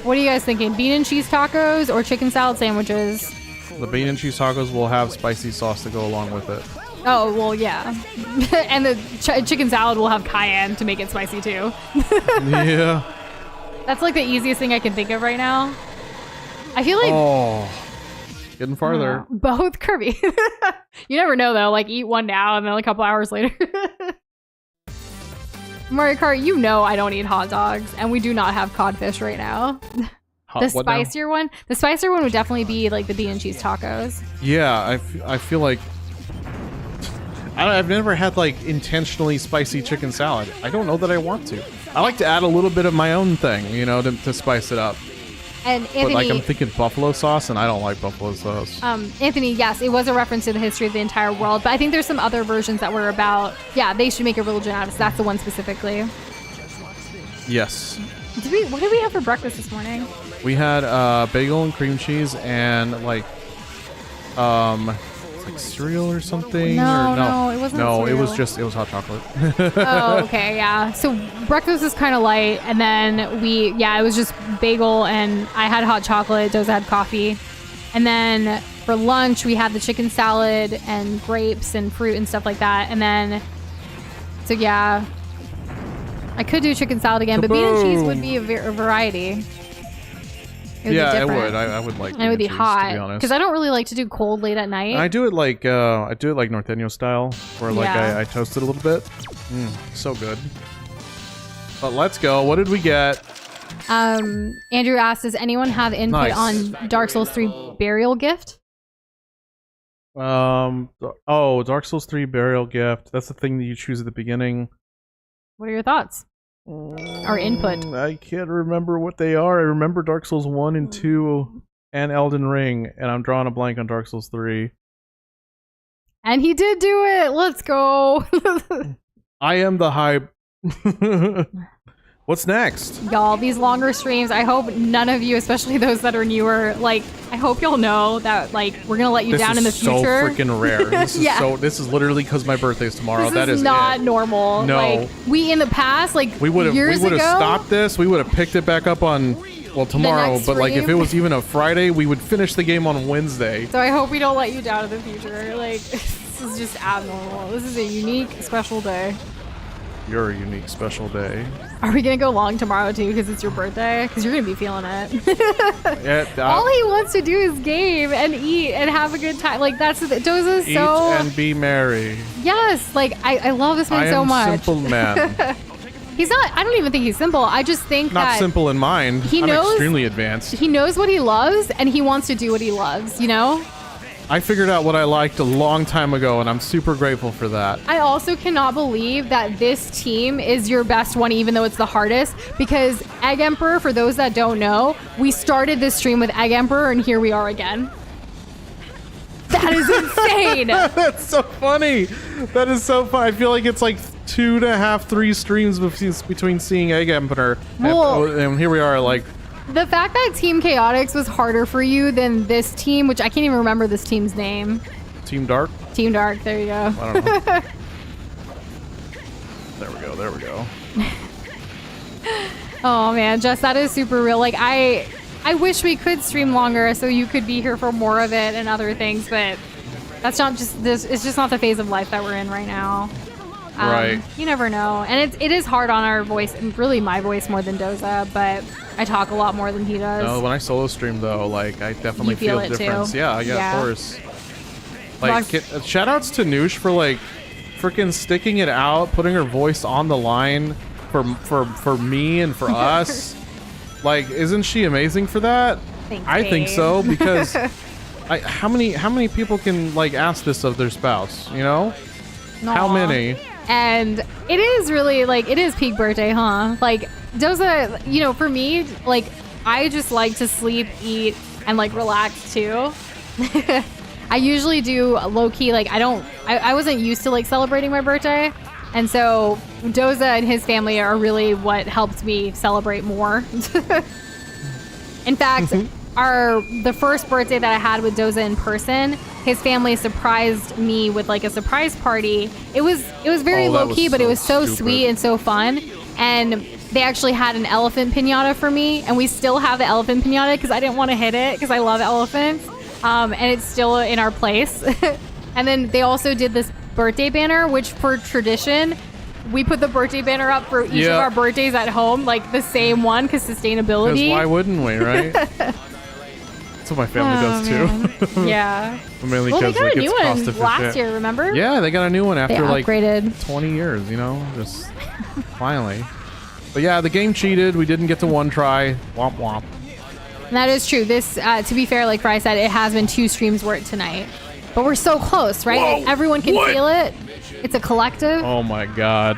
What are you guys thinking? Bean and cheese tacos or chicken salad sandwiches? The bean and cheese tacos will have spicy sauce to go along with it. Oh well, yeah. And the chicken salad will have cayenne to make it spicy too. Yeah. That's like the easiest thing I can think of right now. I feel like Oh, getting farther. both Kirby. You never know though. Like eat one now and then a couple hours later. Mario Kart, I don't eat hot dogs, and we do not have codfish right now. Hot- The what now? spicier one would definitely be like the bean and cheese tacos. Yeah, I feel like I've never had like intentionally spicy chicken salad. I don't know that I want to. I like to add a little bit of my own thing, you know, to spice it up. And Anthony, But like I'm thinking buffalo sauce, and I don't like buffalo sauce. Anthony, yes, it was a reference to the history of the entire world, but I think there's some other versions that were about, yeah, they should make a religion out of us. That's the one specifically. Yes. What did we have for breakfast this morning? We had bagel and cream cheese and like cereal or something. No, it wasn't No, cereal. it was hot chocolate. Oh, okay, yeah. So breakfast was kind of light, and then it was just bagel, and I had hot chocolate. Doza had coffee, and then for lunch we had the chicken salad and grapes and fruit and stuff like that, and then I could do chicken salad again, but bean and cheese would be a variety. It would be different. It would. I would like. And it would be cheese, hot to be honest. because I don't really like to do cold late at night. I do it like Norteño style, where like I toast it a little bit. So good. But let's go. What did we get? Andrew asked, does anyone have input on Dark Souls 3 Burial Gift? Dark Souls 3 Burial Gift. That's the thing that you choose at the beginning. What are your thoughts? Or input? I can't remember what they are. I remember Dark Souls 1 and 2 and Elden Ring, and I'm drawing a blank on Dark Souls 3. And he did do it! Let's go! I am the hype. What's next? Y'all, these longer streams, I hope none of you, especially those that are newer, like, I hope y'all know that, like, we're gonna let you down in the future. This is so freaking rare. This is Yeah. this is literally because my birthday's tomorrow. This is not normal. No. Like, we in the past, like, We would have stopped this. We would have picked it back up on, well, tomorrow. next But like, if it stream. was even a Friday, we would finish the game on Wednesday. So I hope we don't let you down in the future. Like, this is just abnormal. This is a unique, special day. You're a unique, special day. Are we gonna go long tomorrow too because it's your birthday? Because you're gonna be feeling it. All he wants to do is game and eat and have a good time. Like that's Doza's Eat so. and be merry. Yes, like I love this man so much. Simple man. He's not. I don't even think he's simple. I just think Not that simple in mind. He I'm knows- extremely advanced. he knows what he loves and he wants to do what he loves. You know. I figured out what I liked a long time ago, and I'm super grateful for that. I also cannot believe that this team is your best one, even though it's the hardest, because Egg Emperor, for those that don't know, we started this stream with Egg Emperor, and here we are again. That is insane! That's so funny. That is so fun. I feel like it's like 2.5, 3 streams between seeing Egg Emperor, and here we are, like... The fact that Team Chaotix was harder for you than this team, which I can't even remember this team's name. Team Dark? Team Dark, there you go. I don't know. There we go. Oh man, Jess, that is super real. Like I wish we could stream longer so you could be here for more of it and other things, but that's not just this. It's just not the phase of life that we're in right now. Right. You never know, and it is hard on our voice, and really my voice more than Doza, but I talk a lot more than he does. No, when I solo stream though, like I definitely You feel the it, too? difference. Yeah, Yeah. of course. Like, shout outs to Noosh for like freaking sticking it out, putting her voice on the line for me and for us. Like, isn't she amazing for that? Thanks, I think babe. so because how many people can like ask this of their spouse? You know, how Aw. many? And it is really like it is peak birthday, huh? Like Doza, you know, for me, like I just like to sleep, eat, and like relax too. I usually do low key, like I wasn't used to like celebrating my birthday, and so Doza and his family are really what helped me celebrate more. In fact, the first birthday that I had with Doza in person, his family surprised me with like a surprise party. It was very low key, but it was so stupid. sweet and so fun. And they actually had an elephant piñata for me, and we still have the elephant piñata because I didn't want to hit it because I love elephants. And it's still in our place. And then they also did this birthday banner, which for tradition, we put the birthday banner up for each of our birthdays at home, like the same one, because sustainability. Because why wouldn't we, right? That's what my family does too. Yeah. Mainly Well, they because got a it's new cost one efficient. last year, remember? Yeah, they got a new one after like upgraded. 20 years, you know, just finally. But yeah, the game cheated. We didn't get to one try. Womp womp. And that is true. This, to be fair, like Fry said, it has been 2 streams worth tonight. But we're so close, right? Whoa, Like, everyone can feel it. It's a collective. Oh my god.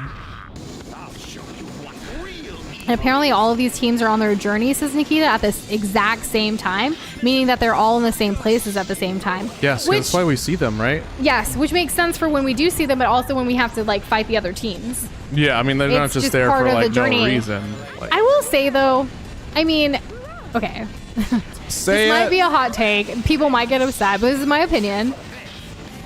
And apparently all of these teams are on their journey, says Nikita, at this exact same time, meaning that they're all in the same places at the same time. Yes, that's why we see them, right? Yes, which makes sense for when we do see them, but also when we have to like fight the other teams. Yeah, I mean, they're not just there for like no reason. Like, I will say though, I mean, okay. Say this might be a hot take. People might get upset, but this is my opinion.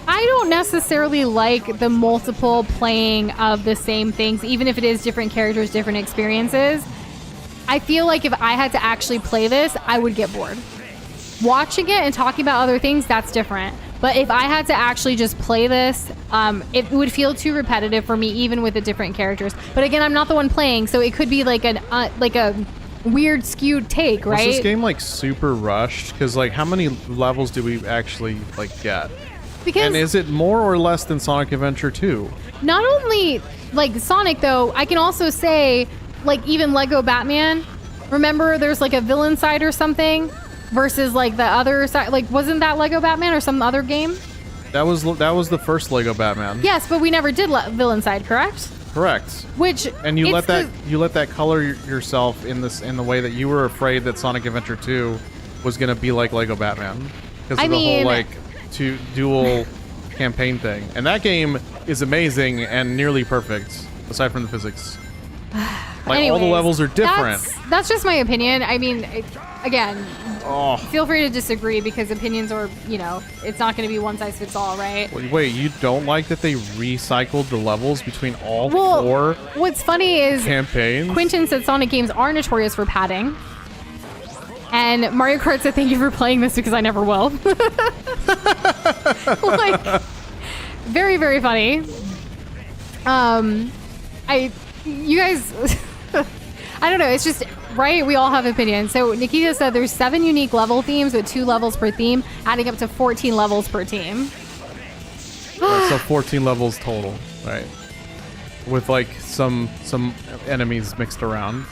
I don't necessarily like the multiple playing of the same things, even if it is different characters, different experiences. I feel like if I had to actually play this, I would get bored. Watching it and talking about other things, that's different. But if I had to actually just play this, it would feel too repetitive for me, even with the different characters. But again, I'm not the one playing, so it could be like a weird skewed take, right? Was this game like super rushed? Because like, how many levels do we actually like get? And is it more or less than Sonic Adventure 2? Not only like Sonic though, I can also say like even Lego Batman. Remember there's like a villain side or something versus like the other side. Like wasn't that Lego Batman or some other game? That was the first Lego Batman. Yes, but we never did villain side, correct? Correct. Which and you let that color yourself in the way that you were afraid that Sonic Adventure 2 was gonna be like Lego Batman because of the whole like dual campaign thing. And that game is amazing and nearly perfect aside from the physics. Like anyways, all the levels are different. That's just my opinion. I mean, again, feel free to disagree because opinions are, you know, it's not going to be one size fits all, right? Wait, you don't like that they recycled the levels between all four? What's funny is campaigns? Quentin said Sonic games are notorious for padding. And Mario Kart said, thank you for playing this because I never will. Like, very, very funny. You guys, I don't know. It's just, right? We all have opinions. So Nikita said there's 7 unique level themes with 2 levels per theme, adding up to 14 levels per team. So 14 levels total, right? With like some enemies mixed around.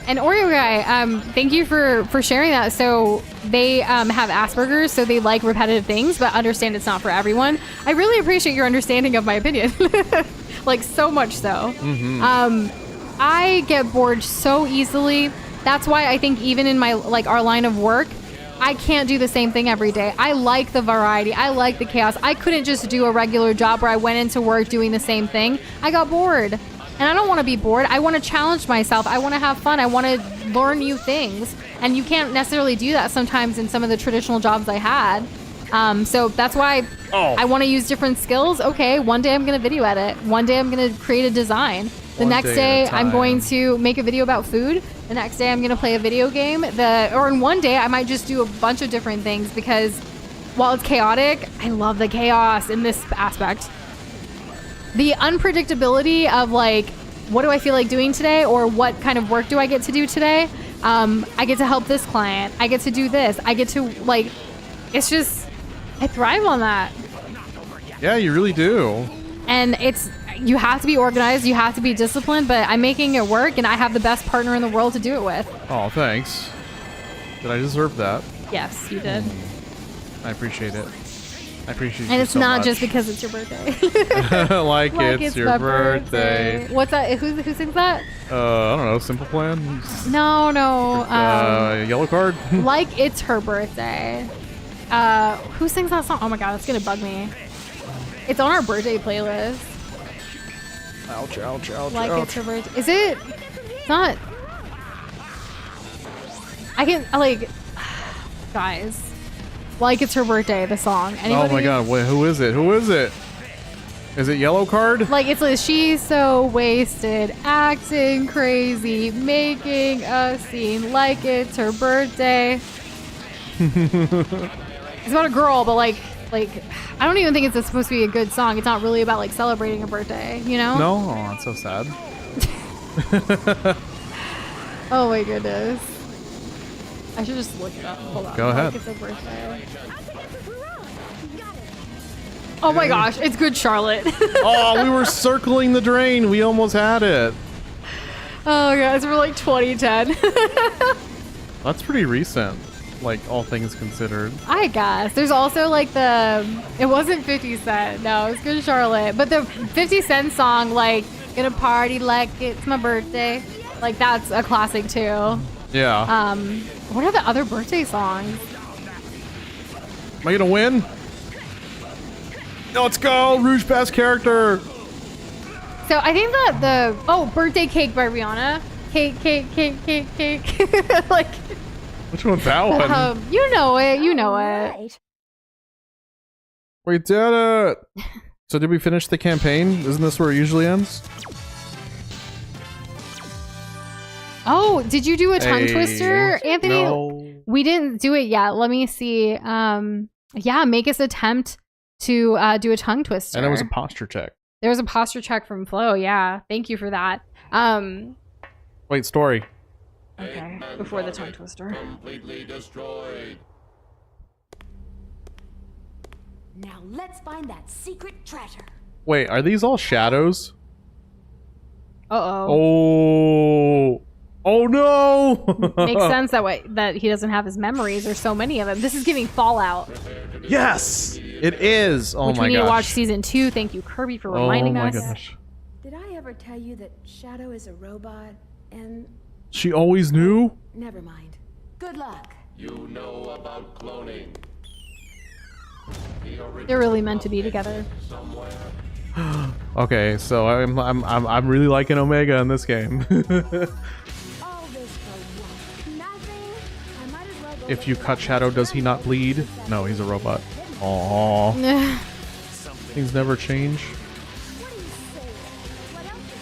And Oreo Guy, thank you for sharing that. So they have Asperger's, so they like repetitive things, but understand it's not for everyone. I really appreciate your understanding of my opinion. Like so much so. Mm-hmm. I get bored so easily. That's why I think even in my our line of work, I can't do the same thing every day. I like the variety. I like the chaos. I couldn't just do a regular job where I went into work doing the same thing. I got bored. And I don't want to be bored. I want to challenge myself. I want to have fun. I want to learn new things. And you can't necessarily do that sometimes in some of the traditional jobs I had. So that's why I want to use different skills. Okay, one day I'm going to video edit. One day I'm going to create a design. The next day I'm going to make a video about food. The next day I'm going to play a video game. Or in one day I might just do a bunch of different things because while it's chaotic, I love the chaos in this aspect. The unpredictability of like, what do I feel like doing today? Or what kind of work do I get to do today? I get to help this client. I get to do this. I get to like, it's just, I thrive on that. Yeah, you really do. And you have to be organized. You have to be disciplined, but I'm making it work and I have the best partner in the world to do it with. Oh, thanks. Did I deserve that? Yes, you did. I appreciate it. I appreciate it. And it's so not much. just because it's your birthday. like it's your birthday. What's that? Who sings that? I don't know. Simple Plan? No. Yellow Card? Like it's her birthday. Who sings that song? Oh my god, that's gonna bug me. It's on our birthday playlist. Ouch, like ouch. It's her birthday. Is it? It's not. I can like, guys. Like it's her birthday, the song. Anybody? Oh my god, wait, who is it? Is it Yellow Card? Like it's like, she's so wasted, acting crazy, making a scene like it's her birthday. It's about a girl, but like I don't even think it's supposed to be a good song. It's not really about like celebrating a birthday, you know? No, oh, that's so sad. Oh my goodness. I should just look it up. Hold on. Go ahead. Like it's a birthday. Oh my gosh, it's Good Charlotte. Oh, we were circling the drain. We almost had it. Oh guys, we're like 2010. That's pretty recent, like all things considered. I guess. There's also like it wasn't 50 Cent. No, it was Good Charlotte. But the 50 Cent song, like, gonna party like it's my birthday. Like that's a classic too. Yeah. What are the other birthday songs? Am I gonna win? Let's go, Rouge best character. So I think that Birthday Cake by Rihanna. Cake. Like, Which one's that one? you know it. Right. We did it. So did we finish the campaign? Isn't this where it usually ends? Oh, did you do a tongue Hey. twister, Anthony? No. We didn't do it yet. Let me see. Yeah, make us attempt to do a tongue twister. And it was a posture check. There was a posture check from Flo. Yeah, thank you for that. Wait, story. Okay, before the tongue twister. Completely destroyed. Now let's find that secret treasure. Wait, are these all shadows? Uh-oh. Oh no! Makes sense that he doesn't have his memories. There's so many of them. This is giving Fallout. Yes, it is. Oh Which my we need gosh. to watch season 2. Thank you, Kirby, for reminding oh my us. gosh. Did I ever tell you that Shadow is a robot? And She always knew? never mind. Good luck. You know about cloning. They're really meant to be together. Okay, so I'm really liking Omega in this game. All this for what? Nothing. I might as well go If you cut Shadow, does he not bleed? No, he's a robot. Aww. Things never change.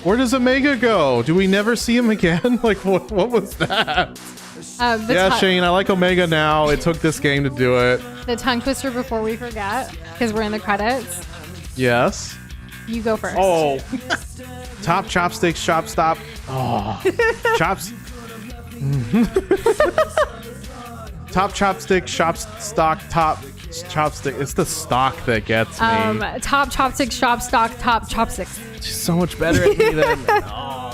Where does Omega go? Do we never see him again? Like, what was that? Yeah, Shane, I like Omega now. It took this game to do it. The tongue twister before we forget, because we're in the credits. Yes. You go first. Oh. Top chopsticks, shop stop. Oh. Chops. Top chopstick, shop stock, top chopstick. It's the stock that gets me. Top chopsticks, shop stock, top chopsticks. She's so much better at me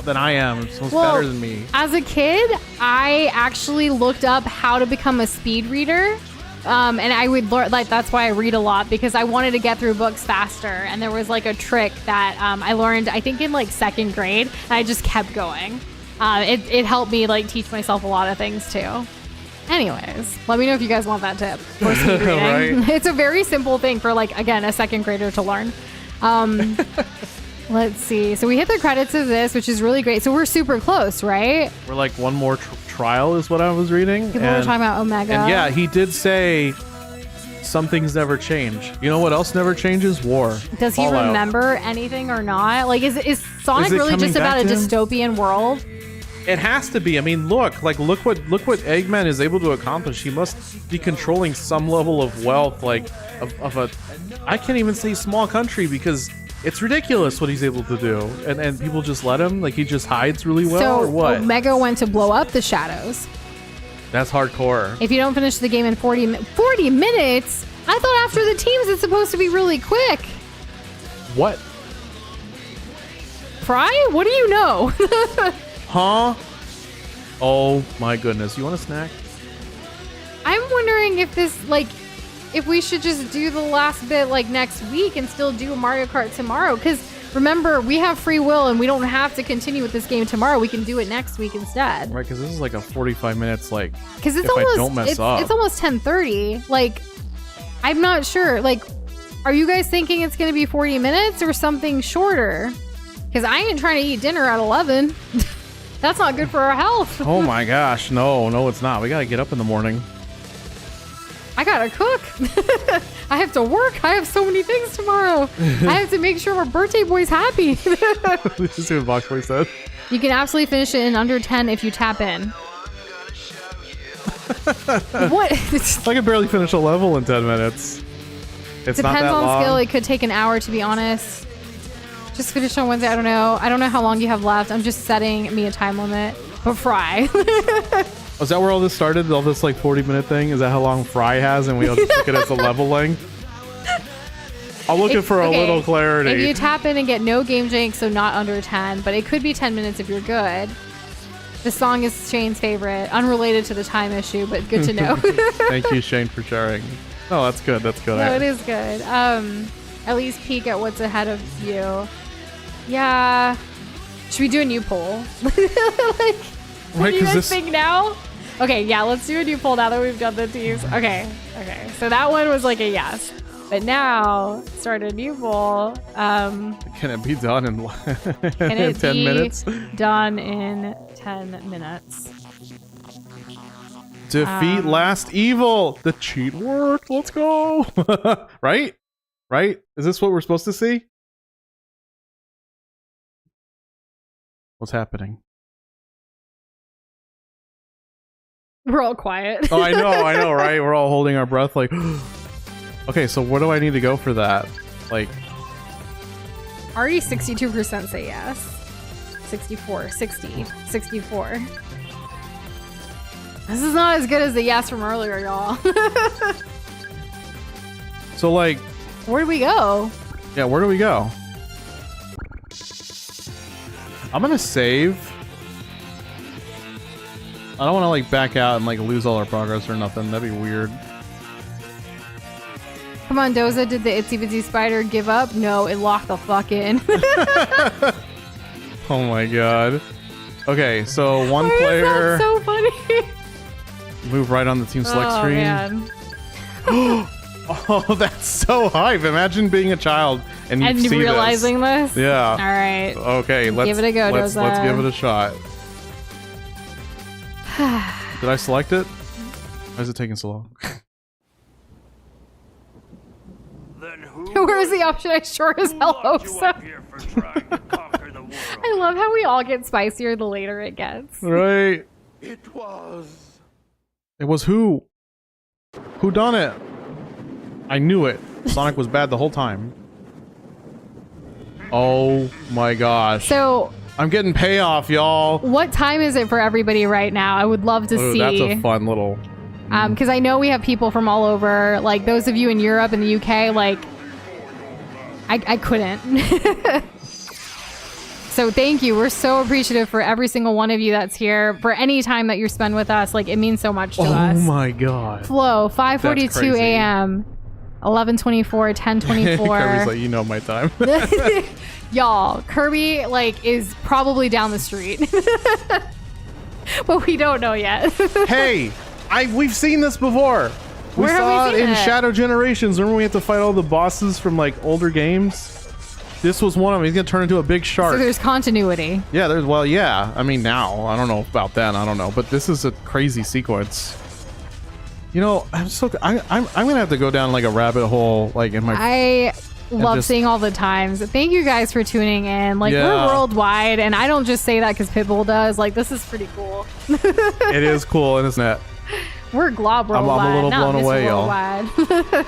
than I am. She's so much better than me. As a kid, I actually looked up how to become a speed reader. And I would learn, like, that's why I read a lot, because I wanted to get through books faster. And there was like a trick that I learned, I think in like 2nd grade, and I just kept going. It helped me like teach myself a lot of things too. Anyways, let me know if you guys want that tip for speed reading. Right. It's a very simple thing for, like, again, a 2nd grader to learn. Let's see. So we hit the credits of this, which is really great. So we're super close, right? We're like one more trial is what I was reading. People were talking about Omega. And yeah, he did say some things never change. You know what else never changes? War. Does he Fallout. remember anything or not? Like, is Sonic Is it really coming just about back a to him? dystopian world? It has to be. I mean, look what Eggman is able to accomplish. He must be controlling some level of wealth, like of a, I can't even say small country, because it's ridiculous what he's able to do, and people just let him. Like, he just hides really well, So or what? Omega went to blow up the shadows. That's hardcore. If you don't finish the game in 40 minutes, I thought after the teams it's supposed to be really quick. What? Fry, what do you know? Huh? Oh my goodness! You want a snack? I'm wondering if this, like, if we should just do the last bit like next week and still do Mario Kart tomorrow. Because remember, we have free will and we don't have to continue with this game tomorrow. We can do it next week instead. Right? Because this is like a 45 minutes. Like, Because it's if almost I don't mess up. it's almost 10:30. Like, I'm not sure. Like, are you guys thinking it's going to be 40 minutes or something shorter? Because I ain't trying to eat dinner at 11. That's not good for our health. Oh my gosh! No, it's not. We gotta get up in the morning. I gotta cook. I have to work. I have so many things tomorrow. I have to make sure our birthday boy's happy. This is what Box Boy said. You can absolutely finish it in under 10 if you tap in. What? I can barely finish a level in 10 minutes. It's not Depends that on long. skill. It could take an hour, to be honest. Just finish on Wednesday. I don't know. I don't know how long you have left. I'm just setting me a time limit. But Fry. Was that where all this started? All this like 40-minute thing? Is that how long Fry has, and we all just took it as a level length? I'm looking for a little clarity. If you tap in and get no game jank, so not under 10, but it could be 10 minutes if you're good. The song is Shane's favorite, unrelated to the time issue, but good to know. Thank you, Shane, for sharing. Oh, that's good. That's good. No, it is good. At least peek at what's ahead of you. Yeah. Should we do a new poll? Like, what do you guys think now? Okay, yeah, let's do a new poll now that we've done the teams. Okay. So that one was like a yes. But now, start a new poll. Can it be done in, Can in it 10 be minutes? done in 10 minutes? Defeat last evil. The cheat worked. Let's go. Right? Is this what we're supposed to see? What's happening? We're all quiet. Oh, I know, right? We're all holding our breath like, okay, so where do I need to go for that? Like, Already 62% say yes. 64, 60, 64. This is not as good as the yes from earlier, y'all. so like, Where do we go? yeah, where do we go? I'm gonna save. I don't want to like back out and like lose all our progress or nothing. That'd be weird. Come on, Doza, did the Itsy Bitsy Spider give up? No, it locked the fuck in. Oh my god. Okay, so one Why is player that so funny? move right on the team select screen. Man. Oh, that's so hype. Imagine being a child and you see realizing this. Yeah. All right. Okay, let's give it a go, let's Doza. give it a shot. Did I select it? Why is it taking so long? Then who Where's the option I sure as hell hope locked you so? up here for trying to conquer the world? I love how we all get spicier the later it gets. Right. It was. It was who? Who done it? I knew it. Sonic was bad the whole time. Oh my gosh. So, I'm getting payoff, y'all. what time is it for everybody right now? I would love to Ooh, see. that's a fun little... Because I know we have people from all over, like those of you in Europe and the UK, like, I couldn't. So thank you. We're so appreciative for every single one of you that's here. For any time that you spend with us, like, it means so much to us. Oh my god. Flo, That's 5:42 crazy. a.m., 11:24, 10:24. Kirby's like, you know my time. Y'all, Kirby, like, is probably down the street. But we don't know yet. Hey, we've seen this before. We Where have saw we it seen in it? Shadow Generations. Remember we had to fight all the bosses from like older games? This was one of them. He's gonna turn into a big shark. So there's continuity. Yeah, yeah. I mean, now I don't know about then. I don't know, but this is a crazy sequence. You know, I'm gonna have to go down like a rabbit hole, like in my. I love just- seeing all the times. Thank you guys for tuning in. Like, Yeah. we're worldwide, and I don't just say that because Pitbull does. Like, this is pretty cool. It is cool, isn't it? We're glob I'm a worldwide, little not blown Miss away, y'all. Worldwide.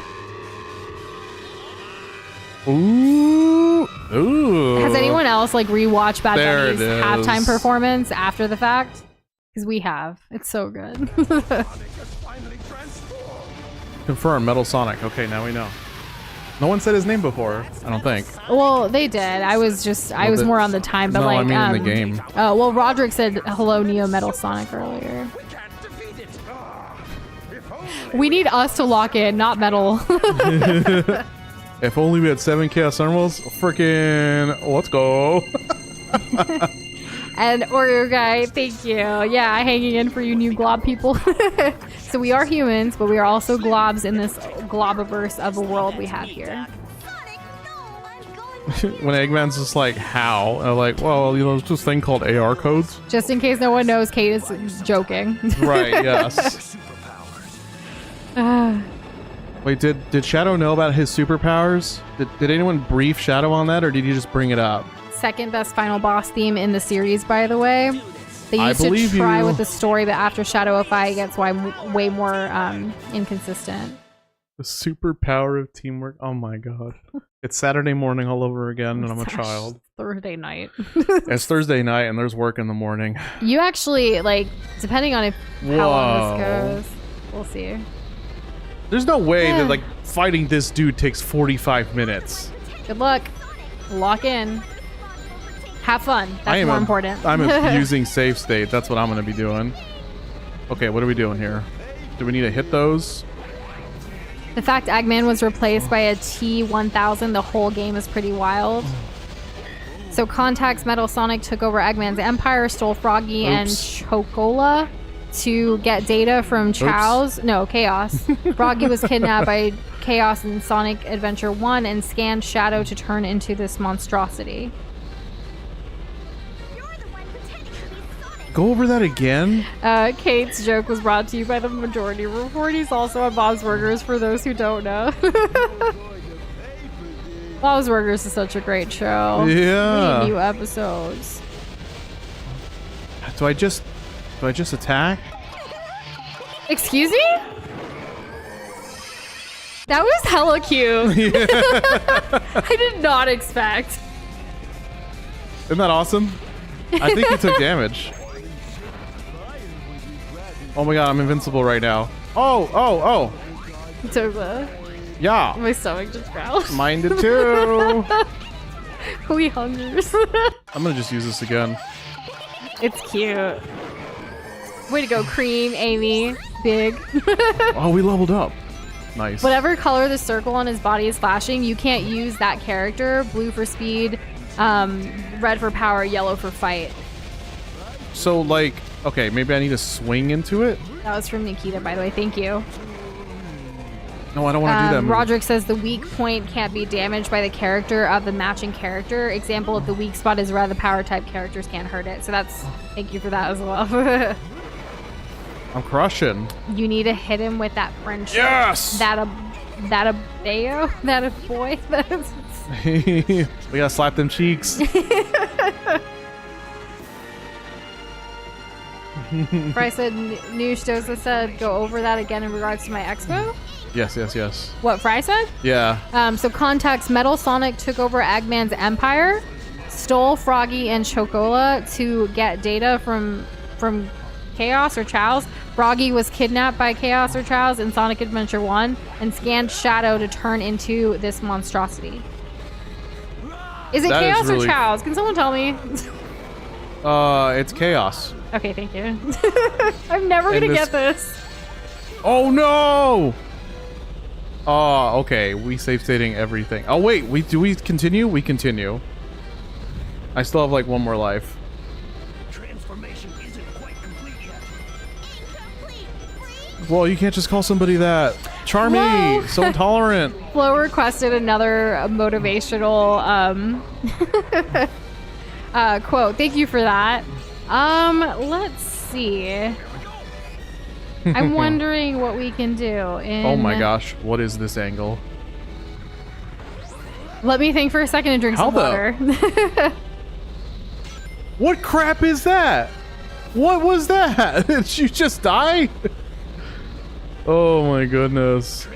Ooh. Has anyone else like rewatched Bad There Bunny's it is. halftime performance after the fact? Because we have. It's so good. Confirm Metal Sonic. Okay, now we know. No one said his name before. I don't think. Well, they did. I was the- more on the time, but No, like, I mean in the game. Oh well, Roderick said hello, Neo Metal Sonic earlier. We need us to lock in, not Metal. If only we had 7 Chaos Emeralds. Freaking, let's go. And Oreo Guy, thank you. Yeah, hanging in for you new glob people. So we are humans, but we are also globs in this globiverse of a world we have here. When Eggman's just like, how? And I'm like, well, you know, there's this thing called AR codes. Just in case no one knows, Kate is joking. Right, yes. Wait, did Shadow know about his superpowers? Did anyone brief Shadow on that, or did he just bring it up? Second best final boss theme in the series, by the way. They I used to believe try you. with the story, but after Shadow of Fight, it gets way more inconsistent. The superpower of teamwork. Oh my god. It's Saturday morning all over again, and I'm a Gosh, child. Thursday night. It's Thursday night, and there's work in the morning. You actually, like, depending on how long this Whoa. goes, we'll see. There's no way Yeah. that like fighting this dude takes 45 minutes. Good luck. Lock in. Have fun. That's more important. I'm abusing save state. That's what I'm gonna be doing. Okay, what are we doing here? Do we need to hit those? The fact Eggman was replaced by a T-1000 the whole game is pretty wild. So Contact's Metal Sonic took over Eggman's empire, stole Froggy and Chocola to get data from Chaos. Froggy was kidnapped by Chaos in Sonic Adventure 1 and scanned Shadow to turn into this monstrosity. Go over that again? Kate's joke was brought to you by the Majority Report. He's also on Bob's Burgers for those who don't know. Bob's Burgers is such a great show. Yeah. We need new episodes. Do I just attack? Excuse me? That was hella cute. Yeah. I did not expect. Isn't that awesome? I think he took damage. Oh my god, I'm invincible right now. Oh. So, Yeah. my stomach just growled. Mine did too. We hungers. I'm gonna just use this again. It's cute. Way to go, Cream, Amy, Big. Oh, we leveled up. Nice. Whatever color the circle on his body is flashing, you can't use that character. Blue for speed, red for power, yellow for fight. So, like, okay, maybe I need to swing into it? That was from Nikita, by the way. Thank you. No, I don't want to do that move. Roderick says the weak point can't be damaged by the character of the matching character. Example, if the weak spot is red, the power type characters can't hurt it. So that's, thank you for that as well. I'm crushing. You need to hit him with that friendship. Yes! That a bayo? That a boy? We gotta slap them cheeks. Bryce said, New Stoza said, go over that again in regards to my expo? Yes. What Fry said? Yeah. So Contact's Metal Sonic took over Eggman's empire, stole Froggy and Chocola to get data from Chaos or Chow's. Froggy was kidnapped by Chaos or Chow's in Sonic Adventure 1 and scanned Shadow to turn into this monstrosity. Is it That is Chaos really- or Chow's? Can someone tell me? It's chaos. Okay, thank you. I'm never gonna get this. Oh no! Oh, okay. We save stating everything. Oh wait, do we continue? We continue. I still have like one more life. Transformation isn't quite complete yet. Well, you can't just call somebody that. Charmy, Whoa. so intolerant. Flo requested another motivational quote. Thank you for that. Let's see. I'm wondering what we can do. Oh my gosh, what is this angle? Let me think for a second and drink some water. What crap is that? What was that? Did you just die? Oh my goodness.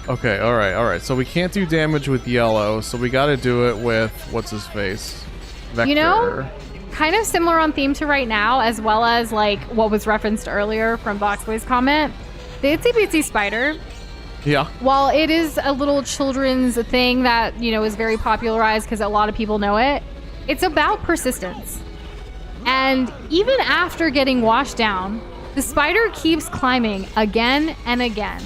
Okay, all right. So we can't do damage with yellow, so we got to do it with what's his face? Vector. You know, kind of similar on theme to right now, as well as like what was referenced earlier from Boxboy's comment. The Itsy Bitsy Spider. Yeah. While it is a little children's thing that, you know, is very popularized because a lot of people know it, it's about persistence. And even after getting washed down, the spider keeps climbing again and again.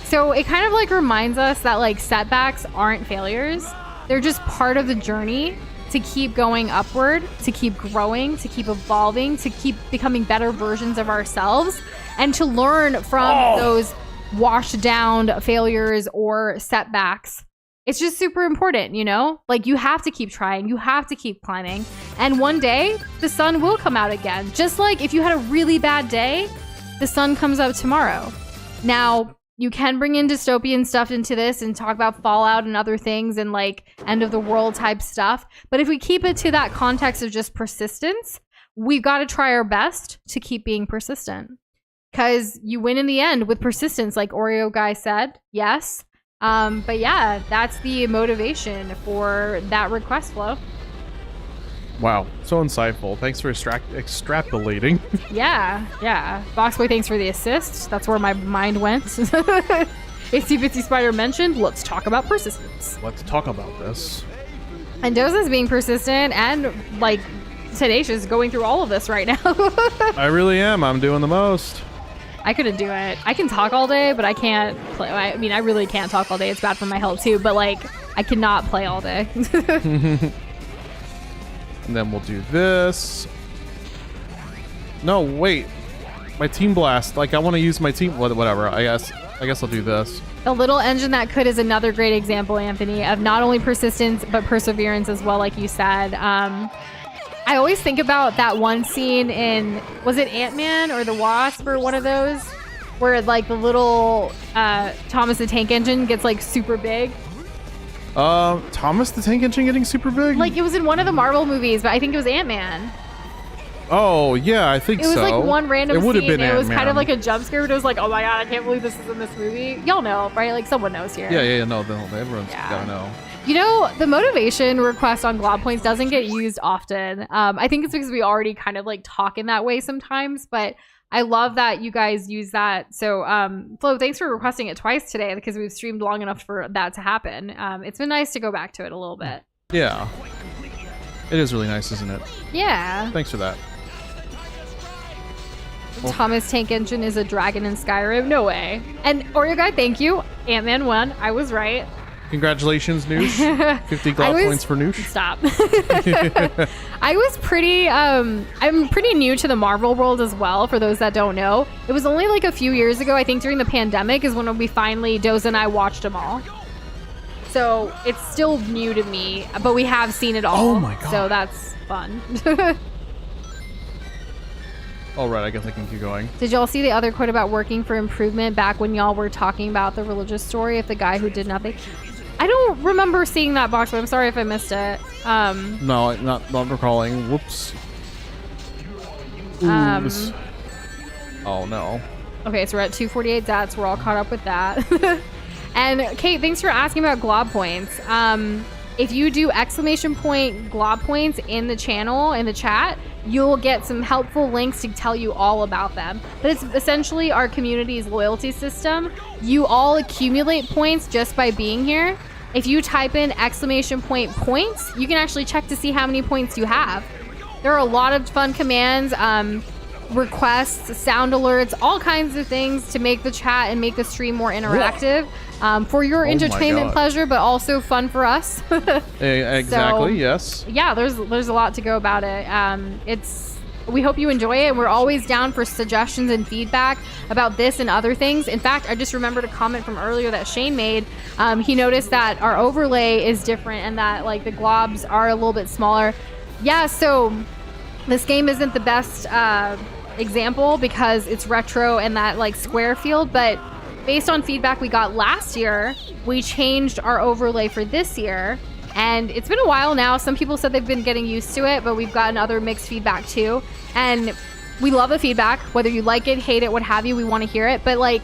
So it kind of like reminds us that like setbacks aren't failures. They're just part of the journey to keep going upward, to keep growing, to keep evolving, to keep becoming better versions of ourselves, and to learn from those washed down failures or setbacks. It's just super important, you know? Like, you have to keep trying, you have to keep climbing, and one day the sun will come out again. Just like if you had a really bad day, the sun comes out tomorrow. Now, you can bring in dystopian stuff into this and talk about Fallout and other things and like end of the world type stuff. But if we keep it to that context of just persistence, we've got to try our best to keep being persistent. Because you win in the end with persistence, like Oreo Guy said. Yes. But yeah, that's the motivation for that request flow. Wow, so insightful. Thanks for extrapolating. Yeah. Boxboy, thanks for the assist. That's where my mind went. Itsy Bitsy Spider mentioned, let's talk about persistence. Let's talk about this. And Doza's being persistent and like tenacious going through all of this right now. I really am. I'm doing the most. I couldn't do it. I can talk all day, but I can't play. I mean, I really can't talk all day. It's bad for my health too, but like I cannot play all day. And then we'll do this. No, wait. My team blast. Like, I want to use my team. Whatever. I guess I'll do this. The little engine that could is another great example, Anthony, of not only persistence but perseverance as well, like you said. I always think about that one scene in, was it Ant-Man or the Wasp or one of those, where like the little Thomas the Tank Engine gets like super big. Thomas the Tank Engine getting super big? Like it was in one of the Marvel movies, but I think it was Ant-Man. Oh yeah, I think so. It was like one random scene. Been it was Ant-Man. kind of like a jump scare, but it was like, oh my god, I can't believe this is in this movie. Y'all know, right? Like someone knows here. Yeah, no, everyone's gotta know. You know, the motivation request on Glob Points doesn't get used often. I think it's because we already kind of like talk in that way sometimes, but I love that you guys use that. So, Flo, thanks for requesting it twice today because we've streamed long enough for that to happen. It's been nice to go back to it a little bit. Yeah. It is really nice, isn't it? Yeah. Thanks for that. Thomas Tank Engine is a dragon in Skyrim? No way. And Oreo Guy, thank you. Ant-Man won. I was right. Congratulations, Noosh. 50 Glob points for Noosh. Stop. I was pretty, I'm pretty new to the Marvel world as well, for those that don't know. It was only like a few years ago, I think during the pandemic, is when we finally, Doza and I watched them all. So it's still new to me, but we have seen it all. Oh my god. So that's fun. All right, I guess I can keep going. Did y'all see the other quote about working for improvement back when y'all were talking about the religious story of the guy who did nothing? I don't remember seeing that box, but I'm sorry if I missed it. No, not recalling. Whoops. Oops. Oh no. Okay, so we're at 248 Zats. We're all caught up with that. And Kate, thanks for asking about glob points. If you do exclamation point glob points in the channel, in the chat, you'll get some helpful links to tell you all about them. But it's essentially our community's loyalty system. You all accumulate points just by being here. If you type in exclamation point points, you can actually check to see how many points you have. There are a lot of fun commands, requests, sound alerts, all kinds of things to make the chat and make the stream more interactive. For your entertainment pleasure, but also fun for us. Exactly. So, yes. Yeah, there's a lot to go about it. We hope you enjoy it. We're always down for suggestions and feedback about this and other things. In fact, I just remembered a comment from earlier that Shane made. He noticed that our overlay is different and that like the globs are a little bit smaller. Yeah, so this game isn't the best example because it's retro and that like square field, but based on feedback we got last year, we changed our overlay for this year. And it's been a while now. Some people said they've been getting used to it, but we've gotten other mixed feedback too. And we love the feedback, whether you like it, hate it, what have you, we want to hear it. But like,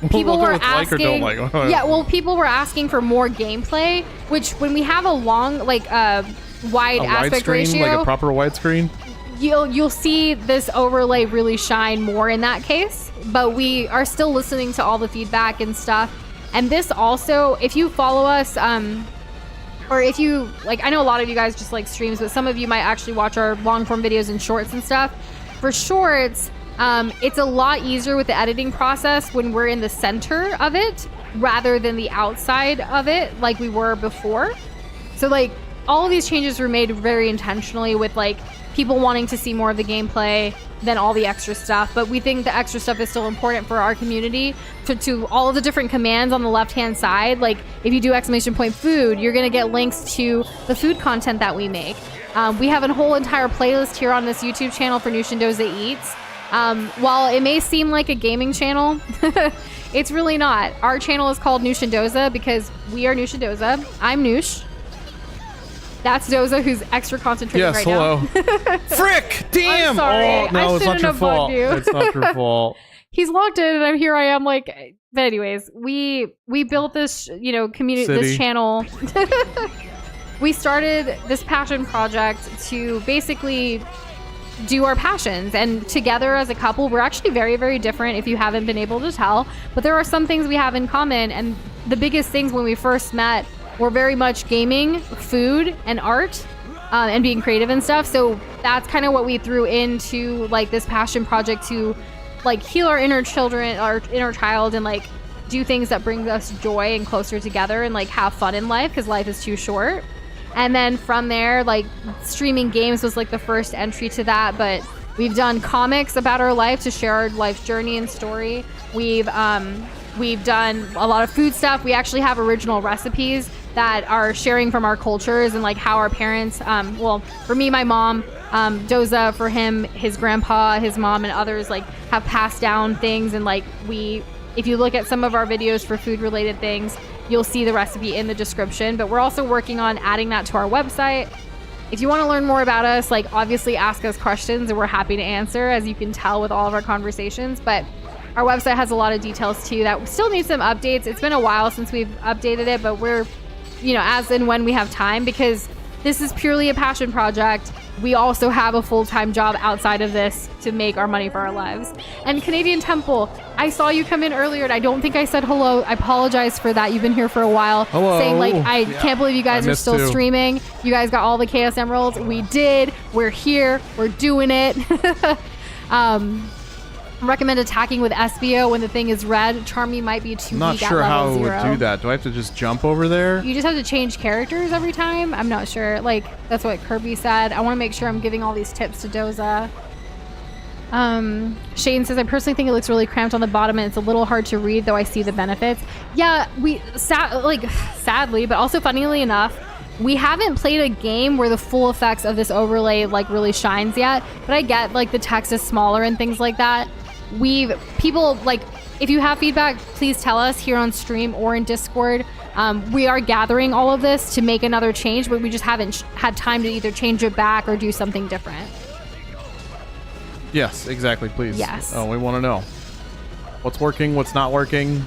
people were asking, like or don't like. Yeah, well, people were asking for more gameplay, which when we have a long, like wide aspect ratio, like a proper widescreen, you'll see this overlay really shine more in that case. But we are still listening to all the feedback and stuff. And this also, if you follow us, or if you, like, I know a lot of you guys just like streams, but some of you might actually watch our long form videos and shorts and stuff. For shorts, it's a lot easier with the editing process when we're in the center of it rather than the outside of it like we were before. So like all of these changes were made very intentionally with like people wanting to see more of the gameplay than all the extra stuff. But we think the extra stuff is still important for our community. To all of the different commands on the left hand side, like if you do exclamation point food, you're gonna get links to the food content that we make. We have a whole entire playlist here on this YouTube channel for Noosh and Doza Eats. While it may seem like a gaming channel, it's really not. Our channel is called Noosh and Doza because we are Noosh and Doza. I'm Noosh. That's Doza, who's extra concentrating right now. Frick! Damn! I'm sorry. Oh, no, it's not your fault. It's not your fault. He's logged in, and here I am. Like, but anyways, we built this, community, this channel. We started this passion project to basically do our passions, and together as a couple, we're actually very, very different. If you haven't been able to tell, but there are some things we have in common, and the biggest things when we first met were very much gaming, food, and art. And being creative and stuff. So that's kind of what we threw into like this passion project to like heal our inner children, our inner child, and like do things that bring us joy and closer together and like have fun in life because life is too short. And then from there, like streaming games was like the first entry to that. But we've done comics about our life to share our life journey and story. We've done a lot of food stuff. We actually have original recipes that are sharing from our cultures and like how our parents, well, for me, my mom, Doza, for him, his grandpa, his mom, and others like have passed down things. And like if you look at some of our videos for food related things, you'll see the recipe in the description. But we're also working on adding that to our website. If you want to learn more about us, like obviously ask us questions and we're happy to answer, as you can tell with all of our conversations. But our website has a lot of details too that still need some updates. It's been a while since we've updated it, but we're, as and when we have time, because this is purely a passion project. We also have a full-time job outside of this to make our money for our lives. And Canadian Temple, I saw you come in earlier and I don't think I said hello. I apologize for that. You've been here for a while. Hello. Saying like, I can't believe you guys are still too. streaming. You guys got all the Chaos Emeralds. We did. We're here. We're doing it. Recommend attacking with SBO when the thing is red. Charmy might be too I'm not weak sure at how level it 0. would do that. Do I have to just jump over there? You just have to change characters every time. I'm not sure. Like, that's what Kirby said. I want to make sure I'm giving all these tips to Doza. Shane says, I personally think it looks really cramped on the bottom and it's a little hard to read, though I see the benefits. Yeah, sadly, but also funnily enough, we haven't played a game where the full effects of this overlay like really shines yet, but I get like the text is smaller and things like that. People like, if you have feedback, please tell us here on stream or in Discord. We are gathering all of this to make another change, but we just haven't had time to either change it back or do something different. Yes, exactly, please. Yes. Oh, we want to know what's working, what's not working.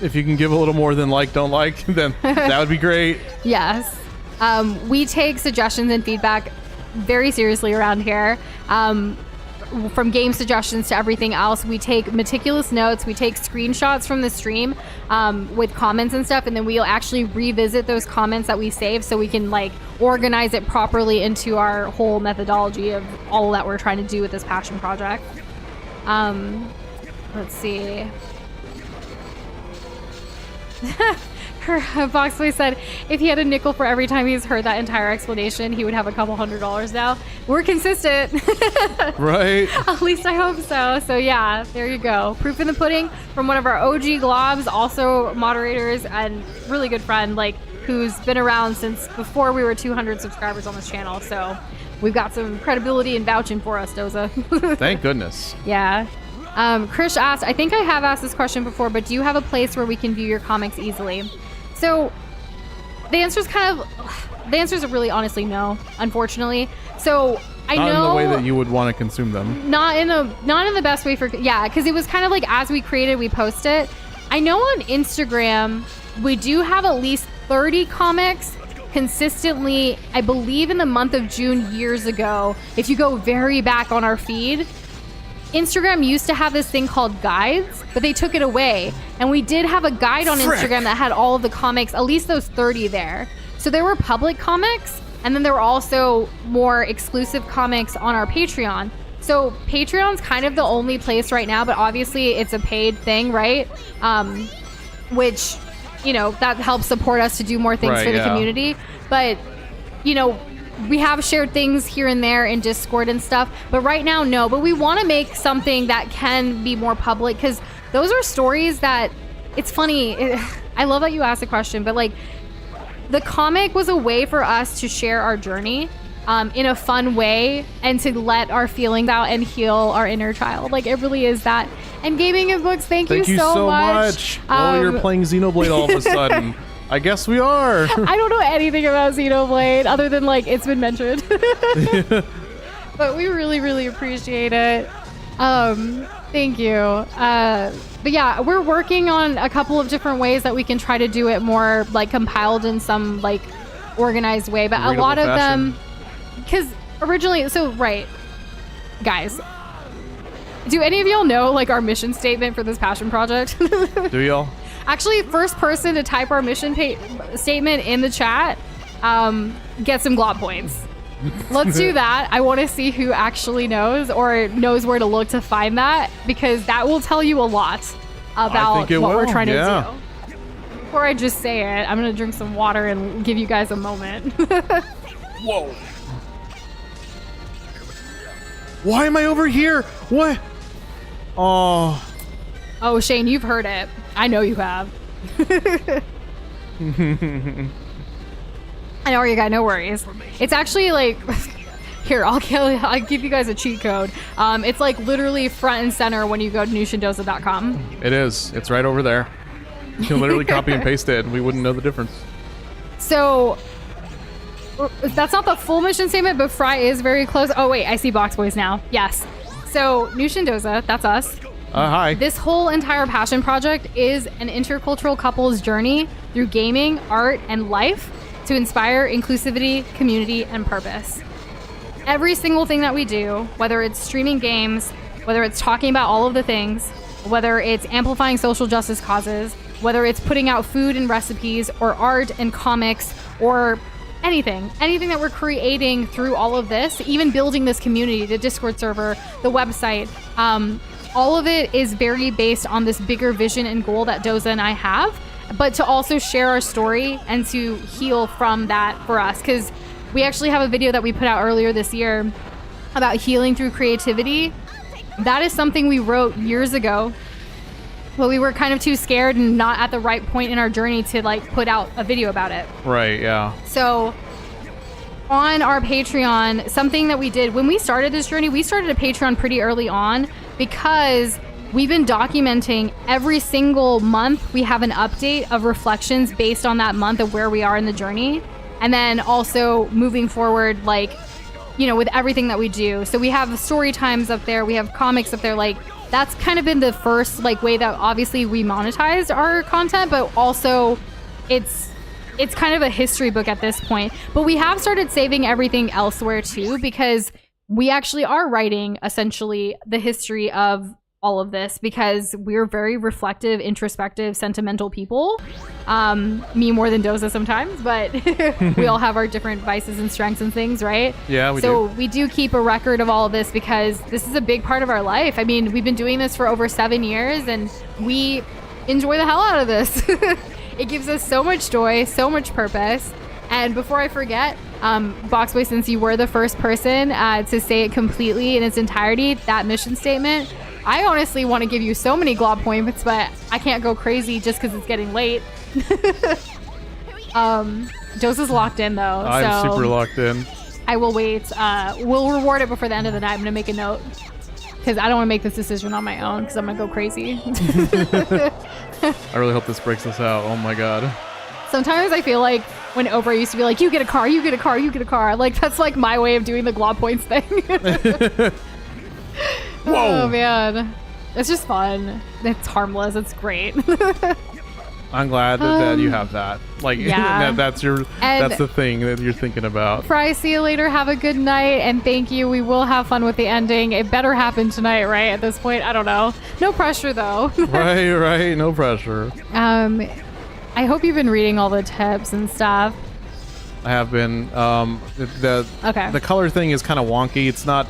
If you can give a little more than like, don't like, then that would be great. Yes. We take suggestions and feedback very seriously around here. From game suggestions to everything else, we take meticulous notes. We take screenshots from the stream with comments and stuff, and then we'll actually revisit those comments that we save so we can like organize it properly into our whole methodology of all that we're trying to do with this passion project. Let's see. Boxboy said if he had a nickel for every time he's heard that entire explanation, he would have a couple $100 now. We're consistent. Right. At least I hope so. So yeah, there you go. Proof in the pudding from one of our OG globs, also moderators and really good friend, like who's been around since before we were 200 subscribers on this channel. So we've got some credibility in vouching for us, Doza. Thank goodness. Yeah. Krish asked, I think I have asked this question before, but do you have a place where we can view your comics easily? So the answer is really honestly no, unfortunately. So I know not in the way that you would want to consume them. Not in the best way for, yeah, because it was kind of like as we created, we post it. I know on Instagram we do have at least 30 comics consistently. I believe in the month of June years ago, if you go very back on our feed, Instagram used to have this thing called guides, but they took it away. And we did have a guide on Instagram that had all of the comics, at least those 30 there. So there were public comics, and then there were also more exclusive comics on our Patreon. So Patreon's kind of the only place right now, but obviously it's a paid thing, right? Which, that helps support us to do more things for the community. But, we have shared things here and there in Discord and stuff, but right now, no. But we want to make something that can be more public, because those are stories that, it's funny. I love that you asked the question, but like, the comic was a way for us to share our journey in a fun way and to let our feelings out and heal our inner child. Like, it really is that. And gaming and books, thank you so much. Oh, you're playing Xenoblade all of a sudden. I guess we are. I don't know anything about Xenoblade other than like it's been mentioned. But we really, really appreciate it. Thank you. But yeah, we're working on a couple of different ways that we can try to do it more like compiled in some like organized way. But a lot of them, because originally, guys, do any of y'all know like our mission statement for this passion project? Do y'all? Actually, first person to type our mission statement in the chat gets some glob points. Let's do that. I want to see who actually knows or knows where to look to find that, because that will tell you a lot about what we're trying to do. Before I just say it, I'm gonna drink some water and give you guys a moment. Whoa. Why am I over here? What? Oh. Oh, Shane, you've heard it. I know you have. I know you got no worries. It's actually like, here, I'll give you guys a cheat code. It's like literally front and center when you go to newshandosa.com. It is. It's right over there. You can literally copy and paste it and we wouldn't know the difference. So that's not the full mission statement, but Fry is very close. Oh wait, I see Box Boys now. Yes. So New Shandosa, that's us. Hi. This whole entire passion project is an intercultural couple's journey through gaming, art, and life to inspire inclusivity, community, and purpose. Every single thing that we do, whether it's streaming games, whether it's talking about all of the things, whether it's amplifying social justice causes, whether it's putting out food and recipes, or art and comics, or anything that we're creating through all of this, even building this community, the Discord server, the website, all of it is very based on this bigger vision and goal that Doza and I have, but to also share our story and to heal from that for us. Because we actually have a video that we put out earlier this year about healing through creativity. That is something we wrote years ago, but we were kind of too scared and not at the right point in our journey to like put out a video about it. Right, yeah. So on our Patreon, something that we did when we started this journey, we started a Patreon pretty early on because we've been documenting every single month. We have an update of reflections based on that month of where we are in the journey. And then also moving forward, like, you know, with everything that we do. So we have story times up there. We have comics up there. Like, that's kind of been the first like way that obviously we monetized our content, but also it's kind of a history book at this point. But we have started saving everything elsewhere too, because we actually are writing essentially the history of all of this, because we're very reflective, introspective, sentimental people. Me more than Doza sometimes, but we all have our different vices and strengths and things, right? Yeah, we do. So we do keep a record of all of this because this is a big part of our life. I mean, we've been doing this for over 7 years and we enjoy the hell out of this. It gives us so much joy, so much purpose. And before I forget, Boxboy, since you were the first person to say it completely in its entirety, that mission statement, I honestly want to give you so many glob points, but I can't go crazy just because it's getting late. Doza's locked in though. I'm so super locked in. I will wait. We'll reward it before the end of the night. I'm going to make a note because I don't want to make this decision on my own because I'm going to go crazy. I really hope this breaks us out. Oh my god. Sometimes I feel like when Oprah used to be like, you get a car, you get a car, you get a car. Like, that's like my way of doing the glob points thing. Whoa. Oh, man. It's just fun. It's harmless. It's great. I'm glad that you have that. Like, yeah. that's the thing that you're thinking about. Fry, see you later. Have a good night. And thank you. We will have fun with the ending. It better happen tonight, right? At this point, I don't know. No pressure, though. Right. No pressure. I hope you've been reading all the tips and stuff. I have been. The color thing is kind of wonky. It's not.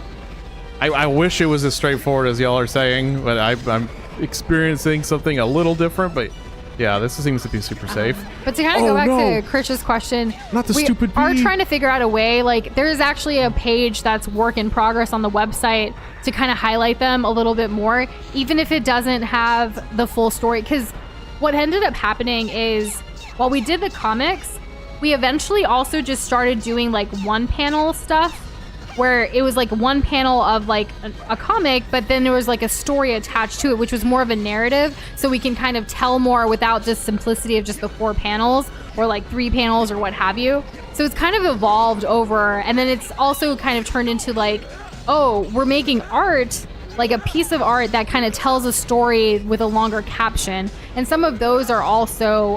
I wish it was as straightforward as y'all are saying, but I'm experiencing something a little different. But yeah, this seems to be super safe. But to kind of go back to Krish's question, not the stupid we are bee. trying to figure out a way. Like, there is actually a page that's work in progress on the website to kind of highlight them a little bit more, even if it doesn't have the full story. Because what ended up happening is, while we did the comics, we eventually also just started doing like one panel stuff where it was like one panel of like a comic, but then there was like a story attached to it, which was more of a narrative, so we can kind of tell more without just simplicity of just the 4 panels or like 3 panels or what have you. So it's kind of evolved over, and then it's also kind of turned into like, oh, we're making art, like a piece of art that kind of tells a story with a longer caption. And some of those are also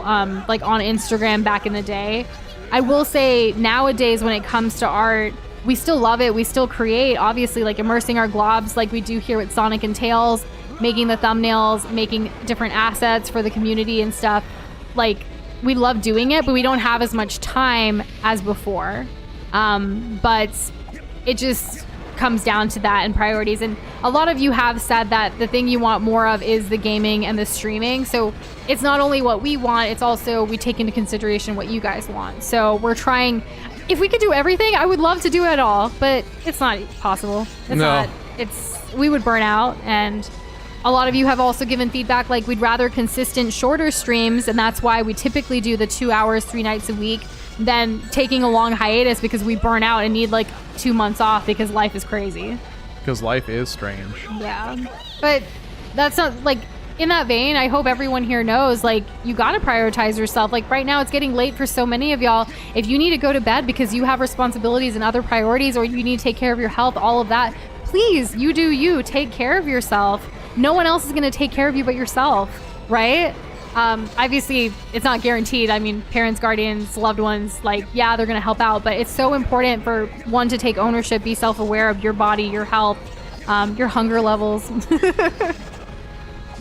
like on Instagram back in the day. I will say nowadays when it comes to art, we still love it. We still create, obviously, like immersing our globs like we do here with Sonic and Tails, making the thumbnails, making different assets for the community and stuff. Like, we love doing it, but we don't have as much time as before. But it just, comes down to that and priorities. And a lot of you have said that the thing you want more of is the gaming and the streaming. So it's not only what we want, it's also we take into consideration what you guys want. So we're trying. If we could do everything, I would love to do it all, but it's not possible. It's not. We would burn out. And a lot of you have also given feedback like we'd rather consistent, shorter streams, and that's why we typically do the 2 hours, 3 nights a week, than taking a long hiatus because we burn out and need like 2 months off because life is crazy. Because life is strange. Yeah. But that's not like, in that vein, I hope everyone here knows, like, you gotta prioritize yourself. Like, right now, it's getting late for so many of y'all. If you need to go to bed because you have responsibilities and other priorities, or you need to take care of your health, all of that, please, you do you. Take care of yourself. No one else is gonna take care of you but yourself, right? Obviously, it's not guaranteed. I mean, parents, guardians, loved ones, like, yeah, they're gonna help out, but it's so important for one to take ownership, be self-aware of your body, your health, your hunger levels.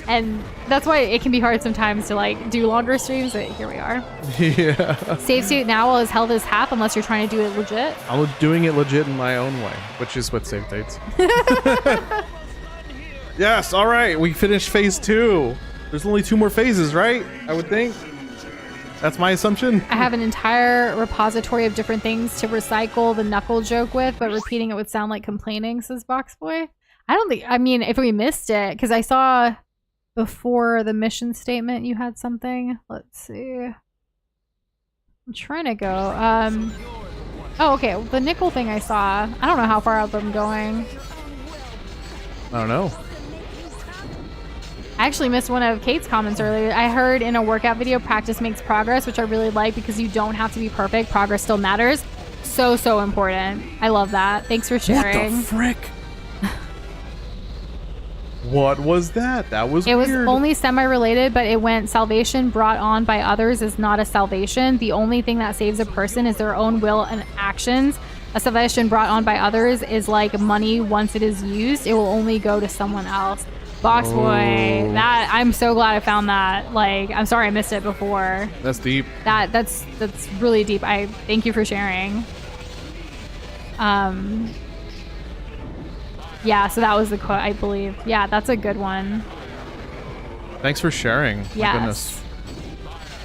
And that's why it can be hard sometimes to like do longer streams, but here we are. Yeah. Save state now while his health is half, unless you're trying to do it legit. I'm doing it legit in my own way, which is what save dates. Yes, all right, we finished phase 2. There's only 2 more phases, right? I would think. That's my assumption. I have an entire repository of different things to recycle the knuckle joke with, but repeating it would sound like complaining, says Boxboy. I don't think, I mean, if we missed it, because I saw before the mission statement you had something. Let's see. I'm trying to go. Oh, okay. The nickel thing I saw. I don't know how far up I'm going. I don't know. I actually missed one of Kate's comments earlier. I heard in a workout video, practice makes progress, which I really like because you don't have to be perfect. Progress still matters. So, so important. I love that. Thanks for sharing. What the frick? What was that? That was It was weird. only semi-related, but it went, salvation brought on by others is not a salvation. The only thing that saves a person is their own will and actions. A salvation brought on by others is like money. Once it is used, it will only go to someone else. Boxboy, that I'm so glad I found that. Like, I'm sorry I missed it before. That's deep. That's really deep. I thank you for sharing. Yeah, so that was the quote, I believe. Yeah, that's a good one. Thanks for sharing. Yes. My goodness.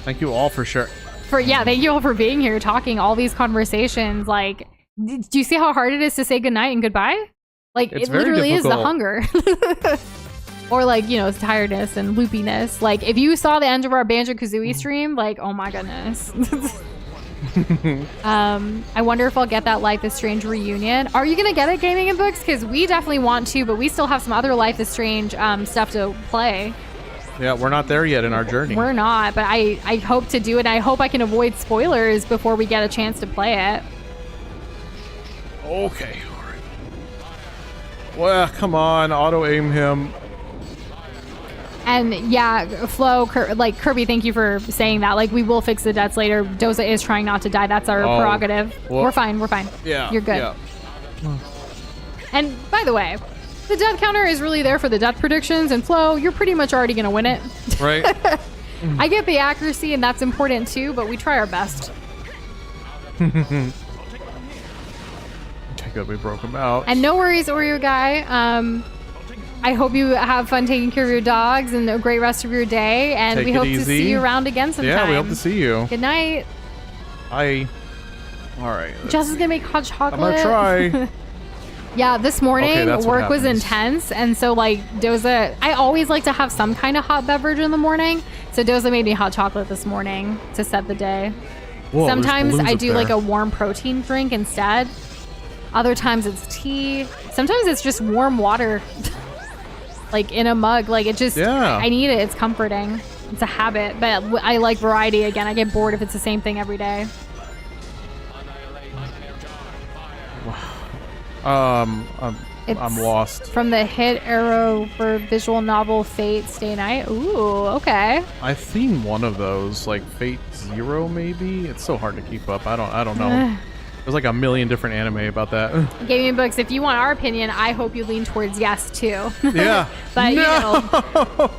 Thank you all for sharing. Thank you all for being here, talking all these conversations. Like, do you see how hard it is to say goodnight and goodbye? Like, It's it very literally is the difficult. hunger. Or like, you know, tiredness and loopiness. Like, if you saw the end of our Banjo-Kazooie stream, like, oh my goodness. I wonder if I'll get that Life is Strange reunion. Are you gonna get it, Gaming and Books? Because we definitely want to, but we still have some other Life is Strange stuff to play. Yeah, we're not there yet in our journey. We're not, but I hope to do it. And I hope I can avoid spoilers before we get a chance to play it. Okay. All right. Well, come on. Auto-aim him. And yeah, Flo, Kirby, thank you for saying that. Like, we will fix the deaths later. Doza is trying not to die. That's our prerogative. Well, we're fine. We're fine. Yeah. You're good. Yeah. And by the way, the death counter is really there for the death predictions. And Flo, you're pretty much already going to win it. Right? I get the accuracy, and that's important too, but we try our best. Okay, good. We broke him out. And no worries, Oreo guy. I hope you have fun taking care of your dogs and a great rest of your day. And Take we it hope to easy. see you around again sometime. Yeah, we hope to see you. Good night. Bye. All right. Jess is gonna make hot chocolate. I'm gonna try. Yeah, this morning Okay, that's what work was happens. intense, and so like Doza, I always like to have some kind of hot beverage in the morning. So Doza made me hot chocolate this morning to set the day. Whoa, there's Sometimes balloons I up do like there. a warm protein drink instead. Other times it's tea. Sometimes it's just warm water, like in a mug. Like it just, Yeah. I need it. It's comforting. It's a habit, but I like variety. Again, I get bored if it's the same thing every day. It's I'm lost. From the hit Arrow for visual novel Fate Stay Night. Ooh, okay. I've seen one of those, like Fate Zero, maybe. It's so hard to keep up. I don't know. There's like a million different anime about that. Gaming Books, if you want our opinion, I hope you lean towards yes too. Yeah. But you know,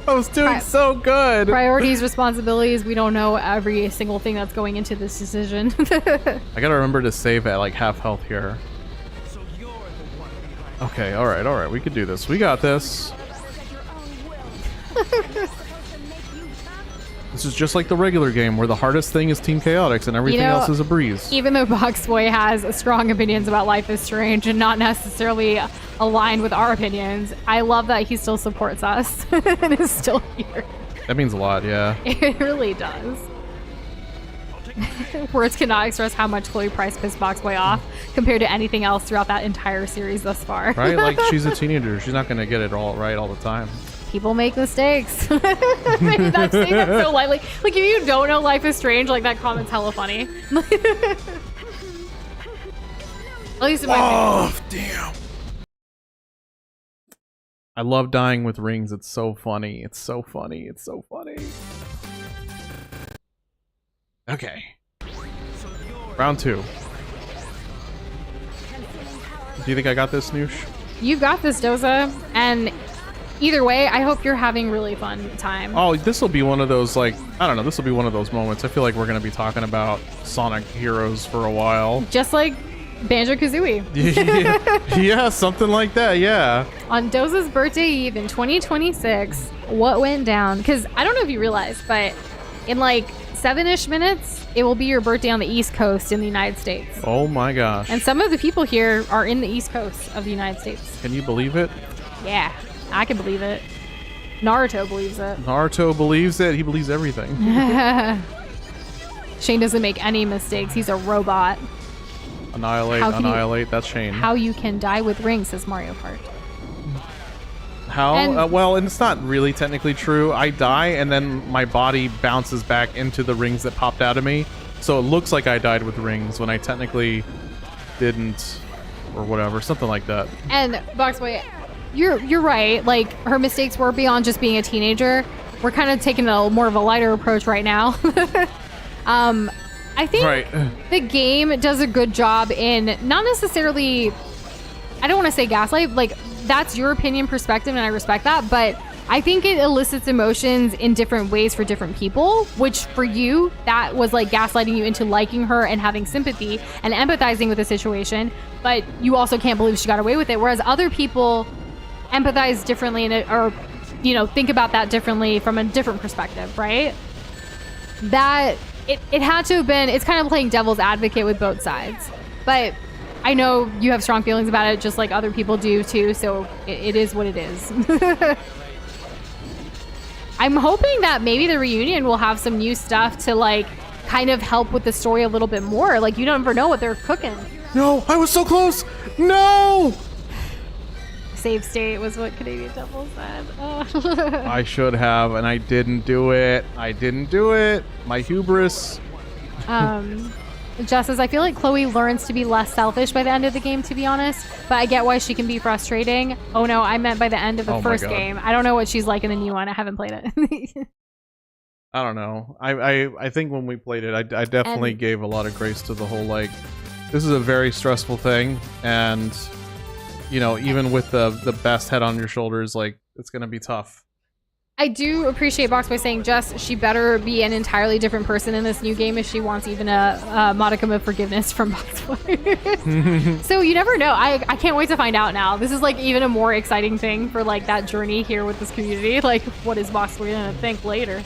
I was doing so good. priorities, responsibilities, we don't know every single thing that's going into this decision. I gotta remember to save at like half health here. Okay, all right. We could do this. We got this. This is just like the regular game where the hardest thing is Team Chaotix and everything else is a breeze. Even though Boxboy has strong opinions about Life is Strange and not necessarily aligned with our opinions, I love that he still supports us and is still here. That means a lot, yeah. It really does. Words cannot express how much Chloe Price pissed Boxboy off compared to anything else throughout that entire series thus far. Right? Like, she's a teenager. She's not going to get it all right all the time. People make mistakes. Maybe that's saying that so lightly. Like, if you don't know Life is Strange, like, that comment's hella funny. At least in my opinion. Damn. I love dying with rings. It's so funny. It's so funny. It's so funny. Okay. Round 2. Do you think I got this, Noosh? You got this, Doza. And either way, I hope you're having really fun time. Oh, this will be one of those, like, I don't know, this will be one of those moments. I feel like we're going to be talking about Sonic Heroes for a while. Just like Banjo-Kazooie. Yeah, something like that, yeah. On Doza's birthday eve in 2026, what went down? Because I don't know if you realize, but in like 7-ish minutes, it will be your birthday on the East Coast in the United States. Oh my gosh. And some of the people here are in the East Coast of the United States. Can you believe it? Yeah, I can believe it. Naruto believes it. Naruto believes it. He believes everything. Shane doesn't make any mistakes. He's a robot. Annihilate. That's Shane. How you can die with rings, says Mario Kart. How? And- Well, and it's not really technically true. I die, and then my body bounces back into the rings that popped out of me. So it looks like I died with rings when I technically didn't, or whatever, something like that. And Boxboy, you're right. Like, her mistakes were beyond just being a teenager. We're kind of taking a more of a lighter approach right now. I think the game does a good job in not necessarily, I don't want to say gaslight, like, that's your opinion, perspective, and I respect that, but I think it elicits emotions in different ways for different people, which for you, that was like gaslighting you into liking her and having sympathy and empathizing with the situation, but you also can't believe she got away with it, whereas other people empathize differently or, you know, think about that differently from a different perspective, right? That it had to have been, it's kind of playing devil's advocate with both sides, but I know you have strong feelings about it just like other people do too, so it is what it is. I'm hoping that maybe the reunion will have some new stuff to like kind of help with the story a little bit more. Like, you don't ever know what they're cooking. No, I was so close. No. Save state was what Canadian Devil said. I should have, and I didn't do it. My hubris. Jess says, I feel like Chloe learns to be less selfish by the end of the game, to be honest, but I get why she can be frustrating. Oh no, I meant by the end of the first game. I don't know what she's like in the new one. I haven't played it. I don't know. I think when we played it, I definitely gave a lot of grace to the whole, like, this is a very stressful thing, and, you know, even with the best head on your shoulders, like, it's gonna be tough. I do appreciate Box by saying, Jess, she better be an entirely different person in this new game if she wants even a modicum of forgiveness from Boxboy. So you never know. I can't wait to find out now. This is like even a more exciting thing for like that journey here with this community. Like, what is Boxboy gonna think later?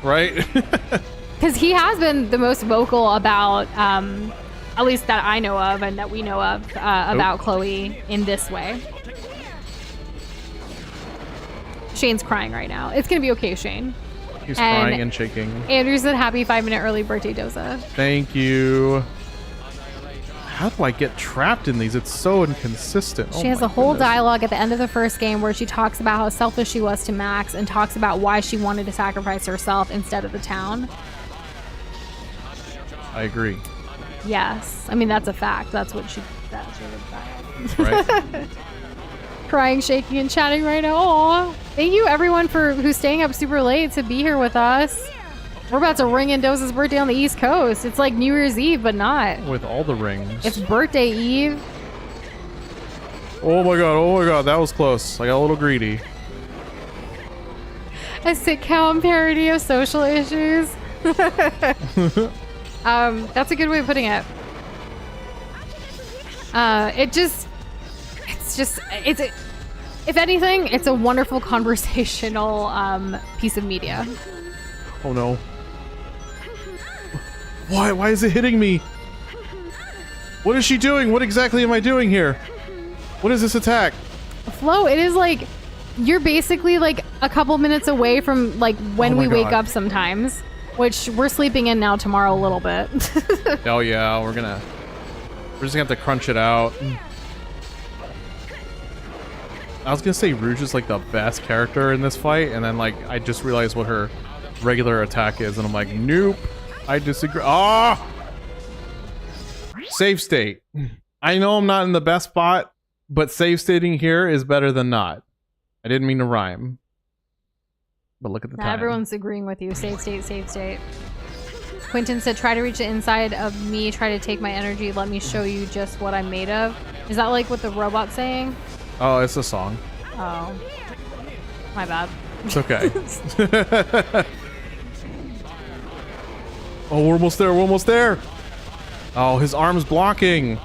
Right? Because he has been the most vocal about, at least that I know of and that we know of, about Chloe in this way. Shane's crying right now. It's gonna be okay, Shane. He's crying and shaking. Andrew said, happy 5-minute early birthday, Doza. Thank you. How do I get trapped in these? It's so inconsistent. She has a whole dialogue at the end of the first game where she talks about how selfish she was to Max and talks about why she wanted to sacrifice herself instead of the town. I agree. Yes. I mean, that's a fact. That's what she would Right. Crying, shaking, and chatting right now. Aww. Thank you, everyone, who's staying up super late to be here with us. We're about to ring in Doza's birthday on the East Coast. It's like New Year's Eve, but not. With all the rings. It's birthday Eve. Oh my god, that was close. I got a little greedy. A sitcom parody of social issues. That's a good way of putting it. just if anything, it's a wonderful conversational piece of media. Oh no. Why is it hitting me? What is she doing? What exactly am I doing here? What is this attack? Flo, it is like you're basically like a couple minutes away from like when Oh my we wake God. up sometimes, which we're sleeping in now tomorrow a little bit. Oh yeah, we're just gonna have to crunch it out. I was gonna say Rouge is like the best character in this fight, and then like I just realized what her regular attack is, and I'm like, nope, I disagree. Ah! Save state. I know I'm not in the best spot, but save stating here is better than not. I didn't mean to rhyme. But look at the Now time. everyone's agreeing with you. Save state, save state. Quentin said, try to reach the inside of me, try to take my energy, let me show you just what I'm made of. Is that like what the robot's saying? Oh, it's a song. Oh. My bad. It's okay. Oh, we're almost there. We're almost there. Oh, his arm's blocking.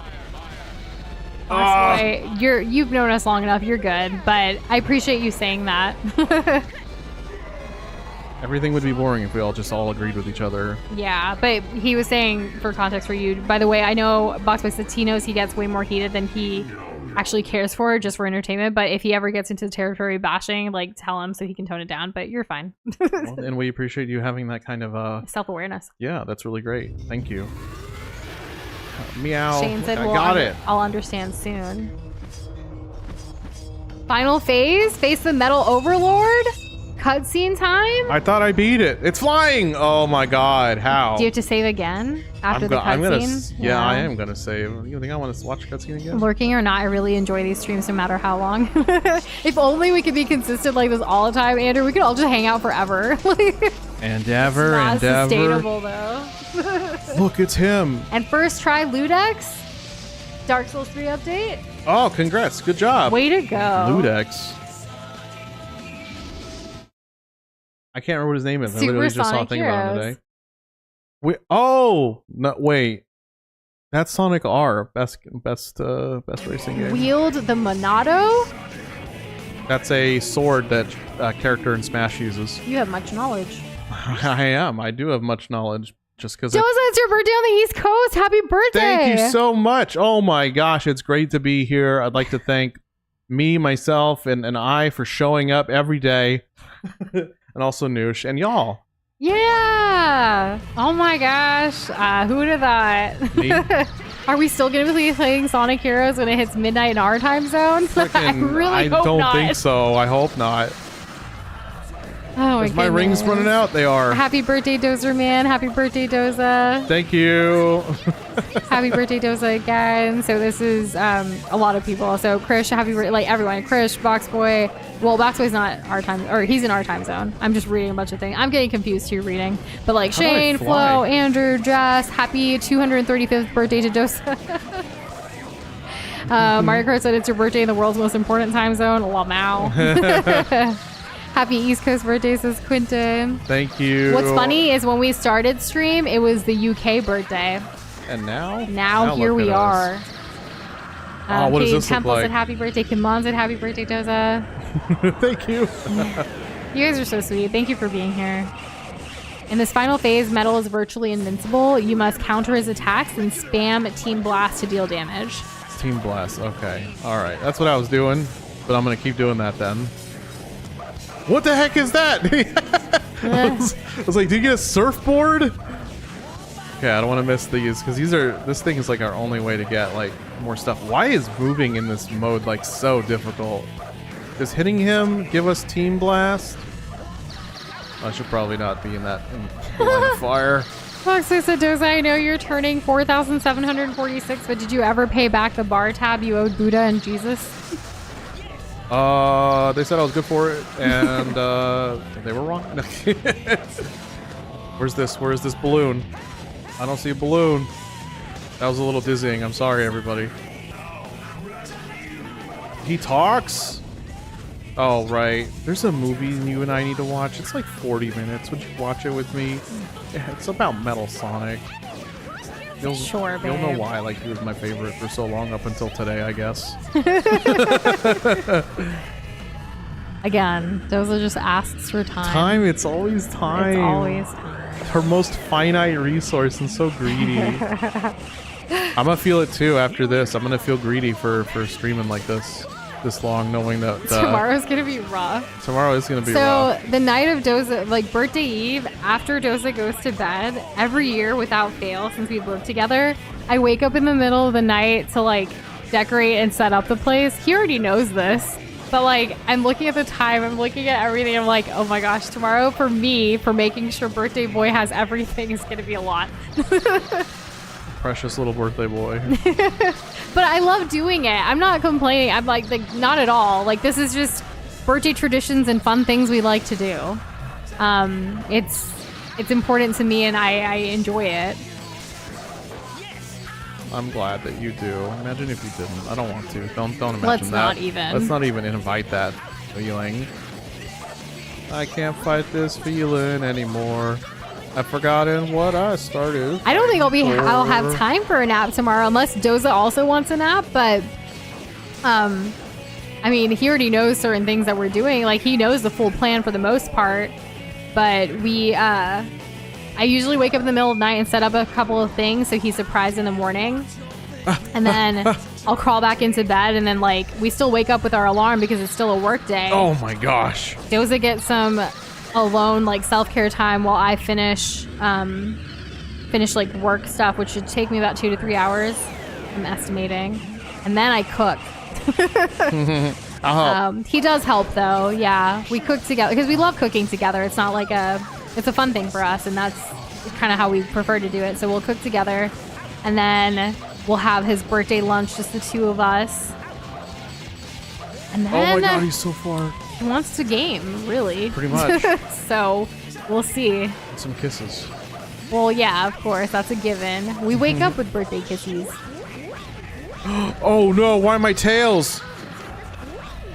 Boy, you've known us long enough, you're good, but I appreciate you saying that. Everything would be boring if we all agreed with each other. Yeah, but he was saying, for context for you, by the way, I know Boxboy says he knows he gets way more heated than he actually cares for, just for entertainment, but if he ever gets into territory bashing, like, tell him so he can tone it down, but you're fine. Well, and we appreciate you having that kind of Self-awareness. yeah, that's really great. Thank you. Meow. Shane said, I well, got it. I'll understand soon. Final phase? Face the Metal Overlord? Cutscene time? I thought I beat it. It's flying. Oh my god, how? Do you have to save again after the I'm gonna cutscene? yeah, I am gonna save. You think I want to watch cutscene again? Lurking or not, I really enjoy these streams no matter how long. If only we could be consistent like this all the time, Andrew. We could all just hang out forever. Endeavor, Not Endeavor. sustainable though. Look, it's him. And first try Ludex. Dark Souls 3 update. Oh, congrats. Good job. Way to go. Ludex. I can't remember what his name is. I literally just saw a Supersonic thing about him Heroes. today. Wait, oh, no, wait. That's Sonic R. Best racing game. Wield the Monado. That's a sword that character in Smash uses. You have much knowledge. I am. I do have much knowledge. Just because. Doza, it's your birthday on the East Coast. Happy birthday! Thank you so much. Oh my gosh, it's great to be here. I'd like to thank me, myself, and I for showing up every day. And also Noosh and y'all. Yeah! Oh my gosh. Who would have thought? Me? Are we still going to be playing Sonic Heroes when it hits midnight in our time zone? I really hope don't not. think so. I hope not. Oh my Is my rings goodness. running out? They are. Happy birthday, Dozer Man. Happy birthday, Doza. Thank you. Happy birthday, Doza again. So this is a lot of people. So Krish, happy birthday, like everyone. Krish, Boxboy. Well, Boxboy's not our time, or he's in our time zone. I'm just reading a bunch of things. I'm getting confused too reading. But like How do I Shane, fly? Flo, Andrew, Jess, happy 235th birthday to Doza. Mario Kart said it's your birthday in the world's most important time zone. Lamau. Happy East Coast birthday, says Quentin. Thank you. What's funny is when we started stream, it was the UK birthday. And now? Now here look we at are. us. Oh, what does Katie this look Temple like? said happy birthday. Kimon said happy birthday, Doza. Thank you. You guys are so sweet. Thank you for being here. In this final phase, Metal is virtually invincible. You must counter his attacks and spam Team Blast to deal damage. Team Blast. Okay. All right. That's what I was doing, but I'm going to keep doing that then. What the heck is that? I was like, did you get a surfboard? Okay, I don't want to miss these because this thing is like our only way to get like more stuff. Why is moving in this mode like so difficult? Does hitting him give us Team Blast? I should probably not be in that line of fire. Foxy said, Doza, I know you're turning 4,746, but did you ever pay back the bar tab you owed Buddha and Jesus? They said I was good for it, and they were wrong. Where's this balloon? I don't see a balloon. That was a little dizzying. I'm sorry, everybody. He talks? Oh, right. There's a movie you and I need to watch. It's like 40 minutes. Would you watch it with me? Yeah, it's about Metal Sonic. Sure, You'll know babe. why. Like, he was my favorite for so long up until today, I guess. Again, those are just asks for time. Time. It's always time. It's always time. Her most finite resource and so greedy. I'm gonna feel it too after this. I'm gonna feel greedy for streaming like this long, knowing that Tomorrow's gonna be rough. tomorrow is gonna be So rough. the night of Doza, like birthday eve, after Doza goes to bed, every year without fail, since we've lived together, I wake up in the middle of the night to like decorate and set up the place. He already knows this, but like I'm looking at the time, I'm looking at everything. I'm like, oh my gosh, tomorrow for me, for making sure birthday boy has everything is gonna be a lot. Precious little birthday boy. But I love doing it. I'm not complaining. I'm like not at all. Like this is just birthday traditions and fun things we like to do. It's important to me and I enjoy it. I'm glad that you do. Imagine if you didn't. I don't want to. Don't imagine Let's that. not even. Let's not even invite that feeling. I can't fight this feeling anymore. I've forgotten what I started. I don't think I'll have for. time for a nap tomorrow unless Doza also wants a nap, but I mean, he already knows certain things that we're doing. Like he knows the full plan for the most part, but I usually wake up in the middle of the night and set up a couple of things so he's surprised in the morning. And then I'll crawl back into bed and then like we still wake up with our alarm because it's still a work day. Oh my gosh. Doza gets some alone like self-care time while I finish like work stuff, which should take me about 2 to 3 hours, I'm estimating. And then I cook. I'll help. He does help though. Yeah, we cook together because we love cooking together. It's not like it's a fun thing for us, and that's kind of how we prefer to do it. So we'll cook together, and then we'll have his birthday lunch, just the two of us. And then Oh my god, he's so far. he wants to game, really. Pretty much. So we'll see. Some kisses. Well, yeah, of course, that's a given. We wake up with birthday kisses. Oh no, why my tails?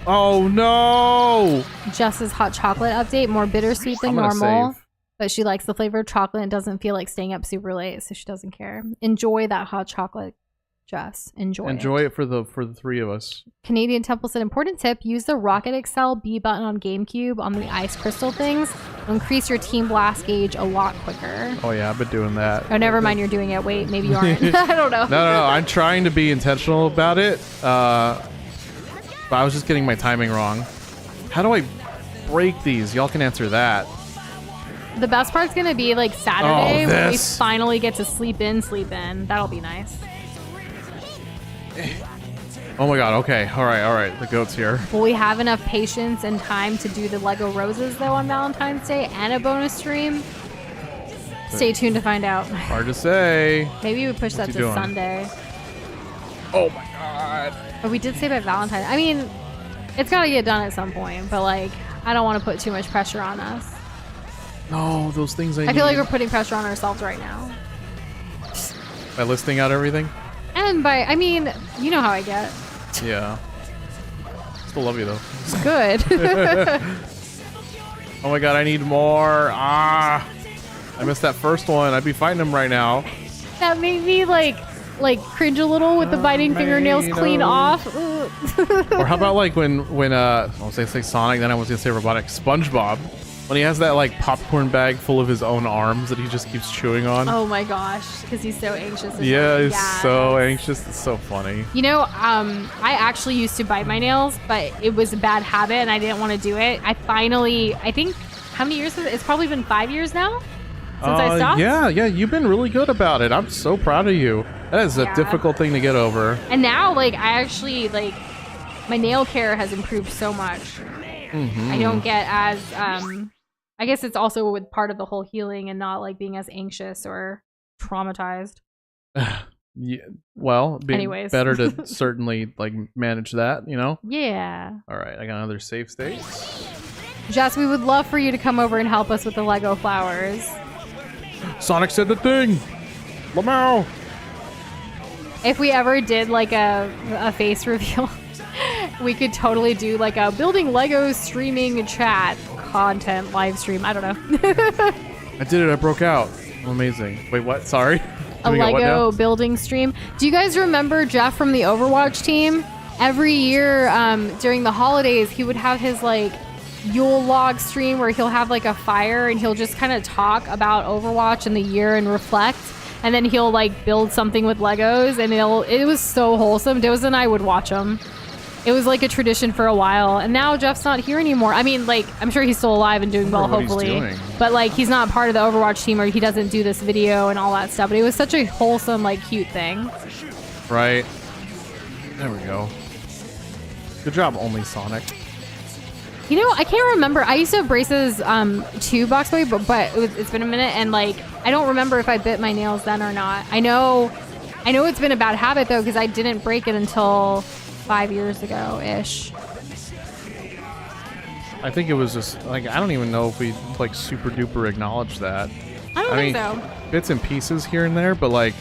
Oh no! Jess's hot chocolate update, more bittersweet than I'm gonna normal. save. But she likes the flavor of chocolate and doesn't feel like staying up super late, so she doesn't care. Enjoy that hot chocolate, Jess. Enjoy it for the three of us. Canadian Temple said, important tip, use the Rocket Excel B button on GameCube on the ice crystal things. It'll increase your team blast gauge a lot quicker. Oh yeah, I've been doing that. Oh, never mind, you're doing it. Wait, maybe you aren't. I don't know. No. I'm trying to be intentional about it. But I was just getting my timing wrong. How do I break these? Y'all can answer that. The best part's gonna be like Saturday Oh, when we this. finally get to sleep in. That'll be nice. Oh my god, okay. Alright. The goat's here. Will we have enough patience and time to do the Lego Roses though on Valentine's Day and a bonus stream? Stay tuned to find out. Hard to say. Maybe we push that he to doing? Sunday. Oh my god. But we did say by Valentine's. I mean, it's gotta get done at some point, but like, I don't want to put too much pressure on us. No, those things I feel like we're putting pressure on ourselves right now. By listing out everything? And I mean, you know how I get. Yeah. Still love you though. It's good. Oh my god, I need more. I missed that first one. I'd be fighting him right now. That made me like cringe a little with the biting fingernails clean off. Or how about like when I was gonna say Sonic, then I was gonna say robotic SpongeBob. When he has that like popcorn bag full of his own arms that he just keeps chewing on. Oh my gosh, because he's so anxious. Yeah, he's so anxious. It's so funny. You know, I actually used to bite my nails, but it was a bad habit and I didn't want to do it. I think, how many years? It's probably been 5 years now since I stopped. Yeah, you've been really good about it. I'm so proud of you. That is a difficult thing to get over. And now, like, I actually, like, my nail care has improved so much. Mm-hmm. I don't get as, I guess it's also with part of the whole healing and not, like, being as anxious or traumatized. Yeah, well, Anyways. better to certainly, like, manage that, you know? Yeah. All right, I got another save state. Jess, we would love for you to come over and help us with the Lego flowers. Sonic said the thing! Lamau! If we ever did like a face reveal, we could totally do like a building Lego streaming chat content live stream. I don't know. I did it, I broke out. Amazing. Wait, what? Sorry. a Doing a what Lego now? building stream. Do you guys remember Jeff from the Overwatch team? Every year during the holidays, he would have his like Yule log stream where he'll have like a fire and he'll just kind of talk about Overwatch and the year and reflect. And then he'll like build something with Legos, and it was so wholesome. Doza and I would watch him. It was like a tradition for a while, and now Jeff's not here anymore. I mean, like, I'm sure he's still alive and doing well, what he's hopefully. doing. But like, he's not part of the Overwatch team, or he doesn't do this video and all that stuff. But it was such a wholesome, like, cute thing. Right. There we go. Good job, only Sonic. You know, I can't remember. I used to have braces too, Boxboy, but it's been a minute, and like, I don't remember if I bit my nails then or not. I know it's been a bad habit though, because I didn't break it until 5 years ago ish. I think it was just like, I don't even know if we like super duper acknowledge that. I don't think so. Bits and pieces here and there, but like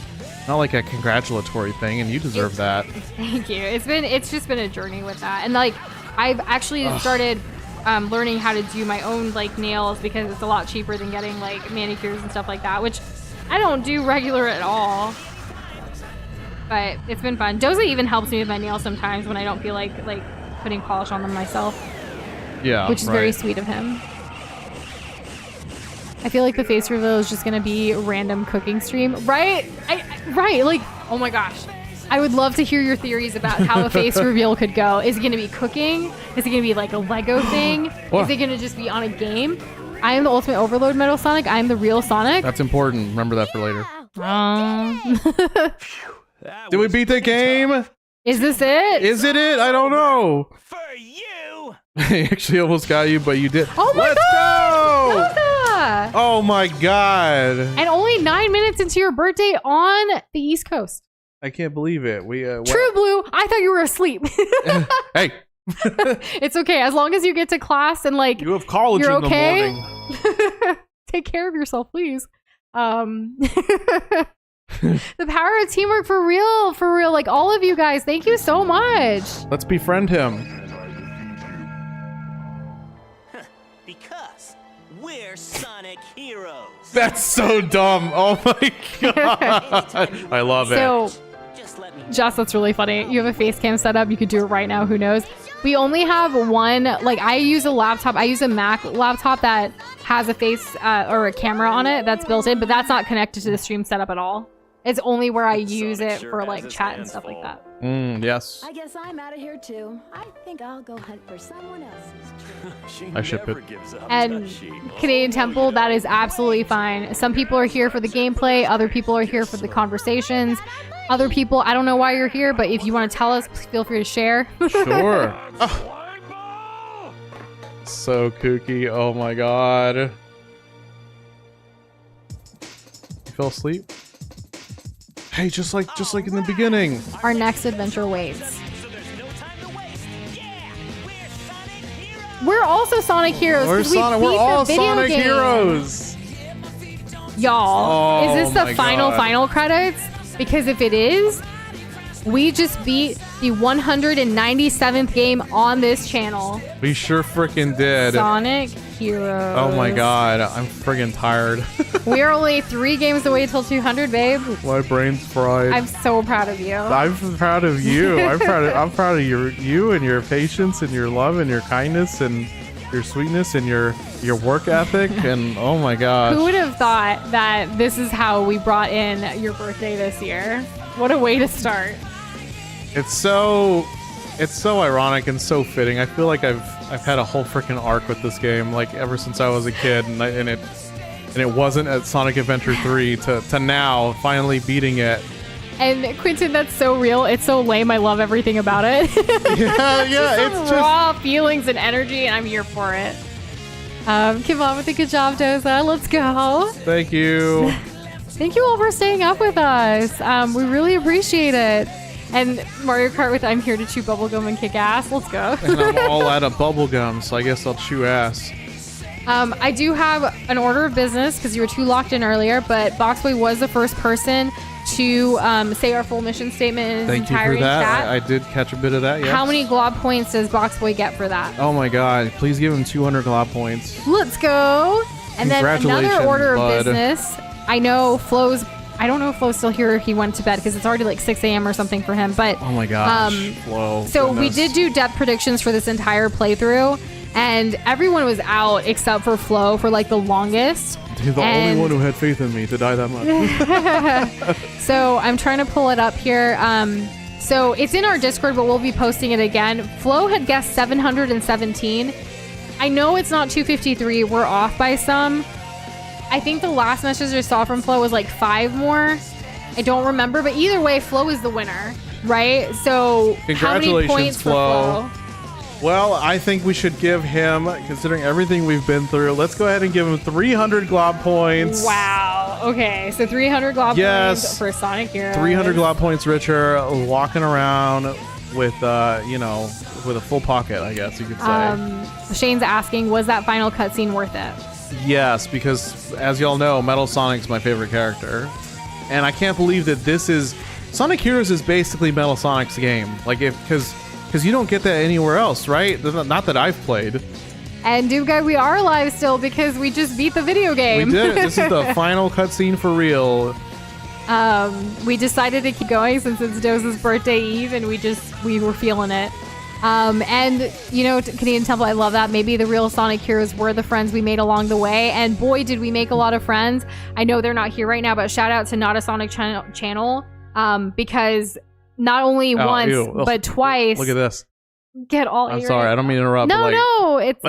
not like a congratulatory thing, and you deserve that. Thank you. It's just been a journey with that, and like I've actually started learning how to do my own like nails because it's a lot cheaper than getting like manicures and stuff like that, which I don't do regular at all. But it's been fun. Doza even helps me with my nails sometimes when I don't feel like putting polish on them myself. Yeah, which is very sweet of him. I feel like the face reveal is just gonna be a random cooking stream, right? Right, like, oh my gosh. I would love to hear your theories about how a face reveal could go. Is it gonna be cooking? Is it gonna be like a Lego thing? Is it gonna just be on a game? I am the ultimate overload Metal Sonic. I am the real Sonic. That's important. Remember that for later. That Did we was beat the game? Is this it? Is it? I don't know. for you. I actually almost got you, but you did. Oh my Let's god! go! Doza! Oh my god! And only 9 minutes into your birthday on the East Coast. I can't believe it. We True Blue, I thought you were asleep. Hey, It's okay as long as you get to class and like you have college you're in the okay. morning. Take care of yourself, please. The power of teamwork for real, like all of you guys. Thank you so much. Let's befriend him. Because we're Sonic heroes. That's so dumb. Oh my god. I love it. So, Just let me. Joss, that's really funny. You have a face cam set up. You could do it right now. Who knows? We only have one. Like, I use a laptop. I use a Mac laptop that has a face or a camera on it that's built in, but that's not connected to the stream setup at all. It's only where I use it for like chat and stuff like that. Yes. I guess I'm out of here too. I think I'll go hunt for someone else's tree. She I ship never it. gives up, And does she? Canadian Temple, that is absolutely fine. Some people are here for the gameplay. Other people are here for the conversations. Other people, I don't know why you're here, but if you want to tell us, please feel free to share. Sure. Oh, White ball! so kooky. Oh my god. You fell asleep? Hey, just like in the beginning. Our next adventure waits. So there's no time to waste. Yeah, we're Sonic heroes. We're also Sonic heroes. We're 'cause we Sonic. beat We're the all video Sonic game. heroes. Y'all, Oh is this my the final God. credits? Because if it is, we just beat the 197th game on this channel. We sure freaking did. Sonic Heroes. Oh my god, I'm friggin' tired. We are only 3 games away till 200, babe. My brain's fried. I'm so proud of you. I'm proud of you. I'm proud of you and your patience and your love and your kindness and your sweetness and your work ethic and oh my gosh. Who would have thought that this is how we brought in your birthday this year? What a way to start. It's so ironic and so fitting. I feel like I've had a whole freaking arc with this game, like ever since I was a kid, and it wasn't at Sonic Adventure 3 to now finally beating it. And Quentin, that's so real. It's so lame. I love everything about it. Yeah, Some raw feelings and energy, and I'm here for it. Come on with a good job, Doza. Let's go. Thank you. Thank you all for staying up with us. We really appreciate it. And Mario Kart with I'm here to chew bubblegum and kick ass. Let's go. And I'm all out of bubblegum, so I guess I'll chew ass. I do have an order of business because you were too locked in earlier, but Boxboy was the first person to say our full mission statement in its Thank you entirety for that. chat. I did catch a bit of that, yes. How many glob points does Boxboy get for that? Oh my god, please give him 200 glob points. Let's go. And then another Congratulations, order of bud. business. I know Flo's I don't know if Flo's still here or he went to bed because it's already like 6 a.m. or something for him. But Oh my gosh, Flo. so we goodness. did do depth predictions for this entire playthrough, and everyone was out except for Flo for like the longest. He's the and- only one who had faith in me to die that much. So I'm trying to pull it up here. So it's in our Discord, but we'll be posting it again. Flo had guessed 717. I know it's not 253. We're off by some. I think the last message I saw from Flo was like 5 more. I don't remember, but either way, Flo is the winner, right? So how many Congratulations, points for Flo. Flo? Well, I think we should give him, considering everything we've been through, let's go ahead and give him 300 glob points. Wow. Okay, so 300 glob Yes. points for Sonic Heroes. 300 glob points richer, walking around with, with a full pocket, I guess you could say. Shane's asking, was that final cutscene worth it? Yes, because as y'all know, Metal Sonic's my favorite character. And I can't believe that this is... Sonic Heroes is basically Metal Sonic's game. Like, because you don't get that anywhere else, right? Not that I've played. And Doom Guy, we are alive still because we just beat the video game. We did it. This is the final cutscene for real. We decided to keep going since it's Doza's birthday eve, and we were feeling it. And you know, Canadian Temple, I love that. Maybe the real Sonic Heroes were the friends we made along the way, and boy, did we make a lot of friends. I know they're not here right now, but shout out to Not a Sonic channel, because not only once ew. Ugh. but twice. Look at this. Get all. I'm sorry. I don't mean to interrupt. No, but no, it's.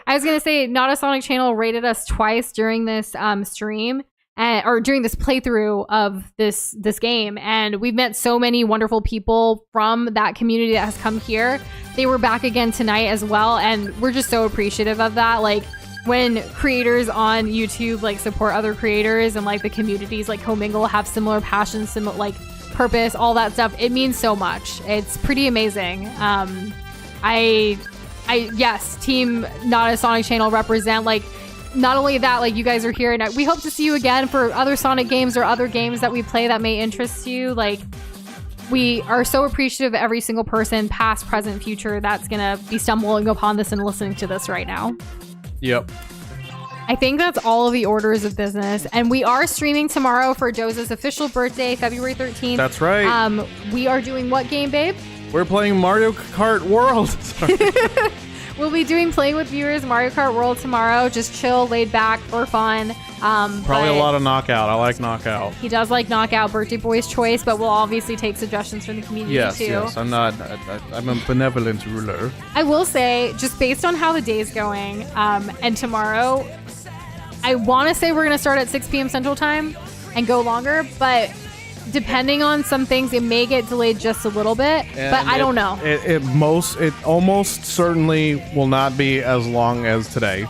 I was gonna say, Not a Sonic channel rated us twice during this stream, or during this playthrough of this game, and we've met so many wonderful people from that community that has come here. They were back again tonight as well, and we're just so appreciative of that. Like, when creators on YouTube like support other creators and like the communities like commingle, have similar passions, similar like purpose, all that stuff, it means so much. It's pretty amazing. Yes, team Not a Sonic channel represent. Like, not only that, like, you guys are here, and we hope to see you again for other Sonic games or other games that we play that may interest you. Like, we are so appreciative of every single person, past, present, future, that's gonna be stumbling upon this and listening to this right now. Yep. I think that's all of the orders of business, and we are streaming tomorrow for Joza's official birthday, February 13th. That's right. We are doing what game, babe? We're playing Mario Kart World. Sorry. We'll be doing Playing with Viewers Mario Kart World tomorrow. Just chill, laid back, for fun. Probably a lot of Knockout. I like Knockout. He does like Knockout, birthday boy's choice, but we'll obviously take suggestions from the community too. Yes. I'm a benevolent ruler. I will say, just based on how the day's going, and tomorrow, I want to say we're going to start at 6 p.m. Central Time and go longer, but depending on some things, it may get delayed just a little bit, but I don't know. It almost certainly will not be as long as today.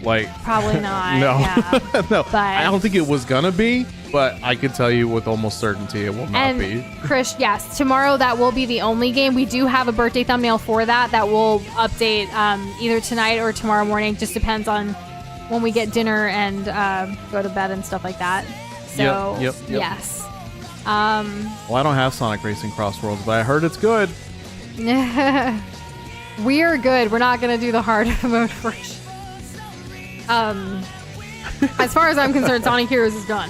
Like, Probably not. no, Yeah. no. But- I don't think it was gonna be, but I could tell you with almost certainty it will not And be. Chris, yes, tomorrow that will be the only game. We do have a birthday thumbnail for that will update either tonight or tomorrow morning. Just depends on when we get dinner and go to bed and stuff like that. So, Yep. yes. Well, I don't have Sonic Racing Cross Worlds, but I heard it's good. We are good. We're not going to do the hard mode version. As far as I'm concerned, Sonic Heroes is done.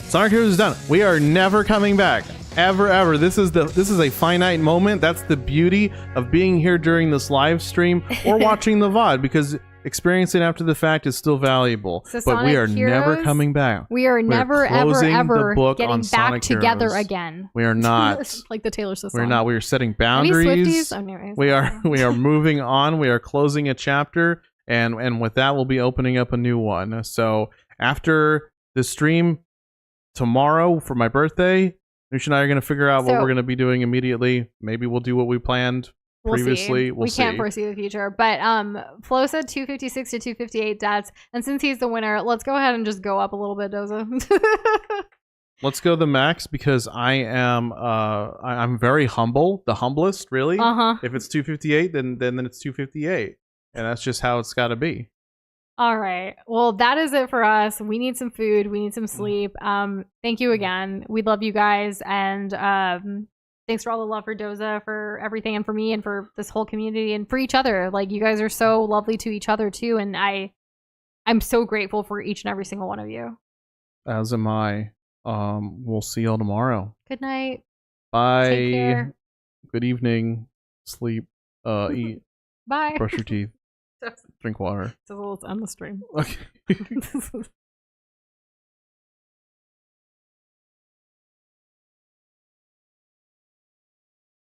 Sonic Heroes is done. We are never coming back. Ever. This is a finite moment. That's the beauty of being here during this live stream or watching the VOD, because experiencing after the fact is still valuable. So but we Sonic are never Heroes, coming back. We are never, ever, closing the ever book getting on back Sonic together Heroes. again. We are not. Like the Taylor Swift We're song. not. We are setting Any boundaries. Swifties? Anyways. We are moving on. We are closing a chapter, and with that, we'll be opening up a new one. So after the stream tomorrow for my birthday, Nush and I are going to figure out what So- we're going to be doing immediately. Maybe we'll do what we planned previously. See. We'll we see. can't foresee the future. But Flo said 256 to 258 deaths, and since he's the winner, let's go ahead and just go up a little bit, Doza. Let's go the max, because I am I'm very humble, the humblest, really. Uh-huh. If it's 258, then it's 258, and that's just how it's got to be. All right. Well, that is it for us. We need some food. We need some sleep. Thank you again. We love you guys, and thanks for all the love for Doza, for everything, and for me, and for this whole community, and for each other. Like, you guys are so lovely to each other too, and I'm so grateful for each and every single one of you. As am I. We'll see y'all tomorrow. Good night. Bye. Take care. Good evening. Sleep. Eat. Bye. Brush your teeth. Just Drink water. a little end the stream. Okay.